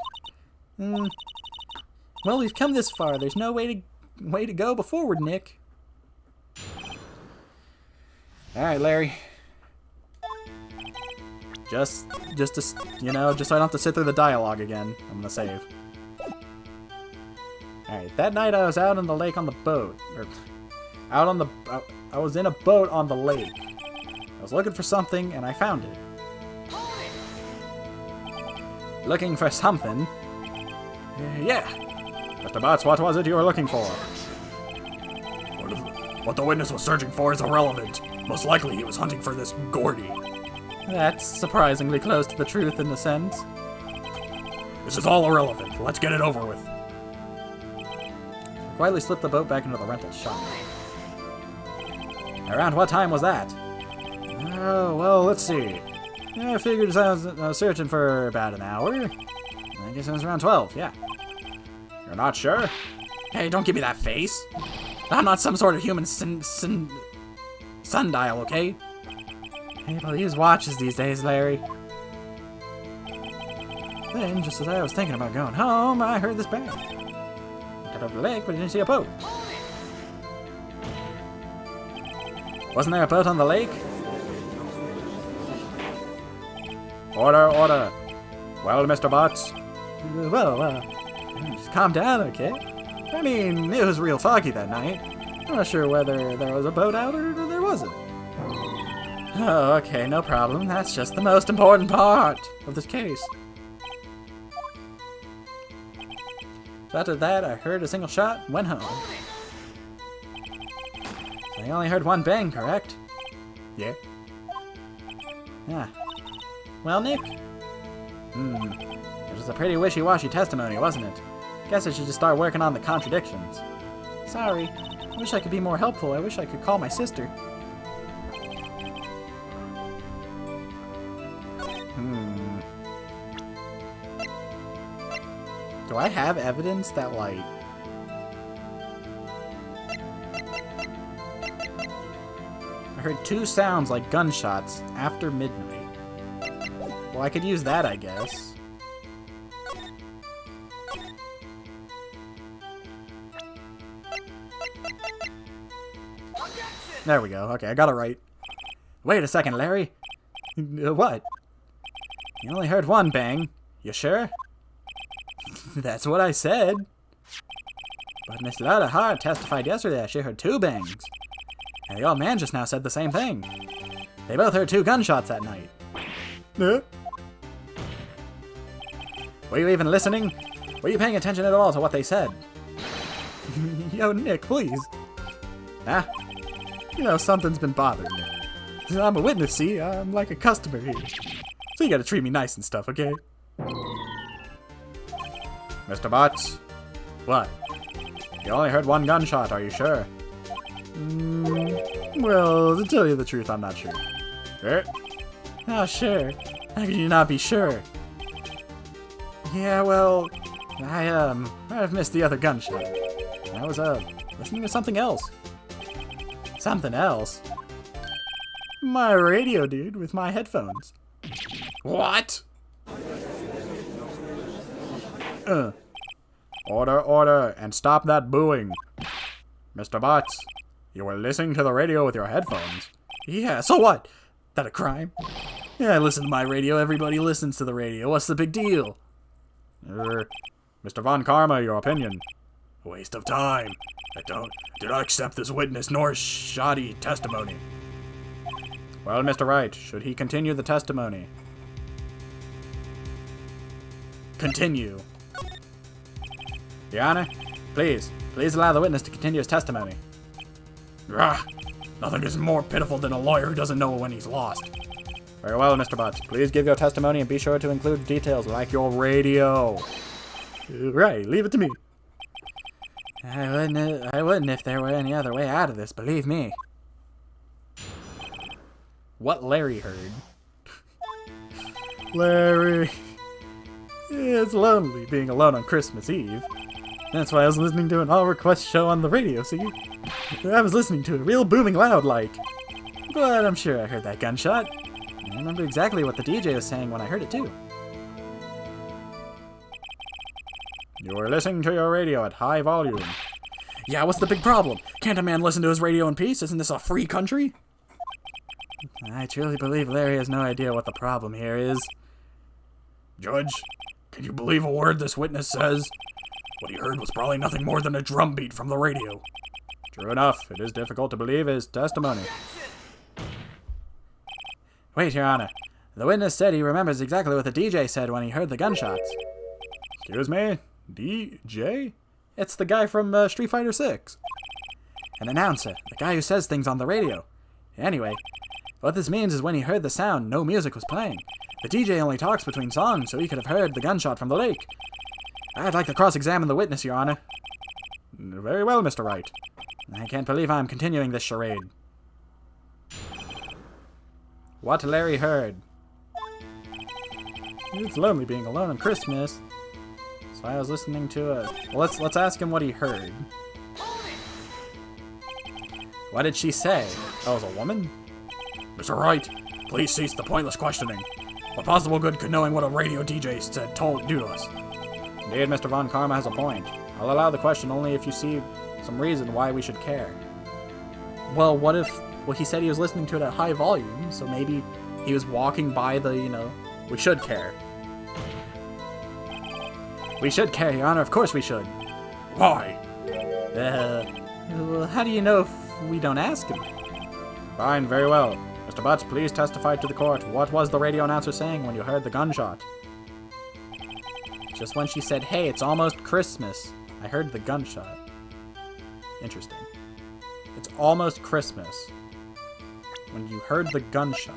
Well, we've come this far. There's no way to go but forward, Nick. All right, Larry. Just so I don't have to sit through the dialogue again, I'm gonna save. Alright, that night I was out on the lake on the boat. I was in a boat on the lake. I was looking for something and I found it. Looking for something? Yeah. Mr. Butts, what was it you were looking for? What the witness was searching for is irrelevant. Most likely he was hunting for this Gordy. That's surprisingly close to the truth in a sense. This is all irrelevant. Let's get it over with. Quietly slipped the boat back into the rental shop. Around what time was that? Oh, well, let's see. I figured I was searching for about an hour. I guess it was around 12, yeah. You're not sure? Hey, don't give me that face. I'm not some sort of human sundial, okay? People use watches these days, Larry. Then, just as I was thinking about going home, I heard this bang. I got up the lake, but I didn't see a boat. Wasn't there a boat on the lake? Order, order. Well, Mr. Butts? Well, just calm down, okay? I mean, it was real foggy that night. I'm not sure whether there was a boat out or there wasn't. Oh, okay, no problem. That's just the most important part of this case. So after that, I heard a single shot and went home. So I only heard one bang, correct? Yeah. Yeah. Well, Nick? It was a pretty wishy-washy testimony, wasn't it? Guess I should just start working on the contradictions. Sorry. I wish I could be more helpful. I wish I could call my sister. Do I have evidence that, like... I heard 2 sounds like gunshots after midnight. Well, I could use that, I guess. There we go. Okay, I got it right. Wait a second, Larry. What? You only heard 1 bang. You sure? That's what I said. But Miss Lotta Hart testified yesterday that she heard 2 bangs. And the old man just now said the same thing. They both heard 2 gunshots that night. Were you even listening? Were you paying attention at all to what they said? Yo, Nick, please. Ah, you know, something's been bothering me. I'm a witness, see? I'm like a customer here. So you gotta treat me nice and stuff, okay? Mr. Butts? What? You only heard 1 gunshot, are you sure? Well, to tell you the truth, I'm not sure. Sure? Oh, sure. How can you not be sure? Yeah, well, I might have missed the other gunshot. I was, listening to something else. Something else? My radio, dude, with my headphones. What? Order, order, and stop that booing. Mr. Butts, you were listening to the radio with your headphones. Yeah, so what? That a crime? Yeah, I listen to my radio. Everybody listens to the radio. What's the big deal? Mr. Von Karma, your opinion. A waste of time. I do not accept this witness nor shoddy testimony. Well, Mr. Wright, should he continue the testimony? Continue. Your Honor, please allow the witness to continue his testimony. Nothing is more pitiful than a lawyer who doesn't know when he's lost. Very well, Mr. Butts. Please give your testimony and be sure to include details like your radio. Right, leave it to me. I wouldn't if there were any other way out of this, believe me. What Larry heard. Larry. It's lonely being alone on Christmas Eve. That's why I was listening to an all-request show on the radio, see? I was listening to it real booming loud like. But I'm sure I heard that gunshot. I remember exactly what the DJ was saying when I heard it too. You were listening to your radio at high volume. Yeah, what's the big problem? Can't a man listen to his radio in peace? Isn't this a free country? I truly believe Larry has no idea what the problem here is. Judge, can you believe a word this witness says? What he heard was probably nothing more than a drum beat from the radio. True enough, it is difficult to believe his testimony. Wait, Your Honor. The witness said he remembers exactly what the DJ said when he heard the gunshots. Excuse me? DJ? It's the guy from Street Fighter 6. An announcer, the guy who says things on the radio. Anyway, what this means is when he heard the sound, no music was playing. The DJ only talks between songs, so he could have heard the gunshot from the lake. I'd like to cross-examine the witness, Your Honor. Very well, Mr. Wright. I can't believe I'm continuing this charade. What Larry heard. It's lonely being alone on Christmas. So I was listening to a... Well, let's ask him what he heard. What did she say? Oh, it was a woman? Mr. Wright, please cease the pointless questioning. What possible good could knowing what a radio DJ said do to us? Indeed, Mr. Von Karma has a point. I'll allow the question only if you see some reason why we should care. Well, what if... Well, he said he was listening to it at high volume, so maybe he was walking by the, We should care. We should care, Your Honor. Of course we should. Why? Well, how do you know if we don't ask him? Fine, very well. Mr. Butts, please testify to the court. What was the radio announcer saying when you heard the gunshot? Just when she said, hey, it's almost Christmas, I heard the gunshot. Interesting. It's almost Christmas. When you heard the gunshot.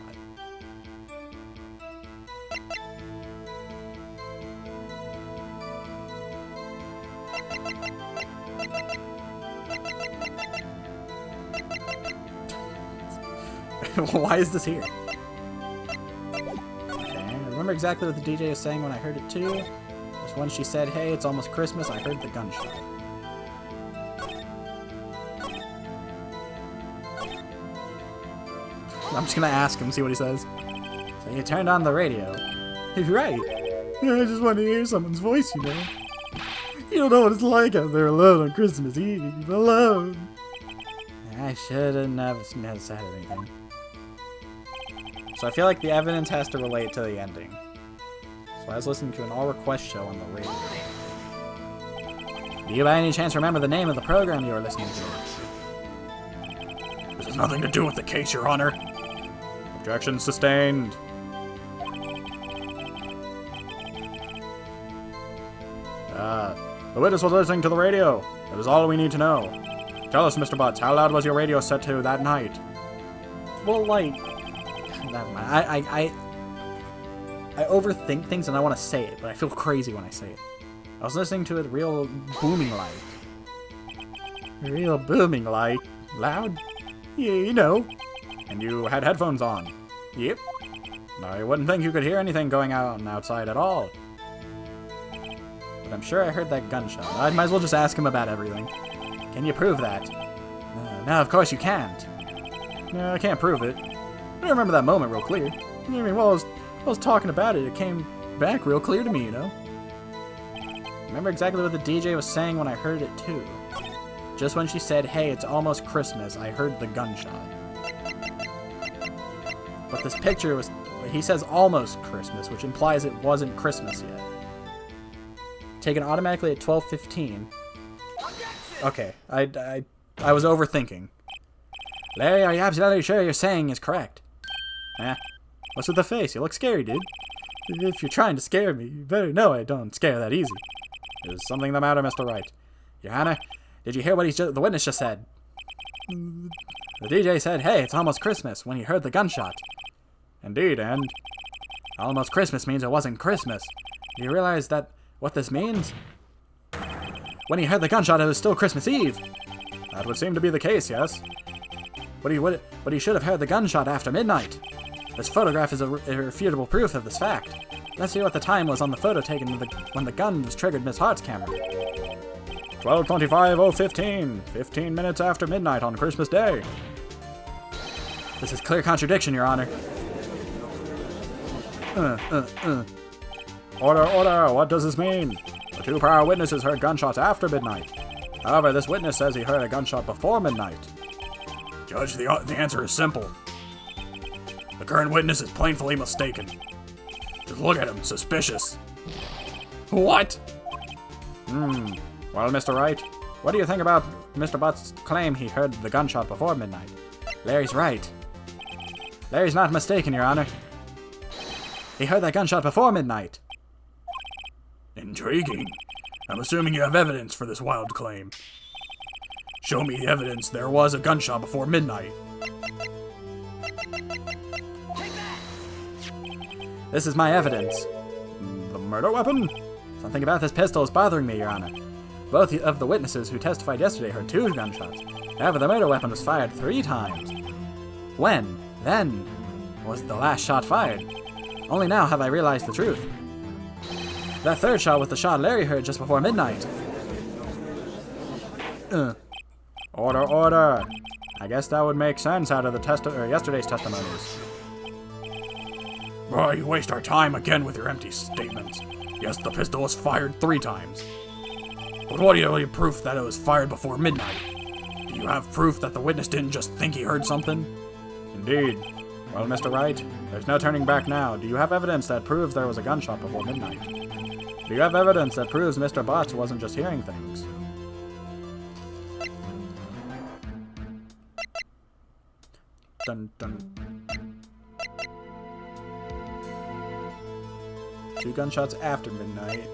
Why is this here? Okay, I remember exactly what the DJ was saying when I heard it too. Just when she said, hey, it's almost Christmas, I heard the gunshot. I'm just gonna ask him, see what he says. So you turned on the radio. Right. I just want to hear someone's voice, You don't know what it's like out there alone on Christmas Eve. Alone. I should have never said anything. So I feel like the evidence has to relate to the ending. So I was listening to an all-request show on the radio. Do you by any chance remember the name of the program you were listening to? This has nothing to do with the case, Your Honor. Objection sustained. The witness was listening to the radio. That is all we need to know. Tell us, Mr. Butts, how loud was your radio set to that night? Well, like... Never mind. I overthink things and I want to say it, but I feel crazy when I say it. I was listening to it real booming like. Real booming like. Loud? Yeah, And you had headphones on. Yep. I wouldn't think you could hear anything going on outside at all. But I'm sure I heard that gunshot. I might as well just ask him about everything. Can you prove that? No, of course you can't. No, I can't prove it. I remember that moment real clear. I mean, while I was talking about it, it came back real clear to me, I remember exactly what the DJ was saying when I heard it, too. Just when she said, hey, it's almost Christmas, I heard the gunshot. But this picture was... He says almost Christmas, which implies it wasn't Christmas yet. Taken automatically at 12:15. Okay, I was overthinking. Larry, are you absolutely sure you're saying is correct? What's with the face? You look scary, dude. If you're trying to scare me, you better know I don't scare that easy. Is something the matter, Mr. Wright? Your Honor, did you hear what the witness just said? The DJ said, hey, it's almost Christmas, when he heard the gunshot. Indeed, and almost Christmas means it wasn't Christmas. Do you realize what this means? When he heard the gunshot, it was still Christmas Eve. That would seem to be the case, yes. But he should have heard the gunshot after midnight. This photograph is irrefutable proof of this fact. Let's see what the time was on the photo taken when the gun was triggered Miss Hart's camera. 12:25:015. 15 minutes after midnight on Christmas Day. This is clear contradiction, Your Honor. Order, what does this mean? The two prior witnesses heard gunshots after midnight. However, this witness says he heard a gunshot before midnight. Judge, the answer is simple. The current witness is plainly mistaken. Just look at him, suspicious. What? Well, Mr. Wright, what do you think about Mr. Butts' claim he heard the gunshot before midnight? Larry's right. Larry's not mistaken, Your Honor. He heard that gunshot before midnight. Intriguing. I'm assuming you have evidence for this wild claim. Show me evidence there was a gunshot before midnight. This is my evidence. The murder weapon? Something about this pistol is bothering me, Your Honor. Both of the witnesses who testified yesterday heard 2 gunshots. However, the murder weapon was fired 3 times. When, then, was the last shot fired? Only now have I realized the truth. That third shot was the shot Larry heard just before midnight. Order, order. I guess that would make sense out of the yesterday's testimonies. Boy, you waste our time again with your empty statements. Yes, the pistol was fired 3 times. But what do you have proof that it was fired before midnight? Do you have proof that the witness didn't just think he heard something? Indeed. Well, Mr. Wright, there's no turning back now. Do you have evidence that proves there was a gunshot before midnight? Do you have evidence that proves Mr. Botts wasn't just hearing things? Dun dun. 2 gunshots after midnight.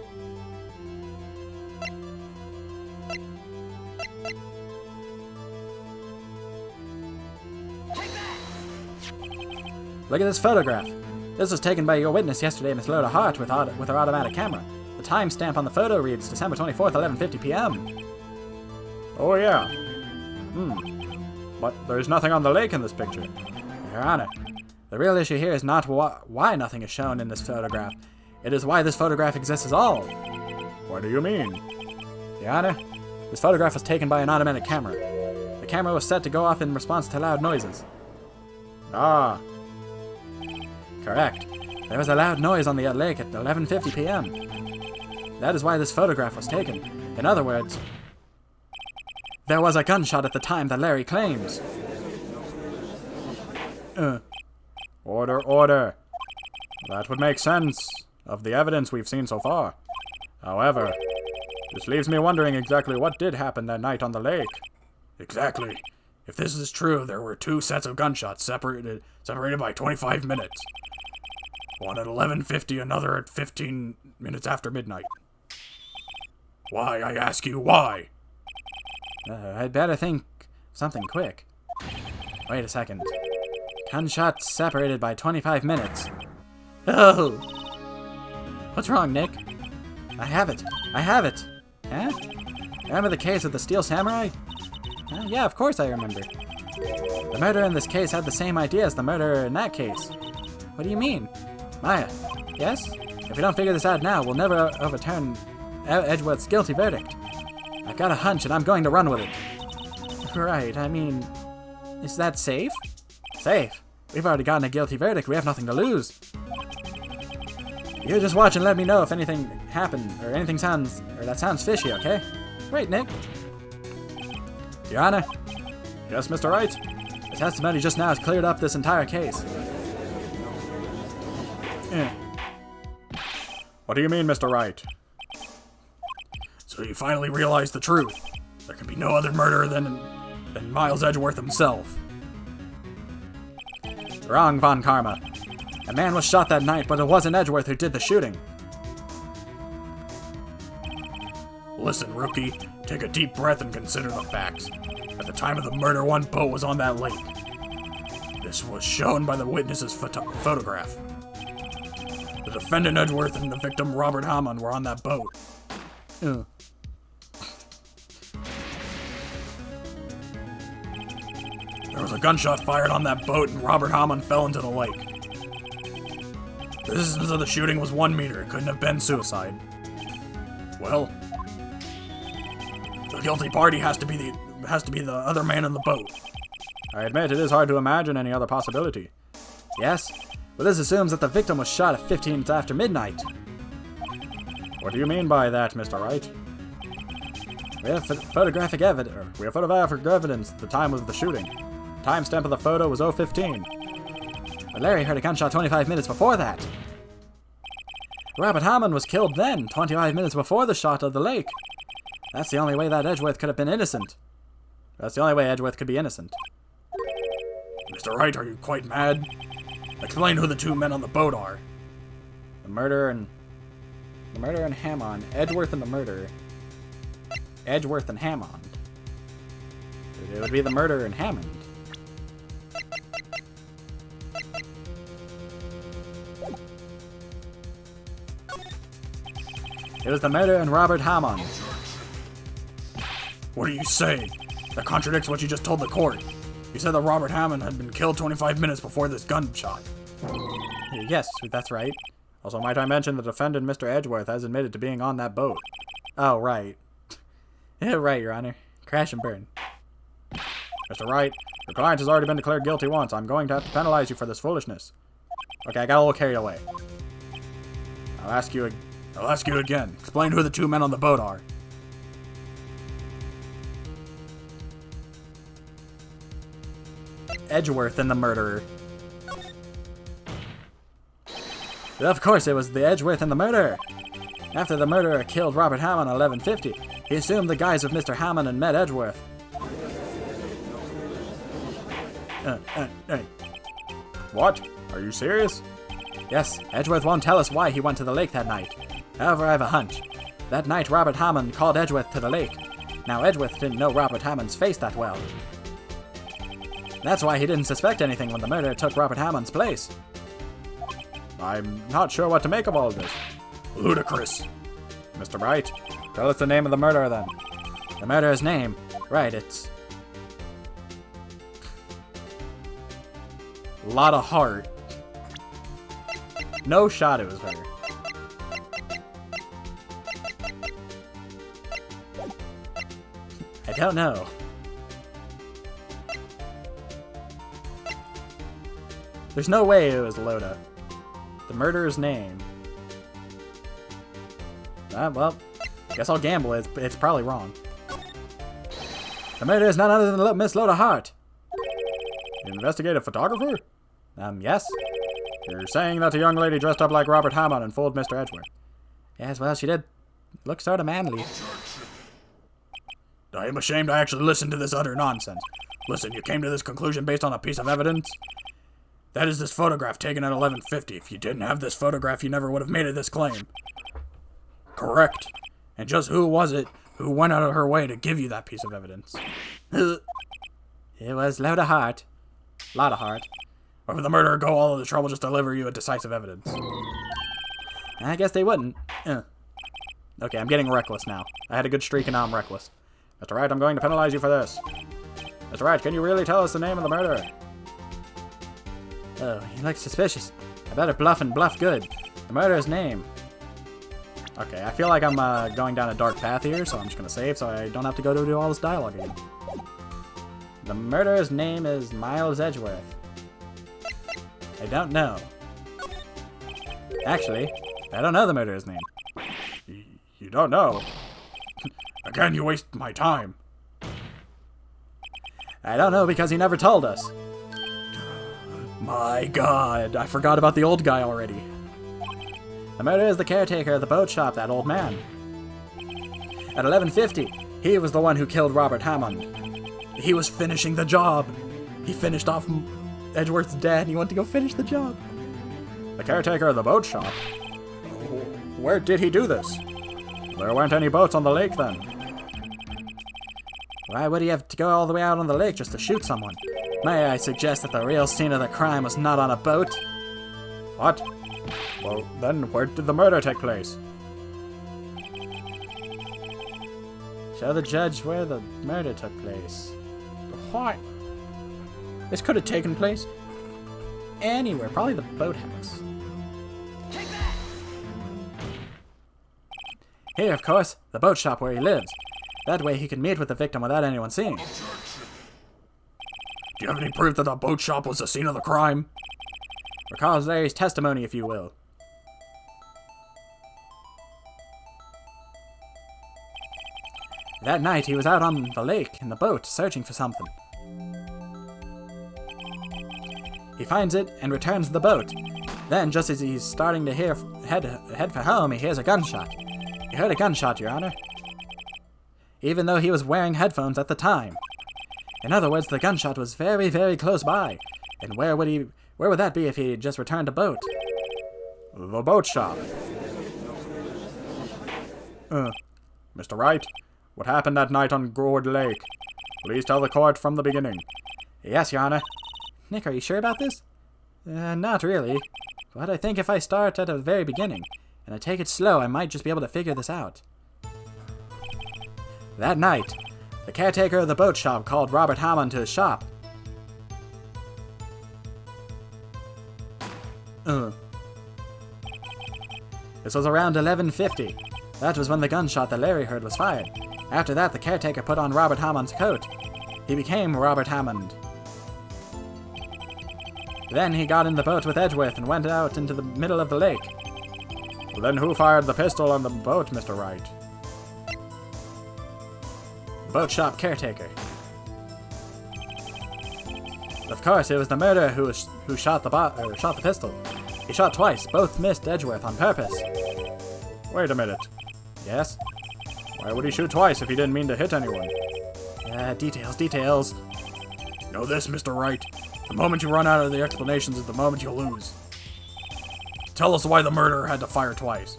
Look at this photograph. This was taken by your witness yesterday, Miss Loda Hart, with her automatic camera. The timestamp on the photo reads December 24th, 11:50 p.m. Oh, yeah. But there's nothing on the lake in this picture. Your Honor, the real issue here is not why nothing is shown in this photograph. It is why this photograph exists at all. What do you mean? Your Honor, this photograph was taken by an automatic camera. The camera was set to go off in response to loud noises. Ah. Correct. There was a loud noise on the lake at 11:50 p.m. That is why this photograph was taken. In other words, there was a gunshot at the time that Larry claims. Order, order. That would make sense of the evidence we've seen so far. However, this leaves me wondering exactly what did happen that night on the lake. Exactly. If this is true, there were 2 sets of gunshots separated by 25 minutes. One at 11:50, another at 15 minutes after midnight. Why, I ask you, why? I'd better think of something quick. Wait a second. Gunshots separated by 25 minutes. Oh! What's wrong, Nick? I have it. I have it. Huh? Remember the case of the Steel Samurai? Yeah, of course I remember. The murderer in this case had the same idea as the murderer in that case. What do you mean? Maya, yes? If we don't figure this out now, we'll never overturn Edgeworth's guilty verdict. I've got a hunch and I'm going to run with it. Right, I mean, is that safe? Safe? We've already gotten a guilty verdict. We have nothing to lose. You just watch and let me know if anything happened or anything sounds fishy, okay? Right, Nick. Your Honor. Yes, Mr. Wright? The testimony just now has cleared up this entire case. What do you mean, Mr. Wright? So you finally realize the truth. There can be no other murderer than Miles Edgeworth himself. Wrong, Von Karma. A man was shot that night, but it wasn't Edgeworth who did the shooting. Listen, rookie, take a deep breath and consider the facts. At the time of the murder, 1 boat was on that lake. This was shown by the witness's photograph. The defendant Edgeworth and the victim Robert Hammond were on that boat. There was a gunshot fired on that boat and Robert Hammond fell into the lake. The distance of the shooting was 1 meter. It couldn't have been suicide. Well, the guilty party has to be the other man in the boat. I admit it is hard to imagine any other possibility. Yes, but this assumes that the victim was shot at 15 minutes after midnight. What do you mean by that, Mr. Wright? We have photographic evidence. We have photographic evidence at the time of the shooting. Timestamp of the photo was 0:15. But Larry heard a gunshot 25 minutes before that. Robert Hammond was killed then, 25 minutes before the shot of the lake. That's the only way that Edgeworth could have been innocent. That's the only way Edgeworth could be innocent. Mr. Wright, are you quite mad? Explain who the 2 men on the boat are. The murderer and Hammond. Edgeworth and the murderer. Edgeworth and Hammond. It would be the murderer and Hammond. It was the murderer and Robert Hammond. What are you saying? That contradicts what you just told the court. You said that Robert Hammond had been killed 25 minutes before this gunshot. Yes, that's right. Also, might I mention the defendant, Mr. Edgeworth, has admitted to being on that boat. Oh, right. Yeah, right, Your Honor. Crash and burn. Mr. Wright, your client has already been declared guilty once. I'm going to have to penalize you for this foolishness. Okay, I got a little carried away. I'll ask you again. Explain who the two men on the boat are. Edgeworth and the murderer. Of course, it was the Edgeworth and the murderer. After the murderer killed Robert Hammond at 11:50, he assumed the guise of Mr. Hammond and met Edgeworth. What? Are you serious? Yes, Edgeworth won't tell us why he went to the lake that night. However, I have a hunch. That night, Robert Hammond called Edgeworth to the lake. Now, Edgeworth didn't know Robert Hammond's face that well. That's why he didn't suspect anything when the murderer took Robert Hammond's place. I'm not sure what to make of all of this. Ludicrous. Mr. Wright, tell us the name of the murderer then. The murderer's name? Right, it's... Lot of heart. No shot it was her. I don't know. There's no way it was Loda. The murderer's name. Well, guess I'll gamble. It's probably wrong. The murderer is none other than Miss Loda Hart. Investigative photographer? Yes. You're saying that a young lady dressed up like Robert Hammond and fooled Mr. Edgeworth? Yes, well, she did look sort of manly. I am ashamed I actually listened to this utter nonsense. Listen, you came to this conclusion based on a piece of evidence? That is this photograph taken at 11:50. If you didn't have this photograph, you never would have made this claim. Correct. And just who was it who went out of her way to give you that piece of evidence? It was Loda Hart. Loda Hart. Or would the murderer go all of the trouble just to deliver you a decisive evidence? I guess they wouldn't. Okay, I'm getting reckless now. I had a good streak and now I'm reckless. Mr. Wright, I'm going to penalize you for this. Mr. Wright, can you really tell us the name of the murderer? Oh, he looks suspicious. I better bluff and bluff good. The murderer's name. Okay, I feel like I'm going down a dark path here, so I'm just going to save so I don't have to go to do all this dialogue again. The murderer's name is Miles Edgeworth. I don't know. Actually, I don't know the murderer's name. You don't know? Again, you waste my time. I don't know because he never told us. My god, I forgot about the old guy already. The murderer is the caretaker of the boat shop, that old man. At 11:50, he was the one who killed Robert Hammond. He was finishing the job. He finished off Edgeworth's dad and he went to go finish the job. The caretaker of the boat shop? Where did he do this? There weren't any boats on the lake then. Why would he have to go all the way out on the lake just to shoot someone? May I suggest that the real scene of the crime was not on a boat? What? Well, then where did the murder take place? Show the judge where the murder took place. What? This could have taken place anywhere, probably the boathouse. Here, of course, the boat shop where he lives. That way he can meet with the victim without anyone seeing. Do you have any proof that the boat shop was the scene of the crime? Recall Larry's testimony, if you will. That night he was out on the lake in the boat searching for something. He finds it and returns the boat. Then, just as he's starting to head for home, he hears a gunshot. He heard a gunshot, Your Honor. Even though he was wearing headphones at the time. In other words, the gunshot was very, very close by. And where would that be if he had just returned a boat? The boat shop. Mr. Wright, what happened that night on Gourd Lake? Please tell the court from the beginning. Yes, Your Honor. Nick, are you sure about this? Not really. But I think if I start at the very beginning, and I take it slow, I might just be able to figure this out. That night, the caretaker of the boat shop called Robert Hammond to his shop. This was around 11:50. That was when the gunshot that Larry heard was fired. After that, the caretaker put on Robert Hammond's coat. He became Robert Hammond. Then he got in the boat with Edgeworth and went out into the middle of the lake. Well, then who fired the pistol on the boat, Mr. Wright? Boat shop caretaker. Of course, it was the murderer who shot the pistol. He shot twice. Both missed Edgeworth on purpose. Wait a minute. Yes? Why would he shoot twice if he didn't mean to hit anyone? Details. Know this, Mr. Wright. The moment you run out of the explanations is the moment you lose. Tell us why the murderer had to fire twice.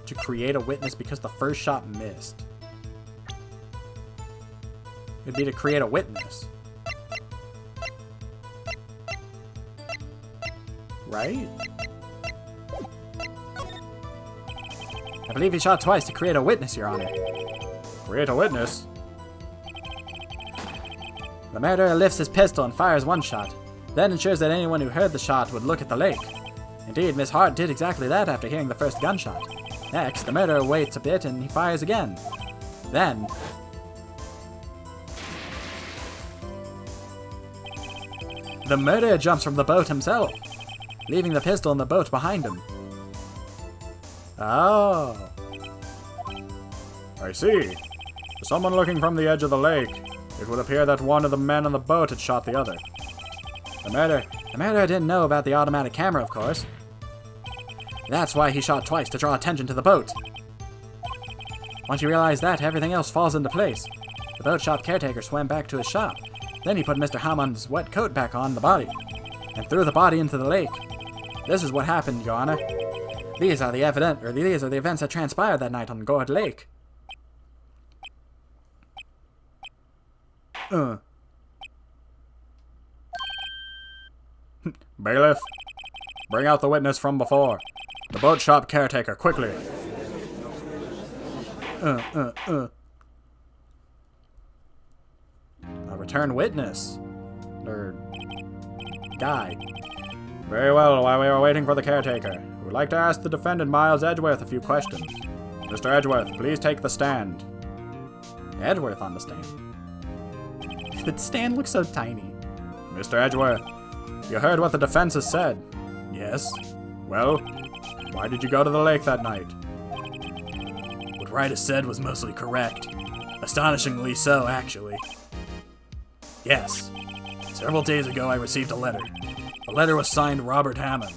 To create a witness because the first shot missed. It'd be to create a witness. Right? I believe he shot twice to create a witness, Your Honor. Create a witness? The murderer lifts his pistol and fires one shot, then ensures that anyone who heard the shot would look at the lake. Indeed, Miss Hart did exactly that after hearing the first gunshot. Next, the murderer waits a bit and he fires again. Then... the murderer jumps from the boat himself, leaving the pistol in the boat behind him. Oh. I see. For someone looking from the edge of the lake, it would appear that one of the men on the boat had shot the other. The murderer didn't know about the automatic camera, of course. That's why he shot twice, to draw attention to the boat. Once you realize that, everything else falls into place. The boat shop caretaker swam back to his shop. Then he put Mr. Hammond's wet coat back on the body, and threw the body into the lake. This is what happened, Your Honor. These are the events that transpired that night on Gourd Lake. Bailiff, bring out the witness from before. The boat shop caretaker, quickly. A return witness. Guy. Very well, while we are waiting for the caretaker, we would like to ask the defendant, Miles Edgeworth, a few questions. Mr. Edgeworth, please take the stand. Edgeworth on the stand. The stand looks so tiny. Mr. Edgeworth, you heard what the defense has said. Yes? Well, why did you go to the lake that night? What Wright has said was mostly correct. Astonishingly so, actually. Yes. Several days ago I received a letter. The letter was signed Robert Hammond.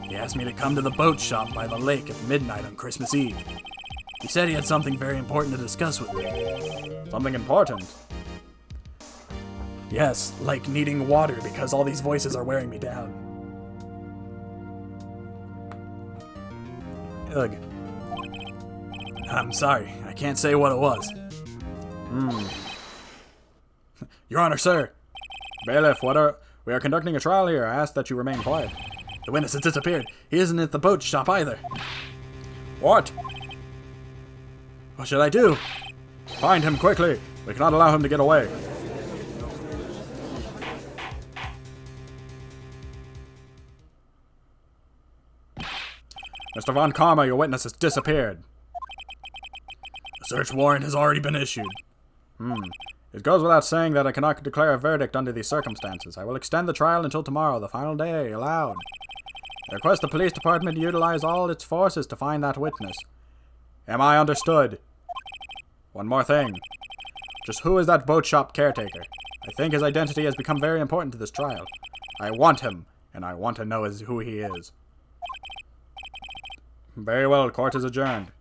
He asked me to come to the boat shop by the lake at midnight on Christmas Eve. He said he had something very important to discuss with me. Something important? Yes, like needing water because all these voices are wearing me down. Ugh. I'm sorry, I can't say what it was. Your Honor, sir. Bailiff, we are conducting a trial here. I ask that you remain quiet. The witness has disappeared. He isn't at the boat shop either. What? What should I do? Find him quickly. We cannot allow him to get away. Mr. Von Karma, your witness has disappeared. A search warrant has already been issued. It goes without saying that I cannot declare a verdict under these circumstances. I will extend the trial until tomorrow, the final day allowed. I request the police department to utilize all its forces to find that witness. Am I understood? One more thing. Just who is that boat shop caretaker? I think his identity has become very important to this trial. I want him, and I want to know who he is. Very well, court is adjourned.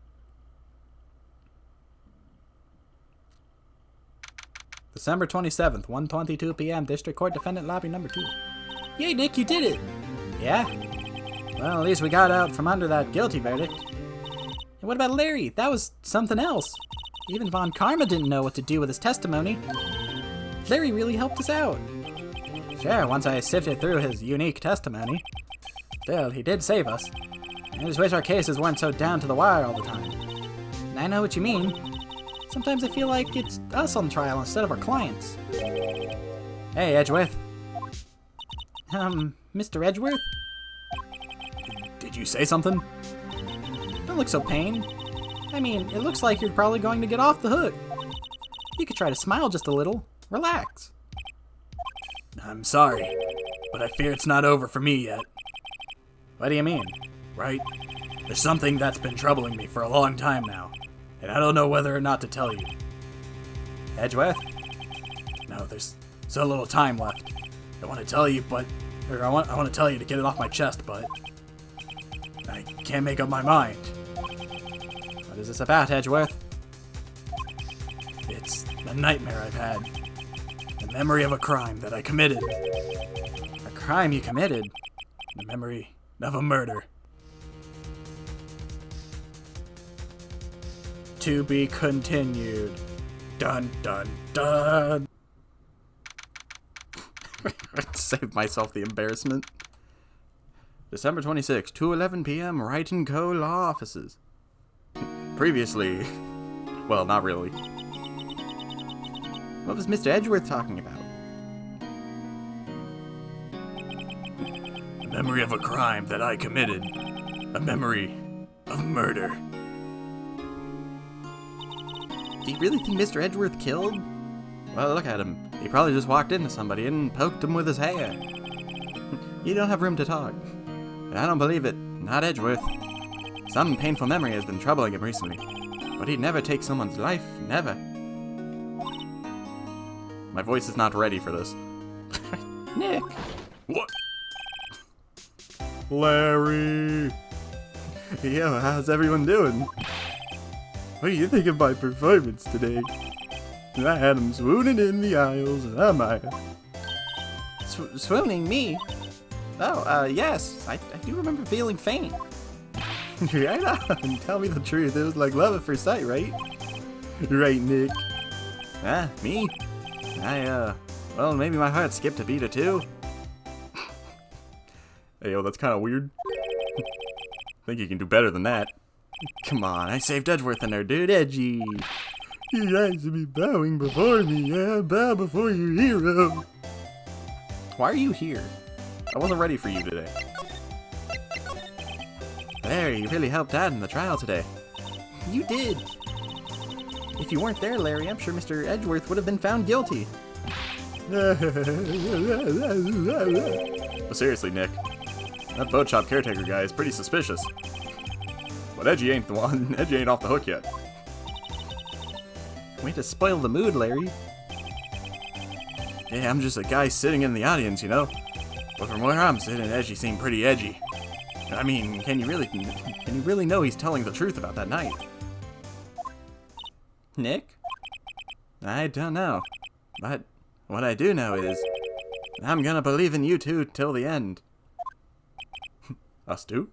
December 27th, 1:22 p.m. District Court Defendant Lobby Number 2. Yay, Nick, you did it! Yeah? Well, at least we got out from under that guilty verdict. And what about Larry? That was something else. Even Von Karma didn't know what to do with his testimony. Larry really helped us out. Sure, once I sifted through his unique testimony. Still, he did save us. I just wish our cases weren't so down to the wire all the time. And I know what you mean. Sometimes I feel like it's us on trial instead of our clients. Hey, Edgeworth. Mr. Edgeworth? you say something? Don't look so pained. I mean, it looks like you're probably going to get off the hook. You could try to smile just a little. Relax. I'm sorry, but I fear it's not over for me yet. What do you mean? Right? There's something that's been troubling me for a long time now, and I don't know whether or not to tell you. Edgeworth? No, there's so little time left. I want to tell you, I want to tell you to get it off my chest, but I can't make up my mind. What is this about, Edgeworth? It's a nightmare I've had. The memory of a crime that I committed. A crime you committed? The memory of a murder. To be continued. Dun dun dun. Save myself the embarrassment. December 26, 2:11 p.m. Wright & Co. Law Offices. Previously. Well, not really. What was Mr. Edgeworth talking about? The memory of a crime that I committed. A memory of murder. Do you really think Mr. Edgeworth killed? Well, look at him. He probably just walked into somebody and poked him with his hair. You don't have room to talk. I don't believe it. Not Edgeworth. Some painful memory has been troubling him recently. But he'd never take someone's life. Never. My voice is not ready for this. Nick! What? Larry! Yo, how's everyone doing? What do you think of my performance today? I had him swooning in the aisles, and I'm Swooning me? Oh, yes. I do remember feeling faint. right on. Tell me the truth. It was like love at first sight, right? Right, Nick. Ah, me? Well, maybe my heart skipped a beat or two. Hey, yo, that's kind of weird. Think you can do better than that. Come on, I saved Edgeworth in there, dude. Edgy. You guys should be bowing before me, yeah? Bow before your hero. Why are you here? I wasn't ready for you today. Larry, you really helped out in the trial today. You did. If you weren't there, Larry, I'm sure Mr. Edgeworth would have been found guilty. But seriously, Nick, that boat shop caretaker guy is pretty suspicious. But Edgy ain't the one. Edgy ain't off the hook yet. Way to spoil the mood, Larry. Yeah, I'm just a guy sitting in the audience, you know? But from where I'm sitting, Edgy seemed pretty edgy. I mean, can you really know he's telling the truth about that night? Nick? I don't know. But what I do know is, I'm gonna believe in you two till the end. Us two?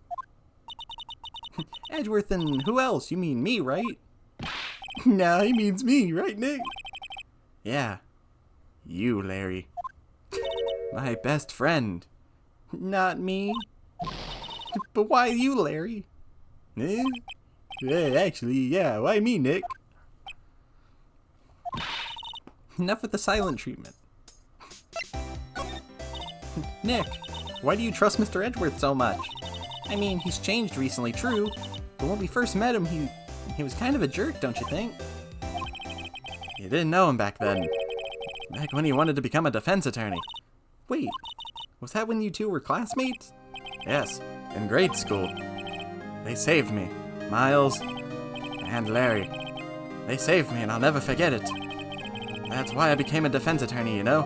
Edgeworth and who else? You mean me, right? Nah, he means me, right, Nick? Yeah. You, Larry. My best friend. Not me. But why you, Larry? Eh? Yeah, actually, yeah, why me, Nick? Enough with the silent treatment. Nick, why do you trust Mr. Edgeworth so much? I mean, he's changed recently, true, but when we first met him, he was kind of a jerk, don't you think? You didn't know him back then. Back when he wanted to become a defense attorney. Wait, was that when you two were classmates? Yes, in grade school. They saved me. Miles and Larry. They saved me and I'll never forget it. That's why I became a defense attorney, you know?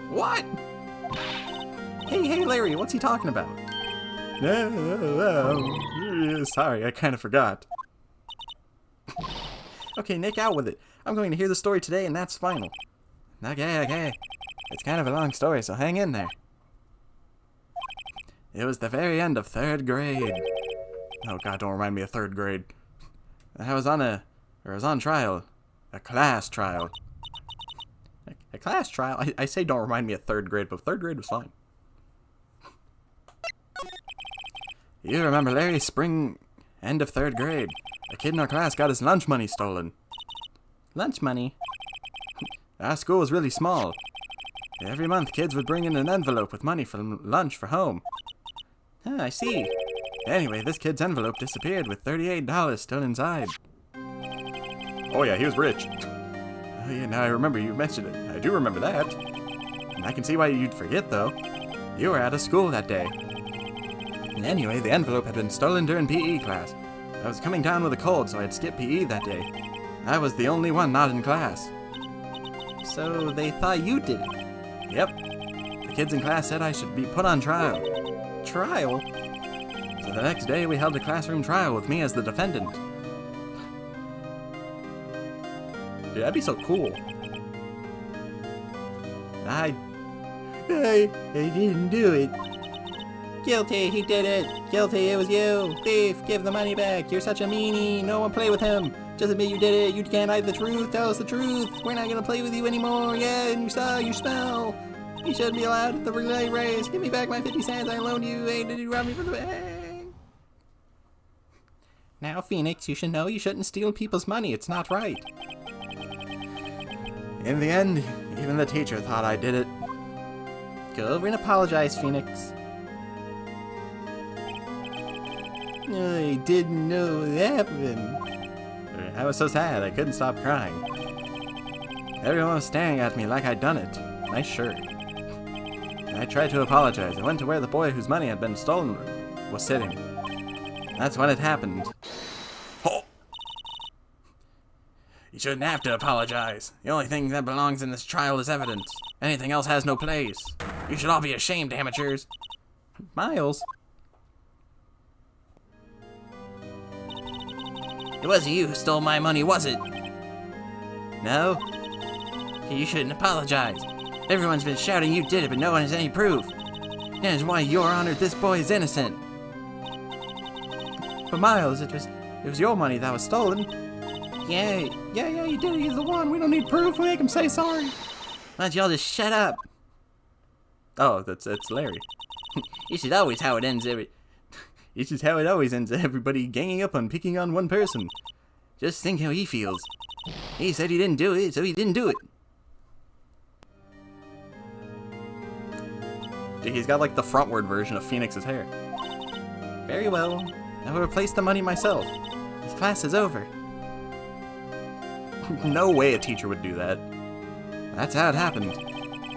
What? Hey, Larry, what's he talking about? Sorry, I kind of forgot. Okay, Nick, out with it. I'm going to hear the story today, and that's final. Okay. It's kind of a long story, so hang in there. It was the very end of 3rd grade. Oh god, don't remind me of 3rd grade. I was on trial. A class trial. A class trial? I say don't remind me of 3rd grade, but 3rd grade was fine. You remember Larry, spring, end of 3rd grade. A kid in our class got his lunch money stolen. Lunch money? Our school was really small. Every month, kids would bring in an envelope with money for lunch for home. I see. Anyway, this kid's envelope disappeared with $38 still inside. Oh yeah, he was rich. Oh yeah, now I remember you mentioned it. I do remember that. And I can see why you'd forget, though. You were out of school that day. And anyway, the envelope had been stolen during PE class. I was coming down with a cold, so I'd skipped PE that day. I was the only one not in class. So they thought you did it. Yep. The kids in class said I should be put on trial. Trial? So the next day we held a classroom trial with me as the defendant. Dude, that'd be so cool. I didn't do it. Guilty, he did it. Guilty, it was you. Thief, give the money back. You're such a meanie. No one play with him. Just admit you did it. You can't hide the truth. Tell us the truth. We're not gonna play with you anymore. Yeah, and you saw, you smell. You shouldn't be allowed at the relay race. Give me back my 50 cents I loaned you. Hey, did you rob me from the bank? Now, Phoenix, you should know you shouldn't steal people's money. It's not right. In the end, even the teacher thought I did it. Go over and apologize, Phoenix. I didn't know it happened. I was so sad I couldn't stop crying. Everyone was staring at me like I'd done it. Nice shirt. I tried to apologize. I went to where the boy whose money had been stolen was sitting. That's when it happened. Oh. You shouldn't have to apologize. The only thing that belongs in this trial is evidence. Anything else has no place. You should all be ashamed, amateurs. Miles? It wasn't you who stole my money, was it? No. You shouldn't apologize. Everyone's been shouting you did it, but no one has any proof. That is why, Your Honor, this boy is innocent. But Miles, it was your money that was stolen. Yeah, you did it. He's the one. We don't need proof. We make him say sorry. Why don't y'all just shut up? Oh, it's Larry. This is always how it ends every... This is how it always ends, everybody ganging up on picking on one person. Just think how he feels. He said he didn't do it, so he didn't do it. Dude, he's got like the frontward version of Phoenix's hair. Very well. I will replace the money myself. This class is over. No way a teacher would do that. That's how it happened.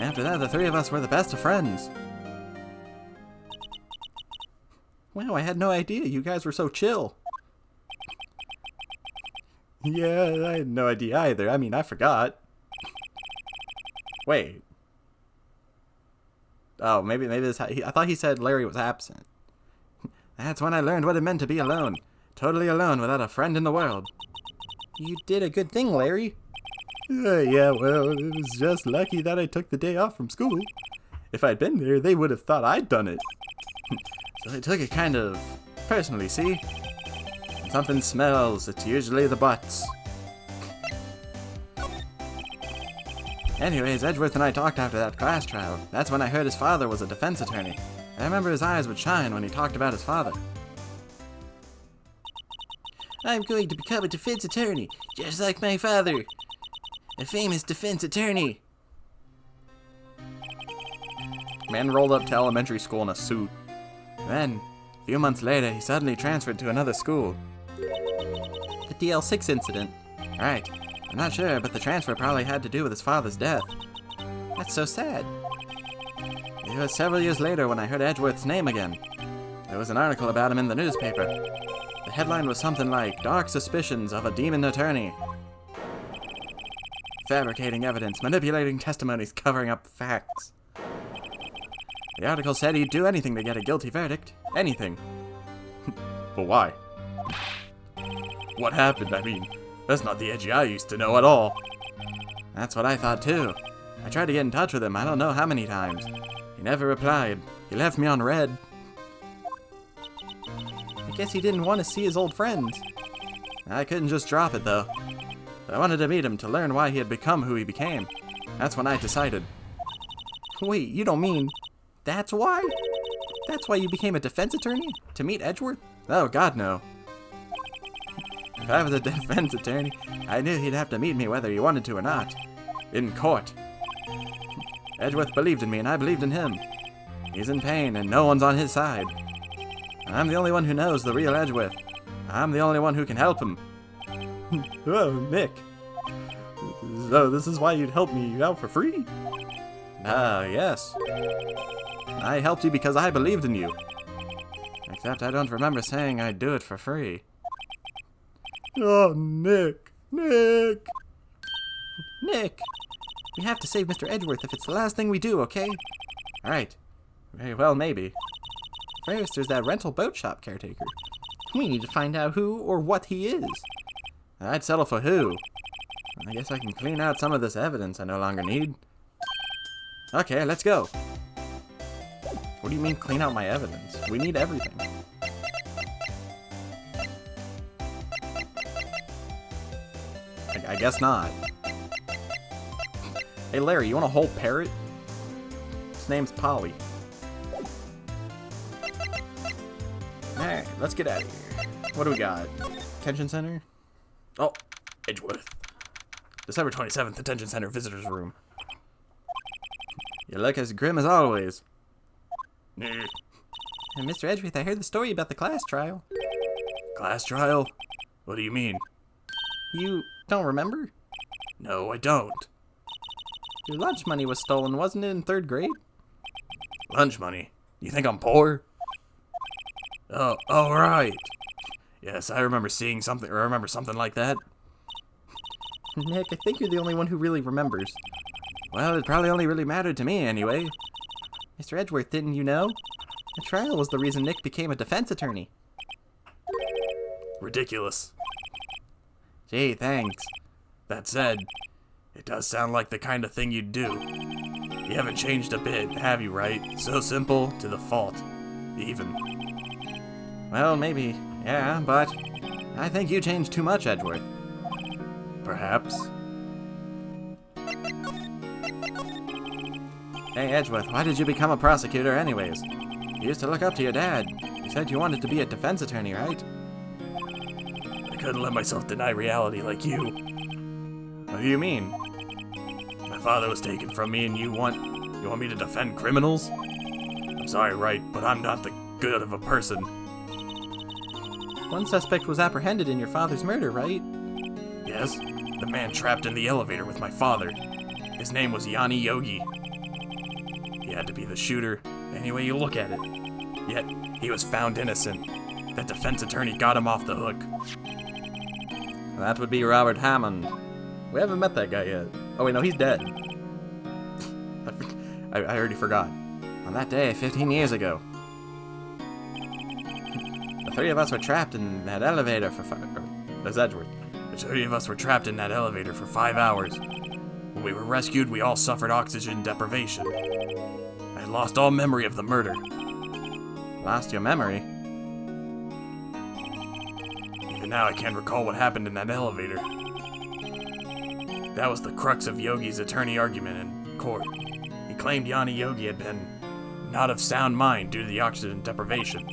After that, the three of us were the best of friends. Wow, I had no idea you guys were so chill. Yeah, I had no idea either. I mean, I forgot. Wait. Oh, maybe this. I thought he said Larry was absent. That's when I learned what it meant to be alone. Totally alone without a friend in the world. You did a good thing, Larry. Yeah, well, it was just lucky that I took the day off from school. If I'd been there, they would have thought I'd done it. So I took it kind of personally, see? When something smells, it's usually the butts. Anyways, Edgeworth and I talked after that class trial. That's when I heard his father was a defense attorney. I remember his eyes would shine when he talked about his father. I'm going to become a defense attorney, just like my father. A famous defense attorney. Man rolled up to elementary school in a suit. Then, a few months later, he suddenly transferred to another school. The DL6 incident. Right. I'm not sure, but the transfer probably had to do with his father's death. That's so sad. It was several years later when I heard Edgeworth's name again. There was an article about him in the newspaper. The headline was something like, "Dark Suspicions of a Demon Attorney." Fabricating evidence, manipulating testimonies, covering up facts. The article said he'd do anything to get a guilty verdict. Anything. But why? What happened, I mean? That's not the Edgy I used to know at all. That's what I thought too. I tried to get in touch with him I don't know how many times. He never replied. He left me on red. I guess he didn't want to see his old friends. I couldn't just drop it though. I wanted to meet him to learn why he had become who he became. That's when I decided. Wait, you don't mean... That's why? That's why you became a defense attorney? To meet Edgeworth? Oh, God, no. If I was a defense attorney, I knew he'd have to meet me whether he wanted to or not. In court. Edgeworth believed in me and I believed in him. He's in pain and no one's on his side. I'm the only one who knows the real Edgeworth. I'm the only one who can help him. Oh, Nick. So this is why you'd help me out for free? Yes. I helped you because I believed in you. Except I don't remember saying I'd do it for free. Oh, Nick. Nick. Nick! We have to save Mr. Edgeworth if it's the last thing we do, okay? Alright. Very well, maybe. First, there's that rental boat shop caretaker. We need to find out who or what he is. I'd settle for who. I guess I can clean out some of this evidence I no longer need. Okay, let's go. What do you mean clean out my evidence? We need everything. I guess not. Hey Larry, you want a whole parrot? His name's Polly. Alright, let's get out of here. What do we got? Detention center? Oh, Edgeworth. December 27th, Detention Center Visitors Room. You look as grim as always. Nah. Mr. Edgeworth, I heard the story about the class trial. Class trial? What do you mean? You don't remember? No, I don't. Your lunch money was stolen, wasn't it, in 3rd grade? Lunch money? You think I'm poor? Oh, right. Yes, I remember seeing something, or I remember something like that. Nick, I think you're the only one who really remembers. Well, it probably only really mattered to me anyway. Mr. Edgeworth, didn't you know? The trial was the reason Nick became a defense attorney. Ridiculous. Gee, thanks. That said, it does sound like the kind of thing you'd do. You haven't changed a bit, have you, Wright? So simple to the fault. Even. Well, maybe, yeah, but I think you changed too much, Edgeworth. Perhaps. Hey, Edgeworth, why did you become a prosecutor anyways? You used to look up to your dad. You said you wanted to be a defense attorney, right? I couldn't let myself deny reality like you. What do you mean? My father was taken from me and you want me to defend criminals? I'm sorry, Wright, but I'm not the good of a person. One suspect was apprehended in your father's murder, right? Yes, the man trapped in the elevator with my father. His name was Yanni Yogi. He had to be the shooter, any way you look at it. Yet, he was found innocent. That defense attorney got him off the hook. That would be Robert Hammond. We haven't met that guy yet. Oh wait, no, he's dead. I already forgot. On that day, 15 years ago. The 3 of us were trapped in that elevator for That's Edgeworth. The 3 of us were trapped in that elevator for 5 hours. When we were rescued, we all suffered oxygen deprivation. I had lost all memory of the murder. Lost your memory? Even now, I can't recall what happened in that elevator. That was the crux of Yogi's attorney argument in court. He claimed Yanni Yogi had been not of sound mind due to the oxygen deprivation.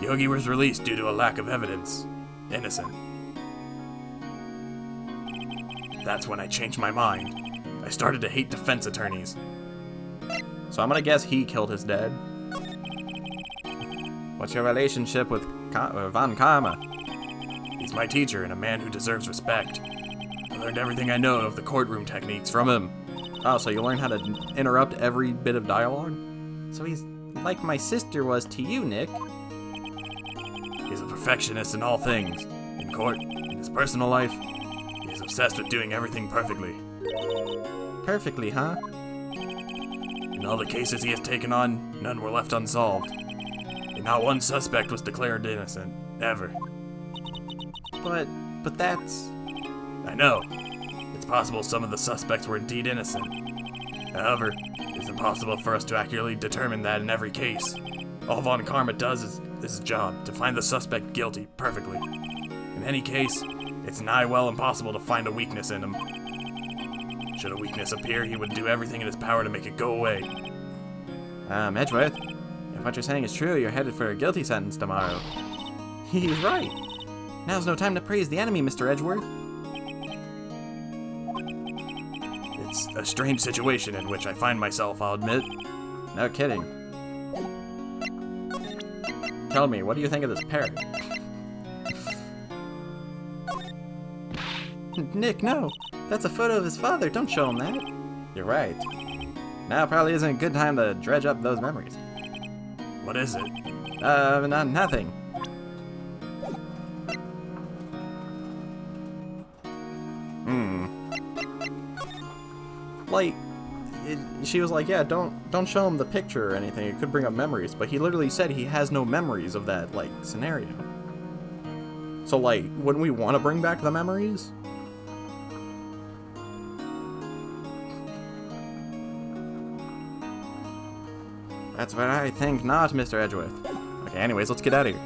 Yogi was released due to a lack of evidence. Innocent. That's when I changed my mind. I started to hate defense attorneys. So I'm gonna guess he killed his dad. What's your relationship with Von Karma? He's my teacher and a man who deserves respect. I learned everything I know of the courtroom techniques from him. Oh, so you learned how to interrupt every bit of dialogue? So he's like my sister was to you, Nick. He's a perfectionist in all things. In court, in his personal life, he's obsessed with doing everything perfectly. Perfectly, huh? In all the cases he has taken on, none were left unsolved. And not one suspect was declared innocent, ever. But that's... I know. It's possible some of the suspects were indeed innocent. However, it's impossible for us to accurately determine that in every case. All Von Karma does is his job, to find the suspect guilty perfectly. In any case, it's nigh well impossible to find a weakness in him. Should a weakness appear, he would do everything in his power to make it go away. Edgeworth, if what you're saying is true, you're headed for a guilty sentence tomorrow. He's right. Now's no time to praise the enemy, Mr. Edgeworth. It's a strange situation in which I find myself, I'll admit. No kidding. tell me, what do you think of this parrot? Nick, no. That's a photo of his father. Don't show him that. You're right. Now probably isn't a good time to dredge up those memories. What is it? Nothing. Like, she was like, yeah, don't show him the picture or anything. It could bring up memories. But he literally said he has no memories of that, like, scenario. So, like, wouldn't we want to bring back the memories? That's what I think not, Mr. Edgeworth. Okay, anyways, let's get out of here.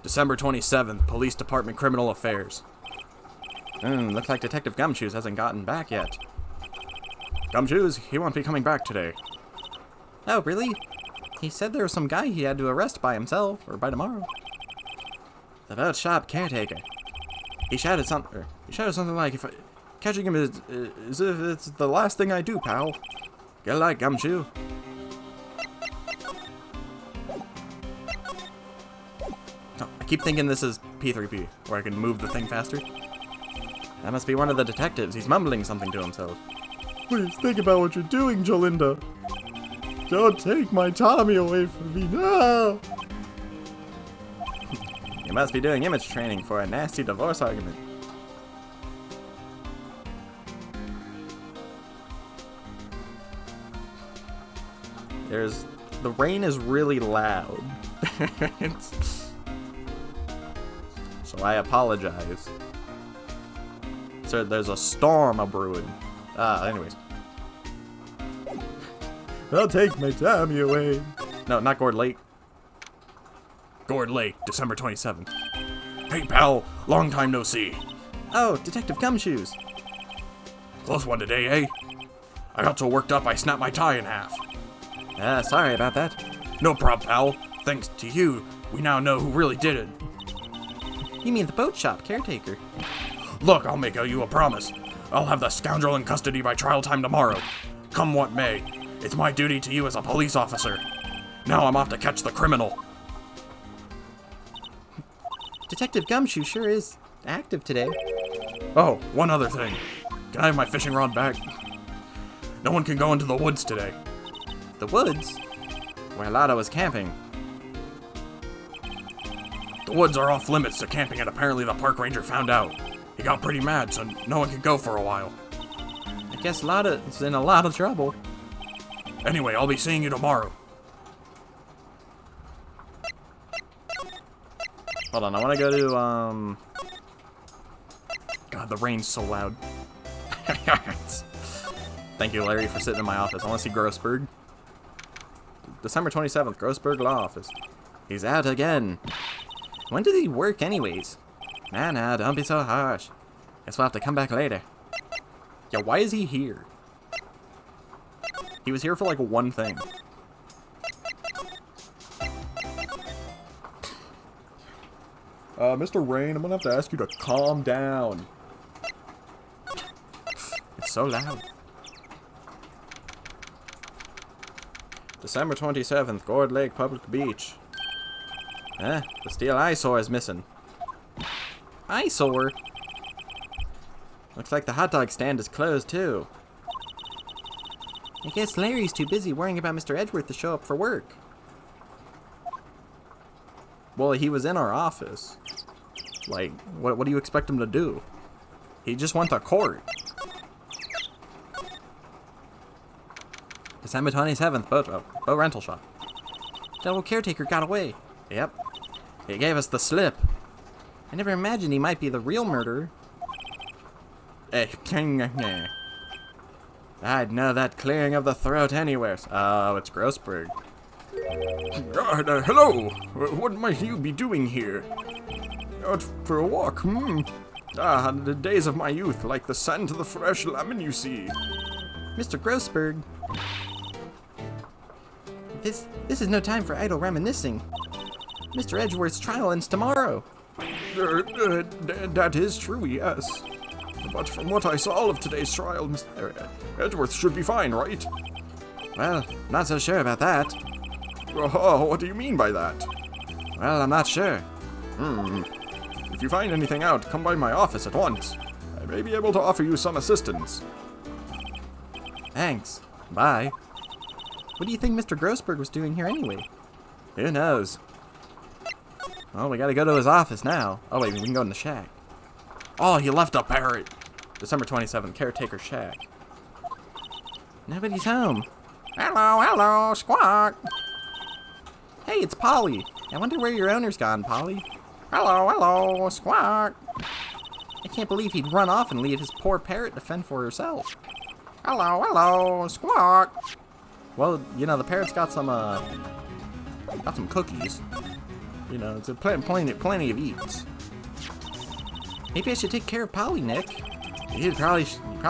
December 27th, Police Department Criminal Affairs. Looks like Detective Gumshoes hasn't gotten back yet. Gumshoes, he won't be coming back today. Oh, really? He said there was some guy he had to arrest by himself, or by tomorrow. The boat shop caretaker. He shouted something like, catching him is if it's the last thing I do, pal. Get a light, Gumshoe. Oh, I keep thinking this is P3P, where I can move the thing faster. That must be one of the detectives. He's mumbling something to himself. Please think about what you're doing, Jolinda. Don't take my Tommy away from me, no! You must be doing image training for a nasty divorce argument. The rain is really loud. So I apologize. So there's a storm a-brewing. Anyways. I'll take my Tommy away. No, not Gord Lake. Gord Lake, December 27th. Hey, pal. Long time no see. Oh, Detective Gumshoes. Close one today, eh? I got so worked up I snapped my tie in half. Sorry about that. No prob, pal. Thanks to you, we now know who really did it. You mean the boat shop caretaker? Look, I'll make you a promise. I'll have the scoundrel in custody by trial time tomorrow. Come what may. It's my duty to you as a police officer. Now I'm off to catch the criminal. Detective Gumshoe sure is active today. Oh, one other thing. Can I have my fishing rod back? No one can go into the woods today. The woods? Where Lotto was camping. The woods are off limits to camping, and apparently the park ranger found out. He got pretty mad, so no one could go for a while. I guess Lotto's in a lot of trouble. Anyway, I'll be seeing you tomorrow. Hold on, I want to go to, God, the rain's so loud. Thank you, Larry, for sitting in my office. I want to see Grossberg. December 27th, Grossberg Law Office. He's out again. When did he work anyways? Nah, don't be so harsh. Guess we'll have to come back later. Yeah, why is he here? He was here for like one thing. Mr. Rain, I'm gonna have to ask you to calm down. It's so loud. December 27th, Gord Lake Public Beach. The steel eyesore is missing. Eyesore? Looks like the hot dog stand is closed too. I guess Larry's too busy worrying about Mr. Edgeworth to show up for work. Well, he was in our office. Like, what do you expect him to do? He just went to court. December 27th, boat rental shop. Double caretaker got away. Yep. He gave us the slip. I never imagined he might be the real murderer. I'd know that clearing of the throat anywhere. Oh, it's Grossberg. Hello. What might you be doing here? Out for a walk, the days of my youth, like the sun to the fresh lemon you see. Mr. Grossberg. This is no time for idle reminiscing. Mr. Edgeworth's trial ends tomorrow. That is true, yes. But from what I saw of today's trial, Mr. Edgeworth should be fine, right? Well, not so sure about that. Oh, what do you mean by that? Well, I'm not sure. If you find anything out, come by my office at once. I may be able to offer you some assistance. Thanks. Bye. What do you think Mr. Grossberg was doing here anyway? Who knows? Well, we gotta go to his office now. Oh wait, we can go in the shack. Oh, he left a parrot. December 27th, caretaker shack. Nobody's home. Hello, hello, Squawk. Hey, it's Polly. I wonder where your owner's gone, Polly. Hello, hello, Squawk. I can't believe he'd run off and leave his poor parrot to fend for herself. Hello, hello, Squawk. Well, you know, the parrot's got some cookies. You know, it's plenty of eats. Maybe I should take care of Polly, Nick. You probably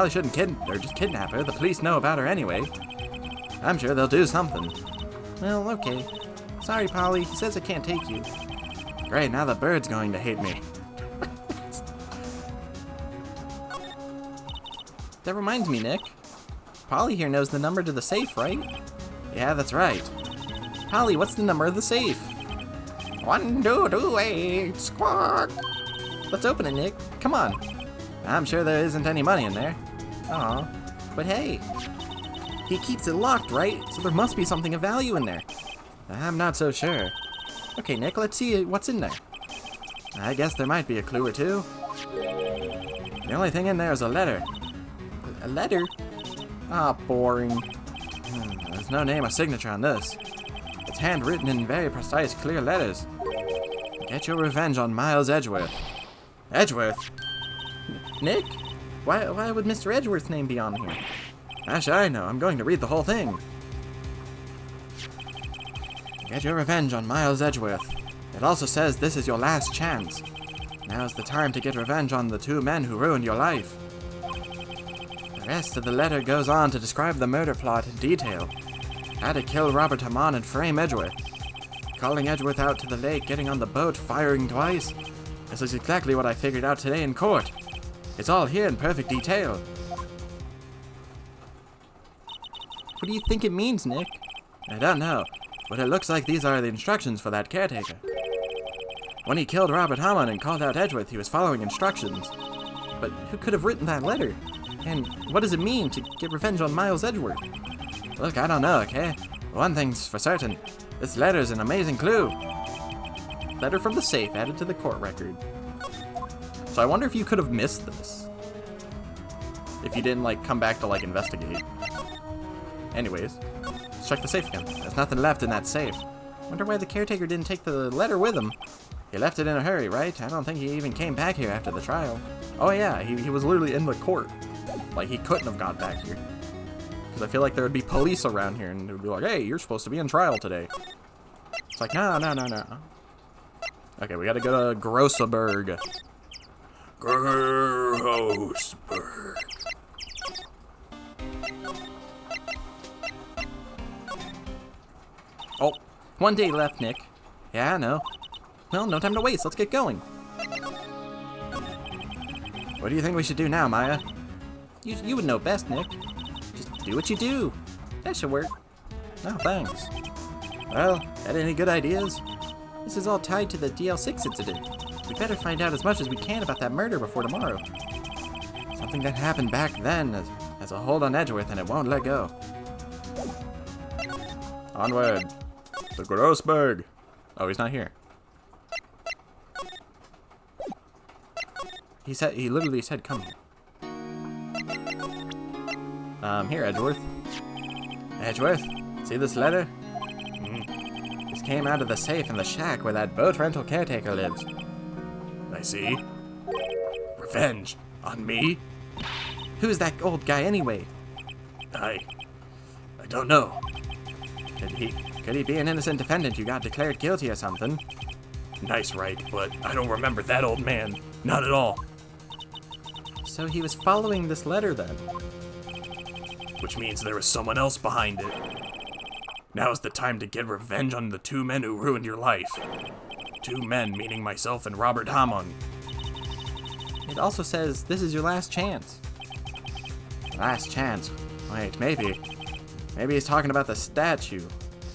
shouldn't just kidnap her. The police know about her anyway. I'm sure they'll do something. Well, okay. Sorry, Polly. He says I can't take you. Great, now the bird's going to hate me. That reminds me, Nick. Polly here knows the number to the safe, right? Yeah, that's right. Polly, what's the number of the safe? 1228, Squawk. Let's open it, Nick. Come on. I'm sure there isn't any money in there. Aw. But hey, he keeps it locked, right? So there must be something of value in there. I'm not so sure. Okay, Nick, let's see what's in there. I guess there might be a clue or two. The only thing in there is a letter. A letter? Ah, boring. There's no name or signature on this. It's handwritten in very precise, clear letters. Get your revenge on Miles Edgeworth. Edgeworth? Nick? Why would Mr. Edgeworth's name be on here? Gosh, I know. I'm going to read the whole thing. Get your revenge on Miles Edgeworth. It also says this is your last chance. Now's the time to get revenge on the two men who ruined your life. The rest of the letter goes on to describe the murder plot in detail. How to kill Robert Hammond and frame Edgeworth. Calling Edgeworth out to the lake, getting on the boat, firing twice. This is exactly what I figured out today in court. It's all here in perfect detail. What do you think it means, Nick? I don't know, but it looks like these are the instructions for that caretaker. When he killed Robert Hammond and called out Edgeworth, he was following instructions. But who could have written that letter? And what does it mean to get revenge on Miles Edgeworth? Look, I don't know, okay? One thing's for certain. This letter's an amazing clue. Letter from the safe added to the court record. So I wonder if you could have missed this. If you didn't, come back to, investigate. Anyways, let's check the safe again. There's nothing left in that safe. Wonder why the caretaker didn't take the letter with him. He left it in a hurry, right? I don't think he even came back here after the trial. Oh yeah, he was literally in the court. He couldn't have got back here. Because I feel like there would be police around here and they would be like, hey, you're supposed to be in trial today. It's like, no. Okay, we gotta go to Grosseberg. Grossberg. Oh, one day left, Nick. Yeah, I know. Well, no time to waste. Let's get going. What do you think we should do now, Maya? You would know best, Nick. Just do what you do. That should work. Oh, thanks. Well, had any good ideas? This is all tied to the DL6 incident. We better find out as much as we can about that murder before tomorrow. Something that happened back then has a hold on Edgeworth and it won't let go. Onward. To Grossberg. Oh, he's not here. He literally said, come here. Here, Edgeworth. Edgeworth, see this letter? This came out of the safe in the shack where that boat rental caretaker lives. I see. Revenge on me? Who's that old guy anyway? I don't know. Could he be an innocent defendant who got declared guilty or something? Nice, Wright, but I don't remember that old man. Not at all. So he was following this letter then? Which means there was someone else behind it. Now's the time to get revenge on the two men who ruined your life. Two men, meaning myself and Robert Hammond. It also says this is your last chance. Last chance? Wait, maybe. Maybe he's talking about the statue,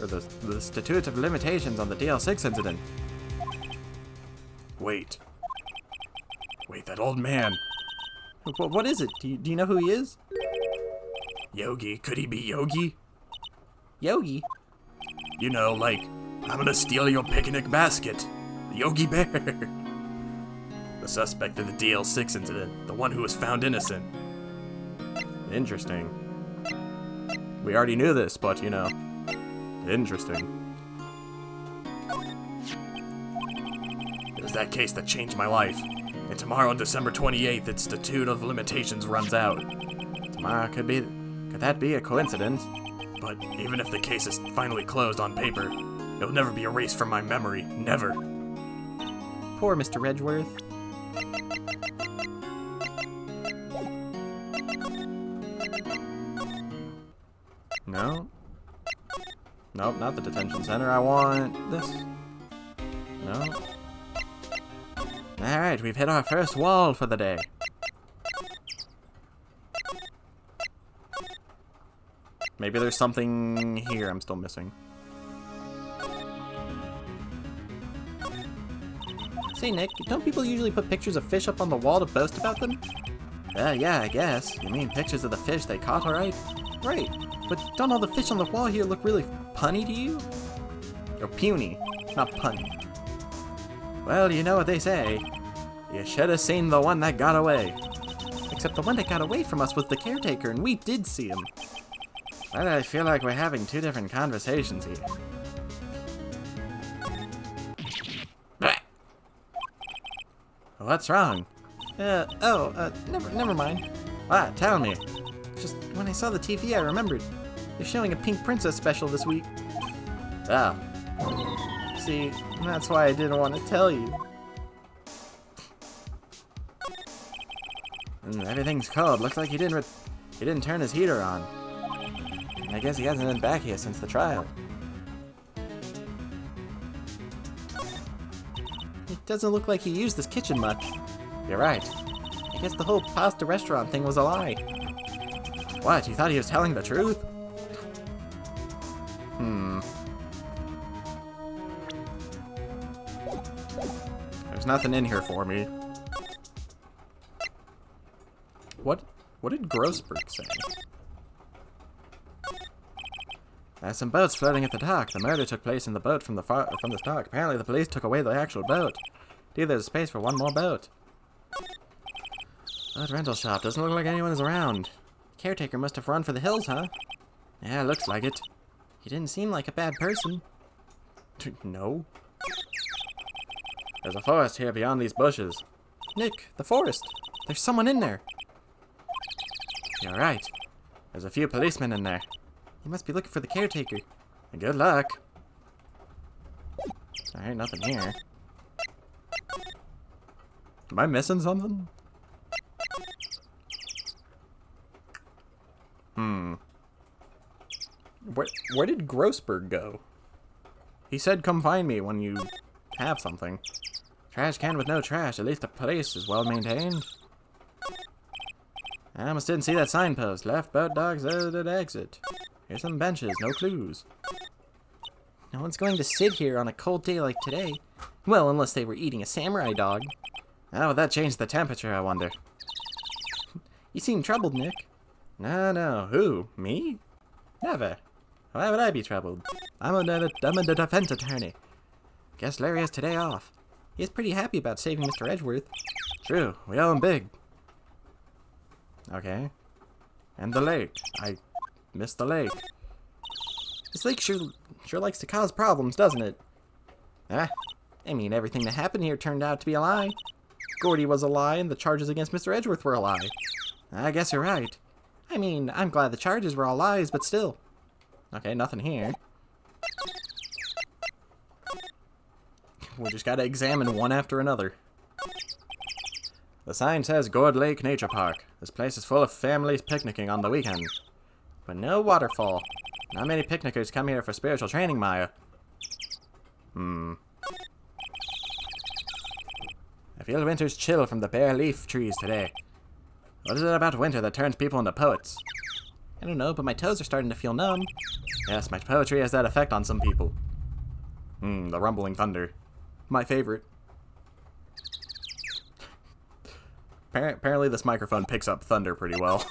or the statute of limitations on the DL6 incident. Wait, that old man. What is it? Do you know who he is? Yogi, could he be Yogi? Yogi? You know, like, I'm gonna steal your picnic basket. Yogi Bear. The suspect in the DL6 incident, the one who was found innocent. Interesting. We already knew this, but you know, interesting. It was that case that changed my life. And tomorrow on December 28th, its statute of limitations runs out. Tomorrow could that be a coincidence? But even if the case is finally closed on paper, it'll never be erased from my memory. Never. Poor Mr. Edgeworth. No. Nope, not the detention center. I want this. No. Alright, we've hit our first wall for the day. Maybe there's something here I'm still missing. Say, Nick, don't people usually put pictures of fish up on the wall to boast about them? Yeah, I guess. You mean pictures of the fish they caught, alright? Right, but don't all the fish on the wall here look really punny to you? Or puny, not punny. Well, you know what they say. You should have seen the one that got away. Except the one that got away from us was the caretaker, and we did see him. Well, I feel like we're having two different conversations here. What's wrong? Never mind. Ah, tell me. Just when I saw the TV, I remembered. They're showing a Pink Princess special this week. Oh. See, that's why I didn't want to tell you. Everything's cold. Looks like he didn't turn his heater on. I guess he hasn't been back here since the trial. It doesn't look like he used this kitchen much. You're right. I guess the whole pasta restaurant thing was a lie. What, you thought he was telling the truth? There's nothing in here for me. What did Grossberg say? There's some boats floating at the dock. The murder took place in the boat from the dock. Apparently the police took away the actual boat. Dude, there's space for one more boat. That rental shop doesn't look like anyone is around. Caretaker must have run for the hills, huh? Yeah, looks like it. He didn't seem like a bad person. No. There's a forest here beyond these bushes. Nick, the forest. There's someone in there. You're right. There's a few policemen in there. He must be looking for the caretaker. Good luck. Alright, nothing here. Am I missing something? Where did Grossberg go? He said come find me when you have something. Trash can with no trash. At least the place is well maintained. I almost didn't see that signpost. Left boat dogs at exit. Here's some benches, no clues. No one's going to sit here on a cold day like today. Well, unless they were eating a samurai dog. How would that change the temperature, I wonder? You seem troubled, Nick. No. Who? Me? Never. Why would I be troubled? I'm a defense attorney. Guess Larry has today off. He's pretty happy about saving Mr. Edgeworth. True, we owe him big. Okay. And the lake. I missed the lake. This lake sure likes to cause problems, doesn't it? I mean, everything that happened here turned out to be a lie. Gordy was a lie, and the charges against Mr. Edgeworth were a lie. I guess you're right. I mean, I'm glad the charges were all lies, but still. Okay, nothing here. We just gotta examine one after another. The sign says Gourd Lake Nature Park. This place is full of families picnicking on the weekend. But no waterfall. Not many picnickers come here for spiritual training, Maya. I feel winter's chill from the bare leaf trees today. What is it about winter that turns people into poets? I don't know, but my toes are starting to feel numb. Yes, my poetry has that effect on some people. The rumbling thunder. My favorite. Apparently this microphone picks up thunder pretty well.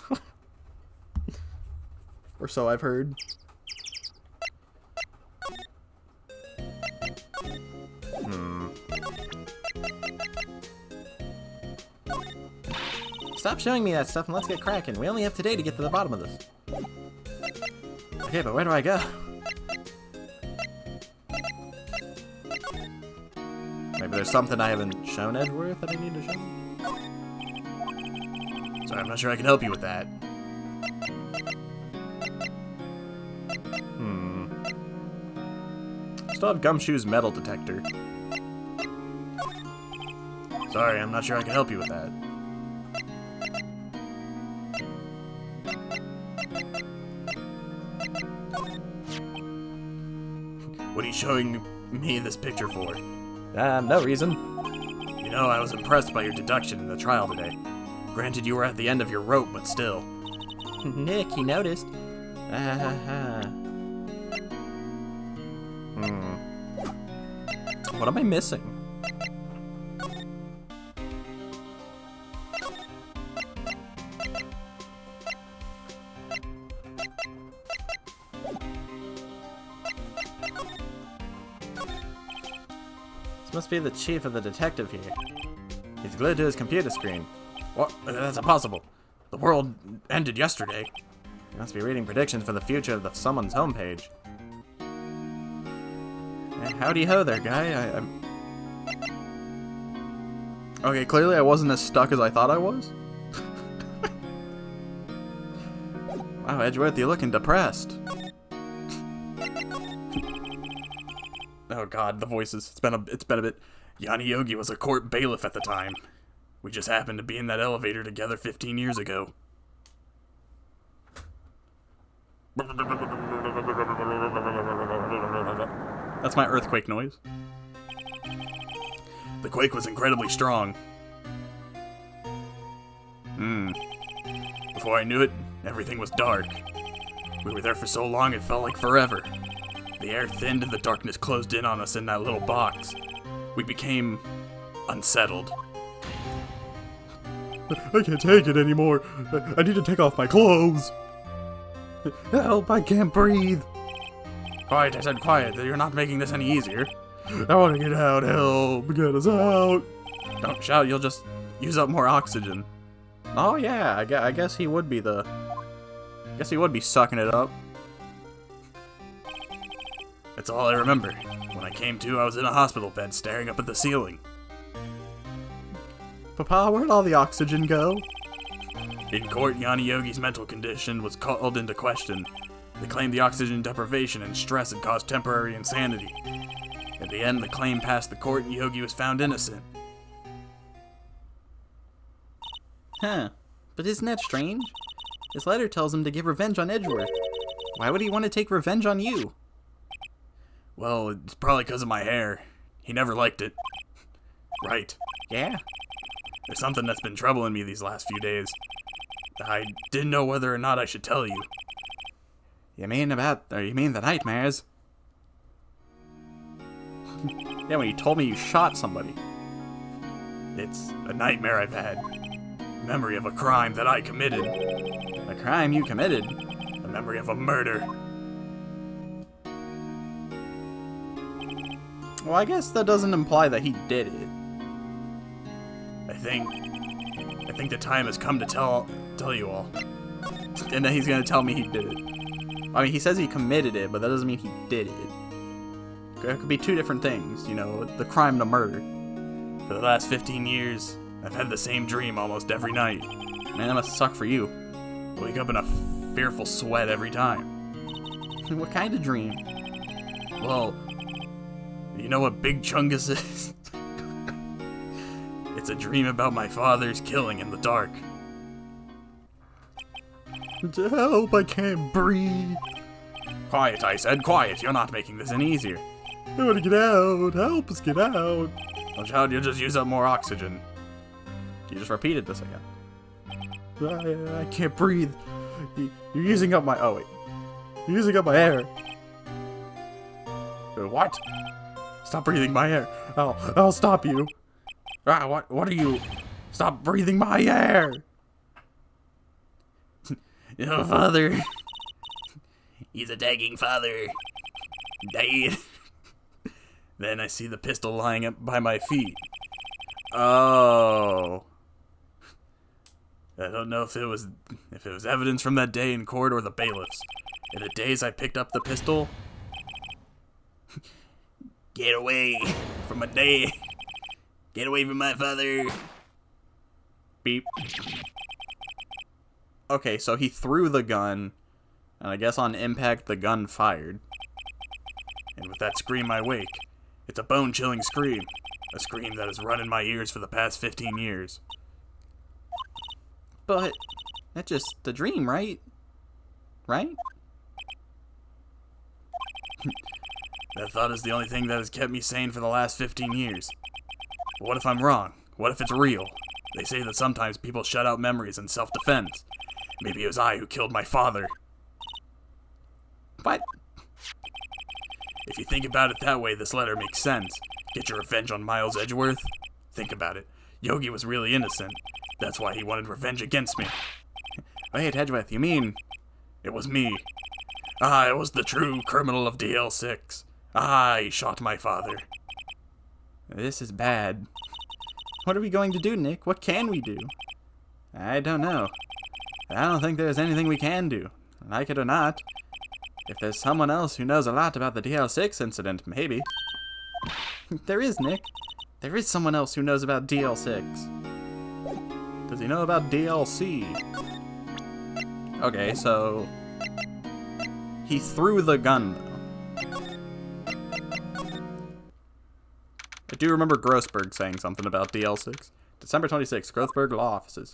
Or so I've heard. Stop showing me that stuff and let's get cracking. We only have today to get to the bottom of this. Okay, but where do I go? Maybe there's something I haven't shown Edgeworth that I need to show him? Sorry, I'm not sure I can help you with that. Still have Gumshoe's metal detector. Sorry, I'm not sure I can help you with that. What are you showing me this picture for? No reason. You know, I was impressed by your deduction in the trial today. Granted, you were at the end of your rope, but still. Nick, he noticed. What am I missing? This must be the chief of the detective here. He's glued to his computer screen. What? That's impossible. The world ended yesterday. He must be reading predictions for the future of someone's homepage. Howdy ho there, guy. I'm... Okay, clearly I wasn't as stuck as I thought I was. Wow, Edgeworth, you're looking depressed. Oh god, the voices. It's been a bit. Yanni Yogi was a court bailiff at the time. We just happened to be in that elevator together 15 years ago. That's my earthquake noise. The quake was incredibly strong. Before I knew it, everything was dark. We were there for so long it felt like forever. The air thinned and the darkness closed in on us in that little box. We became unsettled. I can't take it anymore. I need to take off my clothes. Help, I can't breathe. Quiet, I said quiet. You're not making this any easier. I want to get out. Help, get us out. Don't shout, you'll just use up more oxygen. Oh yeah, I guess he would be sucking it up. That's all I remember. When I came to, I was in a hospital bed staring up at the ceiling. Papa, where'd all the oxygen go? In court, Yanni Yogi's mental condition was called into question. They claimed the oxygen deprivation and stress had caused temporary insanity. At the end, the claim passed the court and Yogi was found innocent. Huh. But isn't that strange? His letter tells him to get revenge on Edgeworth. Why would he want to take revenge on you? Well, it's probably because of my hair. He never liked it. Right. Yeah? There's something that's been troubling me these last few days. I didn't know whether or not I should tell you. You mean the nightmares? Yeah, when you told me you shot somebody. It's a nightmare I've had. Memory of a crime that I committed. A crime you committed? A memory of a murder. Well, I guess that doesn't imply that he did it. I think the time has come to tell you all. And then he's gonna tell me he did it. I mean, he says he committed it, but that doesn't mean he did it. It could be two different things, you know, the crime and the murder. For the last 15 years, I've had the same dream almost every night. Man, that must suck for you. I wake up in a fearful sweat every time. What kind of dream? Well, you know what Big Chungus is? It's a dream about my father's killing in the dark. Help, I can't breathe. Quiet, I said, quiet. You're not making this any easier. I want to get out. Help us get out. Well, child, you'll just use up more oxygen. You just repeated this again. I can't breathe. You're using up my... Oh, wait. You're using up my air. What? Stop breathing my air. I'll stop you. Ah, what are you? Stop breathing my air. Your father. He's attacking father. Died. Then I see the pistol lying up by my feet. Oh. I don't know if it was evidence from that day in court or the bailiffs. In the days I picked up the pistol. Get away from my dad. Get away from my father. Beep. Okay, so he threw the gun, and I guess on impact the gun fired. And with that scream I wake. It's a bone-chilling scream. A scream that has run in my ears for the past 15 years. But that's just a dream, right? Right? That thought is the only thing that has kept me sane for the last 15 years. But what if I'm wrong? What if it's real? They say that sometimes people shut out memories in self-defense. Maybe it was I who killed my father. What? If you think about it that way, this letter makes sense. Get your revenge on Miles Edgeworth? Think about it. Yogi was really innocent. That's why he wanted revenge against me. Wait, Edgeworth, you mean... It was me. I was the true criminal of DL6. I shot my father. This is bad. What are we going to do, Nick? What can we do? I don't know. I don't think there's anything we can do. Like it or not. If there's someone else who knows a lot about the DL6 incident, maybe. There is, Nick. There is someone else who knows about DL6. Does he know about DLC? Okay, so... He threw the gun, though. I do remember Grossberg saying something about DL6. December 26th, Grossberg Law Offices.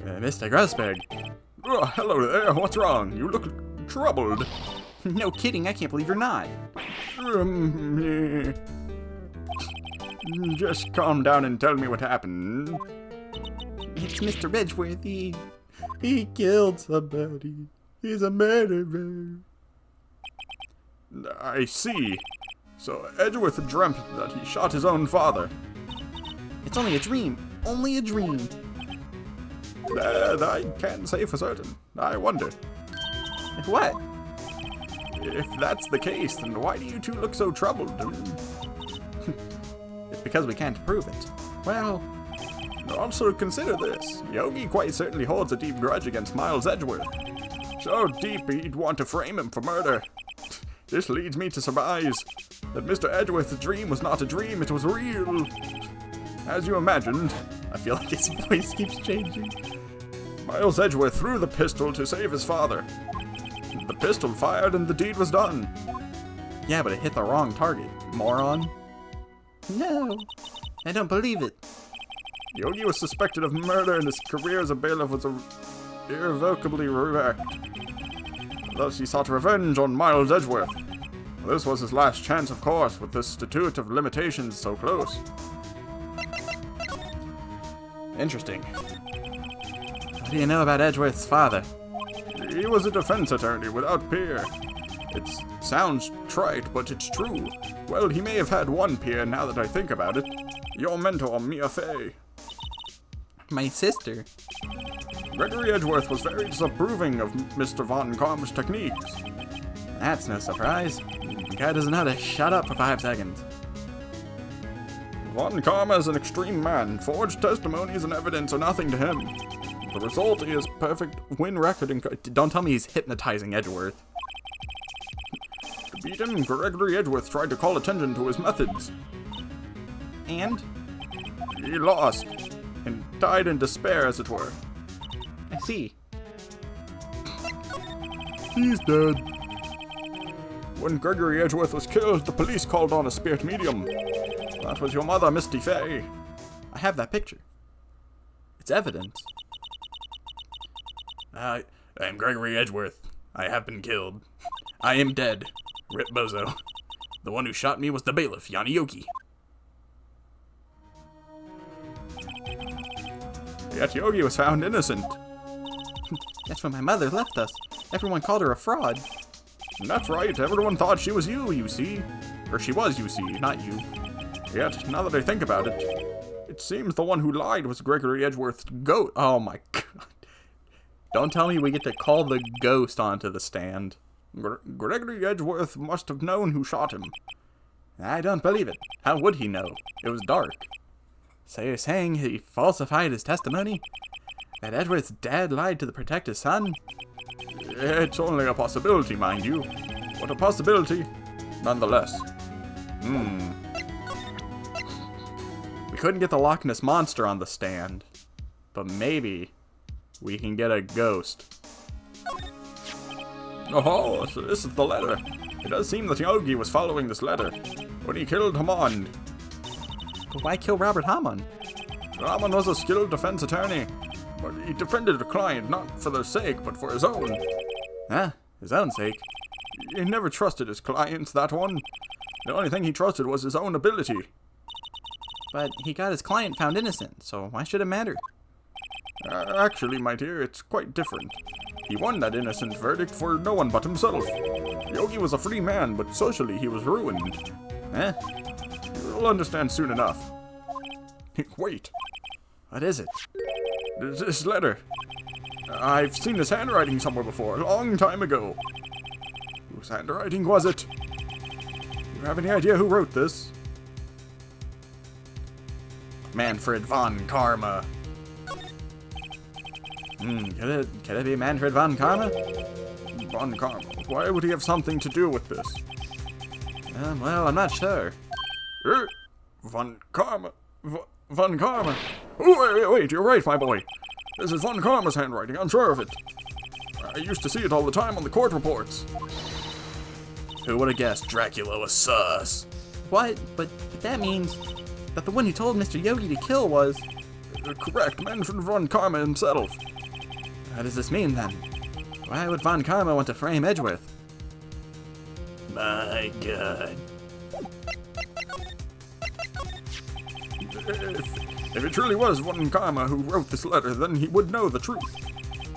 Mr. Grossberg. Oh, hello there. What's wrong? You look troubled. No kidding, I can't believe you're not. Just calm down and tell me what happened. It's Mr. Edgeworth. He killed somebody. He's a murderer. I see. So Edgeworth dreamt that he shot his own father. It's only a dream. Only a dream. That I can't say for certain. I wonder. What? If that's the case, then why do you two look so troubled? It's because we can't prove it. Well, also consider this. Yogi quite certainly holds a deep grudge against Miles Edgeworth. So deep he'd want to frame him for murder. This leads me to surmise that Mr. Edgeworth's dream was not a dream, it was real. As you imagined, I feel like his voice keeps changing. Miles Edgeworth threw the pistol to save his father. The pistol fired and the deed was done. Yeah, but it hit the wrong target, moron. No, I don't believe it. Yogi was suspected of murder and his career as a bailiff was irrevocably wrecked. Thus he sought revenge on Miles Edgeworth. This was his last chance, of course, with the statute of limitations so close. Interesting. What do you know about Edgeworth's father? He was a defense attorney without peer. It sounds trite, but it's true. Well, he may have had one peer now that I think about it. Your mentor, Mia Fey. My sister. Gregory Edgeworth was very disapproving of Mr. Von Kaum's techniques. That's no surprise. The guy doesn't know how to shut up for 5 seconds. Von Kaum is an extreme man. Forged testimonies and evidence are nothing to him. The result is perfect win record in... Don't tell me he's hypnotizing Edgeworth. To beat him, Gregory Edgeworth tried to call attention to his methods. And? He lost, and died in despair, as it were. I see. He's dead. When Gregory Edgeworth was killed, the police called on a spirit medium. That was your mother, Misty Fey. I have that picture. It's evidence. I am Gregory Edgeworth. I have been killed. I am dead. Rip Bozo. The one who shot me was the bailiff, Yanni Yogi. Yet Yogi was found innocent. That's when my mother left us. Everyone called her a fraud. That's right, everyone thought she was you see. Or she was, you see, not you. Yet, now that I think about it, it seems the one who lied was Gregory Edgeworth's goat. Oh my god. Don't tell me we get to call the ghost onto the stand. Gregory Edgeworth must have known who shot him. I don't believe it. How would he know? It was dark. So you're saying he falsified his testimony? That Edgeworth's dad lied to protect his son? It's only a possibility, mind you. But a possibility, nonetheless. We couldn't get the Loch Ness Monster on the stand. But maybe we can get a ghost. Oh, so this is the letter. It does seem that Yogi was following this letter when he killed Hammond. But why kill Robert Hammond? Hammond was a skilled defense attorney, but he defended a client not for their sake, but for his own. Huh? His own sake? He never trusted his clients, that one. The only thing he trusted was his own ability. But he got his client found innocent, so why should it matter? Actually, my dear, it's quite different. He won that innocent verdict for no one but himself. Yogi was a free man, but socially he was ruined. Eh? You'll understand soon enough. Wait. What is it? This letter. I've seen this handwriting somewhere before, a long time ago. Whose handwriting was it? You have any idea who wrote this? Manfred von Karma. Could it be Manfred von Karma? Von Karma. Why would he have something to do with this? Well, I'm not sure. Von Karma. Von Karma. Oh, wait, you're right, my boy. This is Von Karma's handwriting, I'm sure of it. I used to see it all the time on the court reports. Who would have guessed Dracula was sus? What? But that means that the one who told Mr. Yogi to kill was... Correct, Manfred von Karma himself. What does this mean, then? Why would Von Karma want to frame Edgeworth? My god. If it truly was Von Karma who wrote this letter, then he would know the truth.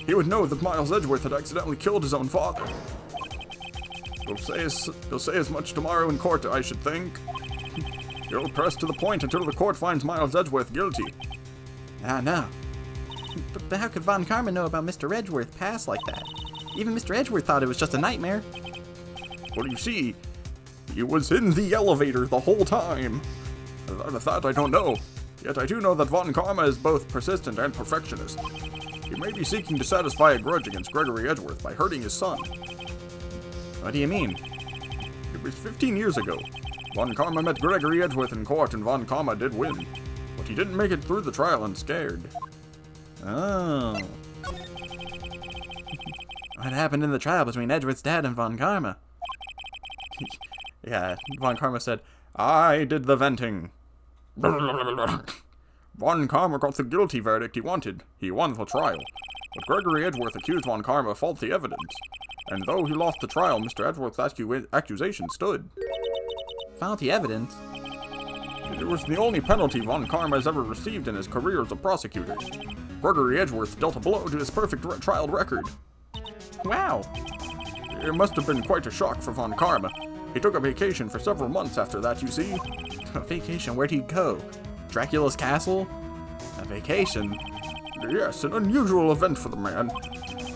He would know that Miles Edgeworth had accidentally killed his own father. He'll say as much tomorrow in court, I should think. He'll press to the point until the court finds Miles Edgeworth guilty. No. But how could Von Karma know about Mr. Edgeworth's past like that? Even Mr. Edgeworth thought it was just a nightmare. Well, you see, he was in the elevator the whole time. That I don't know. Yet I do know that Von Karma is both persistent and perfectionist. He may be seeking to satisfy a grudge against Gregory Edgeworth by hurting his son. What do you mean? It was 15 years ago. Von Karma met Gregory Edgeworth in court and Von Karma did win. But he didn't make it through the trial unscared. Oh. What happened in the trial between Edgeworth's dad and Von Karma? Yeah, Von Karma said, I did the venting. Von Karma got the guilty verdict he wanted. He won the trial. But Gregory Edgeworth accused Von Karma of faulty evidence. And though he lost the trial, Mr. Edgeworth's accusation stood. Faulty evidence? It was the only penalty Von Karma has ever received in his career as a prosecutor. Gregory Edgeworth dealt a blow to his perfect trial record. Wow. It must have been quite a shock for Von Karma. He took a vacation for several months after that, you see. A vacation? Where'd he go? Dracula's castle? A vacation? Yes, an unusual event for the man.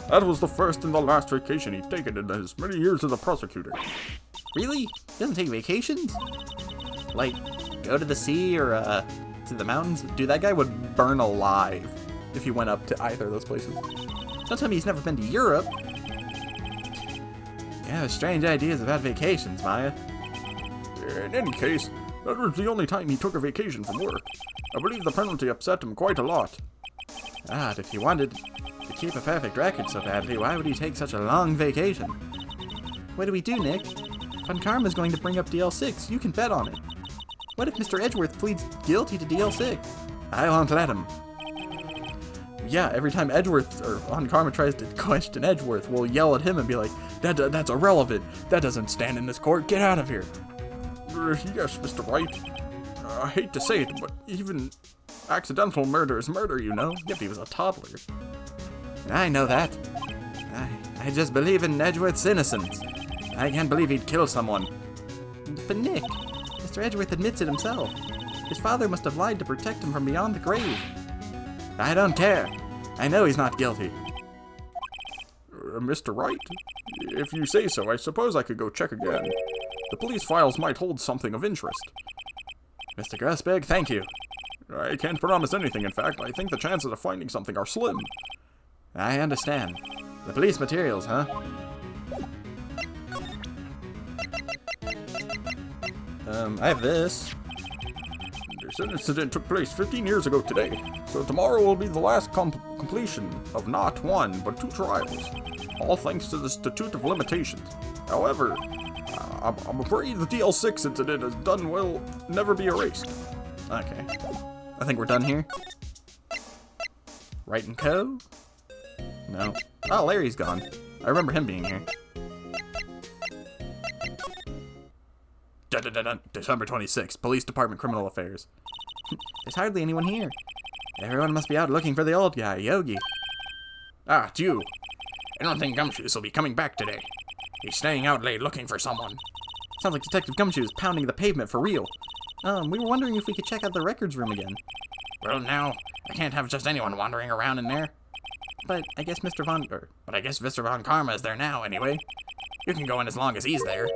That was the first and the last vacation he'd taken in his many years as a prosecutor. Really? He doesn't take vacations? Like, go to the sea or, to the mountains? Dude, that guy would burn alive if he went up to either of those places. Don't tell me he's never been to Europe. You have strange ideas about vacations, Maya. In any case, that was the only time he took a vacation from work. I believe the penalty upset him quite a lot. But if he wanted to keep a perfect record so badly, why would he take such a long vacation? What do we do, Nick? Von Karma's going to bring up DL6. You can bet on it. What if Mr. Edgeworth pleads guilty to DL6? I won't let him. Yeah, every time Edgeworth or Von Karma tries to question Edgeworth, we'll yell at him and be like, that's irrelevant. That doesn't stand in this court. Get out of here. Yes, Mr. Wright. I hate to say it, but even accidental murder is murder, you know. Yep, he was a toddler. I know that. I just believe in Edgeworth's innocence. I can't believe he'd kill someone. But Nick, Mr. Edgeworth admits it himself. His father must have lied to protect him from beyond the grave. I don't care. I know he's not guilty. Mr. Wright? If you say so, I suppose I could go check again. The police files might hold something of interest. Mr. Grossberg, thank you. I can't promise anything, in fact. I think the chances of finding something are slim. I understand. The police materials, huh? I have this. This incident took place 15 years ago today, so tomorrow will be the last completion of not one, but 2 trials. All thanks to the Statute of Limitations. However, I'm afraid the DL6 incident is done will never be erased. Okay. I think we're done here. Wright and Co? No. Oh, Larry's gone. I remember him being here. December 26th, Police Department Criminal Affairs. There's hardly anyone here. Everyone must be out looking for the old guy, Yogi. Ah, it's you. I don't think Gumshoes will be coming back today. He's staying out late looking for someone. Sounds like Detective Gumshoe is pounding the pavement for real. We were wondering if we could check out the records room again. Well, now, I can't have just anyone wandering around in there. But I guess Mr. Von Karma is there now, anyway. You can go in as long as he's there.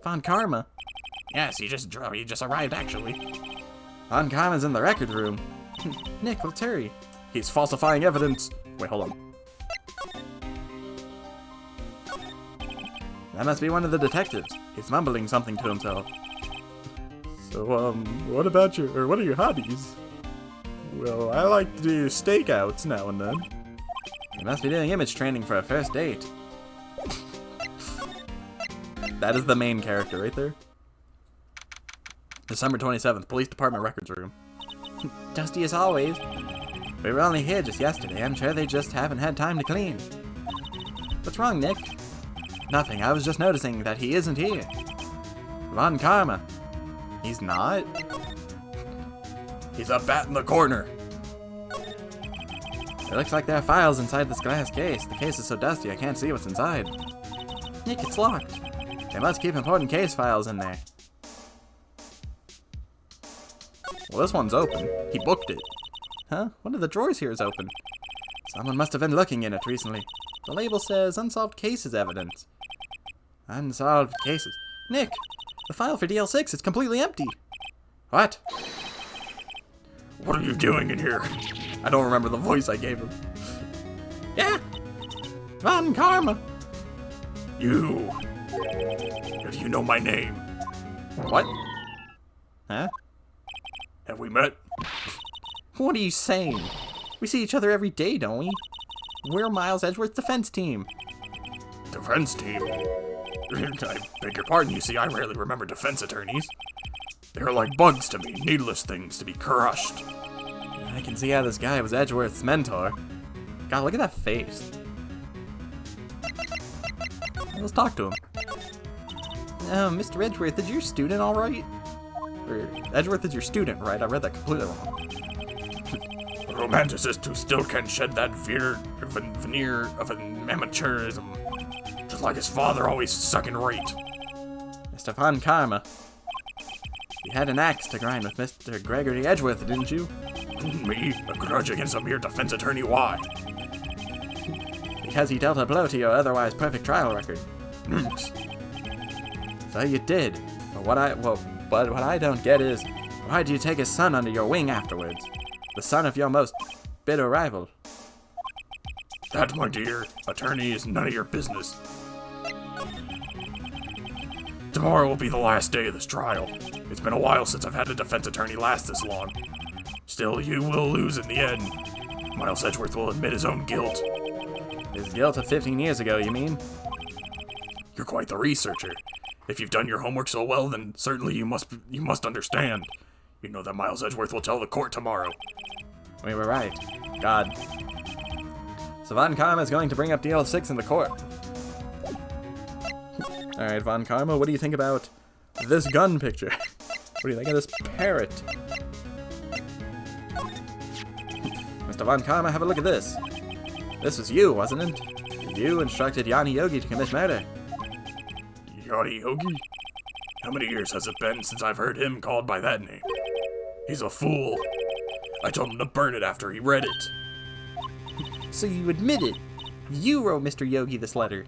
Von Karma? Yes, he just arrived, actually. Von Karma's in the record room. Nick, let's hurry. He's falsifying evidence. Wait, hold on. That must be one of the detectives. He's mumbling something to himself. So, what are your hobbies? Well, I like to do stakeouts now and then. He must be doing image training for a first date. That is the main character right there. December 27th, Police Department Records Room. Dusty as always. We were only here just yesterday. I'm sure they just haven't had time to clean. What's wrong, Nick? Nothing. I was just noticing that he isn't here. Von Karma. He's not? He's a bat in the corner. It looks like there are files inside this glass case. The case is so dusty I can't see what's inside. Nick, it's locked. They must keep important case files in there. Well, this one's open. He booked it. Huh? One of the drawers here is open. Someone must have been looking in it recently. The label says unsolved cases evidence. Unsolved cases. Nick, the file for DL6 is completely empty. What? What are you doing in here? I don't remember the voice I gave him. Yeah. Von Karma. You. Do you know my name? What? Huh? Have we met? What are you saying? We see each other every day, don't we? We're Miles Edgeworth's defense team. Defense team? I beg your pardon, you see, I rarely remember defense attorneys. They're like bugs to me, needless things to be crushed. I can see how this guy was Edgeworth's mentor. God, look at that face. Let's talk to him. Mr. Edgeworth, is your student alright? Or, Edgeworth is your student, right? I read that completely wrong. A romanticist who still can't shed that veneer of an amateurism. Just like his father always sucking Wright. Mr. Von Karma. You had an axe to grind with Mr. Gregory Edgeworth, didn't you? Me? A grudge against a mere defense attorney? Why? Because he dealt a blow to your otherwise perfect trial record. So you did. But what I don't get is, why did you take his son under your wing afterwards? The son of your most bitter rival. That, my dear attorney, is none of your business. Tomorrow will be the last day of this trial. It's been a while since I've had a defense attorney last this long. Still, you will lose in the end. Miles Edgeworth will admit his own guilt. His guilt of 15 years ago, you mean? You're quite the researcher. If you've done your homework so well, then certainly you must understand. You know that Miles Edgeworth will tell the court tomorrow. We were right. God. So Von Karma is going to bring up DL6 in the court. Alright, Von Karma, what do you think about this gun picture? What do you think of this parrot? Mr. Von Karma, have a look at this. This was you, wasn't it? You instructed Yanni Yogi to commit murder. Yachty Yogi? How many years has it been since I've heard him called by that name? He's a fool. I told him to burn it after he read it. So you admit it. You wrote Mr. Yogi this letter.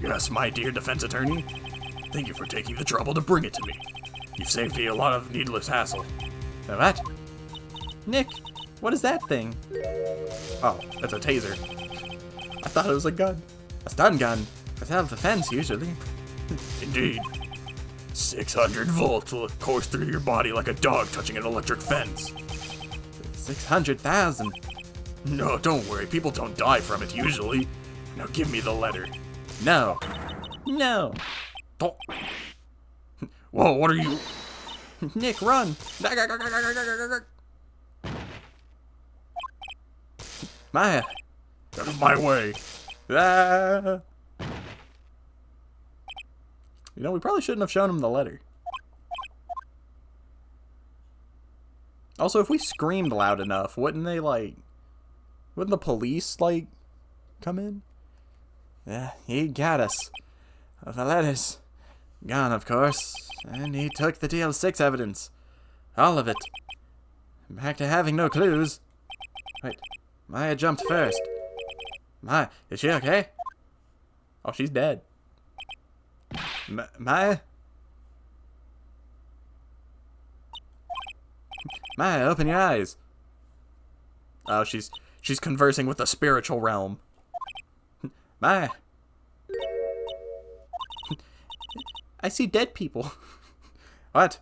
Yes, my dear defense attorney. Thank you for taking the trouble to bring it to me. You've saved me a lot of needless hassle. What? Nick, what is that thing? Oh, that's a taser. I thought it was a gun. A stun gun. For self-defense, usually. Indeed. 600 volts will course through your body like a dog touching an electric fence. 600,000. No, don't worry. People don't die from it usually. Now give me the letter. No. No. Oh. Whoa, what are you? Nick, run. Maya. Out of my way. Ah. You know, we probably shouldn't have shown him the letter. Also, if we screamed loud enough, wouldn't the police, come in? Yeah, he got us. The letter's gone, of course, and he took the DL6 evidence. All of it. Back to having no clues. Wait, Maya jumped first. Maya, is she okay? Oh, she's dead. Maya? Maya, open your eyes. Oh, she's conversing with the spiritual realm. Maya. I see dead people. What?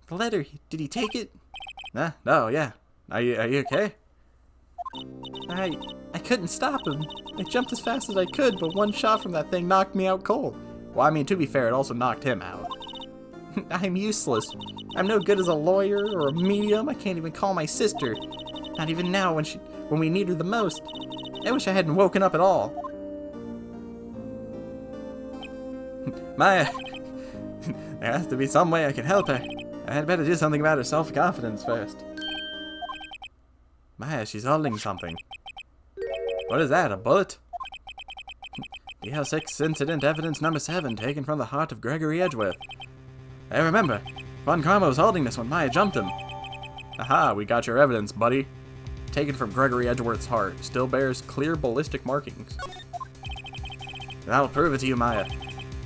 The letter, did he take it? Nah, no, yeah. Are you okay? I couldn't stop him. I jumped as fast as I could, but one shot from that thing knocked me out cold. Well, I mean, to be fair, it also knocked him out. I'm useless. I'm no good as a lawyer or a medium. I can't even call my sister. Not even now when we need her the most. I wish I hadn't woken up at all. Maya, there has to be some way I can help her. I had better do something about her self-confidence first. Maya, she's holding something. What is that, a bullet? DL6 incident evidence number 7, taken from the heart of Gregory Edgeworth. Hey, remember, Von Karma was holding this when Maya jumped him. Aha, we got your evidence, buddy. Taken from Gregory Edgeworth's heart. Still bears clear ballistic markings. I'll prove it to you, Maya.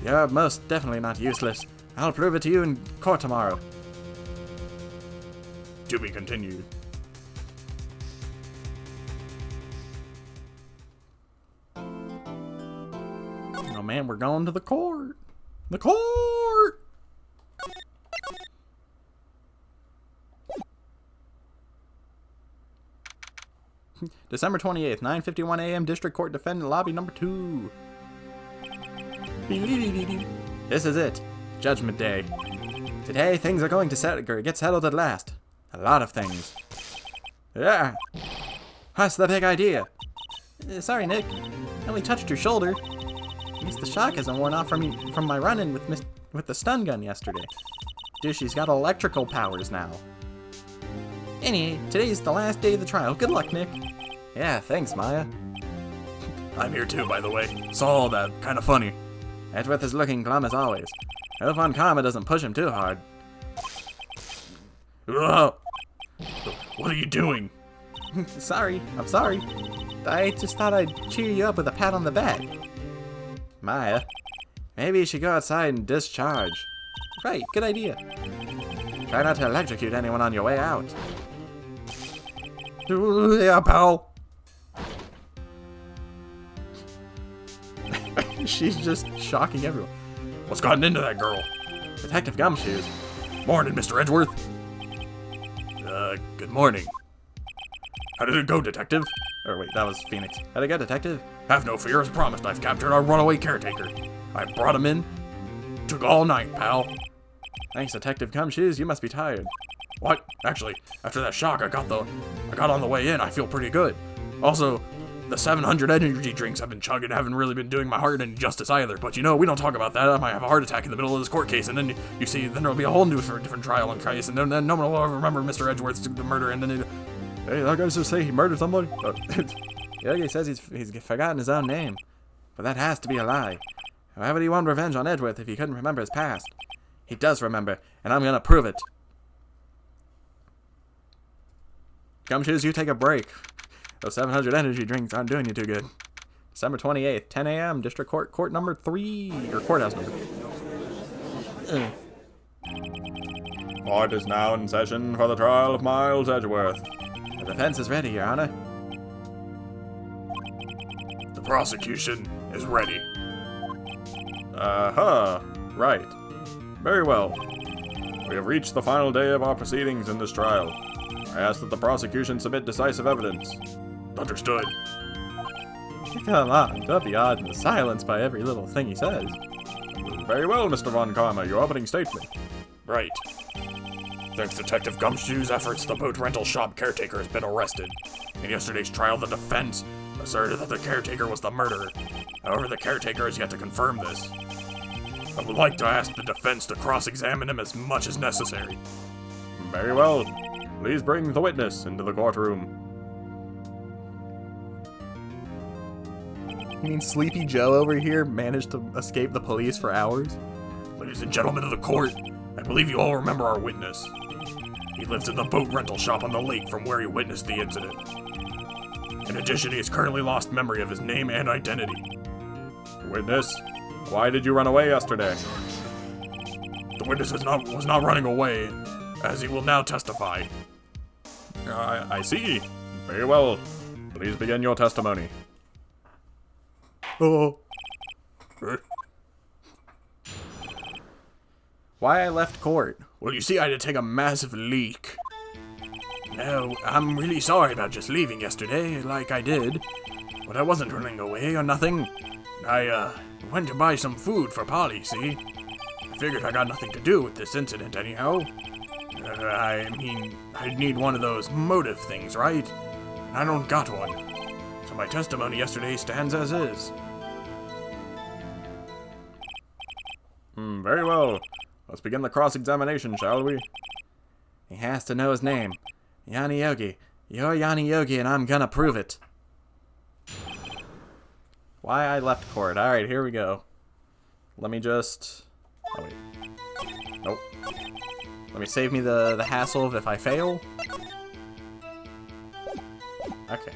You're most definitely not useless. I'll prove it to you in court tomorrow. To be continued. Oh man, we're going to the court. The court! December 28th, 9:51 a.m. District Court Defendant Lobby number 2. This is it. Judgment Day. Today, things are going to get settled at last. A lot of things. Yeah. What's the big idea? Sorry, Nick. I only touched your shoulder. At least the shock hasn't worn off from my run-in with the stun gun yesterday. Dude, she's got electrical powers now. Anyway, today's the last day of the trial. Good luck, Nick. Yeah, thanks, Maya. I'm here too, by the way. Saw all that. Kind of funny. Edgeworth is looking glum as always. I hope Von Karma doesn't push him too hard. Ugh. What are you doing? Sorry, I'm sorry. I just thought I'd cheer you up with a pat on the back. Maya, maybe you should go outside and discharge. Right, good idea. Try not to electrocute anyone on your way out. Yeah, pal. She's just shocking everyone. What's gotten into that girl? Detective Gumshoes. Morning, Mr. Edgeworth. Good morning. How did it go, Detective? Or wait, that was Phoenix. How'd it go, Detective? Have no fear, as promised. I've captured our runaway caretaker. I brought him in. Took all night, pal. Thanks, Detective Gumshoes. You must be tired. What? Actually, after that shock I got on the way in, I feel pretty good. Also, the 700 energy drinks I've been chugging haven't really been doing my heart any justice either. But you know, we don't talk about that. I might have a heart attack in the middle of this court case, and then you see, then there'll be a whole new different trial and case, and then no one will ever remember Mr. Edgeworth's murder, and then hey, that guy just say he murdered somebody? Yogi says he's forgotten his own name, but that has to be a lie. Why would he want revenge on Edgeworth if he couldn't remember his past? He does remember, and I'm gonna prove it. Gumshoes, you take a break. Those 700 energy drinks aren't doing you too good. December 28th, 10 a.m., District Court number 3, or courthouse number 3. Court is now in session for the trial of Miles Edgeworth. The defense is ready, Your Honor. The prosecution is ready. Right. Very well. We have reached the final day of our proceedings in this trial. I ask that the prosecution submit decisive evidence. Understood. Come on, don't be awed into silence by every little thing he says. Very well, Mr. Von Karma, your opening statement. Right. Thanks to Detective Gumshoe's efforts, the boat rental shop caretaker has been arrested. In yesterday's trial, the defense asserted that the caretaker was the murderer. However, the caretaker has yet to confirm this. I would like to ask the defense to cross-examine him as much as necessary. Very well. Please bring the witness into the courtroom. You mean Sleepy Joe over here managed to escape the police for hours? Ladies and gentlemen of the court, I believe you all remember our witness. He lives in the boat rental shop on the lake from where he witnessed the incident. In addition, he has currently lost memory of his name and identity. Witness, why did you run away yesterday? The witness was not running away, as he will now testify. I see. Very well. Please begin your testimony. Oh. Why I left court? Well, you see, I had to take a massive leak. Now, I'm really sorry about just leaving yesterday, like I did. But I wasn't running away or nothing. I, went to buy some food for Polly, see? I figured I got nothing to do with this incident anyhow. I mean, I'd need one of those motive things, right? And I don't got one. So my testimony yesterday stands as is. Very well. Let's begin the cross-examination, shall we? He has to know his name. Yanni Yogi. You're Yanni Yogi, and I'm gonna prove it. Why I left court. Alright, here we go. Let me just... Oh, wait. Nope. Let me save me the hassle of if I fail. Okay.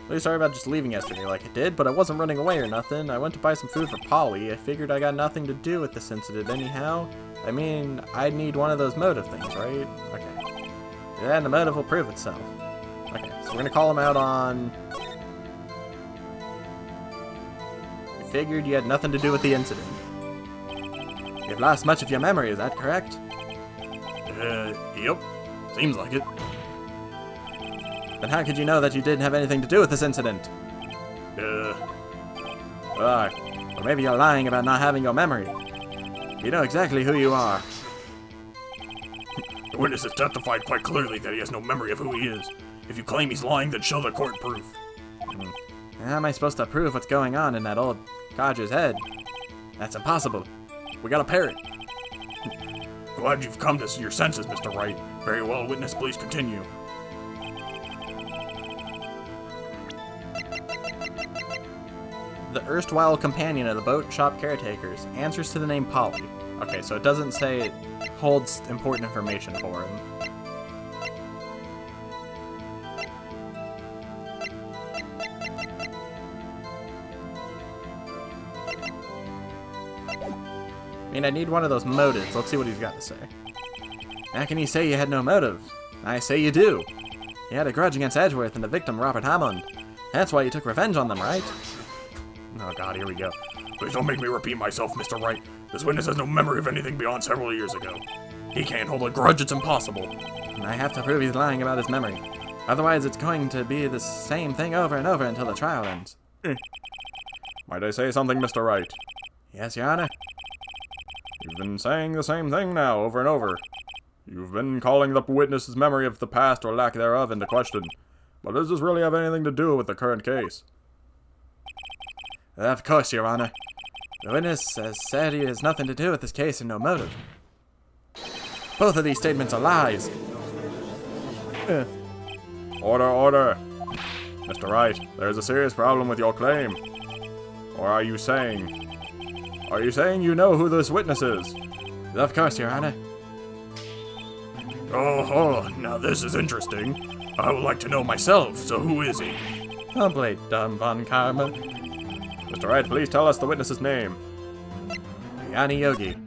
Really sorry about just leaving yesterday like I did, but I wasn't running away or nothing. I went to buy some food for Polly. I figured I got nothing to do with this incident anyhow. I mean, I'd need one of those motive things, right? Okay. Yeah, and the motive will prove itself. Okay, so we're gonna call him out on... You figured you had nothing to do with the incident. You've lost much of your memory, is that correct? Yep. Seems like it. Then how could you know that you didn't have anything to do with this incident? Or maybe you're lying about not having your memory. You know exactly who you are. The witness has testified quite clearly that he has no memory of who he is. If you claim he's lying, then show the court proof. How am I supposed to prove what's going on in that old codger's head? That's impossible. We got a parrot. Glad you've come to your senses, Mr. Wright. Very well, witness, please continue. The erstwhile companion of the boat shop caretakers answers to the name Polly. Okay, so it doesn't say it holds important information for him. I mean, I need one of those motives. Let's see what he's got to say. How can you say you had no motive? I say you do. You had a grudge against Edgeworth and the victim, Robert Hammond. That's why you took revenge on them, right? Oh god, here we go. Please don't make me repeat myself, Mr. Wright. This witness has no memory of anything beyond several years ago. He can't hold a grudge, it's impossible. And I have to prove he's lying about his memory. Otherwise, it's going to be the same thing over and over until the trial ends. Might I say something, Mr. Wright? Yes, Your Honor? You've been saying the same thing now, over and over. You've been calling the witness's memory of the past or lack thereof into question. But does this really have anything to do with the current case? Of course, Your Honor. The witness has said he has nothing to do with this case and no motive. Both of these statements are lies. Order, order. Mr. Wright, there is a serious problem with your claim. Or are you saying you know who this witness is? Of course, Your Honor. Oh, now this is interesting. I would like to know myself, so who is he? Don't play dumb, Von Karma. Mr. Wright, please tell us the witness's name. Yanni Yogi.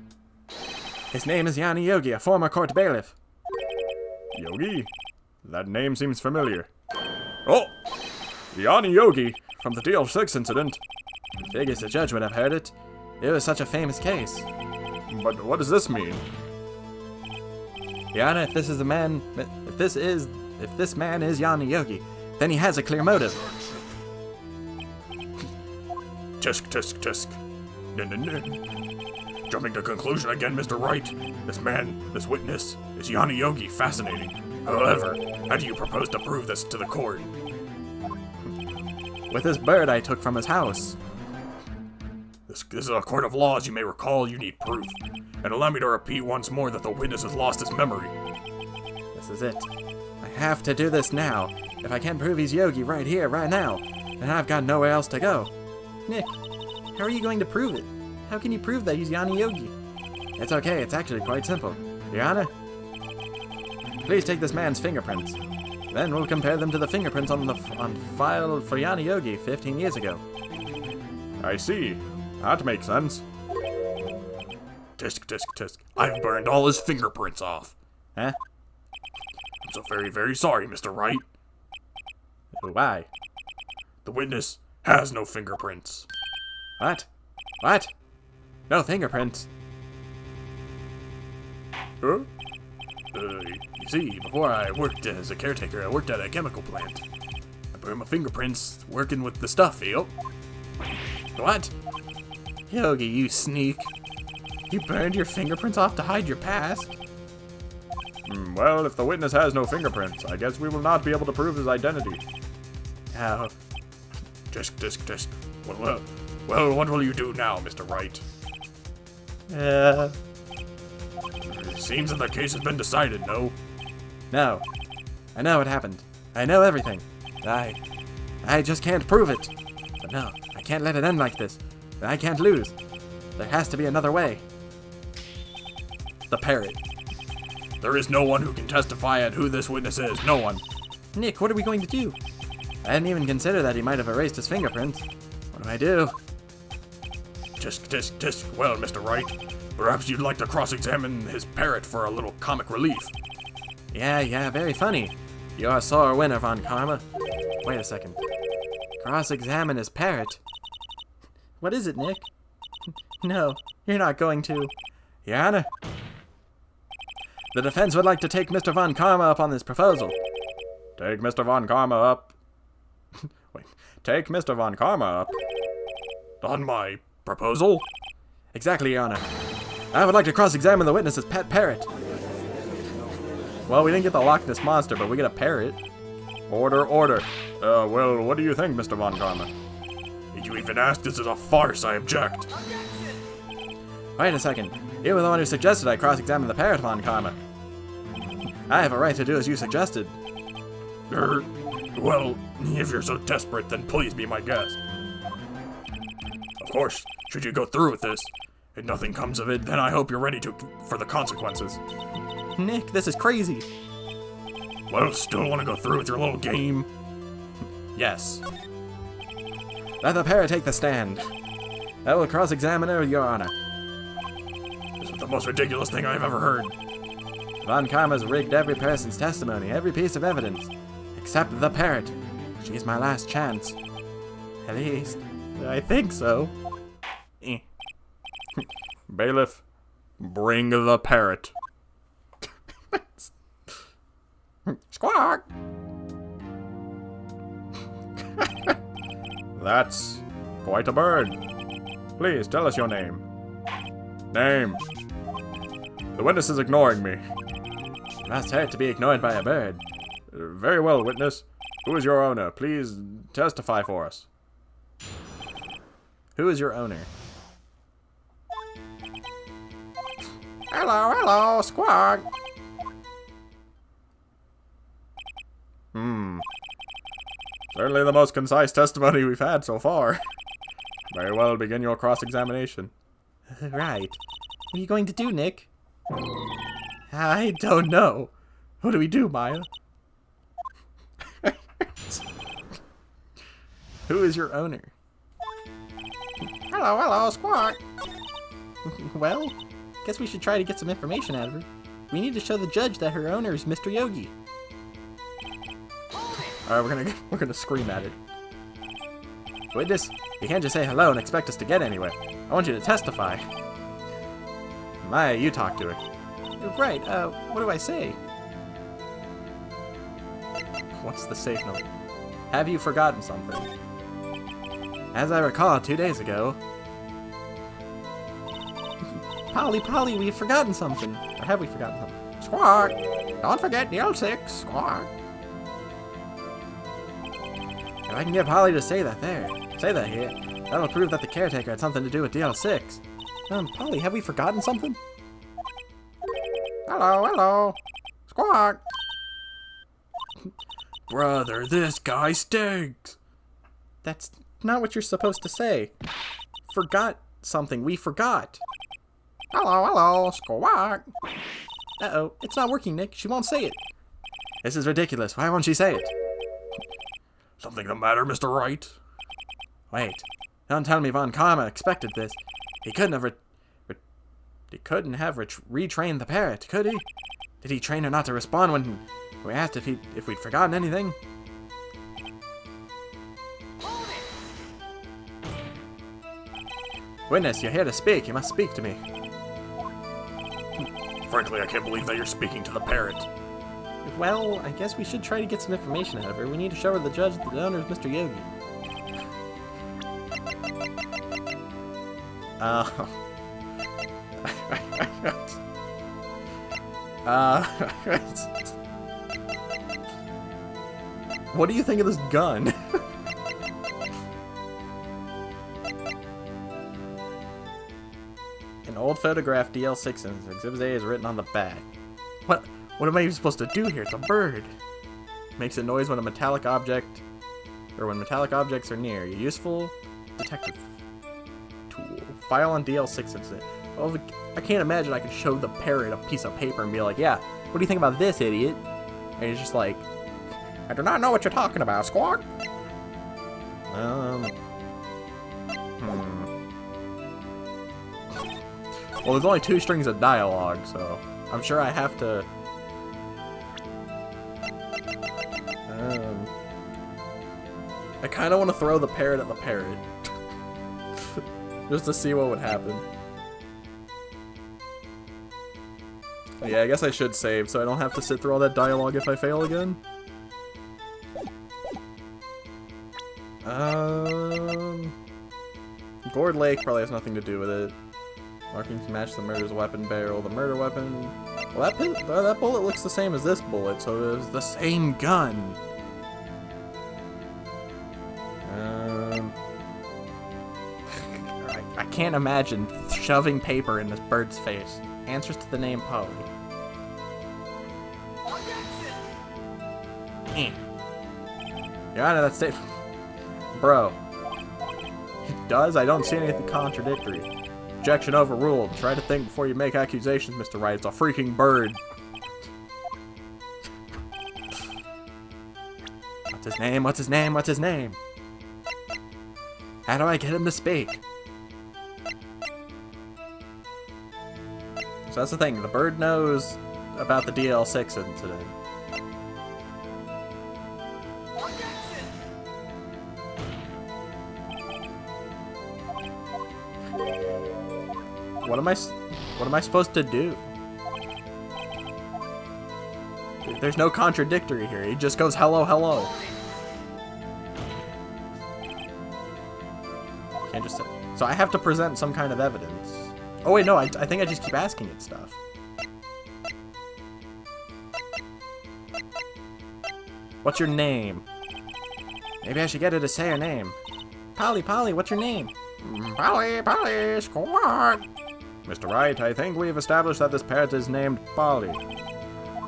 His name is Yanni Yogi, a former court bailiff. Yogi? That name seems familiar. Oh! Yanni Yogi, from the DL6 incident. Figures the judge would have heard it. It was such a famous case. But what does this mean? Your Honor, if this man is Yanni Yogi, then he has a clear motive. Tisk, tisk, tisk. Jumping to conclusion again, Mr. Wright. This witness, is Yanni Yogi fascinating. However, how do you propose to prove this to the court? With this bird I took from his house. This is a court of law, as you may recall. You need proof. And allow me to repeat once more that the witness has lost his memory. This is it. I have to do this now. If I can't prove he's Yogi right here, right now, then I've got nowhere else to go. Nick, how are you going to prove it? How can you prove that he's Yanni Yogi? It's okay, it's actually quite simple. Your Honor, please take this man's fingerprints. Then we'll compare them to the fingerprints on file for Yanni Yogi 15 years ago. I see. That makes sense. Tisk, tisk, tisk. I've burned all his fingerprints off. Huh? I'm so very, very sorry, Mr. Wright. Why? The witness has no fingerprints. What? What? No fingerprints. Huh? You see, before I worked as a caretaker, I worked at a chemical plant. I burned my fingerprints working with the stuff, yo. What? Yogi, you sneak. You burned your fingerprints off to hide your past? Well, if the witness has no fingerprints, I guess we will not be able to prove his identity. How? Tisk, tisk, tisk. Well, what will you do now, Mr. Wright? It seems that the case has been decided, no? No. I know what happened. I know everything. I just can't prove it. But no, I can't let it end like this. I can't lose. There has to be another way. The parrot. There is no one who can testify at who this witness is. No one. Nick, what are we going to do? I didn't even consider that he might have erased his fingerprints. What do I do? Tisk, tisk, tisk. Well, Mr. Wright, perhaps you'd like to cross-examine his parrot for a little comic relief. Yeah, very funny. You're a sore winner, Von Karma. Wait a second. Cross-examine his parrot? What is it, Nick? No, you're not going to. Your Honor, the defense would like to take Mr. Von Karma up on this proposal. Take Mr. Von Karma up. Wait. Take Mr. Von Karma up? On my proposal? Exactly, Your Honor. I would like to cross-examine the witness's pet parrot. Well, we didn't get the Loch Ness Monster, but we get a parrot. Order, order. Well, what do you think, Mr. Von Karma? Did you even ask? This is a farce. I object. Wait a second. You were the one who suggested I cross-examine the parrot, Von Karma. I have a right to do as you suggested. Well, if you're so desperate, then please be my guest. Of course, should you go through with this, and nothing comes of it, then I hope you're ready for the consequences. Nick, this is crazy. Well, still want to go through with your little game? Yes. Let the parrot take the stand. I will cross-examine her, Your Honor. This is the most ridiculous thing I've ever heard. Von Karma's rigged every person's testimony, every piece of evidence, except the parrot. She's my last chance. At least, I think so. Bailiff, bring the parrot. Squawk! That's quite a bird. Please tell us your name. Name. The witness is ignoring me. It must hurt to be ignored by a bird. Very well, witness. Who is your owner? Please testify for us. Who is your owner? Hello, Squawk. Certainly the most concise testimony we've had so far. Very well, begin your cross-examination. Right. What are you going to do, Nick? I don't know. What do we do, Maya? Who is your owner? Hello, Squawk. Well, guess we should try to get some information out of her. We need to show the judge that her owner is Mr. Yogi. Alright, we're gonna scream at it. Witness, you can't just say hello and expect us to get anywhere. I want you to testify. Maya, you talk to her. Right, what do I say? What's the safe note? Have you forgotten something? As I recall, 2 days ago... Polly, we've forgotten something. Or have we forgotten something? Squawk. Don't forget DL6. Squawk. If I can get Polly to say that here, that'll prove that the caretaker had something to do with DL6. Polly, have we forgotten something? Hello. Squawk. Brother, this guy stinks. That's not what you're supposed to say. Forgot something. We forgot. Hello, Squawk. Uh-oh, it's not working, Nick. She won't say it. This is ridiculous. Why won't she say it? Something the matter, Mr. Wright? Wait. Don't tell me Von Karma expected this. He couldn't have retrained the parrot, could he? Did he train her not to respond when we asked if we'd forgotten anything? Witness, you're here to speak. You must speak to me. Frankly, I can't believe that you're speaking to the parrot. Well, I guess we should try to get some information out of her. We need to show her the judge that the owner is Mr. Yogi. What do you think of this gun? An old photograph DL6 and Exhibit A is written on the back. What am I even supposed to do here? It's a bird. Makes a noise when a metallic object, or when metallic objects are near. A useful detective tool. File on DL6 incident. Oh, I can't imagine I could show the parrot a piece of paper and be like, yeah, what do you think about this, idiot? And he's just like, I do not know what you're talking about, Squawk. Well, there's only 2 strings of dialogue, so I'm sure I have to... I kind of want to throw the parrot at the parrot. Just to see what would happen. Yeah, I guess I should save, so I don't have to sit through all that dialogue if I fail again. Gourd Lake probably has nothing to do with it. Markings match the murder's weapon barrel. The murder weapon... Well, that bullet looks the same as this bullet, so it was the same gun. I can't imagine shoving paper in this bird's face. Answers to the name Polly. Your Honor, that's safe. Bro. It does? I don't see anything contradictory. Objection overruled. Try to think before you make accusations, Mr. Wright. It's a freaking bird. What's his name? What's his name? What's his name? How do I get him to speak? So that's the thing. The bird knows about the DL6 incident. What am I supposed to do? There's no contradictory here. He just goes hello, hello. Can't just say. So I have to present some kind of evidence. Oh wait, no, I think I just keep asking it stuff. What's your name? Maybe I should get her to say her name. Polly, what's your name? Polly, Squawk. Mr. Wright, I think we've established that this parrot is named Polly.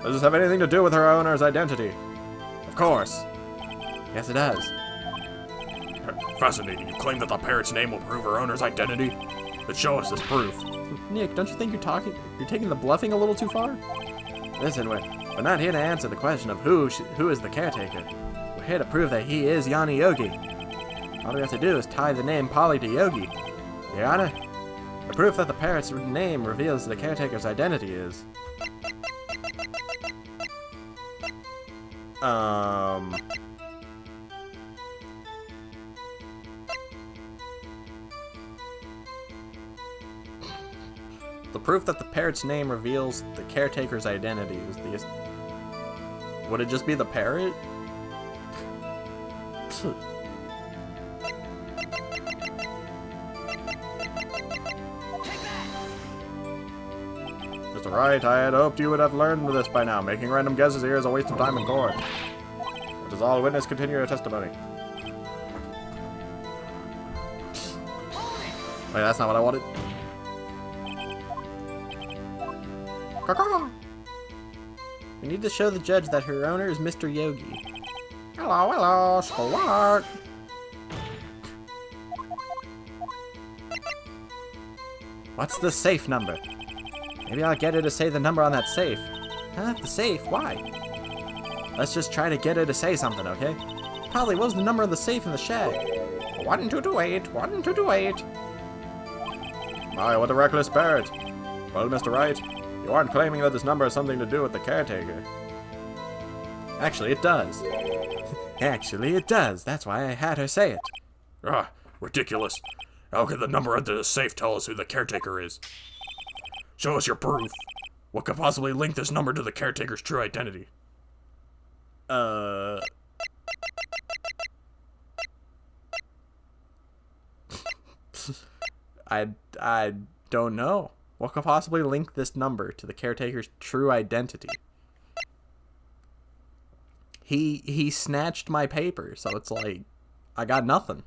Does this have anything to do with her owner's identity? Of course. Yes, it does. Fascinating. You claim that the parrot's name will prove her owner's identity? But show us this proof. Nick, don't you think you're taking the bluffing a little too far? Listen, we're not here to answer the question of who is the caretaker. We're here to prove that he is Yanni Yogi. All we have to do is tie the name Polly to Yogi. Your Honor, the proof that the parrot's name reveals the caretaker's identity is... The proof that the parrot's name reveals the caretaker's identity is the... Would it just be the parrot? Mr. Wright, I had hoped you would have learned this by now. Making random guesses here is a waste of time in court. It is all. Witness, continue your testimony. Wait, that's not what I wanted. We need to show the judge that her owner is Mr. Yogi. Hello, schoolwork. What's the safe number? Maybe I'll get her to say the number on that safe. Huh? The safe? Why? Let's just try to get her to say something, okay? Polly, what was the number of the safe in the shack? 1228, 1228. My, what a reckless parrot. Well, Mr. Wright, you aren't claiming that this number has something to do with the caretaker. Actually, it does. Actually, it does. That's why I had her say it. Ah, ridiculous. How could the number under the safe tell us who the caretaker is? Show us your proof. What could possibly link this number to the caretaker's true identity? I don't know. What could possibly link this number to the caretaker's true identity? He snatched my paper, so it's like I got nothing.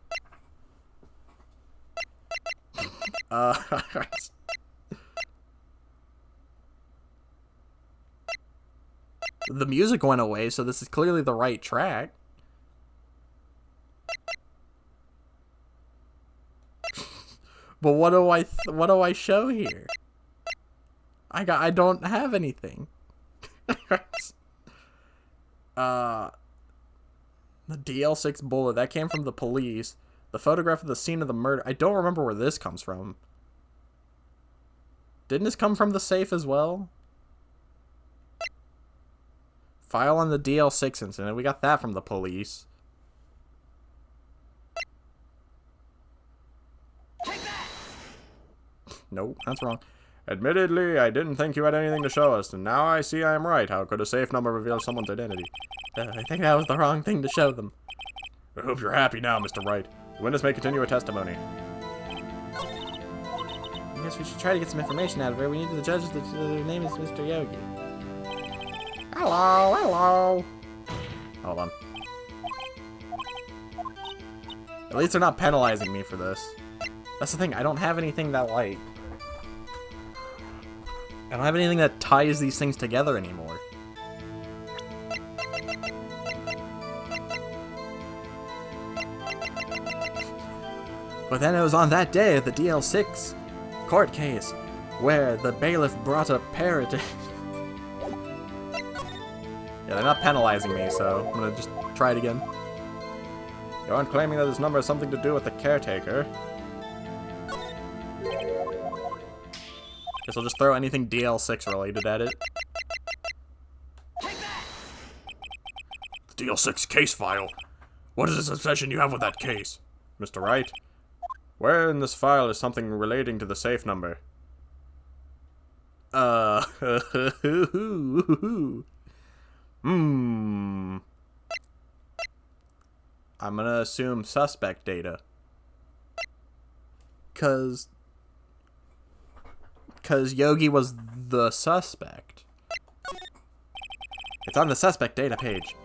The music went away, so this is clearly the right track. But what do I show here? I don't have anything. The DL6 bullet that came from the police. The photograph of the scene of the murder. I don't remember where this comes from. Didn't this come from the safe as well? File on the DL6 incident. We got that from the police. Nope, that's wrong. Admittedly, I didn't think you had anything to show us, and now I see I am right. How could a safe number reveal someone's identity? I think that was the wrong thing to show them. I hope you're happy now, Mr. Wright. The witness may continue a testimony. I guess we should try to get some information out of her. We need the judge that their name is Mr. Yogi. Hello. Hold on. At least they're not penalizing me for this. That's the thing, I don't have anything that, like... I don't have anything that ties these things together anymore. But then it was on that day of the DL6 court case where the bailiff brought a parrot. Yeah, they're not penalizing me, so I'm gonna just try it again. You aren't claiming that this number has something to do with the caretaker. Guess I'll just throw anything DL6 related at it. The DL6 case file. What is this obsession you have with that case? Mr. Wright, where in this file is something relating to the safe number? I'm gonna assume suspect data. Cause Yogi was the suspect. It's on the suspect data page.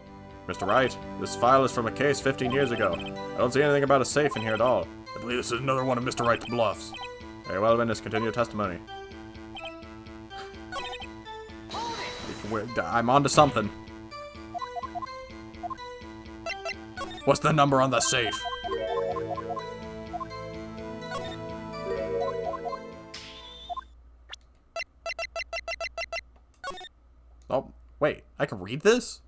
Mr. Wright, this file is from a case 15 years ago. I don't see anything about a safe in here at all. I believe this is another one of Mr. Wright's bluffs. Very well, witness, continue testimony. I'm onto something. What's the number on the safe? Oh, wait. I can read this?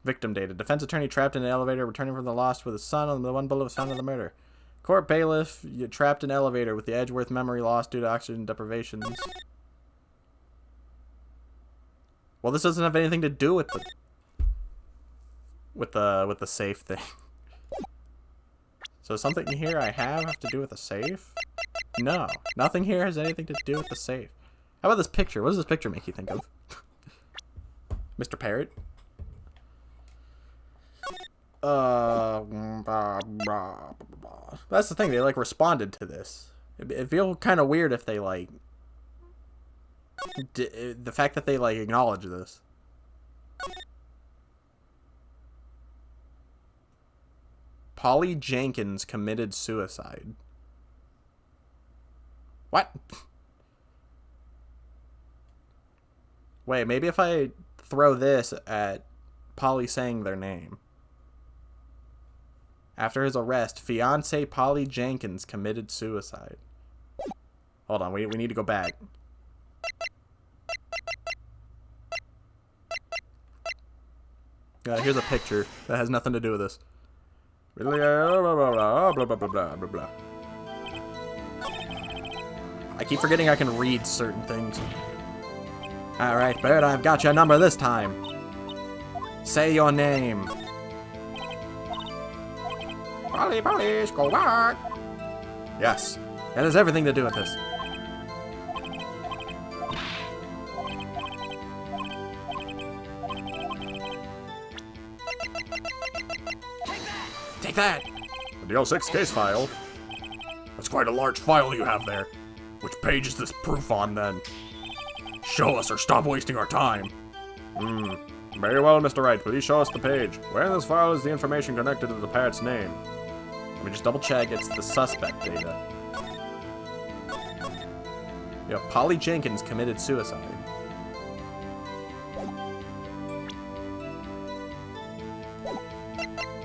Victim data. Defense attorney trapped in an elevator returning from the lost with his son on the one below son of the murder. Court bailiff trapped in elevator with the Edgeworth memory lost due to oxygen deprivations. Well, this doesn't have anything to do with the safe thing. So something here I have to do with the safe? No, nothing here has anything to do with the safe. How about this picture? What does this picture make you think of? Mr. Parrot? That's the thing, they like responded to this. It'd feel kind of weird if they like the fact that they like acknowledge this. Polly Jenkins committed suicide. What? Wait, maybe if I throw this at Polly saying their name. After his arrest, fiancé Polly Jenkins committed suicide. Hold on, we need to go back. Here's a picture that has nothing to do with this. Blah, blah, blah, blah, blah, blah, blah. I keep forgetting I can read certain things. Alright, Bird, I've got your number this time. Say your name. Polly, Polly, go back. Yes, it has everything to do with this. Take that! The 06 case file. That's quite a large file you have there. Which page is this proof on, then? Show us or stop wasting our time. Very well, Mr. Wright. Please show us the page. Where in this file is the information connected to the parrot's name? Let me just double check. It's the suspect data. Yeah, Polly Jenkins committed suicide.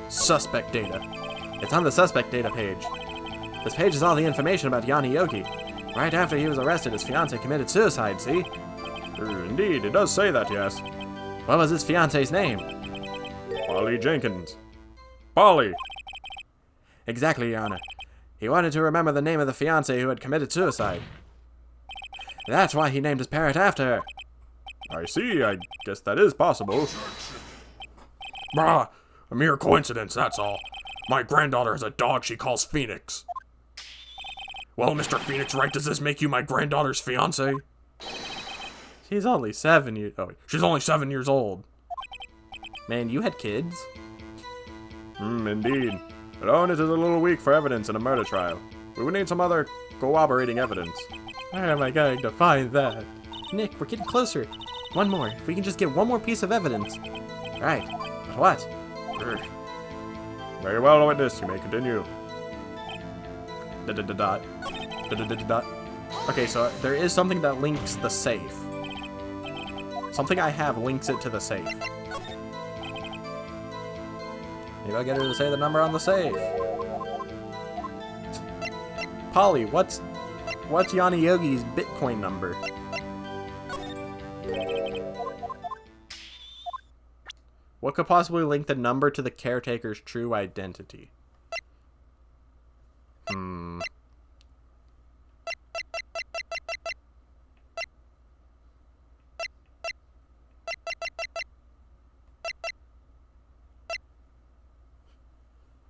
Suspect data. It's on the suspect data page. This page is all the information about Yanni Yogi. Right after he was arrested, his fiancée committed suicide, see? Indeed, it does say that, yes. What was his fiancée's name? Polly Jenkins. Polly! Exactly, Your Honor. He wanted to remember the name of the fiancée who had committed suicide. That's why he named his parrot after her. I see, I guess that is possible. Brah, a mere coincidence, that's all. My granddaughter has a dog she calls Phoenix. Well, Mr. Phoenix Wright, does this make you my granddaughter's fiancé? She's only 7 years... Oh, She's only 7 years old. man, you had kids? Indeed. But own it is a little weak for evidence in a murder trial. We would need some other corroborating evidence. Where am I going to find that? Nick, we're getting closer. One more. If we can just get one more piece of evidence. Right. But what? Very well, witness. You may continue. Dot. Okay, so there is something that links the safe. Something I have links it to the safe. Maybe I'll get her to say the number on the safe. Polly, what's Yanni Yogi's Bitcoin number? What could possibly link the number to the caretaker's true identity?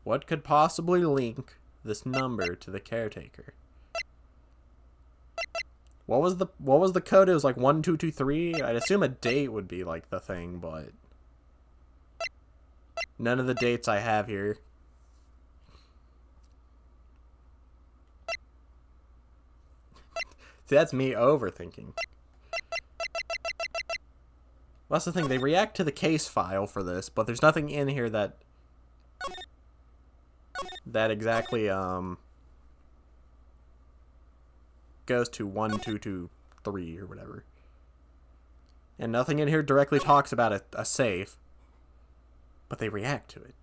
What could possibly link this number to the caretaker? What was the code? It was like 1223. I'd assume a date would be like the thing, but none of the dates I have here. See, that's me overthinking. Well, that's the thing. They react to the case file for this, but there's nothing in here that exactly goes to 1223 or whatever. And nothing in here directly talks about a safe. but they react to it.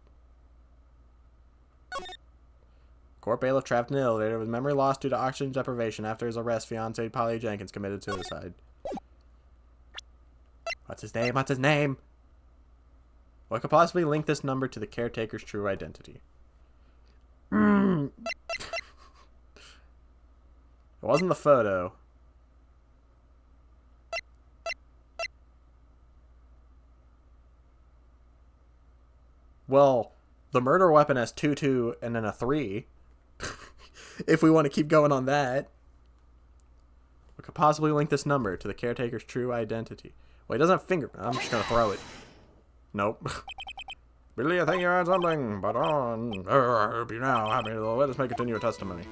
Court bailiff trapped in an elevator with memory loss due to oxygen deprivation after his arrest. Fiancée Polly Jenkins committed suicide. What's his name? What's his name? What could possibly link this number to the caretaker's true identity? It wasn't the photo. Well, the murder weapon has 2 and then a 3. If we want to keep going on that. What could possibly link this number to the caretaker's true identity? Well, he doesn't have fingerprint. I'm just going to throw it. Nope. Billy, I think you heard something, but on. You now have me. Let us make continue testimony.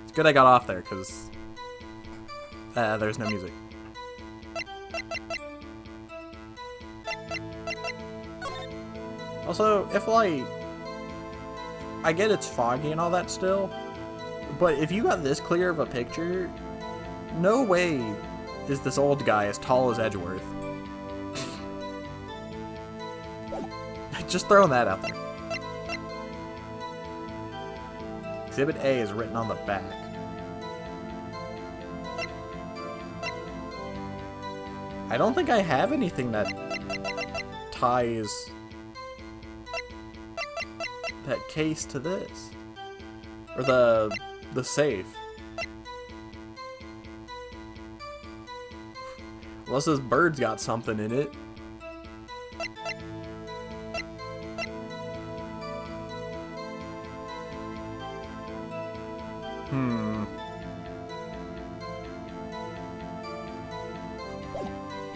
It's good I got off there, because there's no music. Also, if, like, I get it's foggy and all that still, but if you got this clear of a picture, no way is this old guy as tall as Edgeworth. Just throwing that out there. Exhibit A is written on the back. I don't think I have anything that ties that case to this. Or the safe. Unless this bird's got something in it.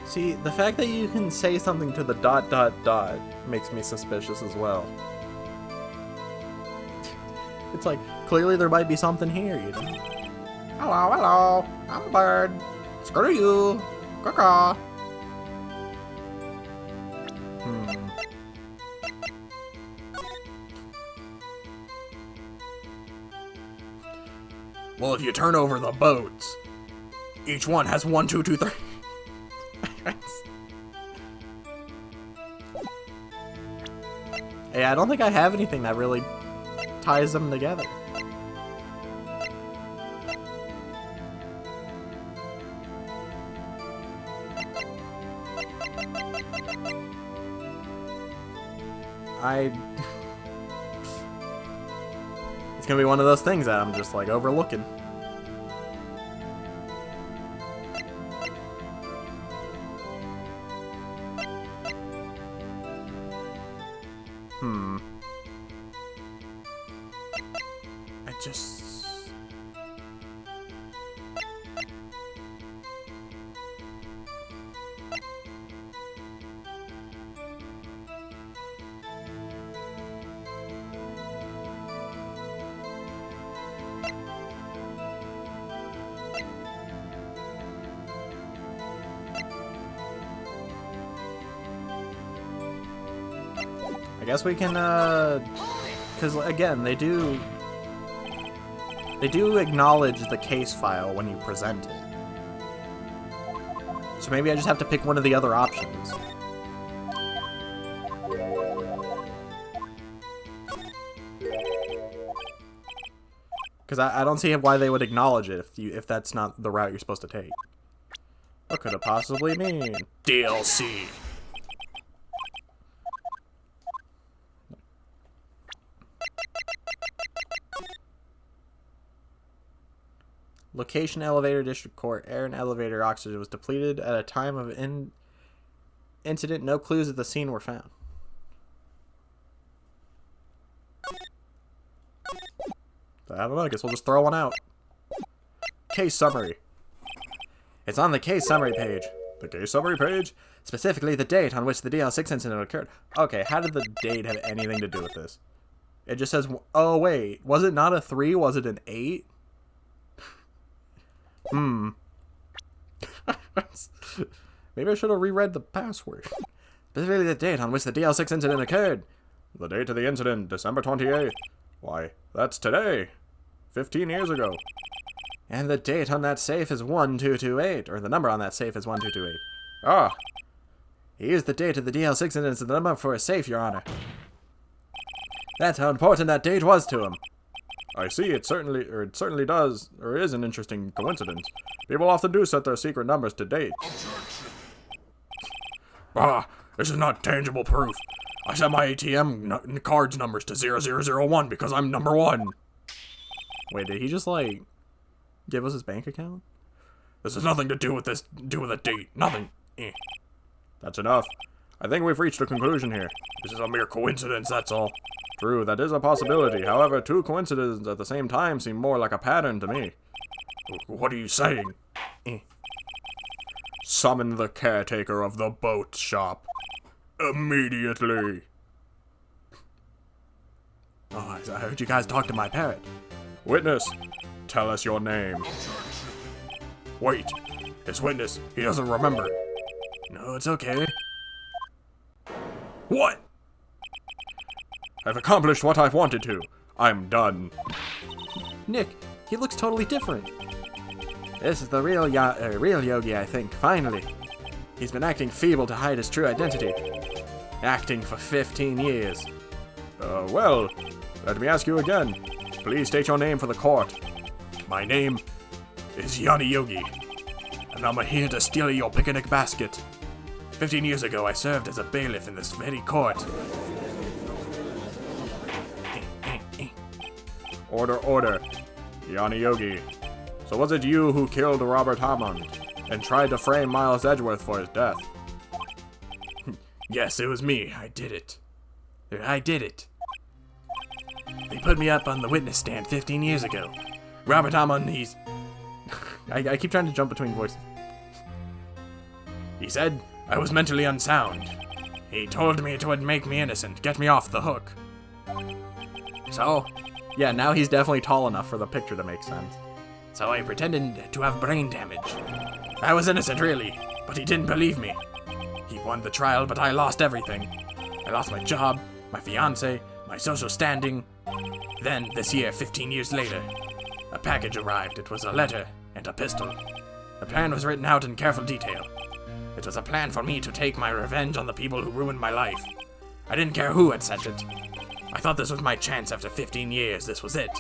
See, the fact that you can say something to the ... makes me suspicious as well. It's like, clearly there might be something here, you know? Hello, hello, I'm a bird. Screw you. Caw-caw. Well, if you turn over the boats, each one has 1, 2, 2, 3. Hey, I don't think I have anything that really ties them together. It's gonna be one of those things that I'm just like overlooking. I just... I guess we can, because again, they do acknowledge the case file when you present it. So maybe I just have to pick one of the other options. Because I don't see why they would acknowledge it if that's not the route you're supposed to take. What could it possibly mean? DLC. Location elevator, district court. Air and elevator oxygen was depleted at a time of incident. No clues at the scene were found. I don't know. I guess we'll just throw one out. Case summary. It's on the case summary page. The case summary page? Specifically, the date on which the DL6 incident occurred. Okay, how did the date have anything to do with this? It just says... Oh, wait. Was it not a 3? Was it an 8? Maybe I should have reread the password. Specifically the date on which the DL6 incident occurred. The date of the incident, December 28th. Why, that's today. 15 years ago. And the date on that safe is 1228, or the number on that safe is 1228. Ah, He used the date of the DL6 incident as the number for a safe, Your Honor. That's how important that date was to him. I see. It certainly does, or is an interesting coincidence. People often do set their secret numbers to dates. Ah, this is not tangible proof. I set my ATM cards numbers to 0001 because I'm number 1. Wait, did he just, like, give us his bank account? This has nothing to do with a date. Nothing. That's enough. I think we've reached a conclusion here. This is a mere coincidence, that's all. True, that is a possibility. However, two coincidences at the same time seem more like a pattern to me. What are you saying? Summon the caretaker of the boat shop. Immediately. Oh, I heard you guys talk to my parrot. Witness, tell us your name. Wait. This witness, he doesn't remember. No, it's okay. What? I've accomplished what I've wanted to. I'm done. Nick, he looks totally different. This is the real Yogi, I think, finally. He's been acting feeble to hide his true identity. Acting for 15 years. Well, let me ask you again. Please state your name for the court. My name is Yanni Yogi, and I'm here to steal your picnic basket. 15 years ago, I served as a bailiff in this very court. Order, order. Yanni Yogi. So was it you who killed Robert Hammond and tried to frame Miles Edgeworth for his death? Yes, it was me. I did it. I did it. They put me up on the witness stand 15 years ago. Robert Hammond, he's... I keep trying to jump between voices. He said I was mentally unsound. He told me it would make me innocent, get me off the hook. So, yeah, now he's definitely tall enough for the picture to make sense. So I pretended to have brain damage. I was innocent, really, but he didn't believe me. He won the trial, but I lost everything. I lost my job, my fiancé, my social standing. Then, this year, 15 years later, a package arrived. It was a letter and a pistol. The plan was written out in careful detail. It was a plan for me to take my revenge on the people who ruined my life. I didn't care who had sent it. I thought this was my chance after 15 years. This was it.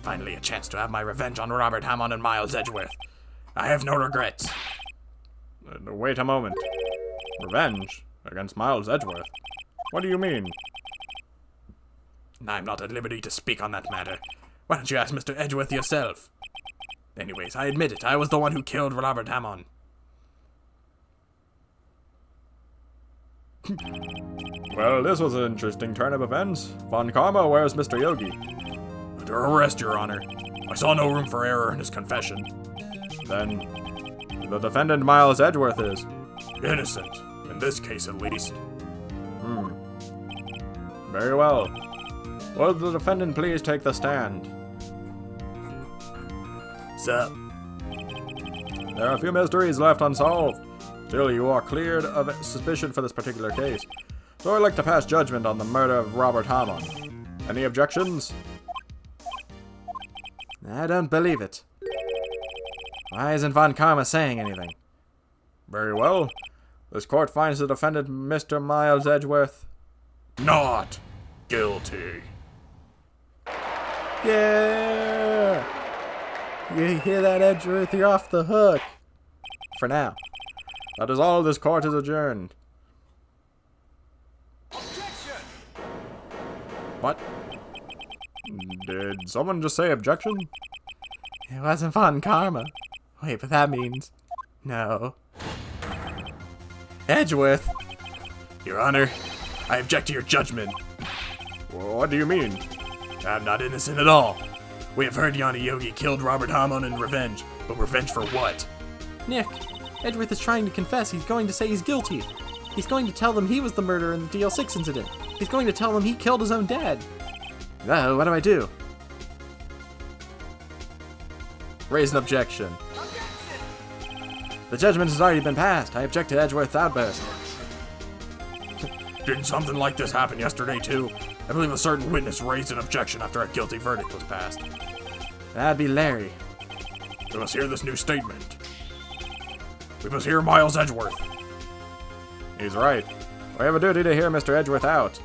Finally, a chance to have my revenge on Robert Hammond and Miles Edgeworth. I have no regrets. Wait a moment. Revenge? Against Miles Edgeworth? What do you mean? I'm not at liberty to speak on that matter. Why don't you ask Mr. Edgeworth yourself? Anyways, I admit it. I was the one who killed Robert Hammond. Well, this was an interesting turn of events. Von Karma, where's Mr. Yogi? Under arrest, Your Honor. I saw no room for error in his confession. Then, the defendant Miles Edgeworth is innocent, in this case at least. Very well. Will the defendant please take the stand? Sir. There are a few mysteries left unsolved. Still, you are cleared of suspicion for this particular case. So I'd like to pass judgment on the murder of Robert Hammond. Any objections? I don't believe it. Why isn't Von Karma saying anything? Very well. This court finds the defendant, Mr. Miles Edgeworth, not guilty. Yeah! You hear that, Edgeworth? You're off the hook. For now. That is all. This court is adjourned. Objection! What? Did someone just say objection? It wasn't Von Karma. Wait, but that means... No. Edgeworth! Your Honor, I object to your judgment. What do you mean? I'm not innocent at all. We have heard Yanni Yogi killed Robert Hammond in revenge, but revenge for what? Nick, Edgeworth is trying to confess. He's going to say he's guilty. He's going to tell them he was the murderer in the DL6 incident. He's going to tell them he killed his own dad. Oh, what do I do? Raise an objection. The judgment has already been passed. I object to Edgeworth's outburst. Didn't something like this happen yesterday, too? I believe a certain witness raised an objection after a guilty verdict was passed. That'd be Larry. We must hear this new statement. We must hear Miles Edgeworth. He's right. We have a duty to hear Mr. Edgeworth out.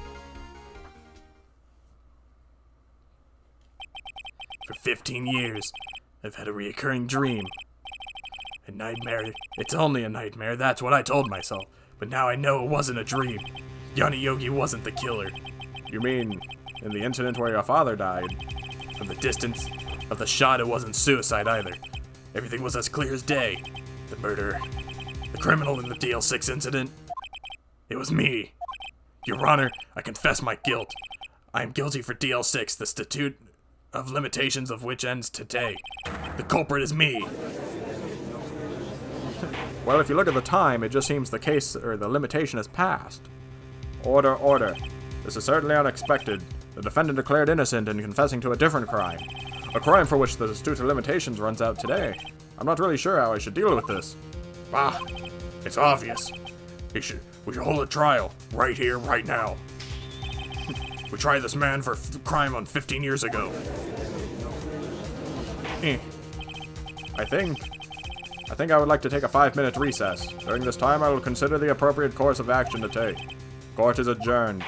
For 15 years, I've had a recurring dream. A nightmare. It's only a nightmare, that's what I told myself. But now I know it wasn't a dream. Yanni Yogi wasn't the killer. You mean in the incident where your father died? From the distance of the shot, it wasn't suicide either. Everything was as clear as day. The murderer, the criminal in the DL6 incident, it was me. Your Honor, I confess my guilt. I am guilty for DL6, the statute of limitations of which ends today. The culprit is me. Well, if you look at the time, it just seems the case, or the limitation has passed. Order, order. This is certainly unexpected. The defendant declared innocent and confessing to a different crime. A crime for which the statute of limitations runs out today. I'm not really sure how I should deal with this. Bah, it's obvious. We should hold a trial, right here, right now. We tried this man for crime on 15 years ago. I think I would like to take a 5-minute recess. During this time, I will consider the appropriate course of action to take. Court is adjourned.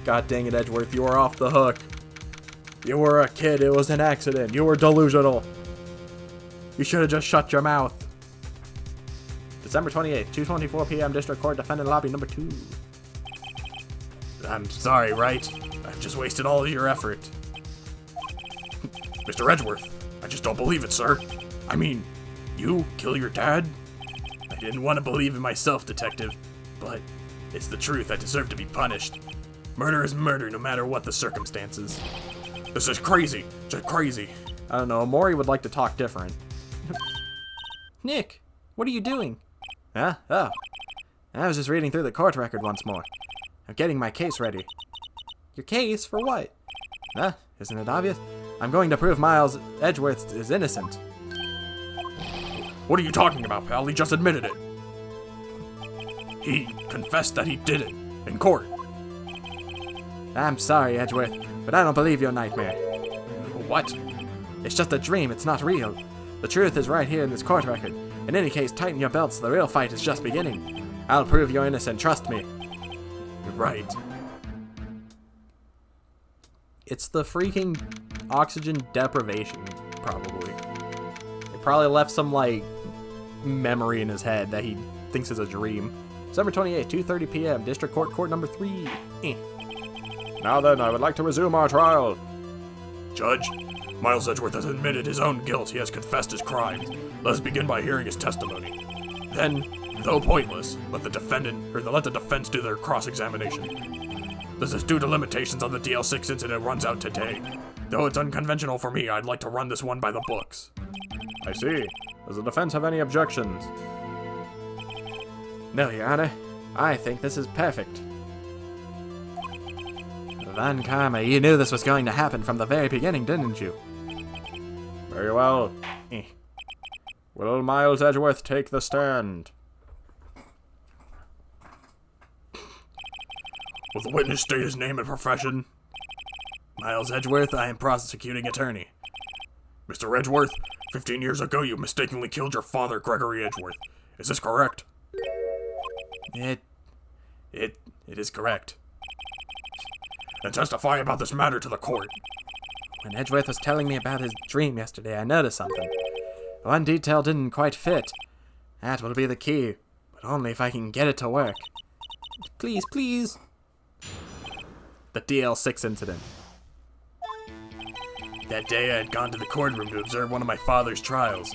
God dang it, Edgeworth, you were off the hook. You were a kid, it was an accident. You were delusional. You should have just shut your mouth. December 28th, 2:24 p.m. District Court, Defendant Lobby number 2. I'm sorry, Wright. I've just wasted all of your effort. Mr. Edgeworth, I just don't believe it, sir. I mean, you kill your dad? I didn't want to believe in myself, detective, but it's the truth. I deserve to be punished. Murder is murder, no matter what the circumstances. This is crazy. Just crazy. I don't know, Maury would like to talk different. Nick, what are you doing? Huh? Oh. I was just reading through the court record once more. I'm getting my case ready. Your case? For what? Huh? Isn't it obvious? I'm going to prove Miles Edgeworth is innocent. What are you talking about, pal? He just admitted it. He confessed that he did it in court. I'm sorry, Edgeworth, but I don't believe your nightmare. What? It's just a dream, it's not real. The truth is right here in this court record. In any case, tighten your belts, the real fight is just beginning. I'll prove you're innocent, trust me. You're right. It's the freaking oxygen deprivation, probably. It probably left some, like, memory in his head that he thinks is a dream. December 28th, 2:30 p.m., District Court, Court number 3. Now then, I would like to resume our trial. Judge, Miles Edgeworth has admitted his own guilt. He has confessed his crimes. Let us begin by hearing his testimony. Then, though pointless, let the defense do their cross-examination. This is due to limitations on the DL6 incident runs out today. Though it's unconventional for me, I'd like to run this one by the books. I see. Does the defense have any objections? No, Your Honor. I think this is perfect. Van Karma, you knew this was going to happen from the very beginning, didn't you? Very well. Will Miles Edgeworth take the stand? Will the witness state his name and profession? Miles Edgeworth, I am prosecuting attorney. Mr. Edgeworth, 15 years ago you mistakenly killed your father, Gregory Edgeworth. Is this correct? It is correct. Then testify about this matter to the court. When Edgeworth was telling me about his dream yesterday, I noticed something. One detail didn't quite fit. That will be the key, but only if I can get it to work. Please, please. The DL6 incident. That day I had gone to the courtroom to observe one of my father's trials.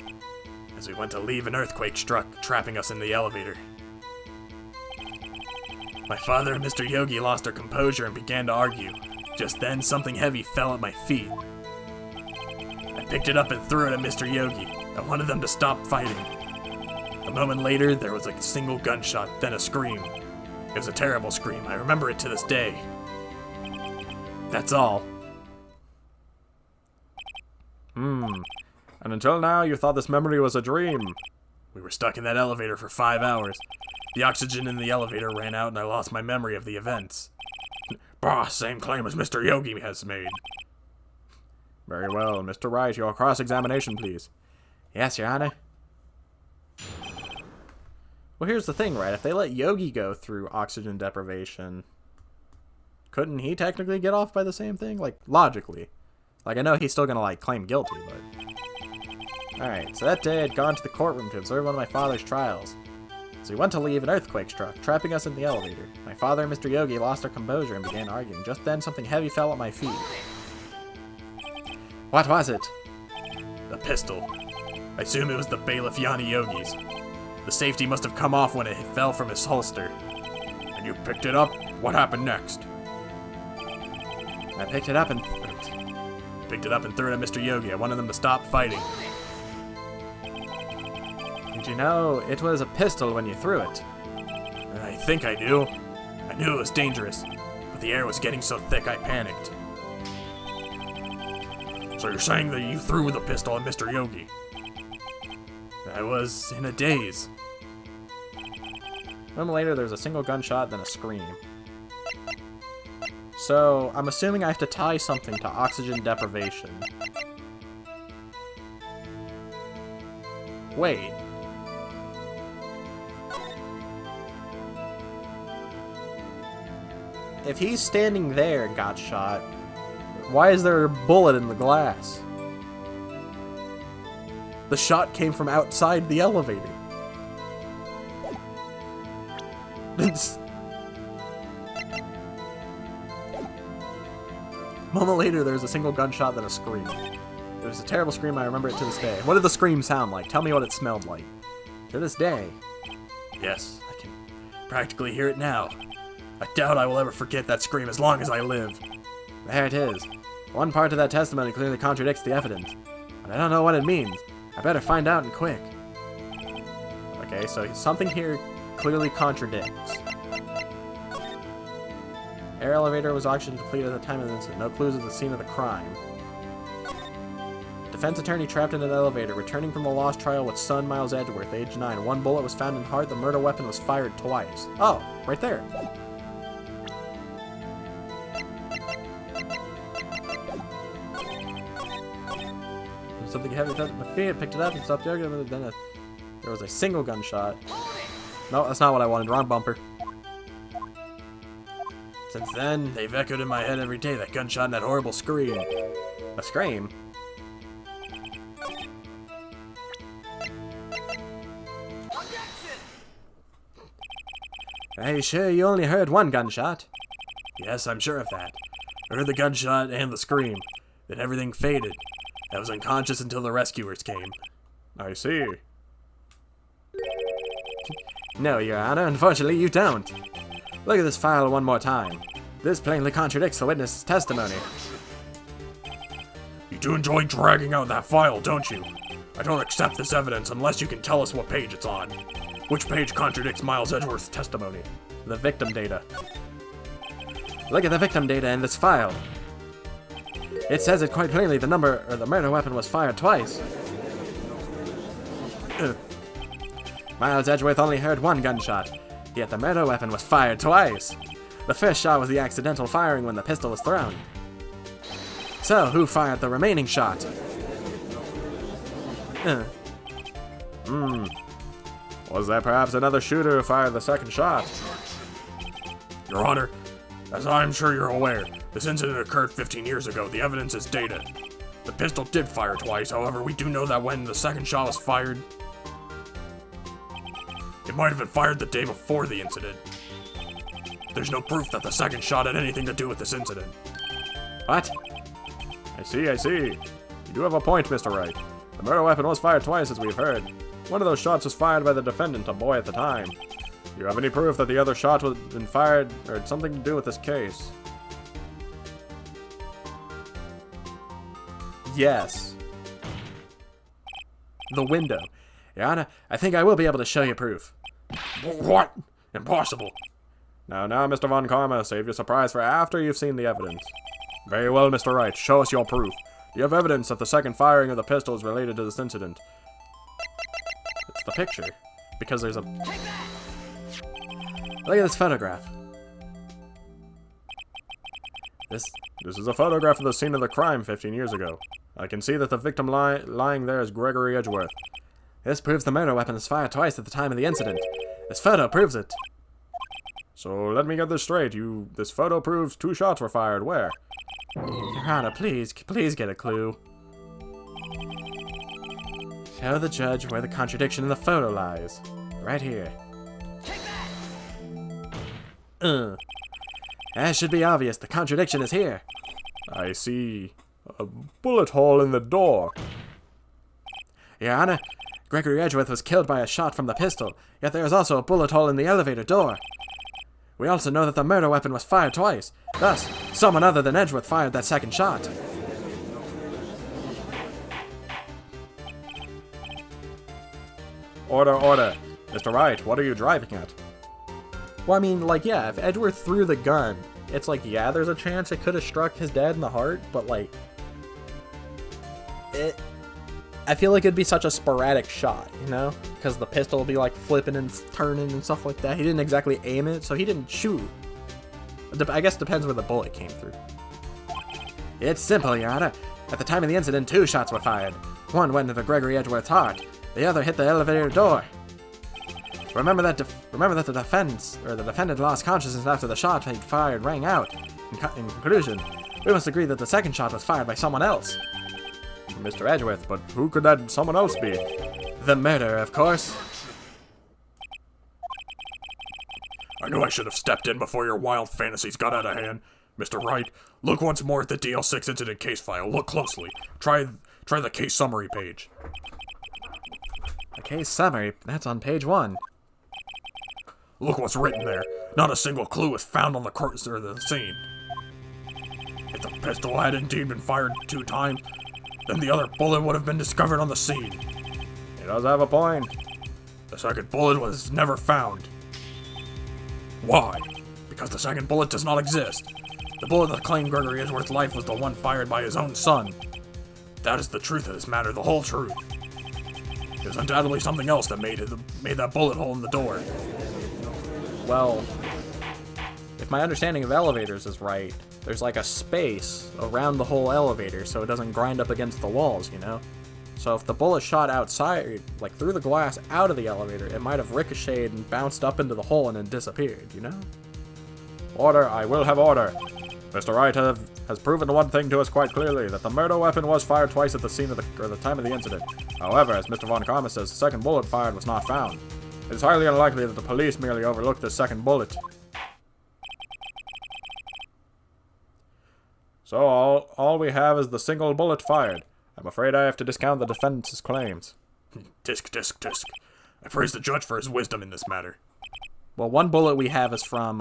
As we went to leave, an earthquake struck, trapping us in the elevator. My father and Mr. Yogi lost their composure and began to argue. Just then, something heavy fell at my feet. I picked it up and threw it at Mr. Yogi. I wanted them to stop fighting. A moment later, there was a single gunshot, then a scream. It was a terrible scream. I remember it to this day. That's all. And until now, you thought this memory was a dream. We were stuck in that elevator for 5 hours. The oxygen in the elevator ran out and I lost my memory of the events. Bah, same claim as Mr. Yogi has made. Very well. Mr. Wright, your cross-examination, please. Yes, Your Honor. Well, here's the thing, right? If they let Yogi go through oxygen deprivation, couldn't he technically get off by the same thing? Like, logically. Like, I know he's still gonna, like, claim guilty, but... Alright, so that day I'd gone to the courtroom to observe one of my father's trials. So we went to leave, an earthquake struck, trapping us in the elevator. My father and Mr. Yogi lost their composure and began arguing. Just then, something heavy fell at my feet. What was it? The pistol. I assume it was the bailiff Yanni Yogi's. The safety must have come off when it fell from his holster. And you picked it up? What happened next? I picked it up and... Picked it up and threw it at Mr. Yogi. I wanted them to stop fighting. Did you know it was a pistol when you threw it? I think I knew. I knew it was dangerous, but the air was getting so thick I panicked. So you're saying that you threw the pistol at Mr. Yogi? I was in a daze. A moment later, there was a single gunshot, then a scream. So, I'm assuming I have to tie something to oxygen deprivation. Wait. If he's standing there and got shot, why is there a bullet in the glass? The shot came from outside the elevator. A moment later, there was a single gunshot, then a scream. It was a terrible scream, I remember it to this day. What did the scream sound like? Tell me what it smelled like. To this day. Yes, I can practically hear it now. I doubt I will ever forget that scream as long as I live. There it is. One part of that testimony clearly contradicts the evidence. But I don't know what it means. I better find out and quick. Okay, so something here clearly contradicts. Air elevator was oxygen depleted at the time of the incident. No clues at the scene of the crime. Defense attorney trapped in an elevator, returning from the lost trial with son Miles Edgeworth, age 9. One bullet was found in heart. The murder weapon was fired twice. Oh, right there. Something heavy touched my feet. I picked it up and stopped yoga. Then there was a single gunshot. No, that's not what I wanted. Wrong bumper. Since then, They've echoed in my head every day, that gunshot and that horrible scream. a scream. Are you sure you only heard one gunshot? Yes, I'm sure of that. I heard the gunshot and the scream. Then everything faded. I was unconscious until the rescuers came. I see. No, Your Honor, unfortunately you don't. Look at this file one more time. This plainly contradicts the witness's testimony. You do enjoy dragging out that file, don't you? I don't accept this evidence unless you can tell us what page it's on. Which page contradicts Miles Edgeworth's testimony? The victim data. Look at the victim data in this file. It says it quite plainly the murder weapon was fired twice. Miles Edgeworth only heard one gunshot, yet the murder weapon was fired twice. The first shot was the accidental firing when the pistol was thrown. So, who fired the remaining shot? Was there perhaps another shooter who fired the second shot? Your Honor, as I'm sure you're aware, this incident occurred 15 years ago. The evidence is dated. The pistol did fire twice, however, we do know that when the second shot was fired, it might have been fired the day before the incident. There's no proof that the second shot had anything to do with this incident. What? I see. You do have a point, Mr. Wright. The murder weapon was fired twice, as we've heard. One of those shots was fired by the defendant, a boy at the time. Do you have any proof that the other shot was been fired or had something to do with this case? Yes. The window. Your Honor, I think I will be able to show you proof. What? Impossible. Now, Mr. Von Karma, save your surprise for after you've seen the evidence. Very well, Mr. Wright, show us your proof. You have evidence that the second firing of the pistol is related to this incident. It's the picture. Because there's a... Look at this photograph. This is a photograph of the scene of the crime 15 years ago. I can see that the victim lying there is Gregory Edgeworth. This proves the murder weapon was fired twice at the time of the incident. This photo proves it. So let me get this straight. This photo proves 2 shots were fired. Where? Your Honor, please get a clue. Show the judge where the contradiction in the photo lies. Right here. That should be obvious. The contradiction is here. I see a bullet hole in the door. Your Honor, Gregory Edgeworth was killed by a shot from the pistol, yet there is also a bullet hole in the elevator door. We also know that the murder weapon was fired twice. Thus, someone other than Edgeworth fired that second shot. Order. Mr. Wright, what are you driving at? Well, I mean, like, yeah, if Edgeworth threw the gun, it's like, yeah, there's a chance it could have struck his dad in the heart, but, like, I feel like it'd be such a sporadic shot, you know? Because the pistol would be, like, flipping and turning and stuff like that. He didn't exactly aim it, so he didn't shoot. I guess it depends where the bullet came through. It's simple, Your Honor. At the time of the incident, 2 shots were fired. One went into Gregory Edgeworth's heart. The other hit the elevator door. Remember that the defendant lost consciousness after the shot he'd fired rang out. In conclusion, we must agree that the second shot was fired by someone else. Mr. Edgeworth, but who could that someone else be? The murderer, of course. I knew I should have stepped in before your wild fantasies got out of hand. Mr. Wright, look once more at the DL6 incident case file. Look closely. Try the case summary page. The case summary? That's on page 1. Look what's written there. Not a single clue was found on the scene. If the pistol had indeed been fired 2 times, then the other bullet would have been discovered on the scene. He does have a point. The second bullet was never found. Why? Because the second bullet does not exist. The bullet that claimed Gregory Edgeworth's life was the one fired by his own son. That is the truth of this matter, the whole truth. There's undoubtedly something else that made that bullet hole in the door. Well, if my understanding of elevators is right, there's like a space around the whole elevator so it doesn't grind up against the walls, you know? So if the bullet shot outside, like through the glass out of the elevator, it might have ricocheted and bounced up into the hole and then disappeared, you know? Order, I will have order. Mr. Wright has proven one thing to us quite clearly, that the murder weapon was fired twice at the scene of the time of the incident. However, as Mr. Von Karma says, the second bullet fired was not found. It is highly unlikely that the police merely overlooked the second bullet. So all we have is the single bullet fired. I'm afraid I have to discount the defendant's claims. Disc. I praise the judge for his wisdom in this matter. Well, one bullet we have is from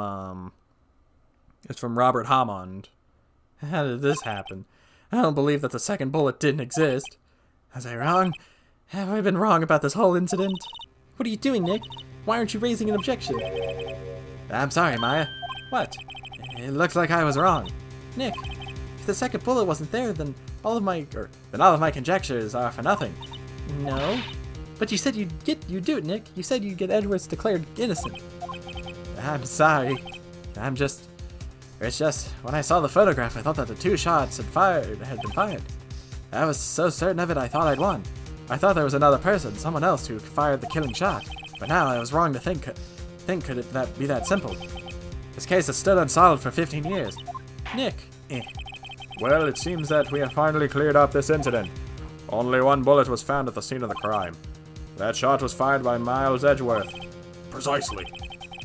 Robert Hammond. How did this happen? I don't believe that the second bullet didn't exist. Was I wrong? Have I been wrong about this whole incident? What are you doing, Nick? Why aren't you raising an objection? I'm sorry, Maya. What? It looks like I was wrong. Nick, if the second bullet wasn't there, then all of my conjectures are for nothing. No. But you said you'd do it, Nick. You said you'd get Edgeworth declared innocent. I'm sorry. It's just, when I saw the photograph, I thought that the 2 shots had been fired. I was so certain of it, I thought I'd won. I thought there was another person, someone else, who fired the killing shot. But now I was wrong to think could it be that simple. This case has stood unsolved for 15 years. Nick, Well, it seems that we have finally cleared up this incident. Only 1 bullet was found at the scene of the crime. That shot was fired by Miles Edgeworth. Precisely.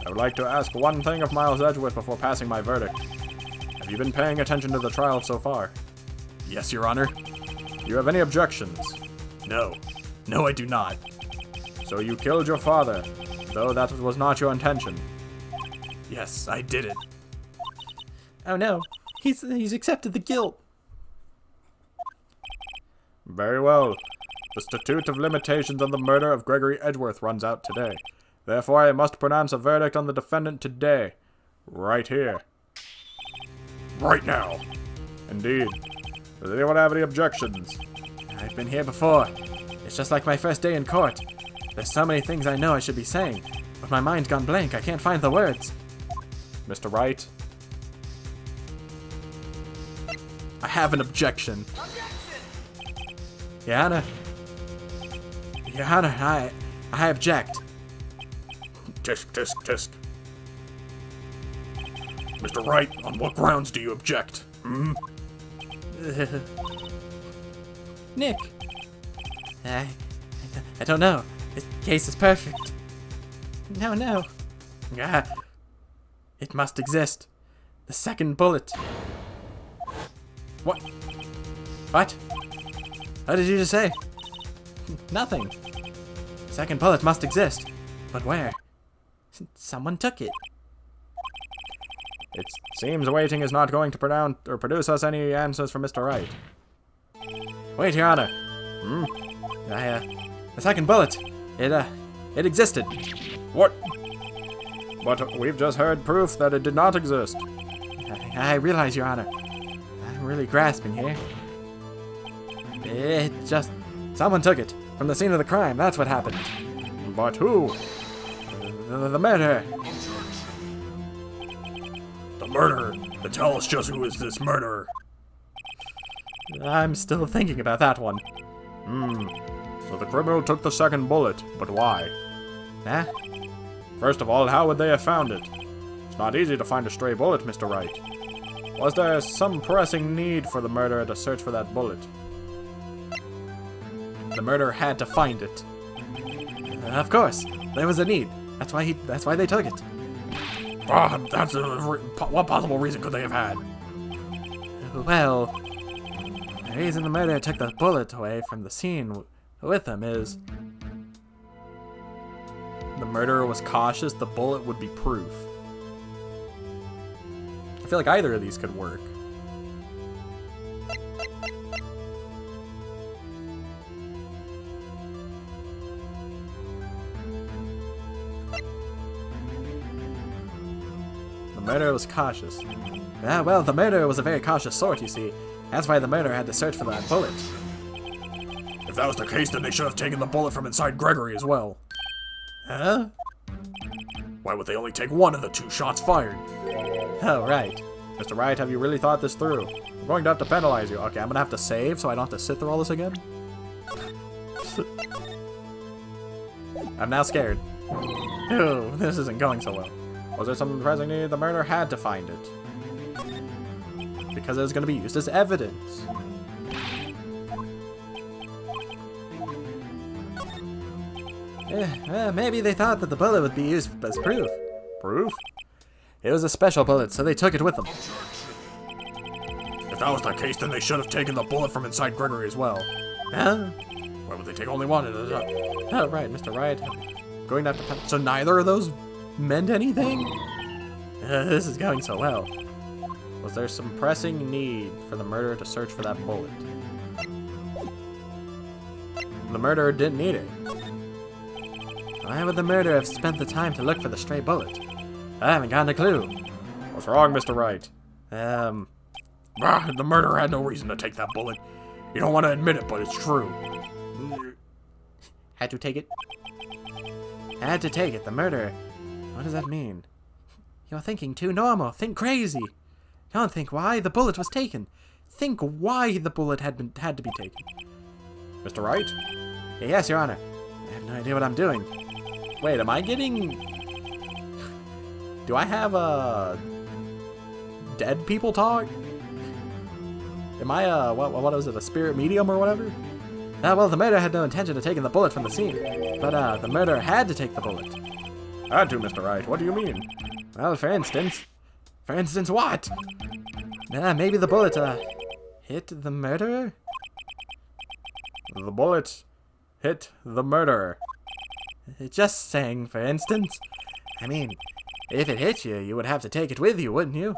I would like to ask one thing of Miles Edgeworth before passing my verdict. Have you been paying attention to the trial so far? Yes, Your Honor. Do you have any objections? No. No, I do not. So you killed your father, though that was not your intention. Yes, I did it. oh no, he's accepted the guilt. Very well. The statute of limitations on the murder of Gregory Edgeworth runs out today. Therefore, I must pronounce a verdict on the defendant today. Right here. Right now. Indeed. Does anyone have any objections? I've been here before. It's just like my first day in court. There's so many things I know I should be saying, but my mind's gone blank. I can't find the words. Mr. Wright? I have an objection. Your Honor. Your Honor, I object. Tisk, tisk, tisk. Mr. Wright, on what grounds do you object? Hmm? Nick. I don't know. This case is perfect. No. It must exist. The second bullet. What? What? What did you just say? Nothing. The second bullet must exist. But where? Someone took it. It seems waiting is not going to produce us any answers from Mr. Wright. Wait, Your Honor. The second bullet. It existed. What? But we've just heard proof that it did not exist. I realize, Your Honor. I'm really grasping here. It just... Someone took it. From the scene of the crime. That's what happened. But who? The murderer. The murderer? But tell us just who is this murderer? I'm still thinking about that one. So the criminal took the second bullet, but why? Huh? First of all, how would they have found it? It's not easy to find a stray bullet, Mr. Wright. Was there some pressing need for the murderer to search for that bullet? The murderer had to find it. Of course, there was a need. That's why they took it. What possible reason could they have had? Well, the reason the murderer took the bullet away from the scene with him is... The murderer was cautious the bullet would be proof. I feel like either of these could work. The murderer was cautious. Well, the murderer was a very cautious sort, you see. That's why the murderer had to search for that bullet. If that was the case, then they should have taken the bullet from inside Gregory as well. Huh? Why would they only take one of the two shots fired? Oh, right. Mr. Wright, have you really thought this through? I'm going to have to penalize you. Okay, I'm going to have to save so I don't have to sit through all this again. I'm now scared. Oh, this isn't going so well. Was there some pressing need? The murderer had to find it. Because it was going to be used as evidence. Maybe they thought that the bullet would be used as proof. Proof? It was a special bullet, so they took it with them. If that was the case, then they should have taken the bullet from inside Gregory as well. Huh? Why would they take only one? Oh, right, Mr. Wright. Going to have to... So neither of those meant anything? This is going so well. Was there some pressing need for the murderer to search for that bullet? The murderer didn't need it. Why would the murderer have spent the time to look for the stray bullet? I haven't gotten a clue. What's wrong, Mr. Wright? The murderer had no reason to take that bullet. You don't want to admit it, but it's true. Had to take it? Had to take it, the murderer. What does that mean? You're thinking too normal. Think crazy. Don't think why the bullet was taken. Think why the bullet had to be taken. Mr. Wright? Yes, Your Honor. I have no idea what I'm doing. Wait, am I getting... Do I have dead people talk? Am I what was it, a spirit medium or whatever? Well, the murderer had no intention of taking the bullet from the scene, but the murderer had to take the bullet. Had to, Mr. Wright. What do you mean? Well, for instance what? Maybe the bullet hit the murderer? The bullet hit the murderer. Just saying, for instance. I mean, if it hit you, you would have to take it with you, wouldn't you?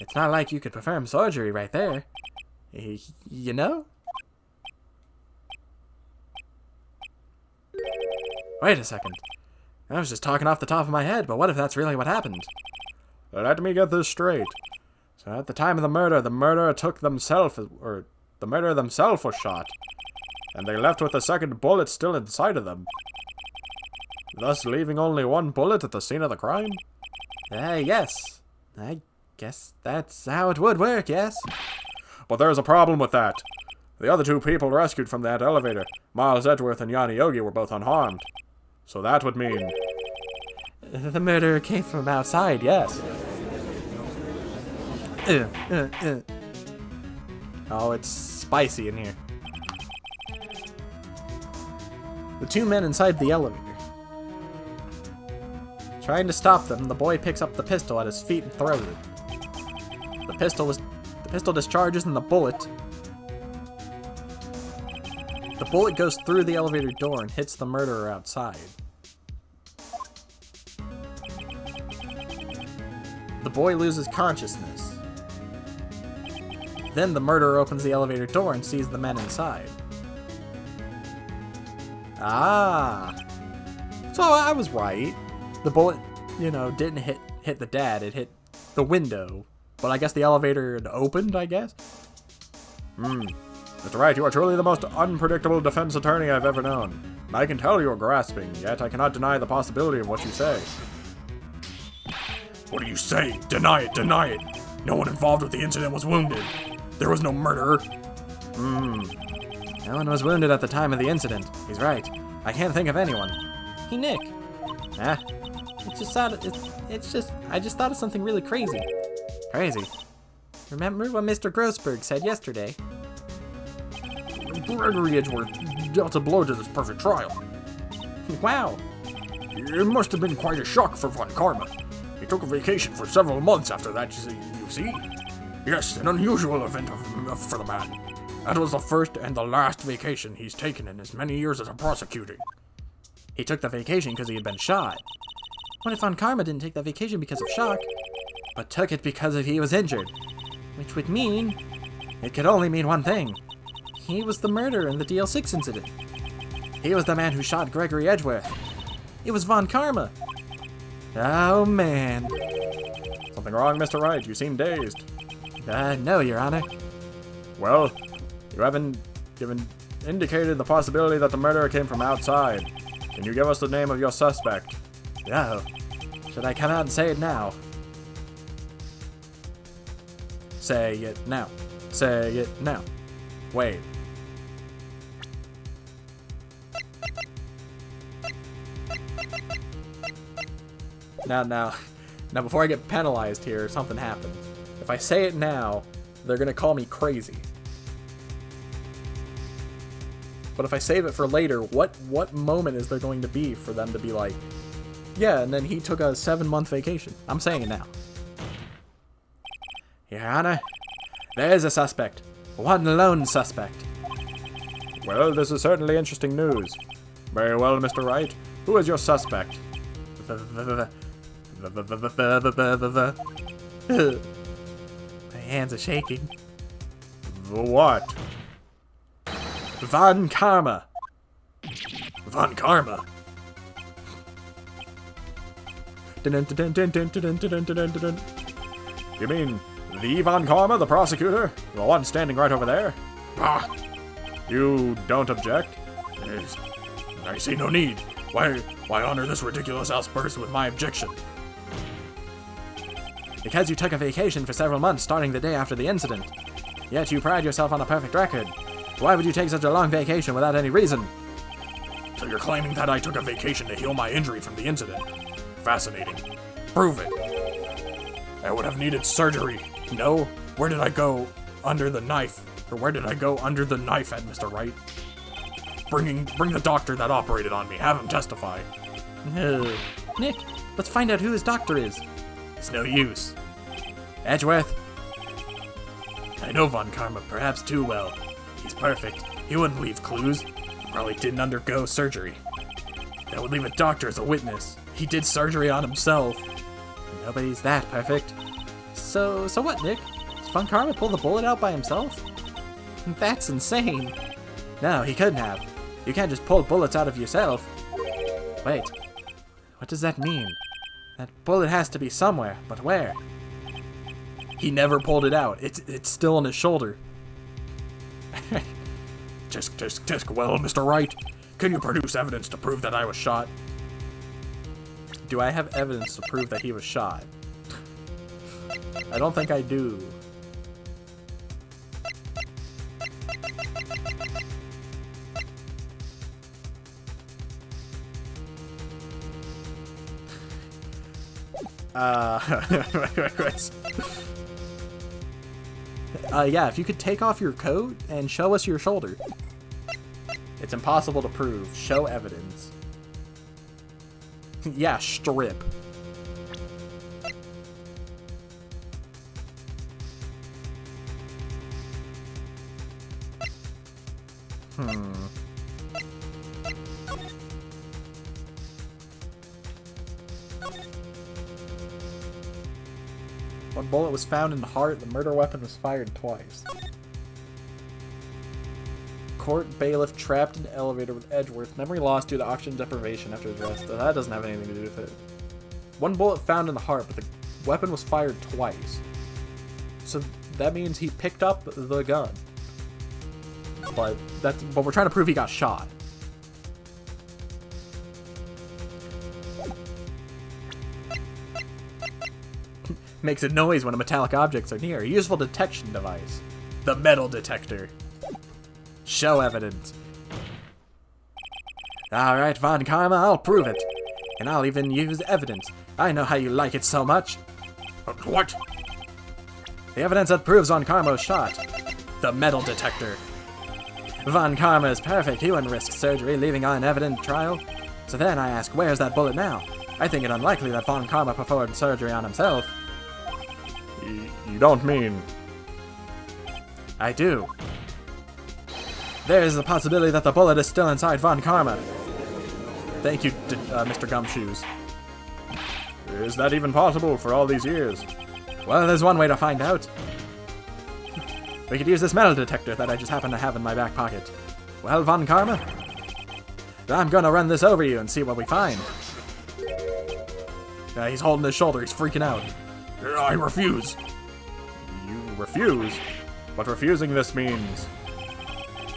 It's not like you could perform surgery right there. You know? Wait a second. I was just talking off the top of my head, but what if that's really what happened? Let me get this straight. So at the time of the murderer took themselves, or the murderer themselves was shot. And they left with the second bullet still inside of them. Thus leaving only one bullet at the scene of the crime? Yes. I guess that's how it would work, yes. But there's a problem with that. The other two people rescued from that elevator, Miles Edgeworth and Yanni Yogi, were both unharmed. So that would mean... The murderer came from outside, yes. Oh, it's spicy in here. The two men inside the elevator. Trying to stop them, the boy picks up the pistol at his feet and throws it. The pistol discharges and the bullet goes through the elevator door and hits the murderer outside. The boy loses consciousness. Then the murderer opens the elevator door and sees the men inside. Ah. So I was right. The bullet, didn't hit the dad. It hit the window. But I guess the elevator had opened, I guess? Mr. Wright, you are truly the most unpredictable defense attorney I've ever known. I can tell you are grasping, yet I cannot deny the possibility of what you say. What do you say? Deny it, deny it. No one involved with the incident was wounded. There was no murderer. No one was wounded at the time of the incident. He's right. I can't think of anyone. Hey, Nick. I just thought of something really crazy. Crazy? Remember what Mr. Grossberg said yesterday? Gregory Edgeworth dealt a blow to this perfect trial. Wow. It must have been quite a shock for Von Karma. He took a vacation for several months after that, you see? Yes, an unusual event for the man. That was the first and the last vacation he's taken in his many years as a prosecuting. He took the vacation because he had been shot. What if Von Karma didn't take that vacation because of shock, but took it because he was injured? Which would mean... It could only mean one thing. He was the murderer in the DL6 incident. He was the man who shot Gregory Edgeworth. It was Von Karma. Oh, man. Something wrong, Mr. Wright? You seem dazed. No, Your Honor. Well, you haven't indicated the possibility that the murderer came from outside. Can you give us the name of your suspect? No. Should I come out and say it now? Say it now. Say it now. Wait. Now, before I get penalized here, something happened. If I say it now, they're gonna call me crazy. But if I save it for later, what moment is there going to be for them to be like, yeah, and then he took a 7-month vacation? I'm saying it now. Your Honor, there is a suspect. One lone suspect. Well, this is certainly interesting news. Very well, Mr. Wright. Who is your suspect? My hands are shaking. The what? Von Karma. Von Karma? You mean the Von Karma, the prosecutor? The one standing right over there? Bah! You don't object? Yes. I see no need. Why honor this ridiculous outburst with my objection? Because you took a vacation for several months starting the day after the incident. Yet you pride yourself on a perfect record. Why would you take such a long vacation without any reason? So you're claiming that I took a vacation to heal my injury from the incident? Fascinating. Prove it. I would have needed surgery. No? Where did I go under the knife? Or where did I go under the knife at, Mr. Wright? Bring the doctor that operated on me. Have him testify. Nick, let's find out who his doctor is. It's no use. Edgeworth. I know Von Karma perhaps too well. He's perfect. He wouldn't leave clues. He probably didn't undergo surgery. That would leave a doctor as a witness. He did surgery on himself. Nobody's that perfect. So what, Nick? Does Von Karma pull the bullet out by himself? That's insane. No, he couldn't have. You can't just pull bullets out of yourself. Wait, what does that mean? That bullet has to be somewhere, but where? He never pulled it out. It's still on his shoulder. Tisk. Well, Mr. Wright, can you produce evidence to prove that I was shot? Do I have evidence to prove that he was shot? I don't think I do. Yeah, if you could take off your coat and show us your shoulder. It's impossible to prove. Show evidence. Yeah, strip. One bullet was found in the heart. The murder weapon was fired twice. Court bailiff trapped in elevator with Edgeworth. Memory lost due to oxygen deprivation after his arrest. That doesn't have anything to do with it. One bullet found in the heart, but the weapon was fired twice. So that means he picked up the gun. But we're trying to prove he got shot. Makes a noise when metallic objects are near. A useful detection device. The metal detector. Show evidence. Alright, Von Karma, I'll prove it. And I'll even use evidence. I know how you like it so much. What? The evidence that proves Von Karma was shot. The metal detector. Von Karma is perfect. He wouldn't risk surgery, leaving unevident trial. So then I ask, where's that bullet now? I think it unlikely that Von Karma performed surgery on himself. You don't mean... I do. There is the possibility that the bullet is still inside Von Karma. Thank you, Mr. Gumshoes. Is that even possible for all these years? Well, there's one way to find out. We could use this metal detector that I just happen to have in my back pocket. Well, Von Karma, I'm gonna run this over you and see what we find. He's holding his shoulder. He's freaking out. I refuse. You refuse? But refusing this means...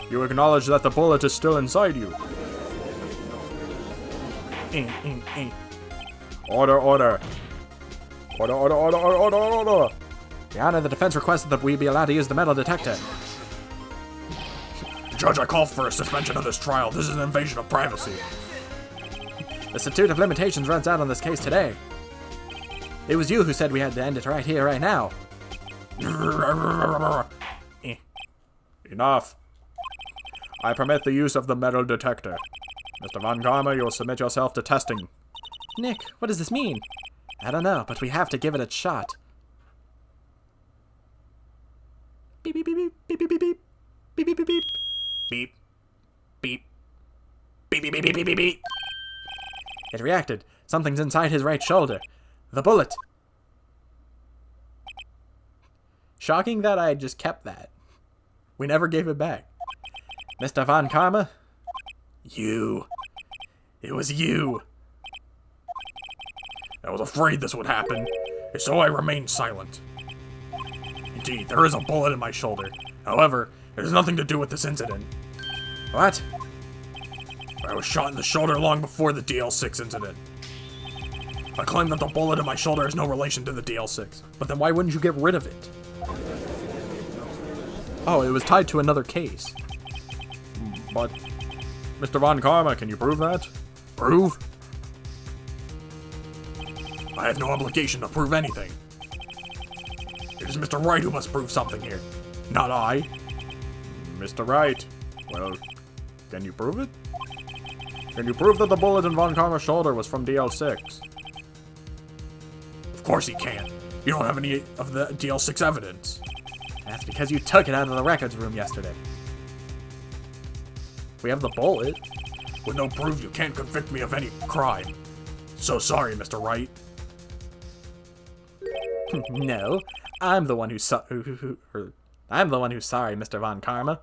you acknowledge that the bullet is still inside you. Order, order. Order, order, order, order, order, order. Your Honor, the defense requested that we be allowed to use the metal detector. Judge, I call for a suspension of this trial. This is an invasion of privacy. The statute of limitations runs out on this case today. It was you who said we had to end it right here, right now. Enough. I permit the use of the metal detector. Mr. Von Karma, you'll submit yourself to testing. Nick, what does this mean? I don't know, but we have to give it a shot. Beep, beep, beep, beep, beep, beep, beep, beep, beep, beep, beep, Beep. Beep. Beep, beep, beep, beep, beep, beep, beep. It reacted. Something's inside his right shoulder. The bullet. Shocking that I just kept that. We never gave it back. Mr. Von Karma? You. It was you. I was afraid this would happen, and so I remained silent. Indeed, there is a bullet in my shoulder. However, it has nothing to do with this incident. What? I was shot in the shoulder long before the DL6 incident. I claim that the bullet in my shoulder has no relation to the DL6. But then why wouldn't you get rid of it? Oh, it was tied to another case. But... Mr. Von Karma, can you prove that? Prove? I have no obligation to prove anything. It is Mr. Wright who must prove something here, not I. Mr. Wright, well, can you prove it? Can you prove that the bullet in Von Karma's shoulder was from DL6? Of course he can. You don't have any of the DL6 evidence. That's because you took it out of the records room yesterday. We have the bullet. With no proof, you can't convict me of any crime. So sorry, Mr. Wright. No, I'm the one who's I'm the one who's sorry, Mr. Von Karma.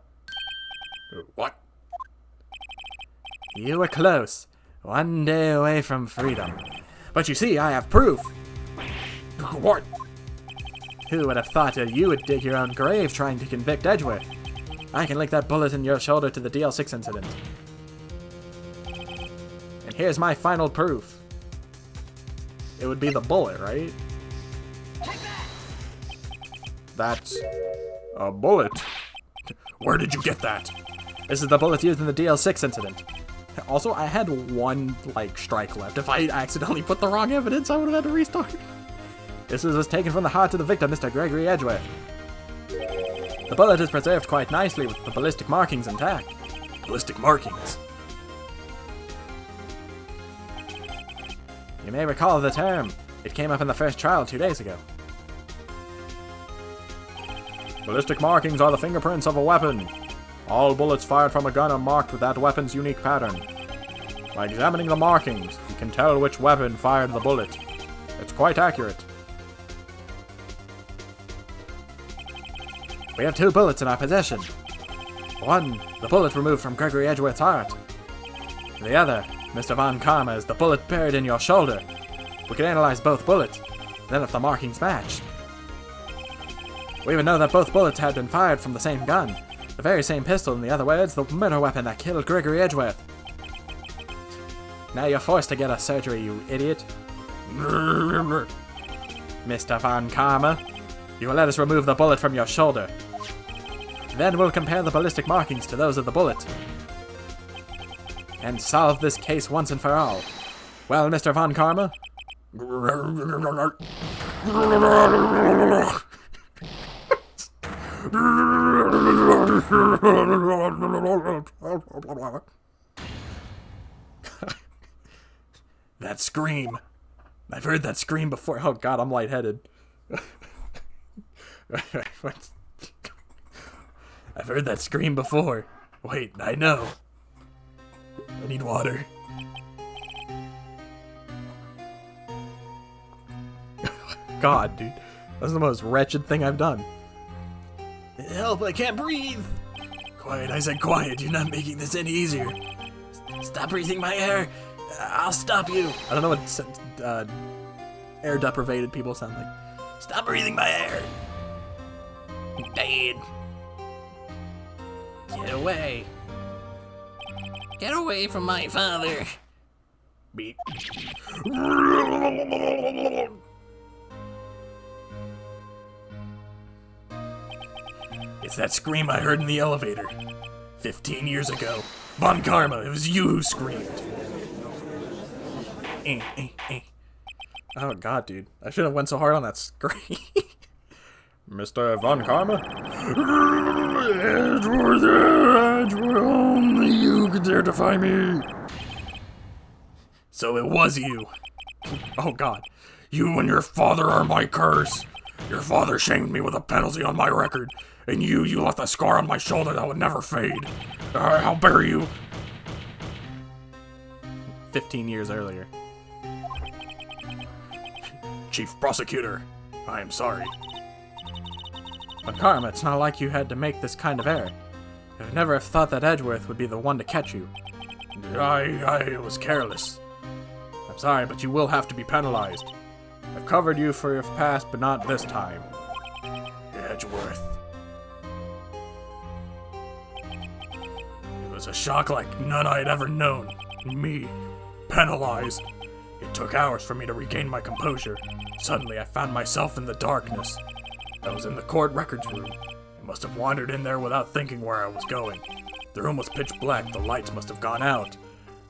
What? You were close. One day away from freedom. But you see, I have proof. What? Who would have thought that you would dig your own grave trying to convict Edgeworth? I can link that bullet in your shoulder to the DL6 incident. And here's my final proof. It would be the bullet, right? That's... a bullet. Where did you get that? This is the bullet used in the DL6 incident. Also, I had one, strike left. If I accidentally put the wrong evidence, I would have had to restart. This was taken from the heart of the victim, Mr. Gregory Edgeworth. The bullet is preserved quite nicely with the ballistic markings intact. Ballistic markings? You may recall the term. It came up in the first trial 2 days ago. Ballistic markings are the fingerprints of a weapon. All bullets fired from a gun are marked with that weapon's unique pattern. By examining the markings, you can tell which weapon fired the bullet. It's quite accurate. We have 2 bullets in our possession. One, the bullet removed from Gregory Edgeworth's heart. The other, Mr. Von Karma, is the bullet buried in your shoulder. We can analyze both bullets, then if the markings match. We would know that both bullets had been fired from the same gun. The very same pistol, in the other words, the murder weapon that killed Gregory Edgeworth. Now you're forced to get a surgery, you idiot. Mr. Von Karma, you will let us remove the bullet from your shoulder. Then we'll compare the ballistic markings to those of the bullet. And solve this case once and for all. Well, Mr. Von Karma? That scream. I've heard that scream before. Oh god, I'm lightheaded. I've heard that scream before. Wait, I know. I need water. God, dude. That's the most wretched thing I've done. Help, I can't breathe. Quiet, I said quiet. You're not making this any easier. Stop breathing my air. I'll stop you. I don't know what air deprivated people sound like. Stop breathing my air. Dad. Get away. Get away from my father. Beep. It's that scream I heard in the elevator. 15 years ago. Von Karma, it was you who screamed. Oh god, dude. I shouldn't have went so hard on that scream. Mr. Von Karma? Edgeworth, only you can dare defy me. So it was you. Oh god. You and your father are my curse. Your father shamed me with a penalty on my record, and you left a scar on my shoulder that would never fade. How dare you? 15 years earlier. Chief Prosecutor, I am sorry. But Karma, it's not like you had to make this kind of error. I would never have thought that Edgeworth would be the one to catch you. I was careless. I'm sorry, but you will have to be penalized. I've covered you for your past, but not this time. Edgeworth. It was a shock like none I had ever known. Me, penalized. It took hours for me to regain my composure. Suddenly, I found myself in the darkness. I was in the court records room. I must have wandered in there without thinking where I was going. The room was pitch black. The lights must have gone out.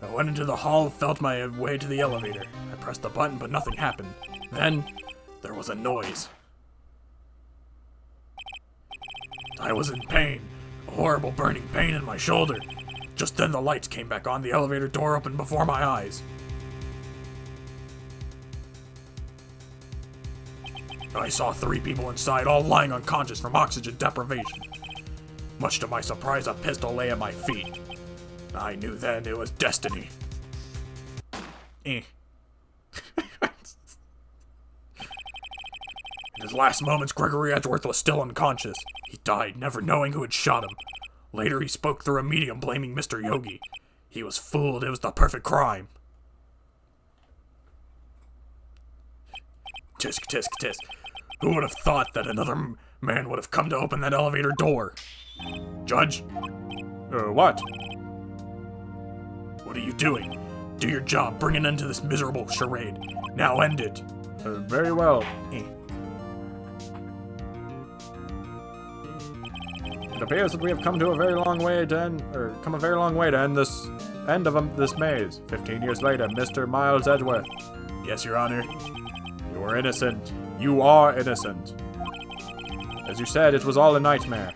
I went into the hall, felt my way to the elevator. I pressed the button, but nothing happened. Then, there was a noise. I was in pain. A horrible burning pain in my shoulder. Just then the lights came back on. The elevator door opened before my eyes. I saw 3 people inside, all lying unconscious from oxygen deprivation. Much to my surprise, a pistol lay at my feet. I knew then it was destiny. In his last moments, Gregory Edgeworth was still unconscious. He died, never knowing who had shot him. Later, he spoke through a medium blaming Mr. Yogi. He was fooled. It was the perfect crime. Tisk, tisk, tisk. Who would have thought that another man would have come to open that elevator door? Judge? What? What are you doing? Do your job. Bring an end to this miserable charade. Now end it. Very well. It appears that we have come a very long way to end this maze. 15 years later, Mr. Miles Edgeworth. Yes, Your Honor. You were innocent. You are innocent. As you said, it was all a nightmare.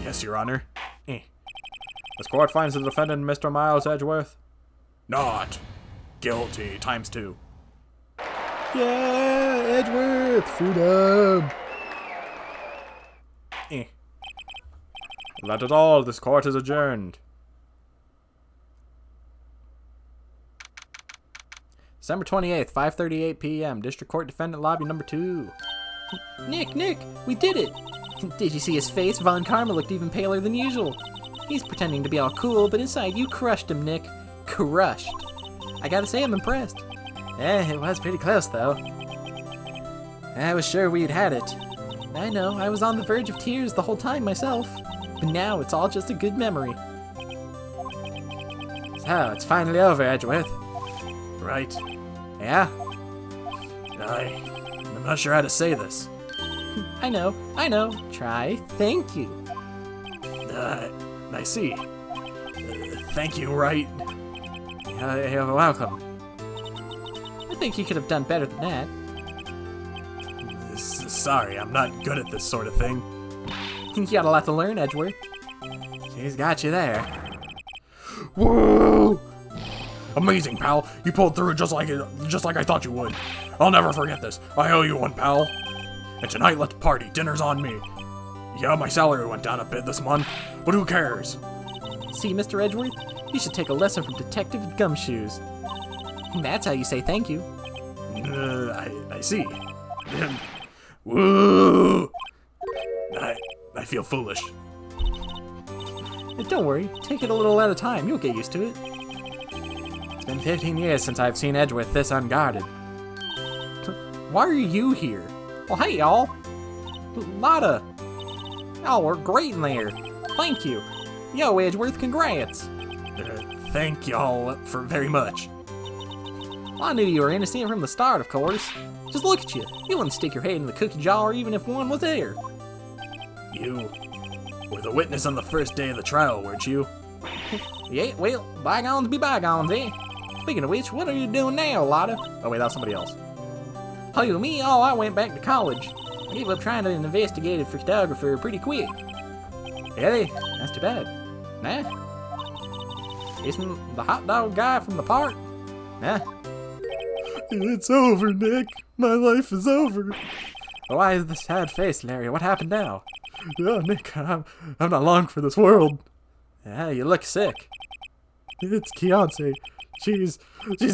Yes, Your Honor. This court finds the defendant, Mr. Miles Edgeworth. Not guilty times 2. Yeah, Edgeworth, freedom. That is all. This court is adjourned. December 28th, 5:38 p.m. District Court Defendant Lobby number 2. Nick, we did it! Did you see his face? Von Karma looked even paler than usual. He's pretending to be all cool, but inside you crushed him, Nick. Crushed. I gotta say, I'm impressed. It was pretty close, though. I was sure we'd had it. I know, I was on the verge of tears the whole time myself. But now it's all just a good memory. So, it's finally over, Edgeworth. Right? Yeah? I'm not sure how to say this. I know. Try. Thank you. I see. Thank you, Wright. You're welcome. I think you could have done better than that. Sorry, I'm not good at this sort of thing. You got a lot to learn, Edgeworth. She's got you there. Whoa! Amazing, pal. You pulled through just like I thought you would. I'll never forget this. I owe you one, pal. And tonight, let's party. Dinner's on me. Yeah, my salary went down a bit this month, but who cares? See, Mr. Edgeworth? You should take a lesson from Detective Gumshoes. That's how you say thank you. I see. Woo! I feel foolish. Don't worry. Take it a little at a time. You'll get used to it. It's been 15 years since I've seen Edgeworth this unguarded. Why are you here? Well, hey, y'all. Lotta. Y'all were great in there. Thank you. Yo, Edgeworth, congrats. Thank y'all for very much. Well, I knew you were innocent from the start, of course. Just look at you. You wouldn't stick your head in the cookie jar even if one was there. You were the witness on the first day of the trial, weren't you? Yeah, well, bygones be bygones, eh? Speaking of which, what are you doing now, Lotta? Oh, wait, that's somebody else. Oh, me? Oh, I went back to college. I gave up trying to investigate a photographer pretty quick. Really? That's too bad. Nah? Isn't the hot dog guy from the park? Nah? It's over, Nick. My life is over. Why is the sad face, Larry? What happened now? Yeah, Nick, I'm not long for this world. Yeah, you look sick. It's Keontae. She's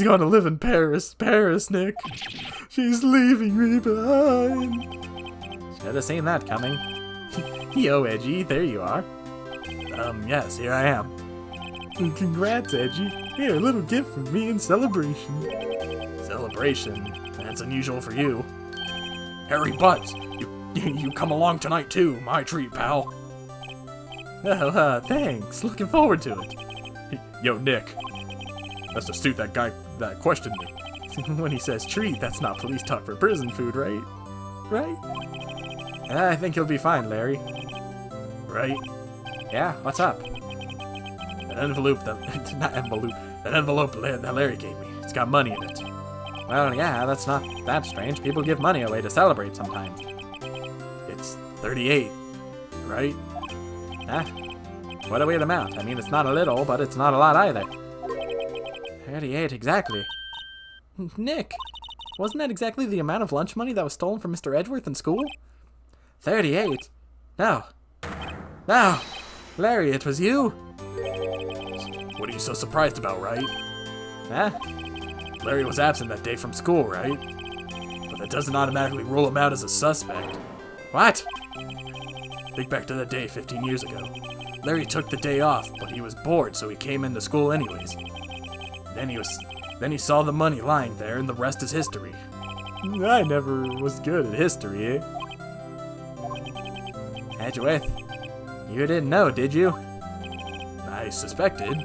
going to live in Paris. Paris, Nick. She's leaving me behind. Should have seen that coming. Yo, Edgy, there you are. Yes, here I am. Congrats, Edgy. Here, a little gift from me in celebration. Celebration? That's unusual for you. Harry Butts, you come along tonight too. My treat, pal. Oh, thanks. Looking forward to it. Yo, Nick. That's the suit that guy that questioned me. When he says treat, that's not police talk for prison food, right? Right? I think you'll be fine, Larry. Right? Yeah, what's up? That envelope that Larry gave me. It's got money in it. Well, yeah, that's not that strange. People give money away to celebrate sometimes. It's 38, right? Huh? What a weird amount. I mean, it's not a little, but it's not a lot either. 38, exactly. Nick, wasn't that exactly the amount of lunch money that was stolen from Mr. Edgeworth in school? 38? No. No! Larry, it was you? What are you so surprised about, right? Huh? Larry was absent that day from school, right? But that doesn't automatically rule him out as a suspect. What? Think back to that day 15 years ago. Larry took the day off, but he was bored, so he came into school anyways. Then he saw the money lying there, and the rest is history. I never was good at history, eh? Edgeworth, you didn't know, did you? I suspected.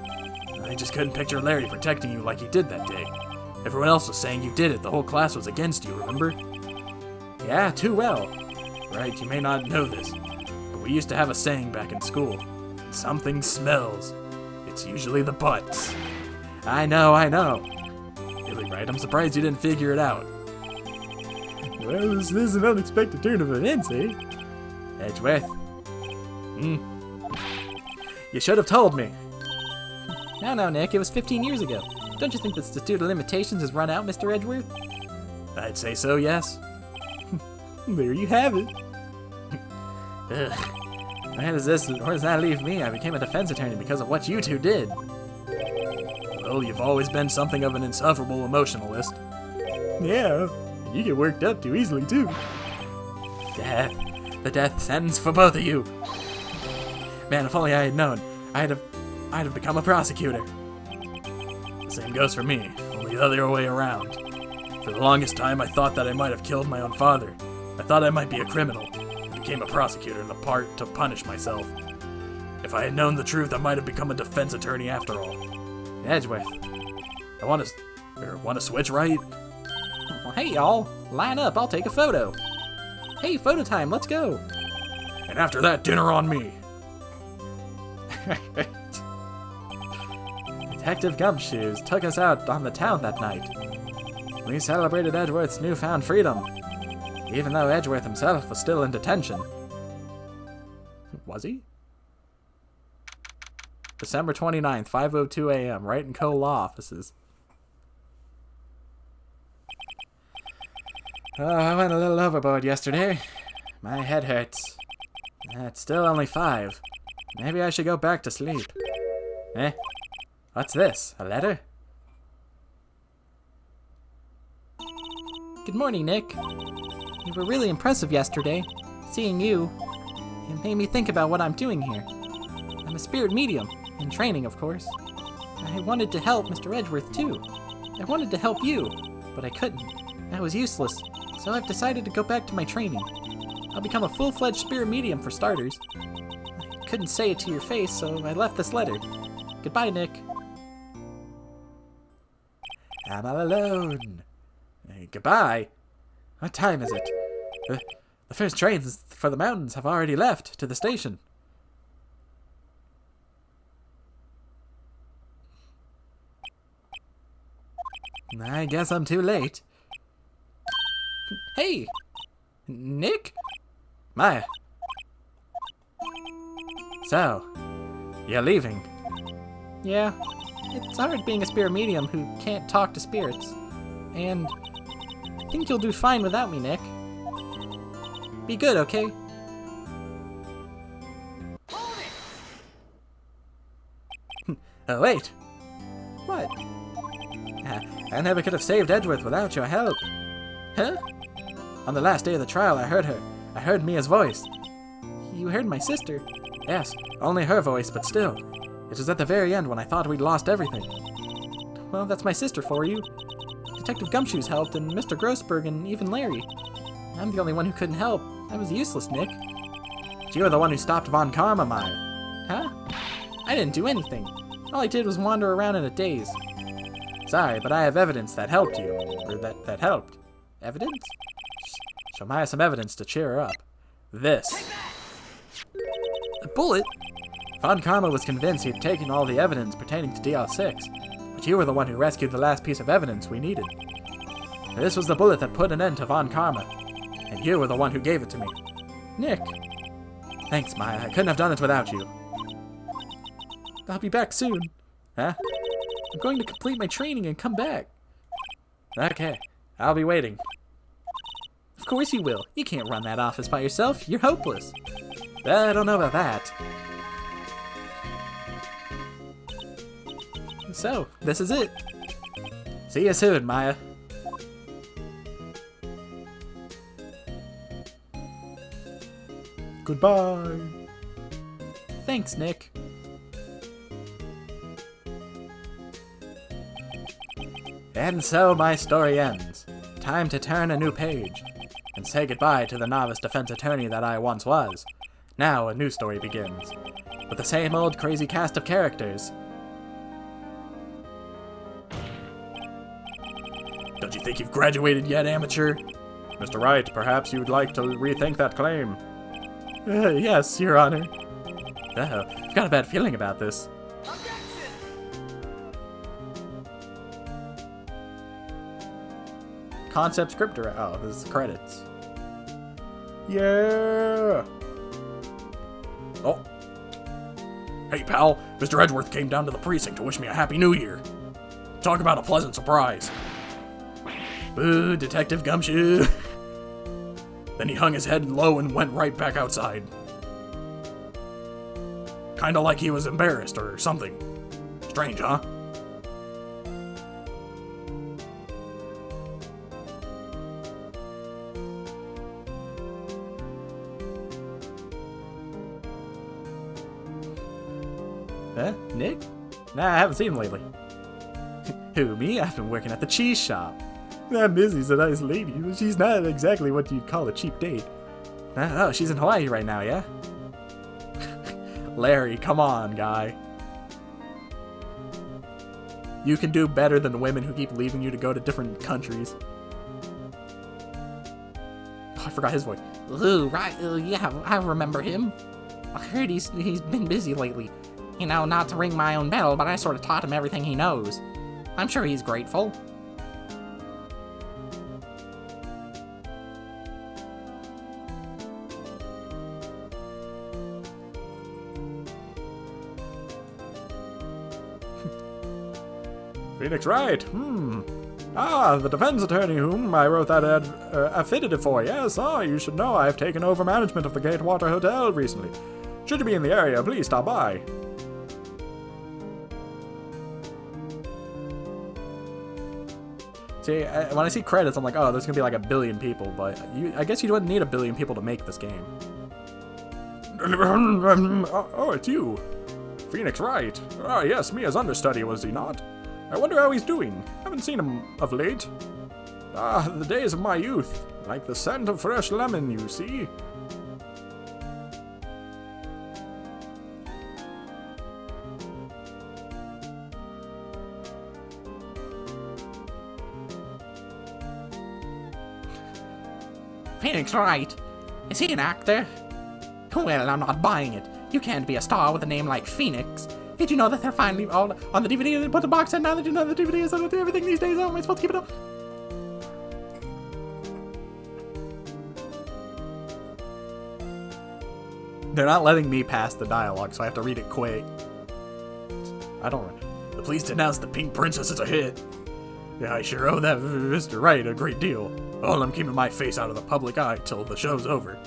I just couldn't picture Larry protecting you like he did that day. Everyone else was saying you did it. The whole class was against you, remember? Yeah, too well. Right, you may not know this, but we used to have a saying back in school. Something smells. It's usually the butts. I know. Really, right? I'm surprised you didn't figure it out. Well, this is an unexpected turn of events, eh? Edgeworth. You should have told me. No, Nick, it was 15 years ago. Don't you think the statute of limitations has run out, Mr. Edgeworth? I'd say so, yes. There you have it. Ugh. Where does that leave me? I became a defense attorney because of what you two did. Well, you've always been something of an insufferable emotionalist. Yeah, and you get worked up too easily, too. Death. The death sentence for both of you. Man, if only I had known, I'd have become a prosecutor. The same goes for me, only the other way around. For the longest time, I thought that I might have killed my own father. I thought I might be a criminal. I became a prosecutor in the part to punish myself. If I had known the truth, I might have become a defense attorney after all. Edgeworth. I want to switch, Wright? Well, hey, y'all. Line up, I'll take a photo. Hey, photo time, let's go. And after that, dinner on me. Detective Gumshoes took us out on the town that night. We celebrated Edgeworth's newfound freedom, even though Edgeworth himself was still in detention. Was he? December 29th, 5:02 a.m., Wright & Co. law offices. Oh, I went a little overboard yesterday. My head hurts. It's still only 5. Maybe I should go back to sleep. Eh? What's this? A letter? Good morning, Nick. You were really impressive yesterday. Seeing you, it made me think about what I'm doing here. I'm a spirit medium, in training, of course. I wanted to help Mr. Edgeworth, too. I wanted to help you, but I couldn't. I was useless, so I've decided to go back to my training. I'll become a full-fledged spirit medium for starters. I couldn't say it to your face, so I left this letter. Goodbye, Nick. I'm all alone. Goodbye. What time is it? The first trains for the mountains have already left to the station. I guess I'm too late. Hey! Nick? Maya. So, you're leaving. Yeah. It's hard being a spirit medium who can't talk to spirits. And I think you'll do fine without me, Nick. Be good, okay? Oh, wait. What? I never could have saved Edgeworth without your help. Huh? On the last day of the trial, I heard her. I heard Mia's voice. You heard my sister. Yes, only her voice, but still. It was at the very end when I thought we'd lost everything. Well, that's my sister for you. Detective Gumshoes helped, and Mr. Grossberg, and even Larry. I'm the only one who couldn't help. I was useless, Nick. But you were the one who stopped Von Karma, Maya. Huh? I didn't do anything. All I did was wander around in a daze. Sorry, but I have evidence that helped you. Or that helped. Evidence? Show Maya some evidence to cheer her up. This. A bullet? Von Karma was convinced he'd taken all the evidence pertaining to DL6, but you were the one who rescued the last piece of evidence we needed. This was the bullet that put an end to Von Karma, and you were the one who gave it to me. Nick. Thanks, Maya. I couldn't have done it without you. I'll be back soon. Huh? I'm going to complete my training and come back. Okay, I'll be waiting. Of course you will. You can't run that office by yourself. You're hopeless. I don't know about that. So, this is it. See you soon, Maya. Goodbye. Thanks, Nick. And so my story ends. Time to turn a new page and say goodbye to the novice defense attorney that I once was. Now a new story begins, with the same old crazy cast of characters. Don't you think you've graduated yet, amateur? Mr. Wright, perhaps you'd like to rethink that claim. Yes, Your Honor. I've got a bad feeling about this. concept script director. Oh, this is credits. Yeah. Oh. Hey, pal. Mr. Edgeworth came down to the precinct to wish me a happy new year. Talk about a pleasant surprise. Boo, Detective Gumshoe. Then he hung his head low and went right back outside. Kinda like he was embarrassed or something. Strange, huh? Huh? Nick? Nah, I haven't seen him lately. Who, me? I've been working at the cheese shop. That Missy's a nice lady, but she's not exactly what you'd call a cheap date. Oh, she's in Hawaii right now, yeah? Larry, come on, guy. You can do better than the women who keep leaving you to go to different countries. Oh, I forgot his voice. Ooh, right, yeah, I remember him. I heard he's been busy lately. You know, not to ring my own bell, but I sort of taught him everything he knows. I'm sure he's grateful. Phoenix Wright, Ah, the defense attorney whom I wrote that affidavit for, yes. Oh, you should know I've taken over management of the Gatewater Hotel recently. Should you be in the area, please stop by. See, when I see credits, I'm like, oh, there's gonna be like a billion people, but I guess you wouldn't need a billion people to make this game. Oh, it's you. Phoenix Wright. Ah, yes, me as understudy, was he not? I wonder how he's doing. Haven't seen him of late. Ah, the days of my youth. Like the scent of fresh lemon, you see. Phoenix Wright? Is he an actor? Well, I'm not buying it. You can't be a star with a name like Phoenix. Did you know that they're finally all on the DVD? They put the box set now that you know the DVD is on everything these days. How am I supposed to keep it up? They're not letting me pass the dialogue, so I have to read it quick. I don't. The police denounced the Pink Princess as a hit. Yeah, I sure owe that Mr. Wright a great deal. Well, I'm keeping my face out of the public eye till the show's over.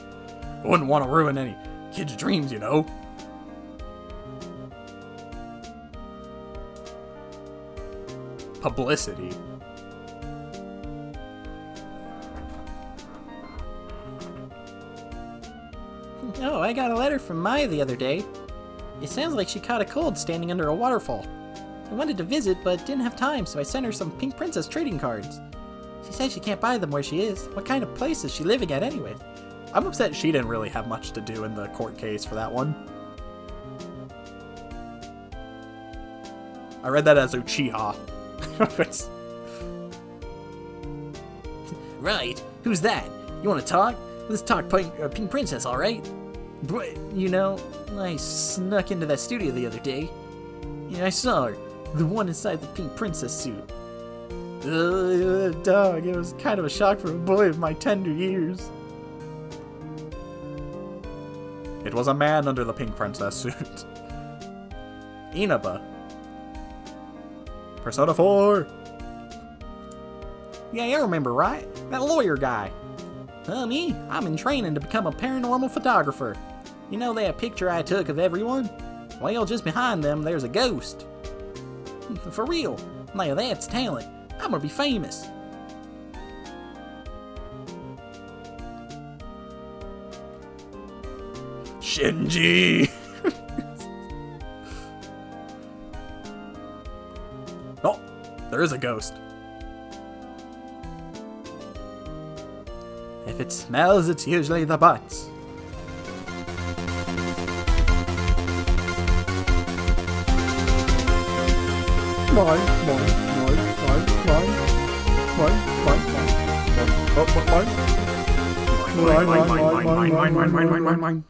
I wouldn't want to ruin any kids' dreams, you know. Publicity. Oh, I got a letter from Maya the other day. It sounds like she caught a cold standing under a waterfall. I wanted to visit, but didn't have time, so I sent her some Pink Princess trading cards. She says she can't buy them where she is. What kind of place is she living at anyway? I'm upset she didn't really have much to do in the court case for that one. I read that as Uchiha. Right, who's that? You want to talk? Let's talk Pink Princess, alright? But, you know, I snuck into that studio the other day. Yeah, I saw her. The one inside the Pink Princess suit. Dog, it was kind of a shock for a boy of my tender years. It was a man under the Pink Princess suit. Inaba. Persona 4. Yeah, I remember, right? That lawyer guy. Me? I'm in training to become a paranormal photographer. You know that picture I took of everyone? Well, just behind them, there's a ghost. For real. Now that's talent. I'm gonna be famous. Shinji! Oh, there is a ghost. If it smells, it's usually the butts. Mine.